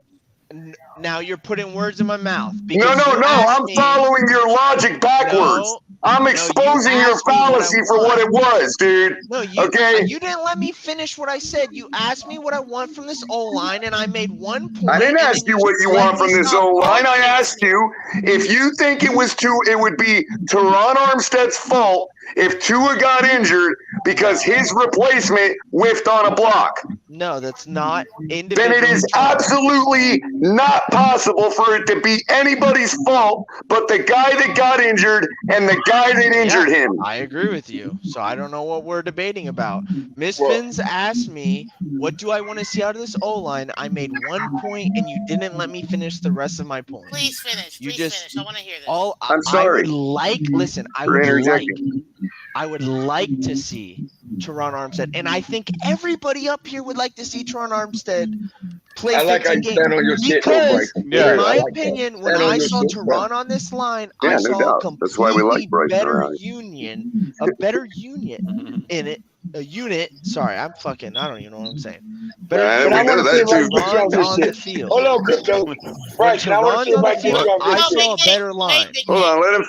Now you're putting words in my mouth. No. I'm following your logic backwards. I'm exposing your fallacy for what it was, dude. No, you didn't let me finish what I said. You asked me what I want from this O-line, and I made one point. I didn't ask you what you want from this O-line. I asked you if you think it would be Teron Armstead's fault if Tua got injured because his replacement whiffed on a block. No, that's not individual. Then it is absolutely not possible for it to be anybody's fault but the guy that got injured and the guy that injured him. I agree with you. So I don't know what we're debating about. Miss Finns asked me, what do I want to see out of this O-line? I made one point, and you didn't let me finish the rest of my point. Please finish. Finish. I want to hear this. I'm sorry. I would like to see Teron Armstead, and I think everybody up here would like to see Teron Armstead play 15 games. Because, in my opinion, when I saw Teron on this line, I saw a completely better union in it. A unit. Sorry, I don't even know what I'm saying. But I want to see Teron on the field. Hold on, Crypto. Right, I saw a better line. Hold on, let him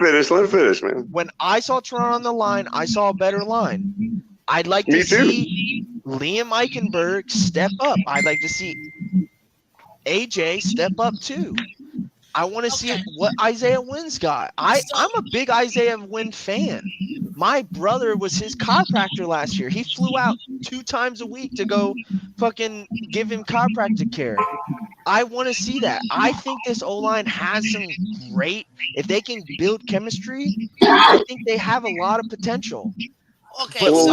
finish, man. When I saw Teron on the line, I saw a better line. I'd like to see Liam Eichenberg step up. I'd like to see AJ step up too. I want to see what Isaiah Wynn's got. I'm a big Isaiah Wynn fan. My brother was his chiropractor last year. He flew out 2 times a week to go fucking give him chiropractic care. I want to see that. I think this O-line has some great, if they can build chemistry, I think they have a lot of potential. Okay, well,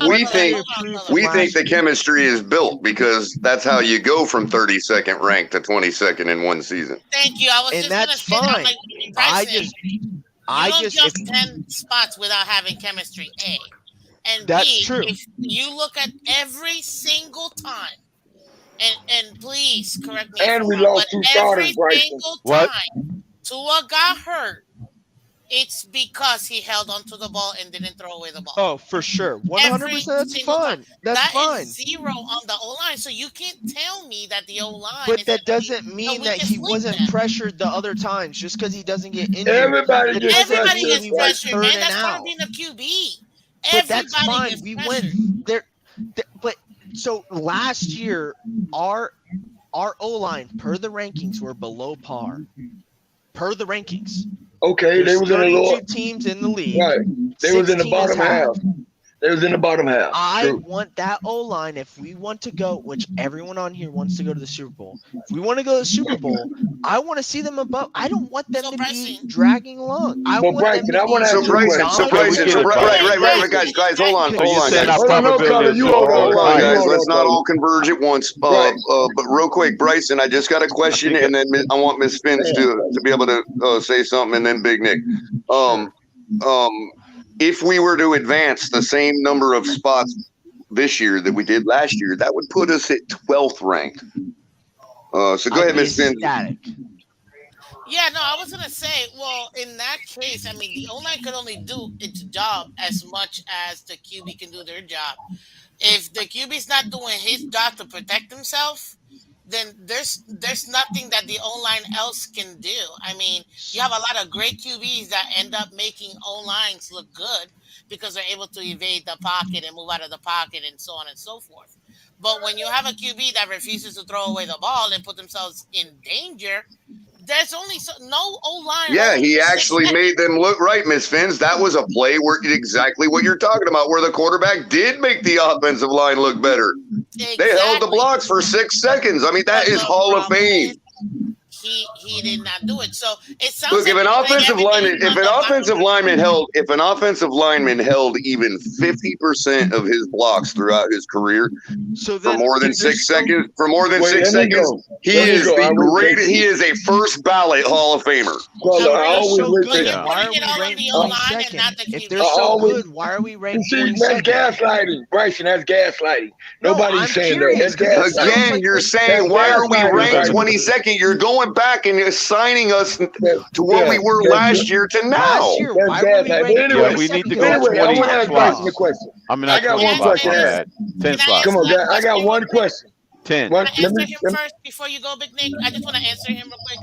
we think the chemistry is built because that's how you go from 32nd ranked to 22nd in one season. Thank you. I was and just that's gonna say, fine. I just 10 spots without having chemistry. A and that's B. True. If you look at every single time, and please correct me. And we lost 2 starters, every single time Tua got hurt. It's because he held onto the ball and didn't throw away the ball. Oh, for sure. 100%. That's fine. That's fine. Is 0 on the O-line. So you can't tell me that the O-line. But that doesn't mean that he wasn't pressured the other times just because he doesn't get injured. Everybody gets pressured, man. That's part of being a QB. But that's fine. We went there. But so last year, our O-line, per the rankings, were below par. Per the rankings. Okay, they was in the 32 teams in the league. Right. They was in the bottom half. They was in the bottom half. I True. want that O-line, if we want to go, which everyone on here wants to go to the Super Bowl. If we want to go to the Super Bowl, I want to see them above. I don't want them to be dragging along. I But want them Bryson, to I be want to ask you a question. Right, guys, hold on. So you're saying our Hold on, no, probability Colin, is you just hold on, Hold on, Colin, you guys. hold Let's on, not Colin. all converge at once. Right. But real quick, Bryson, I just got a question, and then I want Miss Spence to be able to say something, and then Big Nick. If we were to advance the same number of spots this year that we did last year, that would put us at 12th ranked. So go ahead, Miss Spence. Yeah, no, I was gonna say, well, in that case, I mean, the O-line could only do its job as much as the QB can do their job. If the QB's not doing his job to protect himself, then there's nothing that the O-line else can do. I mean, you have a lot of great QBs that end up making O-lines look good because they're able to evade the pocket and move out of the pocket and so on and so forth. But when you have a QB that refuses to throw away the ball and put themselves in danger, there's only no O-line. Yeah, he actually made them look right, Miss Fins. That was a play where exactly what you're talking about, where the quarterback did make the offensive line look better. Exactly. They held the blocks for 6 seconds. I mean, that is Hall of Fame. He did not do it. So it sounds Look, like if an offensive lineman held even 50% of his blocks throughout his career for more than 6 seconds, he is the greatest. He is a first ballot Hall of Famer. Why are we ranked 22nd? If they're so good, why are we ranked 22nd? That's gaslighting, Bryson. That's gaslighting. Nobody's saying that. That's gaslighting. Again, you're saying, why are we ranked 22nd? You're going back and assigning us to what we were last year to now. Anyway, we need to go 20 slots. I mean, I got one question. 10 slots. Come on, guys. I got one question. 10. Can I answer him first before you go, Big Nick? I just want to answer him real quick.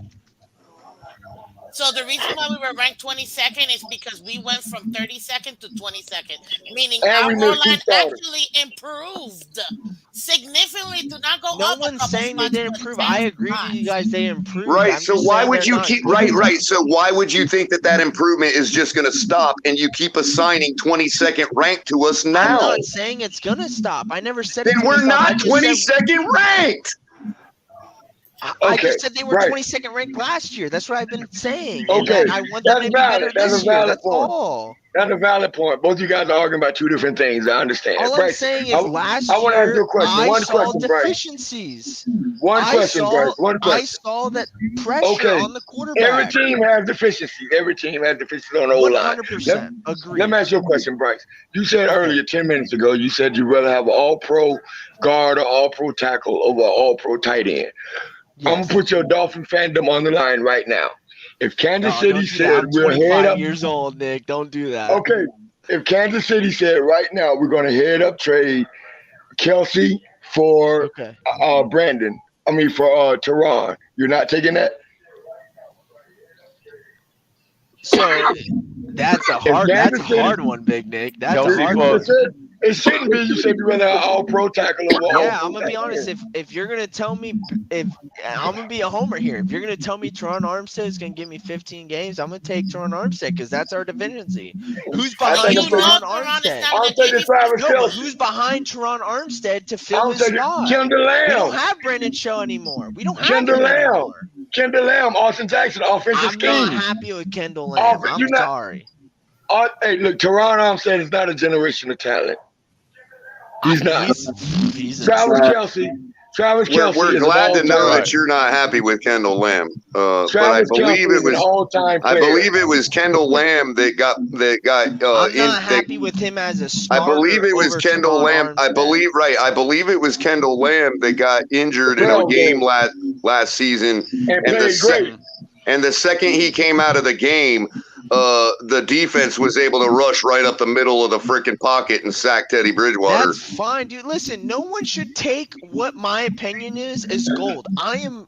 So the reason why we were ranked 22nd is because we went from 32nd to 22nd, meaning our O-line actually improved significantly to not go up. No one's saying they didn't improve. I agree with you guys. They improved. Right. So why would you keep right? So why would you think that improvement is just going to stop and you keep assigning 22nd rank to us now? I'm not saying it's going to stop. I never said. Then we're not 22nd ranked. I just said they were 22nd ranked last year. That's what I've been saying. Okay, I want them to be better this year. That's all. That's a valid point. Both of you guys are arguing about two different things. I understand. All I'm saying is last year, want to ask you a question. I saw deficiencies. One question, Bryce. One question. I saw that pressure on the quarterback. Every team has deficiencies. Every team has deficiencies on the O-line. 100% agree. Let me ask you a question, Bryce. You said earlier, 10 minutes ago, you said you'd rather have an all-pro guard or all-pro tackle over an all-pro tight end. Yes. I'm going to put your Dolphin fandom on the line right now. If Kansas City said we're head up, years old, Nick, don't do that. Okay, if Kansas City said right now we're going to head up trade Kelsey for Brandon, for Teron, you're not taking that? So that's a hard one, Big Nick. That's a hard one. It shouldn't be. You said you'd rather have all pro tackle over all. Yeah, I'm gonna be honest. If you're gonna tell me, I'm gonna be a homer here. If you're gonna tell me Teron Armstead is gonna give me 15 games, I'm gonna take Teron Armstead because that's our deficiency. Who's behind Teron Armstead? I'll take the Travis Kelce. Who's behind Teron Armstead to fill his spot? Kendall Lamb. We don't have Brandon Shaw anymore. We don't have Kendall Lamb. Kendall Lamb, Austin Jackson, offensive scheme. I'm not happy with Kendall Lamb. I'm sorry. Hey, look, Teron Armstead is not a generational talent. He's not. He's Travis Kelce. We're glad to know that you're not happy with Kendall Lamb. But I believe it was Kendall Lamb that got. I'm not happy with him as a starter. I believe it was Kendall Lamb. I believe it was Kendall Lamb that got injured in a game last season, and the second he came out of the game, the defense was able to rush right up the middle of the freaking pocket and sack Teddy Bridgewater. That's fine, dude. Listen, no one should take what my opinion is as gold. I am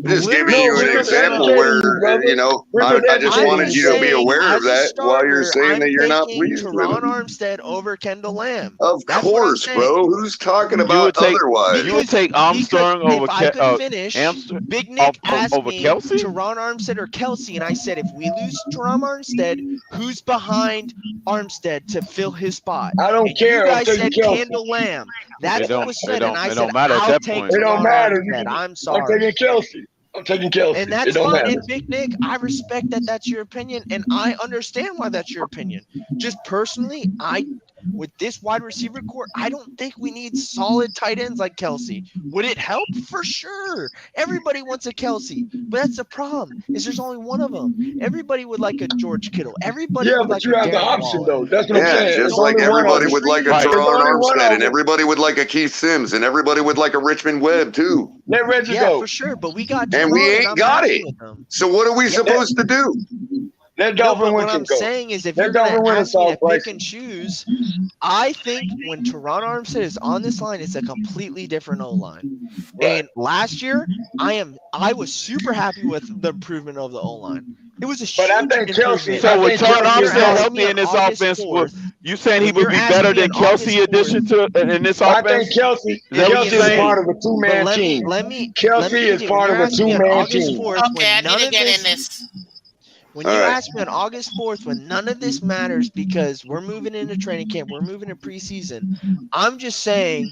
Just giving you an example where, I just wanted you to be aware of that while you're saying that you're not pleased with Teron him. Armstead over Kendall Lamb. Of course, bro. Who's talking about otherwise? You would take Armstrong over If I could finish, Big Nick asked me Teron Armstead or Kelsey, and I said, if we lose Teron Armstead, who's behind Armstead to fill his spot? I don't And care. You I'm guys taking said Kelsey. Kendall Lamb. That's what was said, and I it said, don't matter at I'll that take point. It don't Teron matter. Armstead. I'm I'm sorry. taking Kelsey. I'm taking Kelsey. And that's it don't fine. matter. And Big Nick, I respect that that's your opinion, and I understand why that's your opinion. Just personally, with this wide receiver core, I don't think we need solid tight ends like Kelsey. Would it help? For sure. Everybody wants a Kelsey, but that's the problem. Is there's only one of them. Everybody would like a George Kittle. Everybody would like you a have the Darren option Waller. though. That's what I'm saying. Just It's like only one of everybody them. would like a It's Teron only one Armstead, of and them. everybody would like a Keith Sims, and everybody would like a Richmond Webb too. Let Reggie Yeah, go. for sure. But we got And we Teron, ain't I'm got happy it. with him. So what are we supposed to do? Let No, Dolphin but what Winston I'm go. saying is, if Let you're going Dolphin to Winston ask me solve to pick Bryson. and choose, I think when Teron Armstead is on this line, it's a completely different O-line. And last year, I was super happy with the improvement of the O-line. It was a huge improvement. So with Teron When you're Armstead asking healthy me in this on August offense, 4th, you saying he when would you're be asking better me than on August Kelsey 4th, addition to in this I offense? think Kelsey Is that what is you're saying? part of a two-man team. let me Kelsey is when part you're of a asking me on two-man August team. 4th, Okay, when I none need to of get this in this. When you ask me on August 4th, when none of this matters because we're moving into training camp, we're moving to preseason, I'm just saying.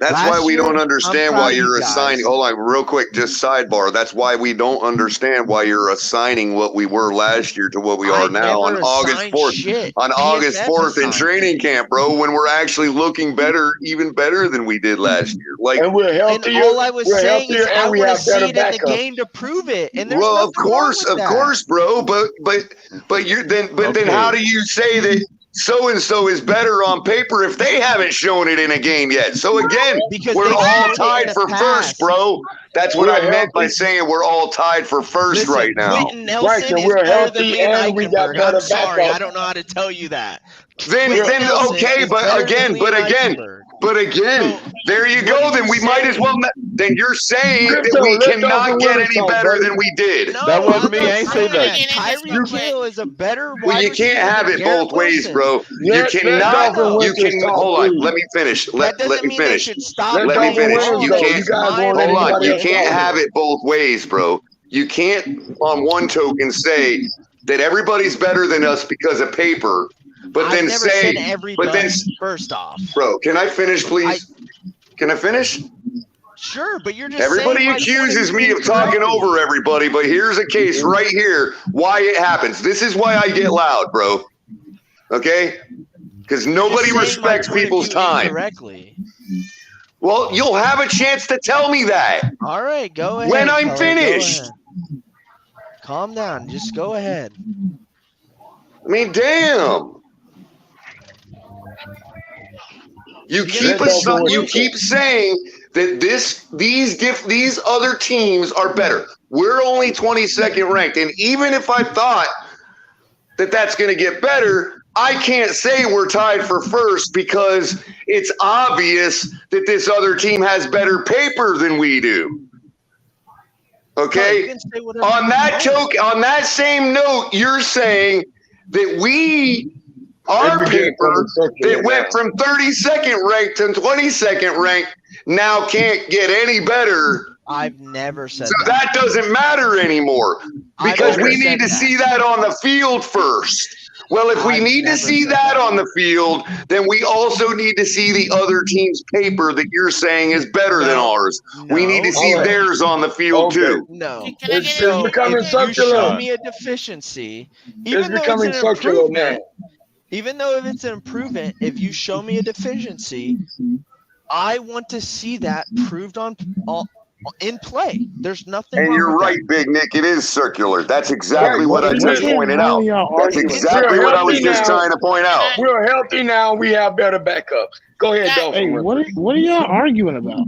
That's why we don't understand why you're assigning. Hold on, real quick, just sidebar. That's why we don't understand why you're assigning what we were last year to what we are now on August 4th. On August 4th in training camp, bro, when we're actually looking better, even better than we did last year. Like, and we're healthier. And all I was we're saying is healthier, I and we want to have better see it in the backup. game to prove it. And there's well, nothing wrong with that. course, bro. But you're then how do you say that so and so is better on paper if they haven't shown it in a game yet? So again, Because we're they've all shown it in tied the for past. first, bro. That's what I meant by saying we're all tied for first right now. Quentin Nelson is better than Van Eichenberg. I'm sorry, I don't know how to tell you that. Then okay, but again, there you go. Then we might as well. Then you're saying that we cannot get any better than we did. That wasn't me. I ain't say that. Tyreek Hill is a better Well, you can't have it both ways, bro. You cannot. You can hold on. Let me finish. Let me finish. Let me finish. You can't. Hold on. You can't have it both ways, bro. You can't, on one token, say that everybody's better than us because of paper, but then say, first off, bro, can I finish, please? Can I finish? Sure, but you're just everybody accuses me of talking over everybody, but here's a case right here why it happens. This is why I get loud, bro. Okay? Because nobody respects people's time. Directly. Well, you'll have a chance to tell me that. All right, go ahead. When I'm finished. Calm down. Just go ahead. I mean, damn. You keep saying that these other teams are better. We're only 22nd ranked, and even if I thought that that's going to get better, I can't say we're tied for first because it's obvious that this other team has better paper than we do. Okay? On that same note, you're saying that our paper that went from 32nd ranked to 22nd ranked now can't get any better. I've never said so that doesn't matter anymore because we need to see that on the field first. Well, if we need to see that on the field, then we also need to see the other team's paper that you're saying is better than ours. We need to see theirs on the field too. No. It's becoming circular. You show me a deficiency. It's becoming circular now. Even though if it's an improvement, if you show me a deficiency, I want to see that proved in play. There's nothing and wrong you're with right, Big Nick. It is circular. That's exactly what I just pointed out. That's exactly what I was just trying to point out. We're healthy now. We have better backups. Go ahead, Dolphin. Hey, what are y'all arguing about?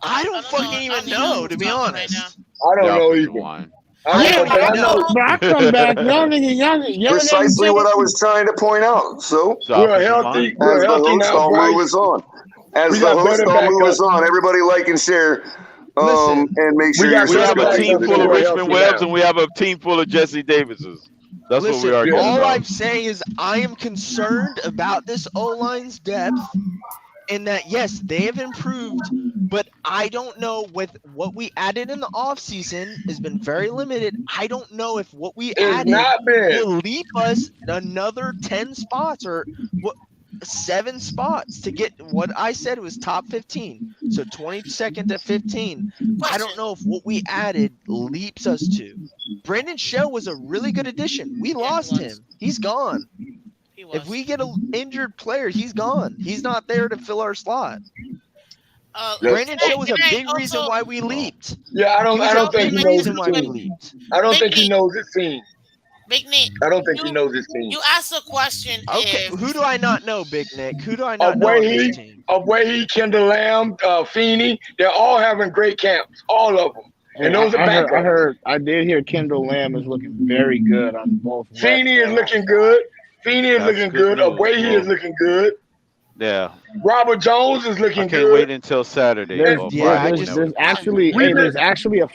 I don't fucking even know, to be honest. I don't know either. I come back. Y'all precisely what I was trying to point out. So we're healthy. We're healthy now. Move us on. As the host, I'll move us on. Everybody like and share. and make sure we you're have a team full of Richmond Webbs now. and we have a team full of Jesse Davises. That's Listen, what we are. all about. I'm saying is I am concerned about this O-line's depth, and that yes, they have improved, but I don't know with what we added in the offseason has been very limited. I don't know if what we added will leap us another 10 spots or what 7 spots to get what I said was top 15. So 22nd to 15. I don't know if what we added leaps us to. Brandon Shell was a really good addition. We lost him. He's gone. If we get an injured player, he's gone. He's not there to fill our slot. Brandon Shell was a big reason why we leaped. Yeah, I don't think he knows his team. Leaped. I don't think he knows his team. Big Nick. I don't think he knows his team. You asked a question. Okay, who do I not know, Big Nick? Who do I Of not know on this team? Wahee, Kendall Lamb, Feeney, they're all having great camps. All of them. And those are backups. I did hear Kendall Lamb is looking very good on both. Feeney is looking good. Feeney is looking good. Wahee is looking good. Yeah. Robert Jones is looking I can't good. wait until Saturday. There's actually a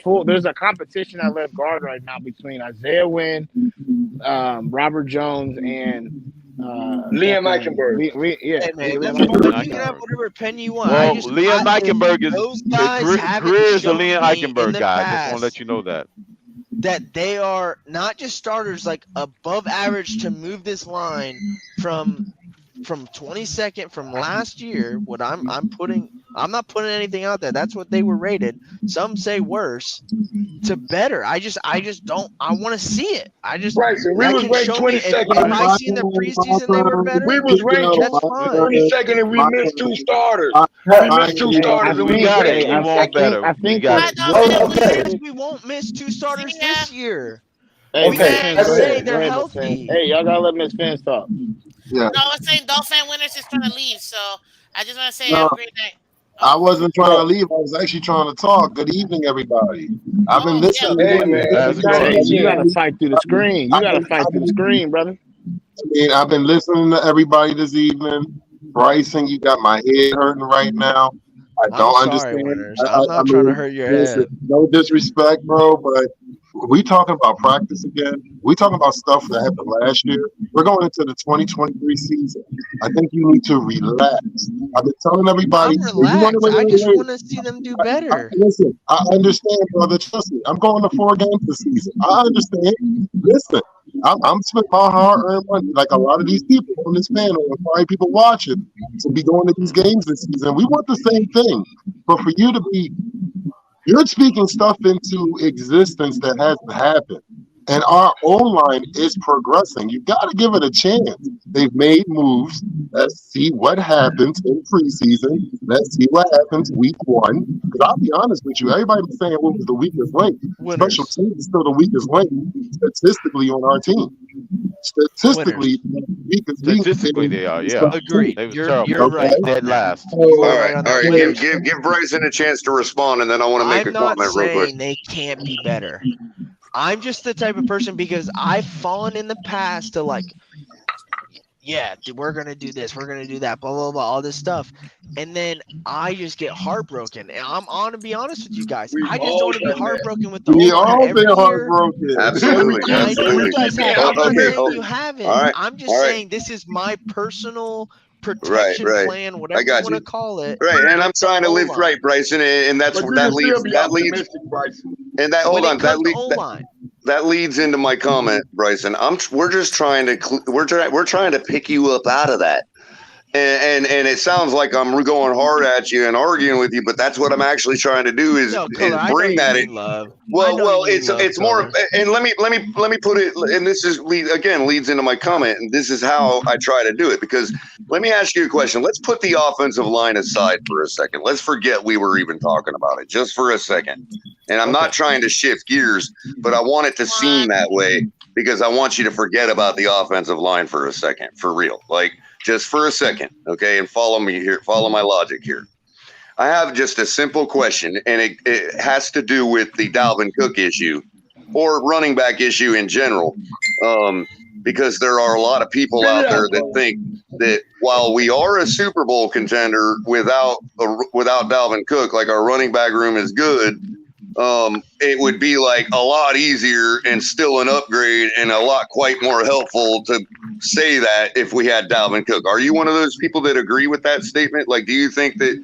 competition at left guard right now between Isaiah Wynn, Robert Jones, and Liam Eichenberg. Hey, man, you can have whatever opinion you want. Well, Liam Eichenberg is those guys Greer is a shown Liam me in Eichenberg the guy. I just past want to let you know that. that they are not just starters, like above average to move this line from 22nd from last year. What I'm not putting anything out there. That's what they were rated. Some say worse to better. I just don't. I want to see it. I just Bryson, we was ranked 22nd. If I see in the preseason they were better, we was ranked that's fine. 22nd and we missed 2 starters. We missed 2 starters and we got it. We want better. I think We won't miss 2 starters this year. Hey, we can't say they're healthy. Hey, y'all gotta let Miss Fans talk. Yeah. No, I was saying Dolphin winners is trying to leave, so I just want to say have a great night. I wasn't trying to leave. I was actually trying to talk. Good evening, everybody. I've been listening. You gotta fight through the screen. You gotta fight through the screen, brother. I mean, I've been listening to everybody this evening. Bryson, you got my head hurting right now. I don't understand. I'm not trying to hurt your head. No disrespect, bro, but we talking about practice again. We talking about stuff that happened last year. We're going into the 2023 season. I think you need to relax. I've been telling everybody. I'm relaxed. I just want to see them do better. Listen, I understand, brother. Trust me. I'm going to 4 games this season. I understand. Listen, I'm spending my hard-earned money, like a lot of these people on this panel, and probably people watching, to be going to these games this season. We want the same thing, but for you to be, you're speaking stuff into existence that hasn't happened. And our O-line is progressing. You've got to give it a chance. They've made moves. Let's see what happens in preseason. Let's see what happens week 1. Because I'll be honest with you, everybody's saying what was the weakest link. Special teams is still the weakest link statistically on our team. Statistically, they are. Yeah, agreed. You're right. Dead last. All right. Give Bryson a chance to respond, and then I want to make a comment real quick. I'm not saying they can't be better. I'm just the type of person, because I've fallen in the past to like, yeah, we're going to do this, we're going to do that, blah, blah, blah, all this stuff. And then I just get heartbroken. And I'm on to be honest with you guys. I just don't want to be heartbroken with the We all been heartbroken. Absolutely. I know you guys have. I'm not saying you haven't. Right. I'm just saying this is my personal protection plan, whatever you want to call it. Right, and I'm trying to live right, Bryson, and that leads into my comment, Bryson. We're trying to pick you up out of that. And it sounds like I'm going hard at you and arguing with you, but that's what I'm actually trying to do is bring that in. Well, it's more. And let me put it. And this is leads into my comment. And this is how I try to do it, because let me ask you a question. Let's put the offensive line aside for a second. Let's forget we were even talking about it just for a second. And I'm not trying to shift gears, but I want it to seem that way because I want you to forget about the offensive line for a second, for real. Like, just for a second, okay, and follow me here. Follow my logic here. I have just a simple question, and it has to do with the Dalvin Cook issue or running back issue in general. because there are a lot of people out there that think that while we are a Super Bowl contender without Dalvin Cook, like our running back room is good, it would be like a lot easier and still an upgrade and a lot quite more helpful to say that if we had Dalvin Cook. Are you one of those people that agree with that statement? Like, do you think that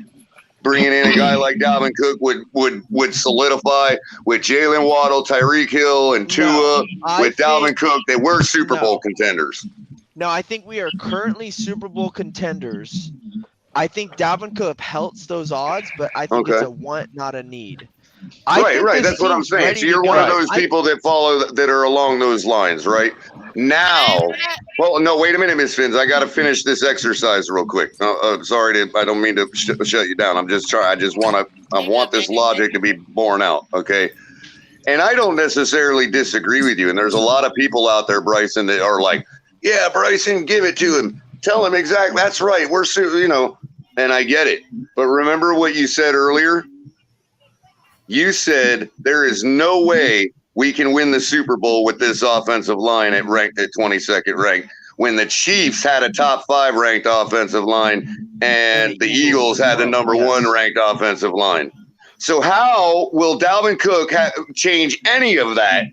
bringing in a guy like Dalvin Cook would solidify with Jalen Waddle, Tyreek Hill, and Tua with Dalvin Cook that we're Super Bowl contenders? No, I think we are currently Super Bowl contenders. I think Dalvin Cook helps those odds, but I think it's a want, not a need. Right. That's what I'm saying. So you're one of those people that follow that are along those lines, right? Now, well, no, wait a minute, Miss Fins. I got to finish this exercise real quick. Sorry, I don't mean to shut you down. I'm just trying. I want this logic to be borne out, okay? And I don't necessarily disagree with you. And there's a lot of people out there, Bryson, that are like, "Yeah, Bryson, give it to him. Tell him exactly. That's right. We're, And I get it. But remember what you said earlier. You said there is no way we can win the Super Bowl with this offensive line ranked at 22nd ranked when the Chiefs had a top 5 ranked offensive line and the Eagles had the number 1 ranked offensive line. So how will Dalvin Cook change any of that?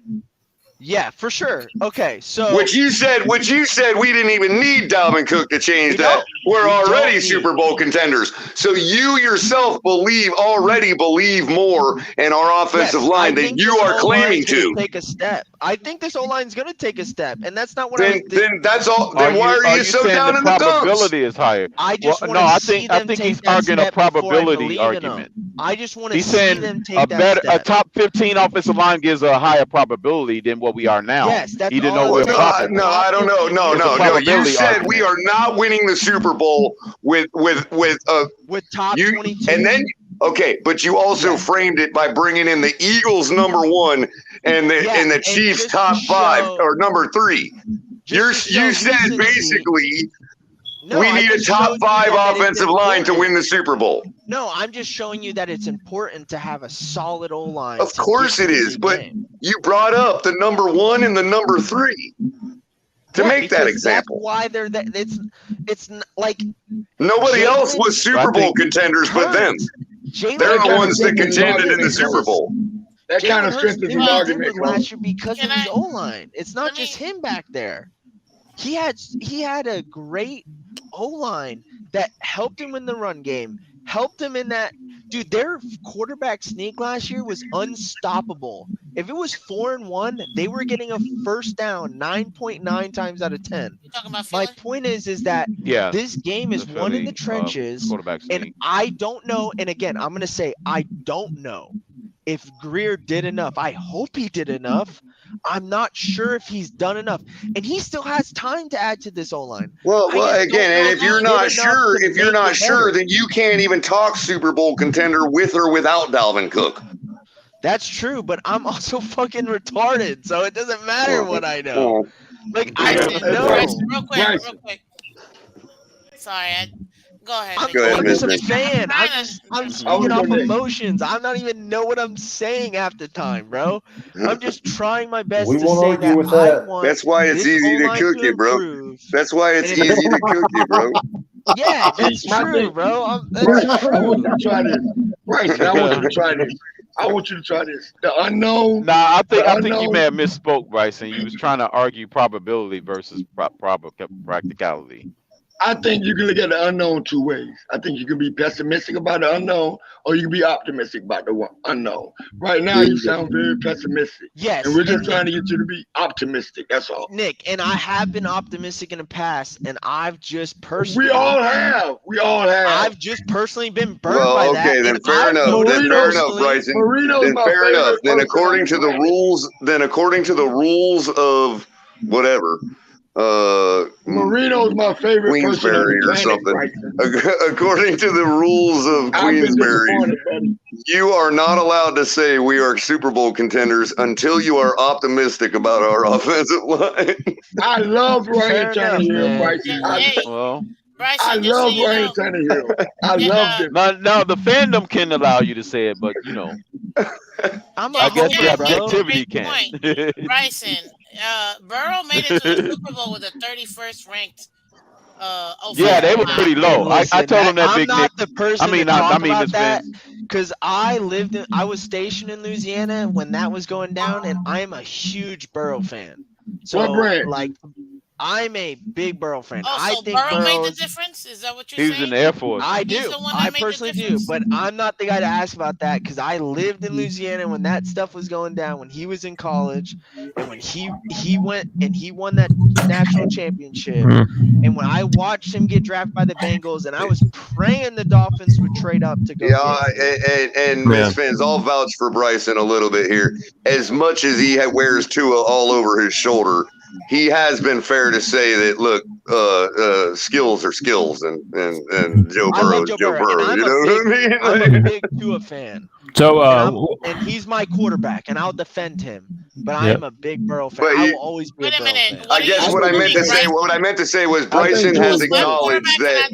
Yeah, for sure. Okay, so which you said we didn't even need Dalvin Cook to change that. We're already Super Bowl contenders. So you yourself already believe more in our offensive line than you are claiming to. Take a step. I think this O-line is going to take a step, and that's not what then that's all. Then why are you so down in the probability is higher? I just want I to see them think take he's that arguing a step before I probability believe argument. in them. I just want to He's see saying them take that step. a top 15 offensive line gives a higher probability than what we are now. Yes, that's even all though we're No, I don't know. No. You said we are not winning the Super Bowl with top 22. And then but you also framed it by bringing in the Eagles number 1 and the Chiefs top 5 or number 3. You said basically we need a top 5 offensive line to win the Super Bowl. No, I'm just showing you that it's important to have a solid O-line. Of course it is, but you brought up the number 1 and the number 3 to make that example. That's why they're that. It's like nobody else was Super Bowl contenders but them. They're the ones that contended in the Super Bowl. That kind of strengthens the argument last year because of his O-line. It's not just him back there. He had a great O-line that helped him in the run game, helped him in that. Dude, their quarterback sneak last year was unstoppable. If it was 4-1, they were getting a first down 9.9 times out of 10. My point is that this game is won in the trenches, and I don't know. And again, I'm going to say I don't know if Greer did enough. I hope he did enough. I'm not sure if he's done enough, and he still has time to add to this O-line. Well, again, and if you're not sure, then you can't even talk Super Bowl contender with or without Dalvin Cook. That's true, but I'm also fucking retarded, so it doesn't matter what I know. Like I don't know. Real quick. Sorry, go ahead. I'm just a fan. I'm speaking off emotions. I'm not even know what I'm saying half the time, bro. I'm just trying my best to say that. That's why it's easy to cook you, bro. That's why it's easy to cook you, bro. Yeah, that's true, bro. I want you to try this. Right, I want you to try this. I want you to try this. The unknown. Nah, I think you may have misspoke, Bryson. You was trying to argue probability versus practicality. I think you can look at the unknown 2 ways. I think you can be pessimistic about the unknown, or you can be optimistic about the unknown. Right now, you sound very pessimistic. Yes. And we're just trying to get you to be optimistic. That's all. Nick, and I have been optimistic in the past, and I've just personally. We all have. I've just personally been burned by that. Okay, then fair enough. Then fair enough, Bryson. Then fair enough. Then according to the rules of whatever. Marino's my favorite Queensberry or something. Right. According to the rules of Queensberry, you are not allowed to say we are Super Bowl contenders until you are optimistic about our offensive line. I love Ryan Tannehill, Bryson. I love Ryan Tannehill. I love him. No, the fandom can allow you to say it, but I guess the objectivity can. Bryson, Burrow made it to the Super Bowl with a 31st ranked. Yeah, they were pretty low. Listen, I told him that, I'm Big not Nick. the person I mean, to talk Miss about that Vince. because I was stationed in Louisiana when that was going down, and I'm a huge Burrow fan. So, like, I'm a big Burrow fan. Oh, I so think Burrow made the Burrow's. difference? Is that what you're He saying? was in the Air Force. I He's do. the one I that made the personally do, difference? but I'm not the guy to ask about that because I lived in Louisiana when that stuff was going down, when he was in college, and when he went and he won that national championship, and when I watched him get drafted by the Bengals, and I was praying the Dolphins would trade up to go get him. And Miss Fins, I'll vouch for Bryson a little bit here. As much as he wears Tua all over his shoulder, he has been fair to say that, look, skills are skills, and Joe Burrow's Joe Burrow. You know what I mean? I'm a big Tua fan. So, and he's my quarterback, and I'll defend him. But I Yep. am a big Burrow fan. But I you- will always be a Burrow fan. I guess what I meant to say was Bryson has acknowledged that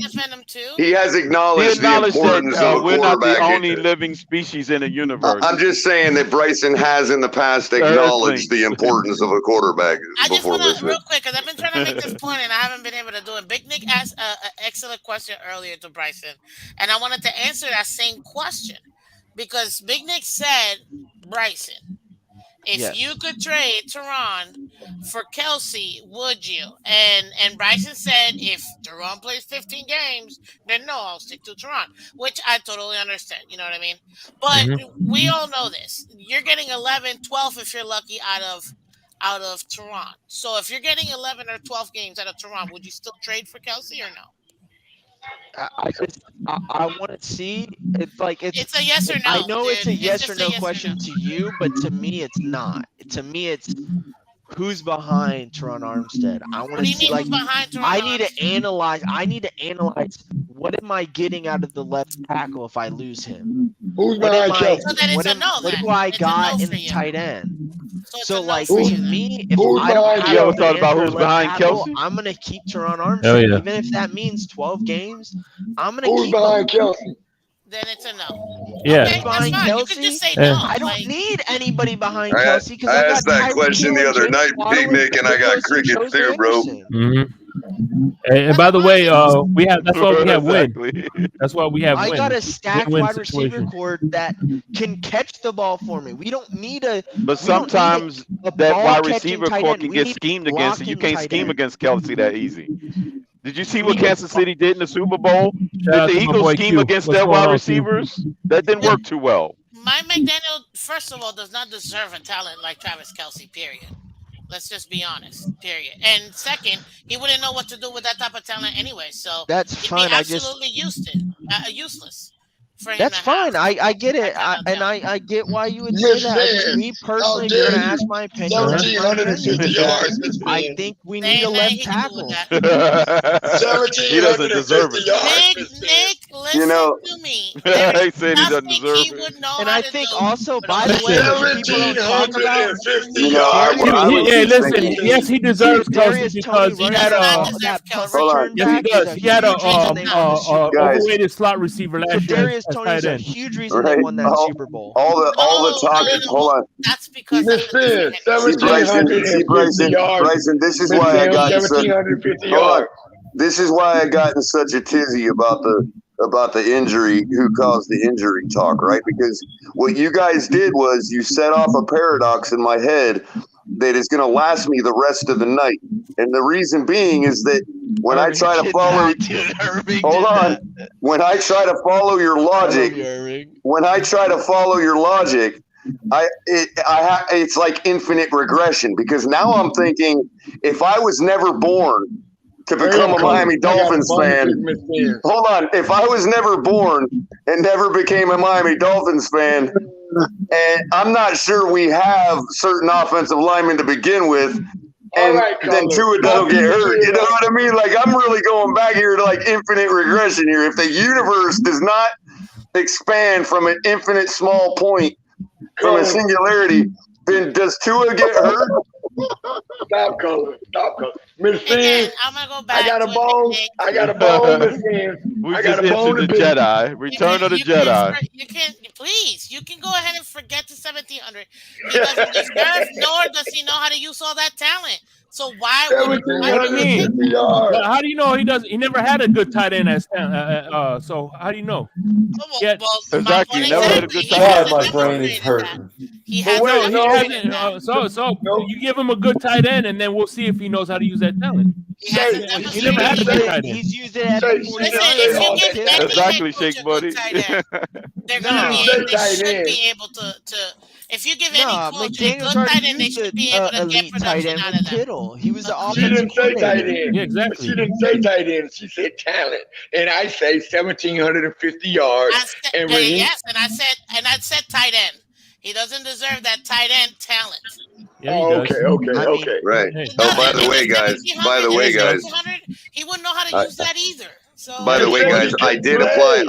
he has acknowledged the importance of a we're not the quarterback. only living species in the universe. I'm just saying that Bryson has in the past acknowledged the importance of a quarterback before listening. Real quick, because I've been trying to make this point and I haven't been able to do it. Big Nick asked an excellent question earlier to Bryson, and I wanted to answer that same question because Big Nick said, Bryson, if you could trade Teron for Kelsey, would you? And Bryson said, if Teron plays 15 games, then no, I'll stick to Teron, which I totally understand. You know what I mean? But we all know this. You're getting 11, 12 if you're lucky out of Teron. So if you're getting 11 or 12 games out of Teron, would you still trade for Kelsey or no? I want to see. It's a yes or no. I know it's a yes or just no a yes or question to you, but to me, it's not. To me, it's who's behind Teron Armstead. I want to see. Who's behind Teron I need to analyze. I need to analyze. What am I getting out of the left tackle if I lose him? Who's What behind am I- Kelsey? So then it's a no, What then. do I It's a got no in for the you. tight end? So like for to you. me, if Who's I don't behind have You ever a thought about banter who's left behind tackle, Kelsey? I'm gonna keep Teron Hell Armstead, yeah. even if that means 12 games. I'm gonna Who's keep behind him. Kelsey? Then it's a no. Yeah. Okay, that's Behind fine. You Kelsey, can just say Yeah. no. I don't Like, need anybody behind I Kelsey because I I got asked that Tyreek question Hill the and other Jalen night, Waddle Big Nick, and I got and crickets Chosen too, bro. Anderson. And by the way, we have that's why we have win. Exactly. That's why we have I win. got a stacked Win-win wide receiver situation. core that can catch the ball for me. We don't need a. But we don't need sometimes a that wide ball-catching receiver tight core end. can We get need schemed against, and you blocking can't tight scheme end. against Kelsey that easy. Did you see what Kansas City did in the Super Bowl? Shout out Did the to my Eagles boy scheme Q. against What's their going wide on, Q? receivers? That didn't work too well. Mike McDaniel, first of all, does not deserve a talent like Travis Kelsey, period. Let's just be honest, period. And second, he wouldn't know what to do with that type of talent anyway. So That's it'd fine. be I just. absolutely useless for him That's to fine. have. I get it. I get why you would say Miss that. I just, Vince, me how personally, if you're dare gonna you? ask my opinion, that's my 1,750 opinion. yards, Miss I Vince. think we need a left tackle. He doesn't deserve 1,750 it. yards. Nick, listen You know, to me. He There is said he doesn't nothing deserve he it. would know And how I to think do. also, But by the way, what people don't talk about, 1,750 you know, yards. Yeah, was listen. thinking. Yes, he deserves Kelsey Kadarius Toney because he running had the a. ball, that punt Hold on. return Yes, he back is does. a He had a huge reason they won the Super Bowl. Guys. overrated slot receiver last year Kadarius as Toney is tight a end. huge reason they Right? won that Super Bowl. All the talk. Hold on. That's because Miss of the Vince, See, Bryson. 1,750 yards. Bryson. This is Miss why I Vince, got in such. 1,750 Hold on. yards. This is why I got in such a tizzy about the injury, who caused the injury talk, right? Because what you guys did was you set off a paradox in my head that is going to last me the rest of the night. And the reason being is that when I try to follow, hold on, when I try to follow your logic, it's like infinite regression, because now I'm thinking, if I was never born to become a Miami Dolphins fan, hold on, if I was never born and never became a Miami Dolphins fan, and I'm not sure we have certain offensive linemen to begin with, and then Tua doesn't get hurt. You know what I mean? Like, I'm really going back here to like infinite regression here. If the universe does not expand from an infinite small point, from a singularity, then does Tua get hurt? Stop calling. Miss Vince, I'm gonna go back. I got a bone. I got a bone, Miss Vince. We I just got a bone entered to the pick. Jedi. Return of the Jedi. You can't Please, you can go ahead and forget the 1,700. He doesn't deserve, nor does he know how to use all that talent. So why would What do you mean? Well, how do you know he doesn't? He never had a good tight end as so how do you know? Exactly. Never had a good tight God, end. my brain is hurting. He But hasn't. he hasn't. So you give him a good tight end, and then we'll see if he knows how to use that talent. He never had a good tight end. He's used it at the 49ers. Exactly, Shake Buddy. They're gonna be able, they should be able to if you give any coach a good tight end, they should be able to get production out of that. Kittle. He was the She offensive didn't say tight coordinator. end. Yeah, exactly. She didn't say tight end. She said talent, and I say 1,750 yards. And Yes, and I said tight end. He doesn't deserve that tight end talent. Yeah, he does. Okay. Right. Oh, by the way, guys. He wouldn't know how to use that either. So. By the way, guys, I did apply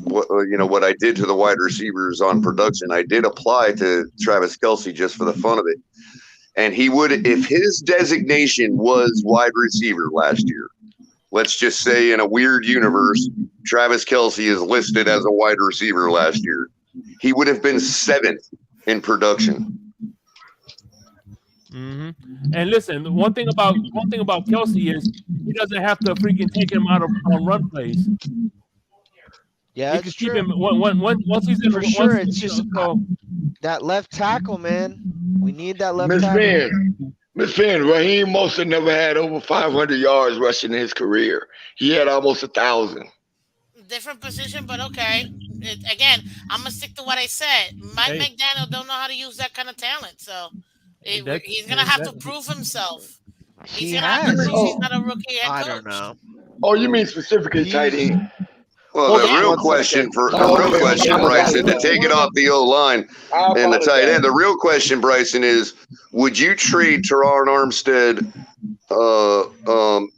what I did to the wide receivers on production. I did apply to Travis Kelce just for the fun of it, and he would, if his designation was wide receiver last year. Let's just say in a weird universe, Travis Kelce is listed as a wide receiver last year. He would have been 7th in production. Mm-hmm. And listen, one thing about Kelce is he doesn't have to freaking take him out on run plays. Yeah, you can keep him once he's in. For sure, it's just that left tackle, man. We need that left tackle. Miss Finn, Raheem Mostert never had over 500 yards rushing in his career. He had almost 1,000. Different position, but okay. Again, I'm gonna stick to what I said. Mike McDaniel don't know how to use that kind of talent, so he's gonna have to prove himself. He's gonna have to prove he's not a rookie head coach. I don't know. Oh, you mean specifically tight end? Well, the real question, Bryson, to take it off the O-line and the tight end, the real question, Bryson, is would you trade Teron Armstead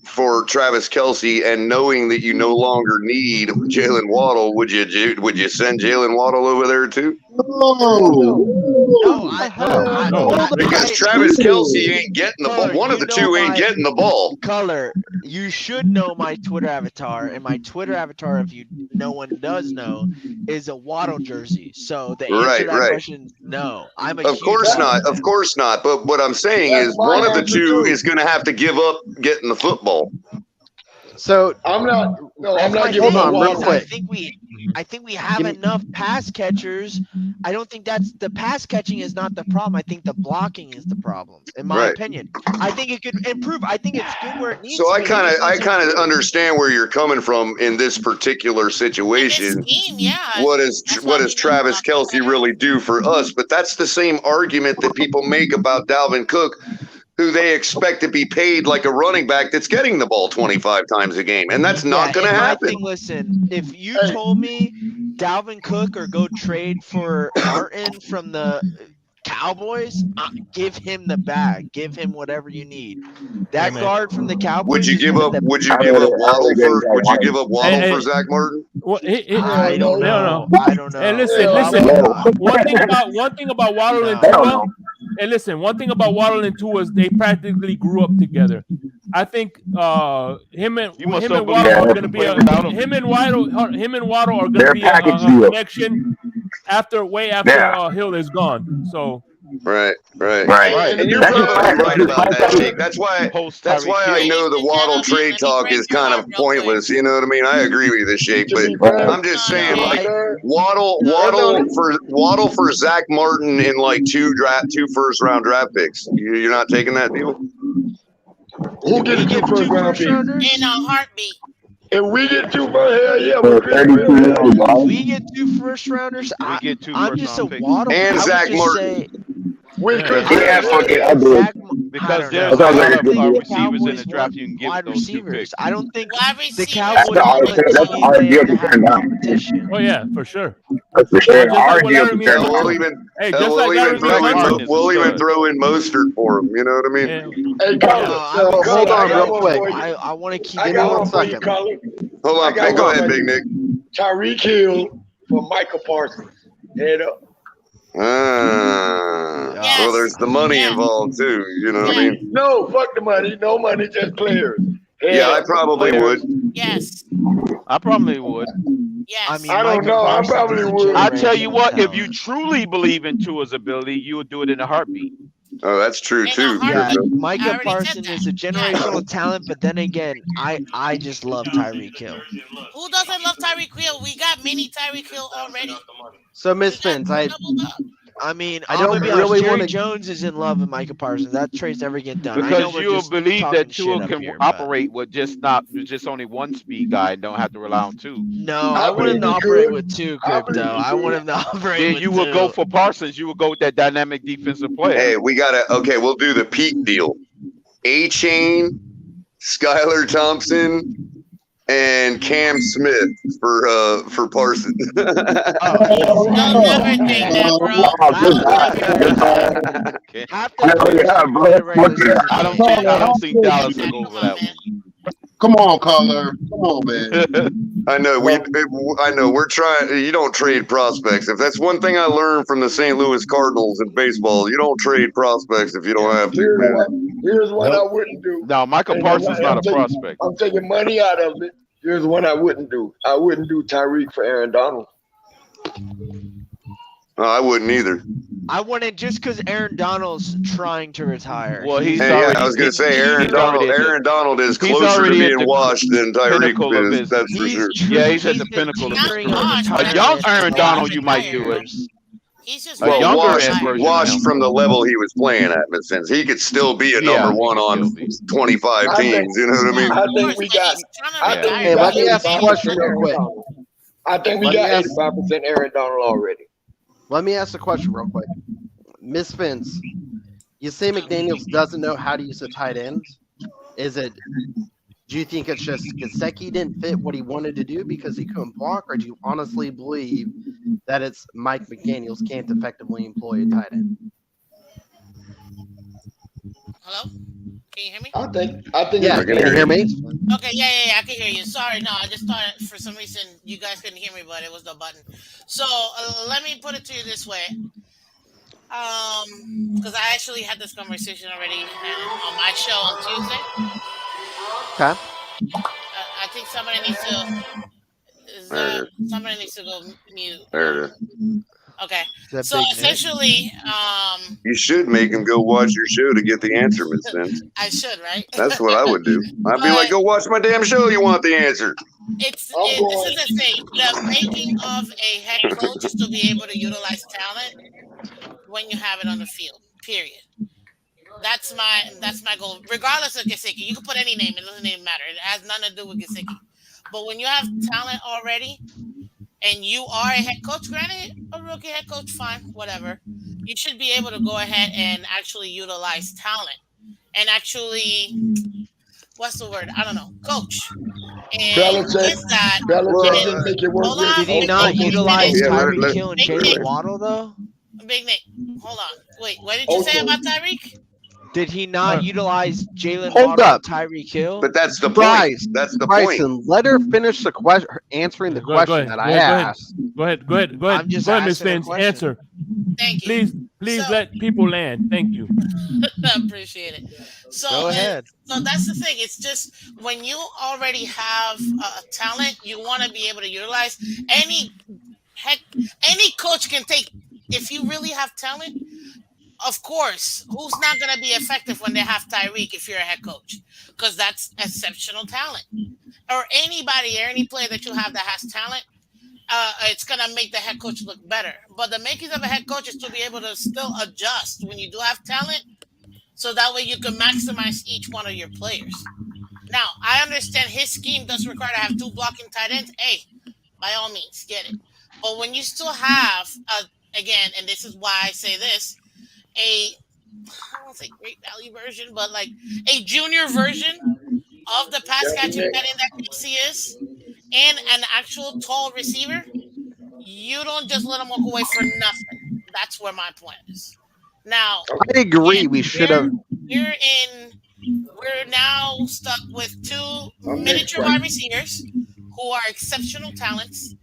for Travis Kelce, and knowing that you no longer need Jalen Waddle, would you send Jalen Waddle over there too? No, because Travis Kelce ain't getting the ball. One of the two ain't getting the ball. Color, you should know my Twitter avatar, and my Twitter avatar, if no one does know, is a Waddle jersey. So the answer to that question is no. Of course not. But what I'm saying is one of the two is going to have to give up getting the football. So I'm not hold on real quick. I think we have enough pass catchers. I don't think that's the pass catching is not the problem. I think the blocking is the problem, in my opinion. I think it could improve. I think it's good where it needs so to be. I kind of understand where you're coming from in this particular situation. What does Travis Kelce really do for us? But that's the same argument that people make about Dalvin Cook, who they expect to be paid like a running back that's getting the ball 25 times a game. And that's not going to happen. Listen, if you told me Dalvin Cook or go trade for Martin from the Cowboys, give him the bag. Give him whatever you need. That guard from the Cowboys. Would you give up Waddle for Zach Martin? Well, I don't know. And listen. One thing about Waddle and Tua. And listen, one thing about Waddle and Tua is they practically grew up together. I think him and Waddle are going to be a connection after Hill is gone. So right. And you're probably right about that, Jake. That's why I know the Waddle trade talk is kind of pointless. You know what I mean? I agree with you, Shake, but I'm just saying, like Waddle for Zach Martin in like two first-round draft picks. You're not taking that deal? Who gets 2 first-round picks? In a heartbeat. If we get 2 we get 2 first rounders. I'm just a Waddle and Zach Martin. Because there's a lot of receivers in the draft you can give those 2 picks. I don't think the Cowboys competition. Oh yeah, for sure. For sure. We'll even throw in Mostert for him. You know what I mean? Hold on real quick. I want to keep it 1 second. Hold on. Go ahead, Big Nick. Tyreek Hill for Michael Parsons. Head up. Well, there's the money involved too. You know what I mean? No, fuck the money. No money, just players. I probably would. Yes. I probably would. Yes. I mean, I don't Micah know. I Parsons probably is a would. I tell you generational what, if you talent. truly believe in Tua's ability, you would do it in a heartbeat. Oh, that's true In a too. Yeah, heartbeat. I Micah already said Parsons that. is a generational talent, but then again, I just love Tyreek Hill. Who doesn't love Tyreek Hill? We got mini Tyreek Hill already. So, Miss Vince, I mean, I I'm don't gonna be honest. really Jerry wanna- Jones is in love with Micah Parsons. That trade's never get done. I know Because we're you just believe talking that shit Tua up can here, but operate with just only one speed guy and don't have to rely on two. no, I want him to operate with two, Crypto. I want him to operate Then with you would go two. for Parsons. You would go with that dynamic defensive player. Hey, we'll do the peak deal. A-Chain, Skylar Thompson, and Cam Smith for Parsons. You'll never think that, bro. I don't think Dallas will go over that one. Come on, caller. Come on, man. I know we're trying. You don't trade prospects. If that's one thing I learned from the St. Louis Cardinals in baseball, you don't trade prospects if you don't have to. Man. Here's what I wouldn't do. No, Michael Parsons not a prospect. I'm taking money out of it. Here's what I wouldn't do. I wouldn't do Tyreek for Aaron Donald. No, I wouldn't either. I wouldn't just because Aaron Donald's trying to retire. Well, I was going to say Aaron Donald is closer to being washed than Tyreek is. That's for sure. Yeah, he's at the pinnacle of it. A young Aaron Donald, you might do it. He's just washed from the level he was playing at, in a sense. He could still be a number one on 25 teams. You know what I mean? I think we got. Hey, let me ask a question real quick. I think we got 85% Aaron Donald already. Let me ask a question real quick. Miss Vince, you say McDaniels doesn't know how to use a tight end. Do you think it's just Gesicki didn't fit what he wanted to do because he couldn't block, or do you honestly believe that it's Mike McDaniels can't effectively employ a tight end? Hello? Can you hear me? I think. Yeah, can you hear me? Okay, yeah, I can hear you. Sorry, no, I just thought for some reason you guys couldn't hear me, but it was the button. So let me put it to you this way, because I actually had this conversation already on my show on Tuesday. Okay. I think somebody needs to go mute. There it is. Okay. So essentially, you should make him go watch your show to get the answer, Miss Vince. I should, right? That's what I would do. I'd be like, go watch my damn show. You want the answer? This is the thing. The making of a head coach is to be able to utilize talent when you have it on the field. Period. That's my goal. Regardless of Gesicki, you can put any name. It doesn't even matter. It has nothing to do with Gesicki. But when you have talent already, and you are a head coach, granted, a rookie head coach, fine, whatever. You should be able to go ahead and actually utilize talent and actually, what's the word? I don't know, coach. And with that, did he not utilize Tyreek Hill and Jalen Waddle though? Big Nick, hold on. Wait, what did you say about Tyreek? Did he not utilize Jalen Hold Waddle up. and Tyreek Hill? But that's the Bryce, point. That's the Bryson, point. let her finish the question, answering the question that I asked. Go ahead, I'm just Go ahead, Miss asking a Vince. question. Answer. Thank you. Please let people land. Thank you. I appreciate it. So Go ahead. So that's the thing. It's just when you already have talent, you want to be able to utilize any coach can take. If you really have talent, of course, who's not going to be effective when they have Tyreek if you're a head coach? Because that's exceptional talent. Or anybody, or any player that you have that has talent, it's going to make the head coach look better. But the makings of a head coach is to be able to still adjust when you do have talent, so that way you can maximize each one of your players. Now, I understand his scheme does require to have two blocking tight ends. Hey, by all means, get it. But when you still have, again, and this is why I say this, I won't say great value version, but like a junior version of the pass catching tight end that Casey is, and an actual tall receiver, you don't just let them walk away for nothing. That's where my point is. Now, I agree. We should have. We're now stuck with two miniature wide receivers who are exceptional talents,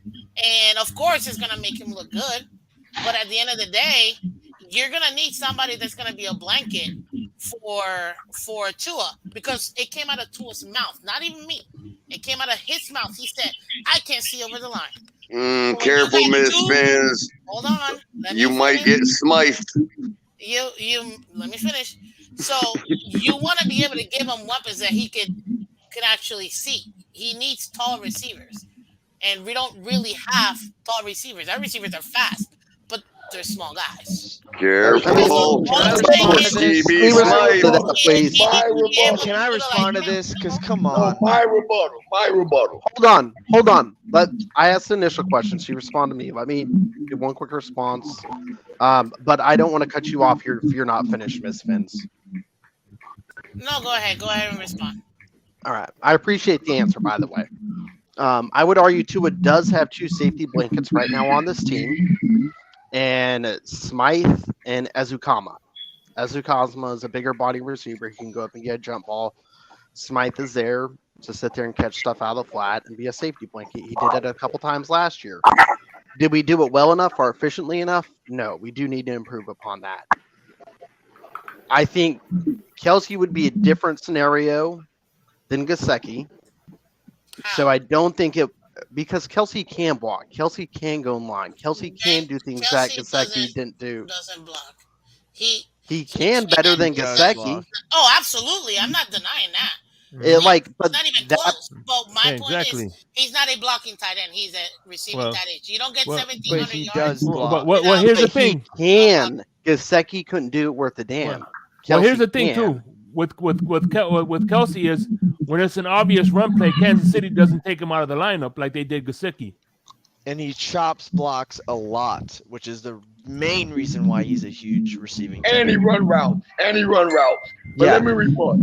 and of course, it's going to make him look good. But at the end of the day, you're going to need somebody that's going to be a blanket for Tua, because it came out of Tua's mouth, not even me. It came out of his mouth. He said, "I can't see over the line." Careful, Miss Fins. Hold on. You might get smithed. You let me finish. So you want to be able to give him weapons that he could actually see. He needs tall receivers, and we don't really have tall receivers. Our receivers are fast, but they're small guys. Careful. Can I respond to this? Because come on. My rebuttal. Hold on. I asked the initial question. She responded to me. Let me give one quick response. But I don't want to cut you off here if you're not finished, Miss Fins. No, go ahead. Go ahead and respond. All right. I appreciate the answer, by the way. I would argue Tua does have 2 safety blankets right now on this team, and Smythe and Ezukama. Ezukama is a bigger body receiver. He can go up and get a jump ball. Smythe is there to sit there and catch stuff out of the flat and be a safety blanket. He did it a couple times last year. Did we do it well enough or efficiently enough? No, we do need to improve upon that. I think Kelsey would be a different scenario than Gesicki. So I don't think it, because Kelsey can block. Kelsey can go in line. Kelsey can do things that Gesicki didn't do. Doesn't block. He can better than Gesicki. Oh, absolutely. I'm not denying that. But It's not even close. But my point is, he's not a blocking tight end. He's a receiving tight end. You don't get 1,700 yards. Does block. Well, here's the thing. He can. Gesicki couldn't do it worth a damn. Well, here's the thing too. With Kelsey is when it's an obvious run play, Kansas City doesn't take him out of the lineup like they did Gesicki. And he chops blocks a lot, which is the main reason why he's a huge receiving. And he run routes. But let me rebut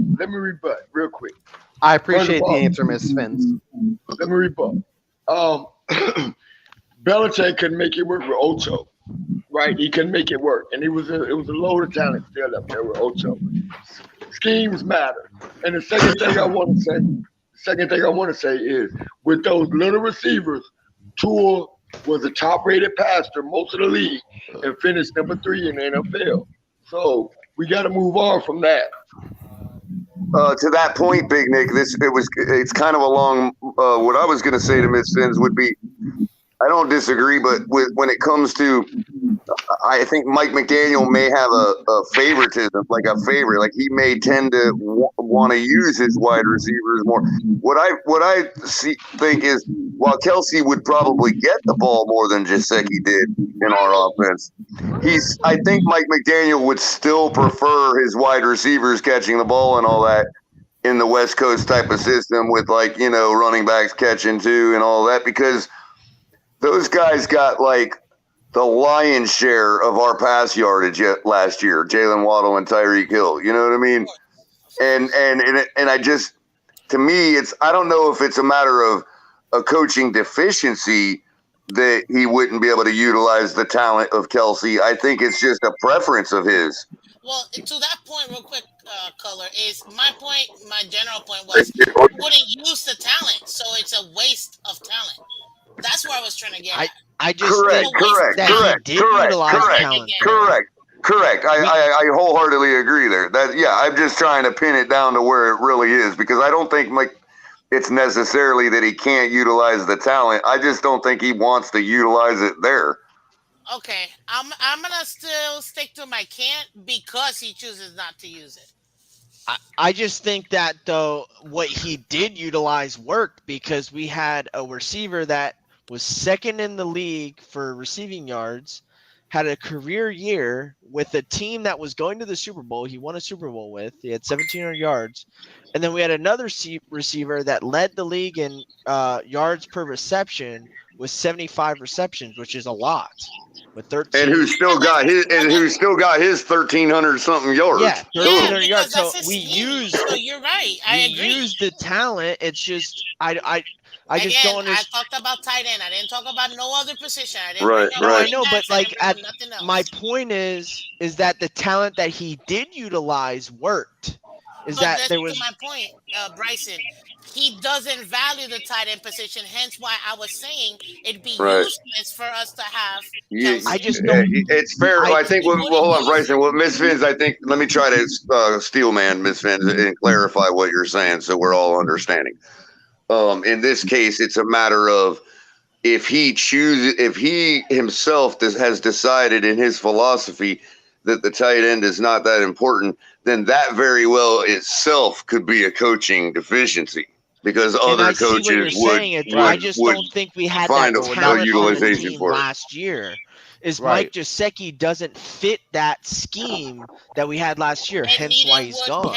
real quick. I appreciate the answer, Miss Fins. Let me rebut. Belichick couldn't make it work with Ocho, right? He couldn't make it work, and it was a load of talent still up there with Ocho. Schemes matter. And the second thing I want to say is, with those little receivers, Tua was a top-rated passer most of the league and finished number 3 in the NFL. So we got to move on from that. To that point, Big Nick, it's kind of along what I was going to say to Miss Fins would be, I don't disagree, but when it comes to, I think Mike McDaniel may have a favoritism, like a favorite, like he may tend to want to use his wide receivers more. What I think is, while Kelsey would probably get the ball more than Gesicki did in our offense, I think Mike McDaniel would still prefer his wide receivers catching the ball and all that in the West Coast type of system with running backs catching too and all that, because those guys got like the lion's share of our pass yardage last year, Jalen Waddle and Tyreek Hill. You know what I mean? And I just, to me, I don't know if it's a matter of a coaching deficiency that he wouldn't be able to utilize the talent of Kelsey. I think it's just a preference of his. Well, to that point, real quick, Color, is my point, my general point was you wouldn't use the talent, so it's a waste of talent. That's where I was trying to get at. I just correct. I wholeheartedly agree there. I'm just trying to pin it down to where it really is, because I don't think it's necessarily that he can't utilize the talent. I just don't think he wants to utilize it there. Okay, I'm gonna still stick to my can't because he chooses not to use it. I just think that though what he did utilize worked, because we had a receiver that was second in the league for receiving yards, had a career year with a team that was going to the Super Bowl. He won a Super Bowl with. He had 1,700 yards. And then we had another receiver that led the league in yards per reception with 75 receptions, which is a lot. With 13. And who still got his 1,300 something yards. Yeah, 1,300 yards. So we used. So you're right. I agree. Used the talent. It's just I just don't understand. I talked about tight end. I didn't talk about no other position. I didn't right. I know, but my point is that the talent that he did utilize worked. There was my point, Bryson. He doesn't value the tight end position. Hence, why I was saying it'd be useless for us to have. I just don't. It's fair. I think. Hold on, Bryson. Well, Miss Fins, I think. Let me try to steel man Miss Fins and clarify what you're saying, so we're all understanding. In this case, it's a matter of if he himself has decided in his philosophy that the tight end is not that important, then that very well itself could be a coaching deficiency because And other I see what you're coaches saying. I just don't think we had that find a talent on the utilization team for it. last year. Is Right. Mike Gesicki doesn't fit that scheme that we had last year, hence why he's gone.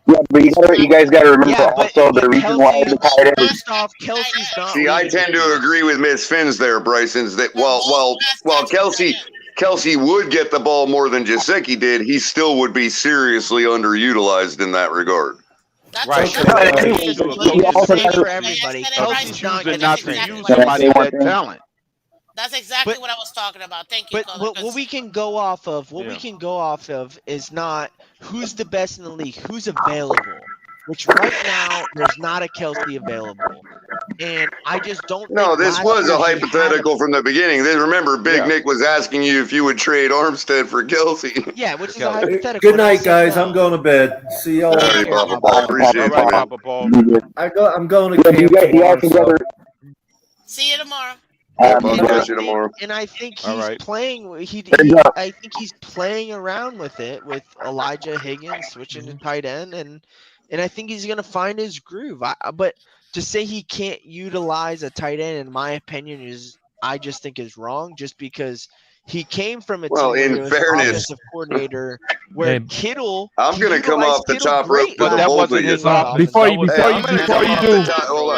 Yeah, but you guys got to remember also the reason why the tight end is. First off, Kelsey's not. See, I tend to agree with Miss Fins there, Bryson's that while Kelsey would get the ball more than Gesicki did, he still would be seriously underutilized in that regard. Right. For everybody. Kelsey's choosing not to use somebody with that talent. That's exactly what I was talking about. Thank you. But what we can go off of, is not who's the best in the league, who's available. Which right now there's not a Kelsey available, and I just don't. No, this was a hypothetical from the beginning. Remember, Big Nick was asking you if you would trade Armstead for Kelsey. Yeah, which is a hypothetical. Good night, guys. I'm going to bed. See y'all later. Papa Paul. Appreciate you, man. Papa Paul. I'm going to camp tomorrow. See you tomorrow. And I think he's playing. I think he's playing around with it with Elijah Higgins switching to tight end, and I think he's gonna find his groove. But to say he can't utilize a tight end, in my opinion, I just think is wrong. Just because he came from a team where he was offensive coordinator, where Kittle. I'm gonna come off the top rope, but that wasn't his offense. Before you do, hold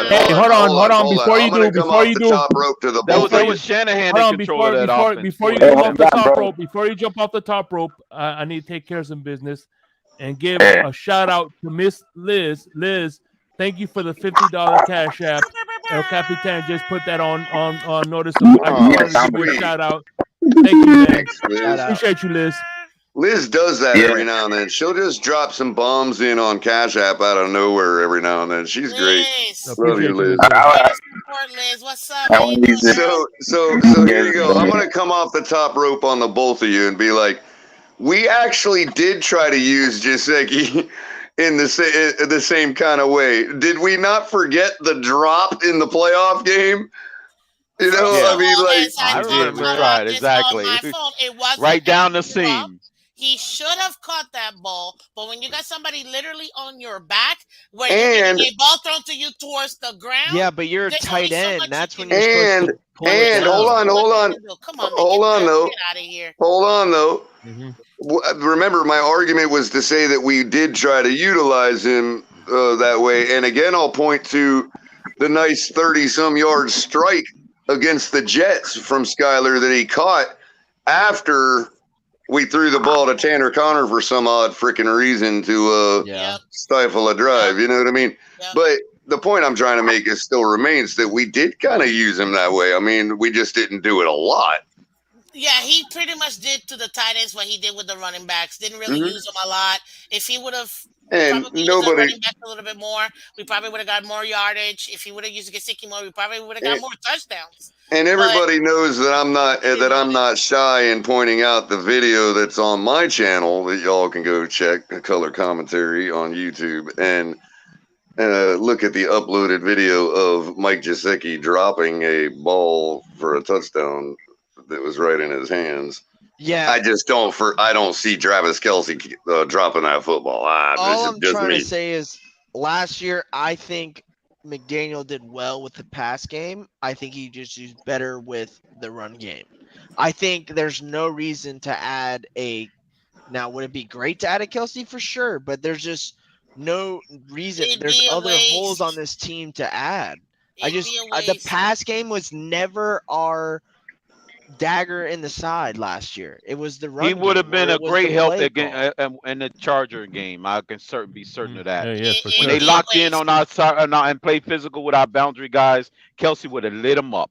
on. Before you do, that was Shanahan in control of that offense. Before you jump off the top rope, I need to take care of some business and give a shout out to Miss Liz. Liz, thank you for the $50 cash app. El Capitan just put that on notice. I just wanted to give you a shout out. Thank you, man. Appreciate you, Liz. Liz does that every now and then. She'll just drop some bombs in on Cash App out of nowhere every now and then. She's great. Love you, Liz. What's up? So here you go. I'm gonna come off the top rope on the both of you and be like, we actually did try to use Gesicki in the same kind of way. Did we not forget the drop in the playoff game? You know, I mean, like I remember, right? Exactly. Right down the seam. He should have caught that ball, but when you got somebody literally on your back, where you're getting a ball thrown to you towards the ground. Yeah, but you're a tight end. That's when you're supposed to pull it down. Hold on. Come on, hold on, though. Get out of here. Hold on, though. Remember, my argument was to say that we did try to utilize him that way. And again, I'll point to the nice 30-some yard strike against the Jets from Skyler that he caught after we threw the ball to Tanner Connor for some odd freaking reason to stifle a drive. You know what I mean? But the point I'm trying to make is still remains that we did kind of use him that way. I mean, we just didn't do it a lot. Yeah, he pretty much did to the tight ends what he did with the running backs. Didn't really use them a lot. If he would have probably used the running back a little bit more, we probably would have got more yardage. If he would have used Gesicki more, we probably would have got more touchdowns. And everybody knows that I'm not shy in pointing out the video that's on my channel that y'all can go check, the color commentary on YouTube, and look at the uploaded video of Mike Gesicki dropping a ball for a touchdown that was right in his hands. Yeah, I don't see Travis Kelce dropping that football. All I'm trying to say is last year I think McDaniel did well with the pass game. I think he just used better with the run game. I think there's no reason to add now would it be great to add a Kelce? For sure, but there's just no reason. There's other holes on this team to add. The pass game was never our dagger in the side last year. It was the run. He would have been a great help in the Charger game. I can be certain of that. Yeah, for sure. When they locked in on our side and played physical with our boundary guys, Kelce would have lit them up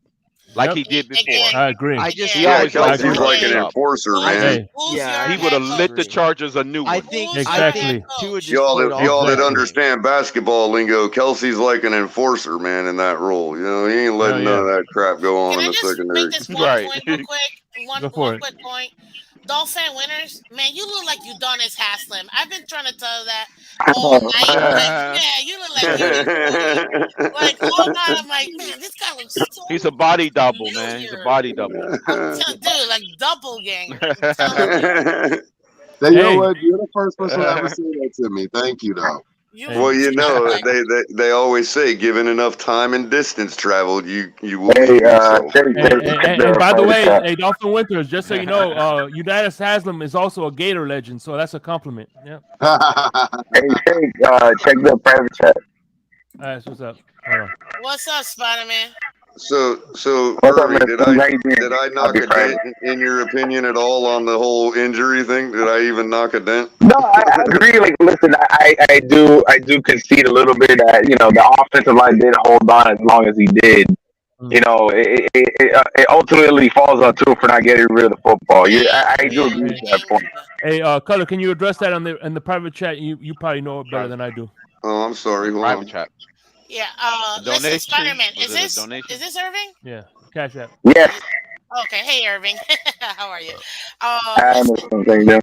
like he did before. I agree. Kelce's like an enforcer, man. He would have lit the Chargers a new one. I think y'all that understand basketball lingo, Kelce's like an enforcer, man, in that role. You know, he ain't letting none of that crap go on in the secondary. One quick point. Dolphin winners, man, you look like Udonis Haslem. I've been trying to tell that all night. Like, man, you look like UD40. Like all night, I'm like, man, this guy looks so He's a body double, man. He's a body double. I'm telling, dude, like doppelganger. I'm telling you. You know what? You're the first person to ever say that to me. Thank you, though. Well, you know, they always say, given enough time and distance traveled, you will Hey, meet yourself. And by the way, hey, Dolphin Winters, just so you know, Udonis Haslem is also a Gator legend, so that's a compliment. Yeah. Hey, check the private chat. All right, so what's up? Hold on. What's up, Spider-Man? So What's up, Irving, man? did I knock a dent in your opinion at all on the whole injury thing? Did I even knock a dent? No, I agree. Like, listen, I do concede a little bit that the offensive line did hold on as long as he did. It ultimately falls on Tua for not getting rid of the football. I do agree with that point. Hey, Color, can you address that in the private chat? You probably know it better than I do. Oh, I'm sorry. Hold Private on. chat. Yeah. Listen, Spider-Man, is this Irving? Yeah. Cash app. Yes. Okay. Hey, Irving. How are you? I understand. Thank you.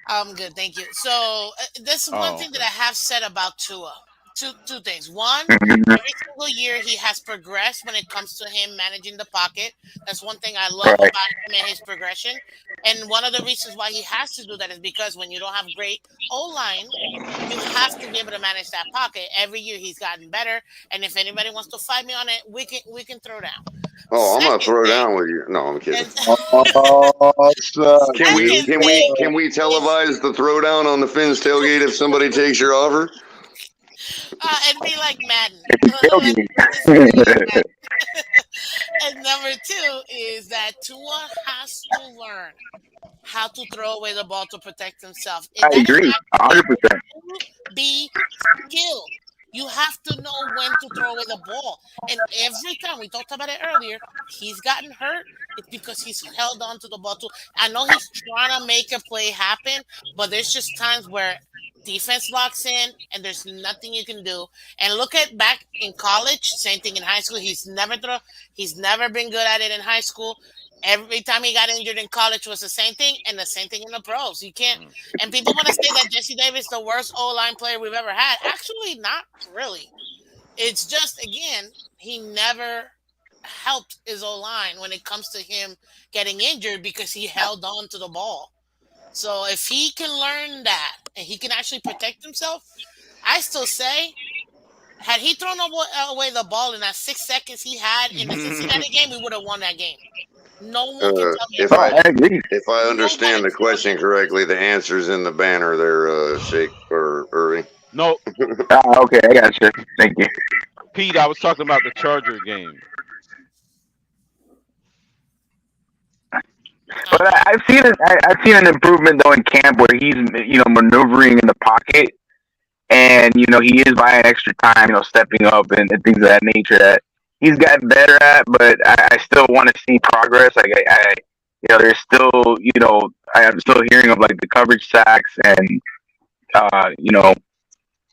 I'm good, thank you. So this is one thing that I have said about Tua. Two things. One, every single year he has progressed when it comes to him managing the pocket. That's one thing I love about him and his progression. And one of the reasons why he has to do that is because when you don't have great O-line, you have to be able to manage that pocket. Every year he's gotten better. And if anybody wants to fight me on it, we can throw down. Oh, I'm gonna throw down with you. No, I'm kidding. Oh, Can we televise the throwdown on the Finns tailgate if somebody takes your offer? It'd be like Madden. And number two is that Tua has to learn how to throw away the ball to protect himself. I agree, 100%. Be skilled. You have to know when to throw away the ball. And every time, we talked about it earlier, he's gotten hurt. It's because he's held on to the ball too. I know he's trying to make a play happen, but there's just times where defense locks in and there's nothing you can do. And look at back in college, same thing in high school. He's never been good at it in high school. Every time he got injured in college was the same thing, and the same thing in the pros. You can't. And people want to say that Jesse Davis is the worst O-line player we've ever had. Actually, not really. It's just, again, he never helped his O-line when it comes to him getting injured because he held on to the ball. So if he can learn that and he can actually protect himself, I still say, had he thrown away the ball in that 6 seconds he had in the Cincinnati game, we would have won that game. No one can tell me. If I understand the question correctly, the answer's in the banner there, Shake or Irving. No. Okay, I got you. Thank you. Pete, I was talking about the Charger game. But I've seen an improvement though in camp where he's maneuvering in the pocket, and he is buying extra time, stepping up and things of that nature that he's gotten better at. But I still want to see progress. Like there's still I'm still hearing of like the coverage sacks, and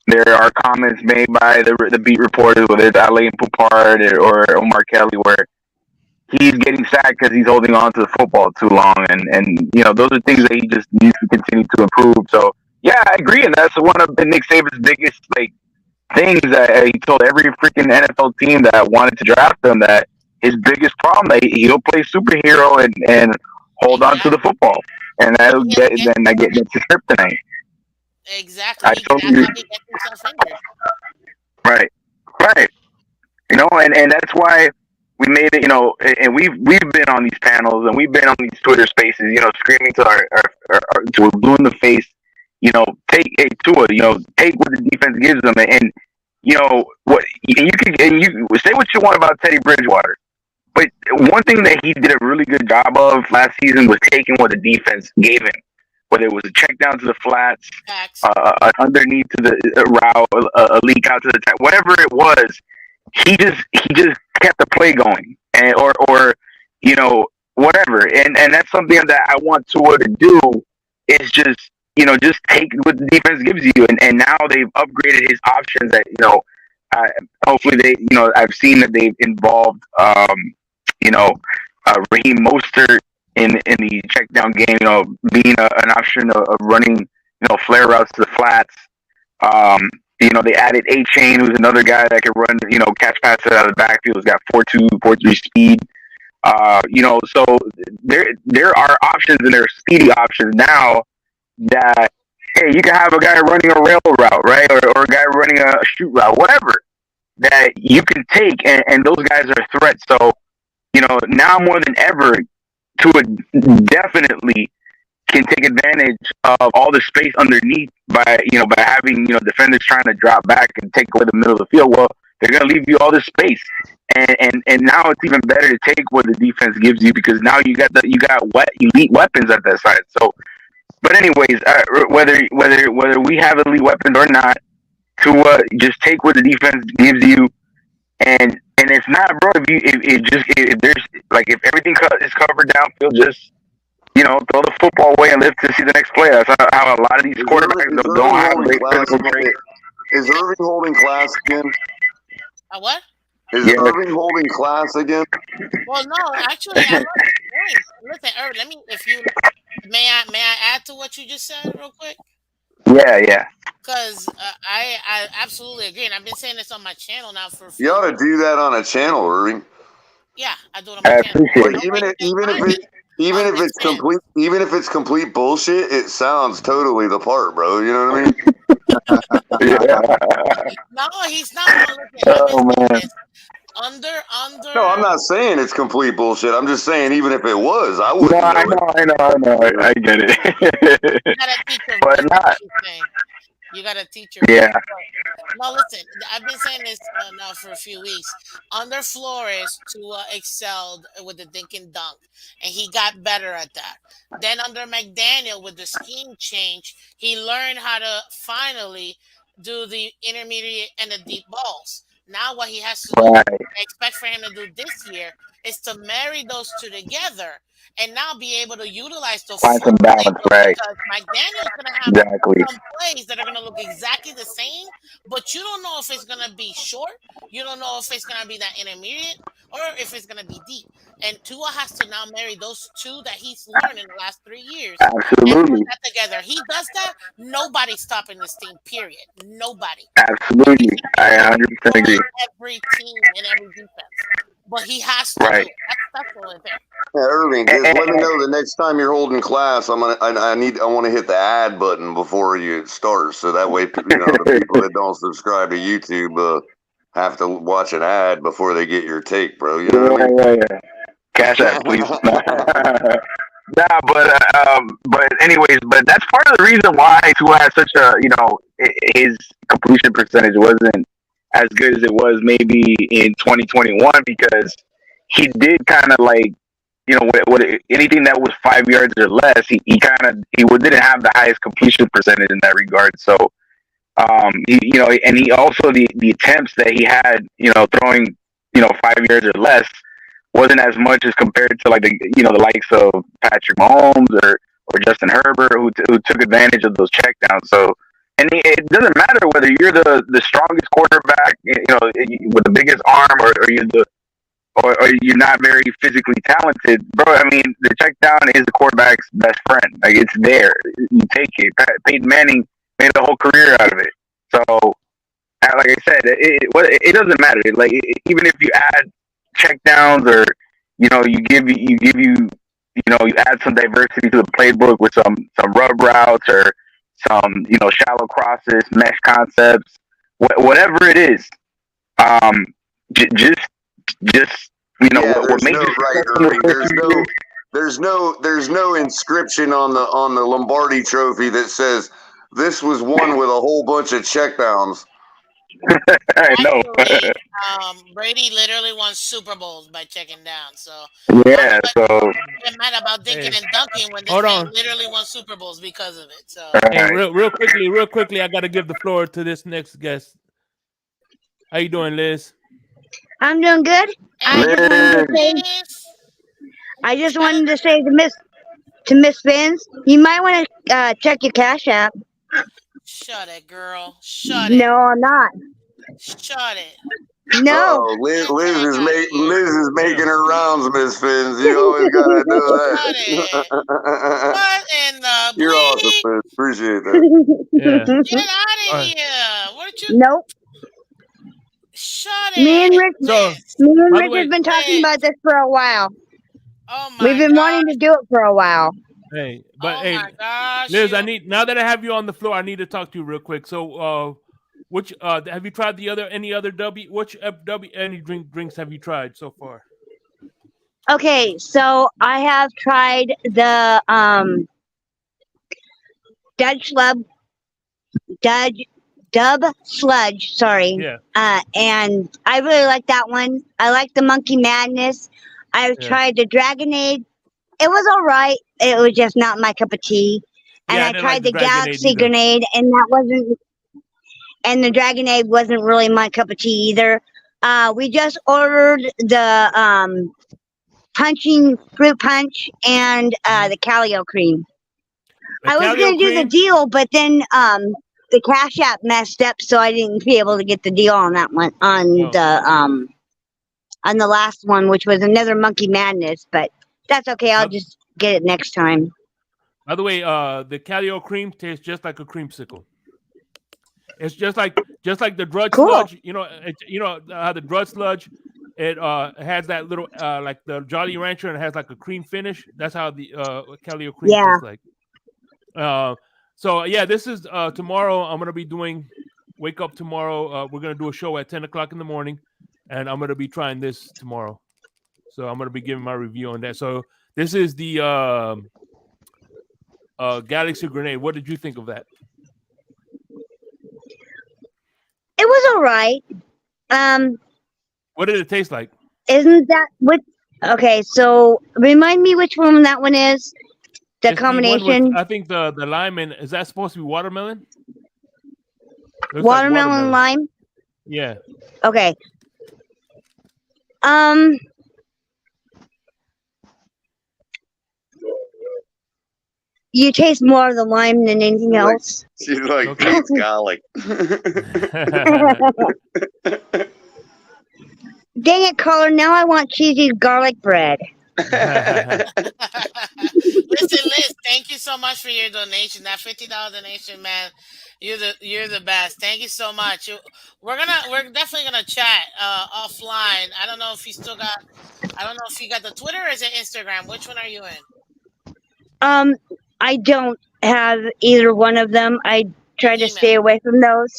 there are comments made by the beat reporters, whether it's Alain Poupard or Omar Kelly, where he's getting sacked because he's holding on to the football too long, and those are things that he just needs to continue to improve. So yeah, I agree, and that's one of Nick Saban's biggest things that he told every freaking NFL team that wanted to draft him, that his biggest problem that he'll play superhero and hold on to the football, and that'll get to kryptonite. Exactly. I totally agree. Right. And that's why we made it, and we've been on these panels and we've been on these Twitter spaces, screaming to our to we're blue in the face, take Tua, take what the defense gives them, and what you say what you want about Teddy Bridgewater, but one thing that he did a really good job of last season was taking what the defense gave him, whether it was a check down to the flats, underneath to the route, a leak out to the top, whatever it was. He just kept the play going, and or whatever, and that's something that I want Tua to do, is just take what the defense gives you, and now they've upgraded his options. That hopefully they I've seen that they've involved Raheem Mostert in the check down game. You know, being an option of running flare routes to the flats. You know, they added A-Chain, who's another guy that can run, catch passes out of the backfield. He's got 4.2, 4.3 speed. You know, so there are options, and there are speedy options now that, hey, you can have a guy running a rail route, right? Or a guy running a shoot route, whatever, that you can take, and those guys are threats. So, you know, now more than ever, Tua definitely can take advantage of all the space underneath by having, defenders trying to drop back and take away the middle of the field. Well, they're going to leave you all this space. And now it's even better to take what the defense gives you, because now you got elite weapons at that side. So, but anyways, whether we have elite weapons or not, to just take what the defense gives you, and it's not, bro. If everything is covered downfield, just throw the football away and live to see the next play. That's how a lot of these quarterbacks don't have great physical training. Is Irving holding class again? What? Is Irving holding class again? Well, no, actually, I listen, Irving. May I add to what you just said real quick? Yeah. Because I absolutely agree, and I've been saying this on my channel now for. You ought to do that on a channel, Irving. Yeah, I do it on my channel. Like, even if it's complete bullshit, it sounds totally the part, bro. You know what I mean? No, he's not. Oh man. Under. No, I'm not saying it's complete bullshit. I'm just saying, even if it was, I wouldn't. No, I know. I get it. You gotta teach your but not. You gotta teach your. Yeah. No, listen. I've been saying this now for a few weeks. Under Flores, Tua excelled with the dink and dunk, and he got better at that. Then under McDaniel, with the scheme change, he learned how to finally do the intermediate and the deep balls. Now what he has to do, I expect for him to do this year, is to marry those two together and now be able to utilize those. Find some balance, right? Because McDaniel's going to have some plays that are going to look exactly the same, but you don't know if it's going to be short. You don't know if it's going to be that intermediate or if it's going to be deep. And Tua has to now marry those two that he's learned in the last 3 years. Absolutely. And put that together. He does that, nobody's stopping this team, period. Nobody. Absolutely. I 100% agree. Every team and every defense. But he has to. Right. That's the only thing. Yeah, Irving, just let me know the next time you're holding class. I want to hit the add button before you start, so that way the people that don't subscribe to YouTube have to watch an ad before they get your take, bro. You know what I mean? Yeah. Cash app, please. But anyways, that's part of the reason why Tua has such a, his completion percentage wasn't as good as it was maybe in 2021, because he did kind of like, what anything that was 5 yards or less, he didn't have the highest completion percentage in that regard. So, and he also the attempts that he had, throwing, 5 yards or less wasn't as much as compared to like the likes of Patrick Mahomes or Justin Herbert, who took advantage of those checkdowns. So. And it doesn't matter whether you're the strongest quarterback, with the biggest arm, or you're not very physically talented, bro. I mean, the check down is the quarterback's best friend. Like, it's there. You take it. Peyton Manning made a whole career out of it. So, like I said, it doesn't matter. Like, even if you add check downs, or you add some diversity to the playbook with some rub routes or some, shallow crosses, mesh concepts, whatever it is. What makes it there's no inscription on the Lombardi Trophy that says this was won with a whole bunch of checkdowns. I know. Brady literally won Super Bowls by checking down. So yeah, get mad about dinking and dunking when this man literally won Super Bowls because of it. So hey, real quickly, I got to give the floor to this next guest. How you doing, Liz? I'm doing good. I just wanted to say to Miss Vince, you might want to check your Cash App. Shut it, girl. Shut it. No, I'm not. Shut it. No. Liz is making her rounds, Miss Fins. You always gotta do that. What in the You're awesome, bleep? Fins. Appreciate that. Yeah. Get out of here! Where'd you? Nope. Shut Me and it. Rich, So, me and by the Rich way, has been talking about this for a while. Oh We've my been god. wanting to do it for a while. hey, but Oh hey, my gosh. Liz, now that I have you on the floor, I need to talk to you real quick. So, which have you tried any other which any drinks have you tried so far? Okay, so I have tried the Dub Sludge, sorry. Yeah. And I really like that one. I like the Monkey Madness. I've tried the Dragonade. It was alright. It was just not my cup of tea. And Yeah, I didn't tried like the the Dragonade Galaxy either. Grenade, and that wasn't. And the Dragonade wasn't really my cup of tea either. We just ordered the punching fruit punch and the Calio cream. I was gonna do the deal, but then the Cash App messed up, so I didn't be able to get the deal on that one on the last one, which was another Monkey Madness. But that's okay. I'll just get it next time. By the way, the Calio cream tastes just like a creamsicle. It's just like the Drudge Sludge. You know how the Drudge Sludge it has that little like the Jolly Rancher and it has like a cream finish. That's how the Calio cream tastes like. So yeah, this is tomorrow. I'm gonna be wake up tomorrow. We're gonna do a show at 10 o'clock in the morning, and I'm gonna be trying this tomorrow. So I'm gonna be giving my review on that. So this is the Galaxy Grenade. What did you think of that? It was alright. What did it taste like? Isn't that what? Okay, so remind me which one that one is. The It's the one combination. with, I think the lime and is that supposed to be watermelon? Looks like Watermelon lime. Yeah. Okay. You taste more of the lime than anything else. She's like, it's garlic. Dang it, caller! Now I want cheesy garlic bread. Listen, Liz, thank you so much for your donation. That $50 donation, man. You're the best. Thank you so much. We're definitely gonna chat offline. I don't know if you got the Twitter or is it Instagram? Which one are you in? I don't have either one of them. I try to stay away from those.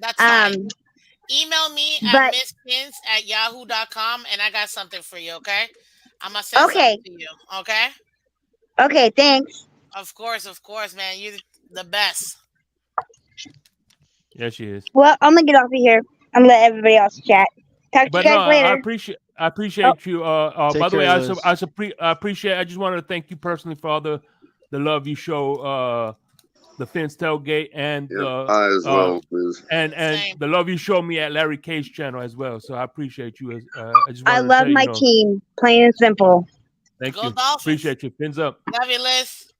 That's fine. Email me at misspins@yahoo.com and I got something for you, okay? I'm gonna send something to you, okay? Okay, thanks. Of course, man. You're the best. Yeah, she is. Well, I'm gonna get off of here. I'm gonna let everybody else chat. Talk to you guys later. I appreciate you. By the way, I appreciate. I just wanted to thank you personally for all the love you show. The Fins Tailgate and I as well, please. and the love you show me at Larry K's channel as well. So I appreciate you. I love my team, plain and simple. Thank Go you. Dolphins. Appreciate you. Fins up. Love you, Liz.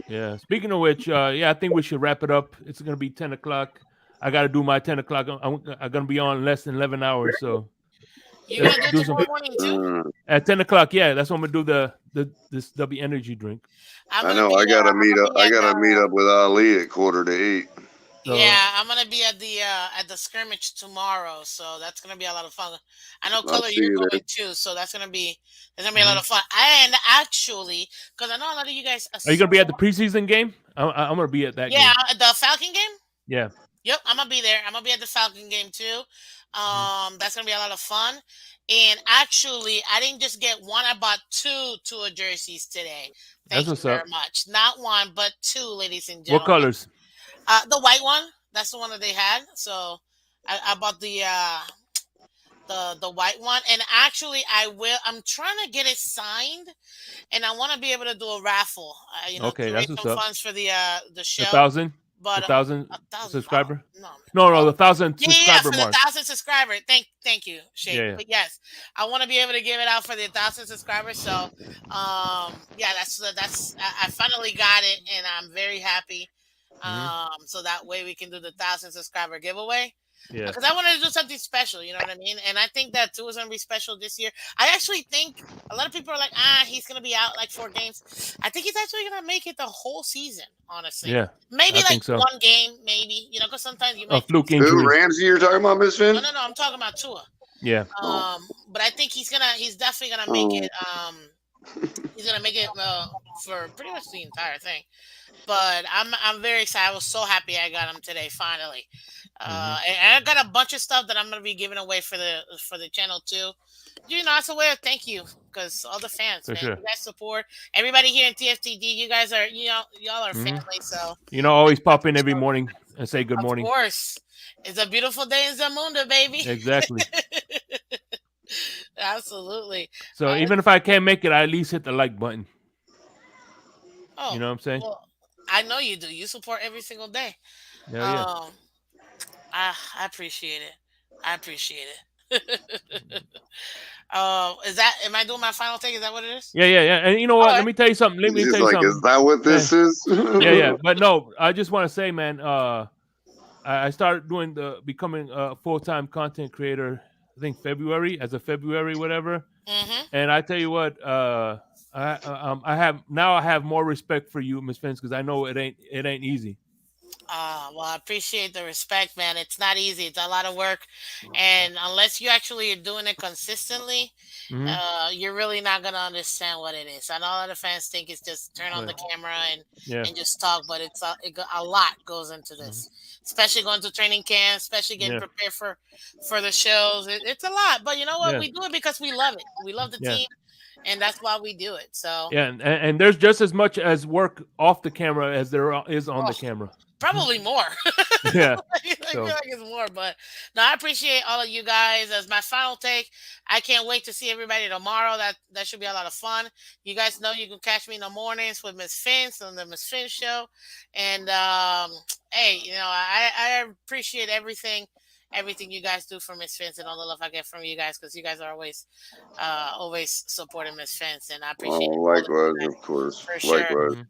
Yeah. Speaking of which, I think we should wrap it up. It's gonna be 10 o'clock. I got to do my 10 o'clock. I'm gonna be on less than 11 hours. So you gonna do tomorrow morning too? At 10 o'clock. Yeah, that's when I'm gonna do this W energy drink. I know. I gotta meet up. I gotta meet up with Ali at 7:45. Yeah, I'm gonna be at the scrimmage tomorrow, so that's gonna be a lot of fun. I know Color you're going too, so that's gonna be a lot of fun. And actually, because I know a lot of you guys are you gonna be at the preseason game? I'm gonna be at that. Yeah, game. The Falcon game. Yeah. Yep, I'm gonna be there. I'm gonna be at the Falcon game too. That's gonna be a lot of fun. And actually, I didn't just get one; I bought two Tua jerseys today. Thank you very much. Not one, but two, ladies and gentlemen. What colors? The white one. That's the one that they had. So I bought the white one. And actually, I'm trying to get it signed, and I want to be able to do a raffle. Okay, to raise that's some funds for the show. 1,000. But 1,000 subscriber. No, the 1,000 subscriber for mark. the 1,000 subscriber. Thank you, Shane. Yeah. But yes, I want to be able to give it out for the 1,000 subscribers. So, that's I finally got it, and I'm very happy. So that way we can do the 1,000 subscriber giveaway. Yeah. Because I wanted to do something special, you know what I mean? And I think that Tua is going to be special this year. I actually think a lot of people are like, he's going to be out like 4 games. I think he's actually going to make it the whole season, honestly. Yeah. Maybe I like think so. 1 game, maybe, you know, because sometimes you A make fluke injury. Who, Ramsey you're talking about, Miss Finn? No, I'm talking about Tua. Yeah. But I think he's definitely gonna make it. He's gonna make it for pretty much the entire thing. But I'm very excited. I was so happy I got him today finally. And I got a bunch of stuff that I'm gonna be giving away for the channel too. You know, it's a way of thank you because all the fans, man, sure. you guys support everybody here in TFTG. You guys are y'all are family. So always pop in every morning and say good morning. Of course, it's a beautiful day in Zamunda, baby. Exactly. Absolutely. So even if I can't make it, I at least hit the like button. Oh, you know what I'm saying? Well, I know you do. You support every single day. Yeah. I appreciate it. I appreciate it. Am I doing my final take? Is that what it is? Yeah. And you know what? Let me tell you something. Is that what this is? Yeah. But no, I just want to say, man, I started becoming a full-time content creator, I think February, whatever. And I tell you what, I have more respect for you, Miss Vince, because I know it ain't easy. Well, I appreciate the respect, man. It's not easy. It's a lot of work. And unless you actually are doing it consistently, you're really not going to understand what it is. I know a lot of fans think it's just turn on the camera and just talk, but it's a lot goes into this, especially going to training camp, especially getting prepared for the shows. It's a lot, but you know what? We do it because we love it. We love the team. And that's why we do it. So and there's just as much as work off the camera as there is on the camera. Probably more. Yeah. I feel like it's more, but no, I appreciate all of you guys. As my final take, I can't wait to see everybody tomorrow. That should be a lot of fun. You guys know you can catch me in the mornings with Miss Finch on the Miss Finch show. And hey, I appreciate everything you guys do for Miss Finch and all the love I get from you guys because you guys are always supporting Miss Finch, and I appreciate it. Likewise, of course. For sure. Likewise.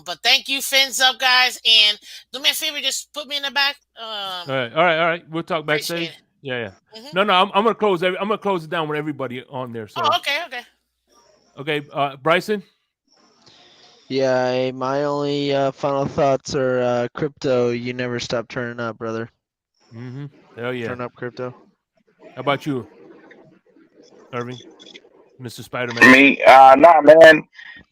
But thank you, Fins up, guys, and do me a favor, just put me in the back. All right. We'll talk backstage. Yeah. No, I'm gonna close. I'm gonna close it down with everybody on there. So. Oh, okay. Okay, Bryson. Yeah, my only final thoughts are crypto. You never stop turning up, brother. Hell yeah. Turn up crypto. How about you, Irving? Mr. Spider-Man. Me? Nah, man.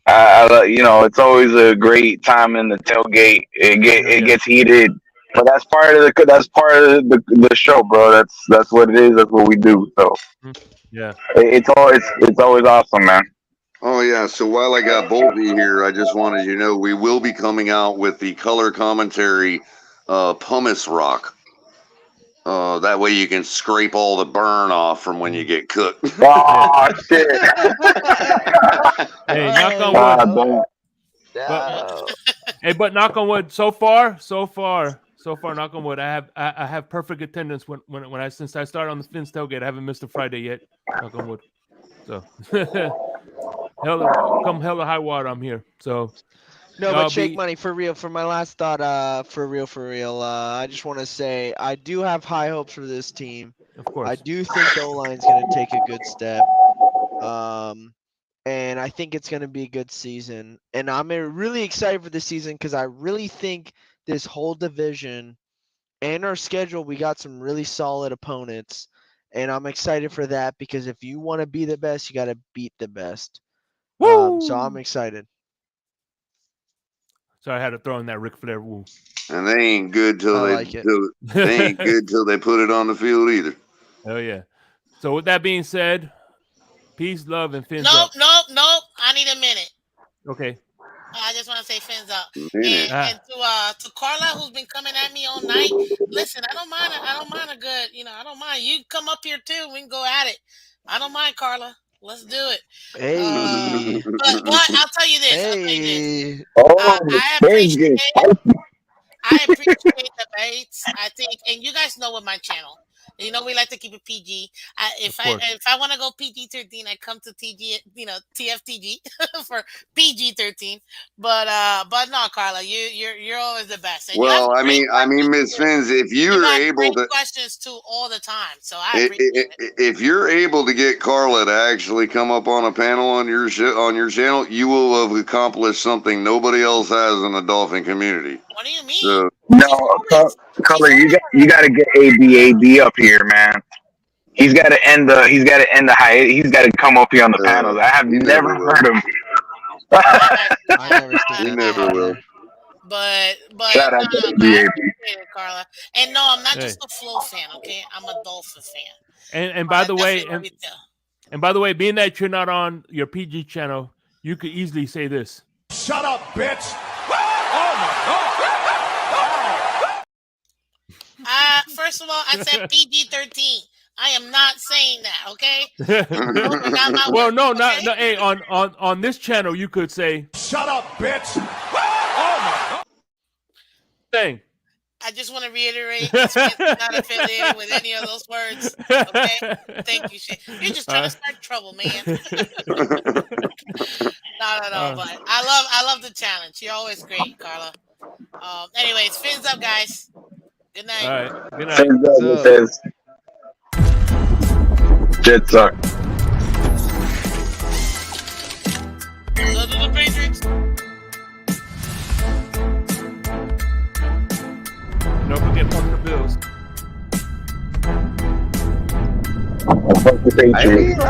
It's always a great time in the tailgate. It gets heated, but that's part of the show, bro. That's what it is. That's what we do. So yeah, it's always awesome, man. Oh yeah. So while I got Bolby here, I just wanted you to know we will be coming out with the color commentary pumice rock. That way you can scrape all the burn off from when you get cooked. Oh shit! Hey, knock on wood. But knock on wood. So far, knock on wood. I have perfect attendance since I started on the Fins tailgate. I haven't missed a Friday yet. Knock on wood. So hell of high water, I'm here. So. No, but Shake Money, for real, for my last thought, for real, I just want to say I do have high hopes for this team. Of course. I do think the O-line's going to take a good step. And I think it's going to be a good season. And I'm really excited for the season because I really think this whole division and our schedule, we got some really solid opponents. And I'm excited for that because if you want to be the best, you got to beat the best. So I'm excited. So I had to throw in that Ric Flair woo. And they ain't good till they ain't good till they put it on the field either. Oh yeah. So with that being said, peace, love, and fins up. Nope. I need a minute. Okay. I just want to say fins up. And to Carla, who's been coming at me all night. Listen, I don't mind a good. I don't mind. You come up here too. We can go at it. I don't mind, Carla. Let's do it. Hey. But I'll tell you this. I appreciate debates. I think, and you guys know with my channel, You know, we like to keep it PG. If I want to go PG-13, I come to TFTG for PG-13. But no, Carla, you're always the best. And well, I mean, Ms. Fins, if you're able to questions too all the time, so I appreciate it. If you're able to get Carla to actually come up on a panel on your channel, you will have accomplished something nobody else has in the Dolphin community. What do you mean? So, no, Color, you got to get AB up here, man. He's got to end the hiatus. He's got to come up here on the panels. I have never heard him. He never will. But shout out to AB. Carla. And no, I'm not just a Flow fan. Okay, I'm a Dolphin fan. And by the way, being that you're not on your PG channel, you could easily say this. Shut up, bitch! Oh my God! First of all, I said PG-13. I am not saying that, okay? Well, no. Hey, on this channel, you could say, "Shut up, bitch!" Oh my God! Thing. I just want to reiterate, this is not affiliated with any of those words. Okay, thank you, Shane. You're just trying to start trouble, man. No. But I love the challenge. You're always great, Carla. Anyways, fins up, guys. Good night. All right. Good night. Fins up. Jets suck. Go to the Patriots. Don't forget fuck the Bills. Fuck the Patriots.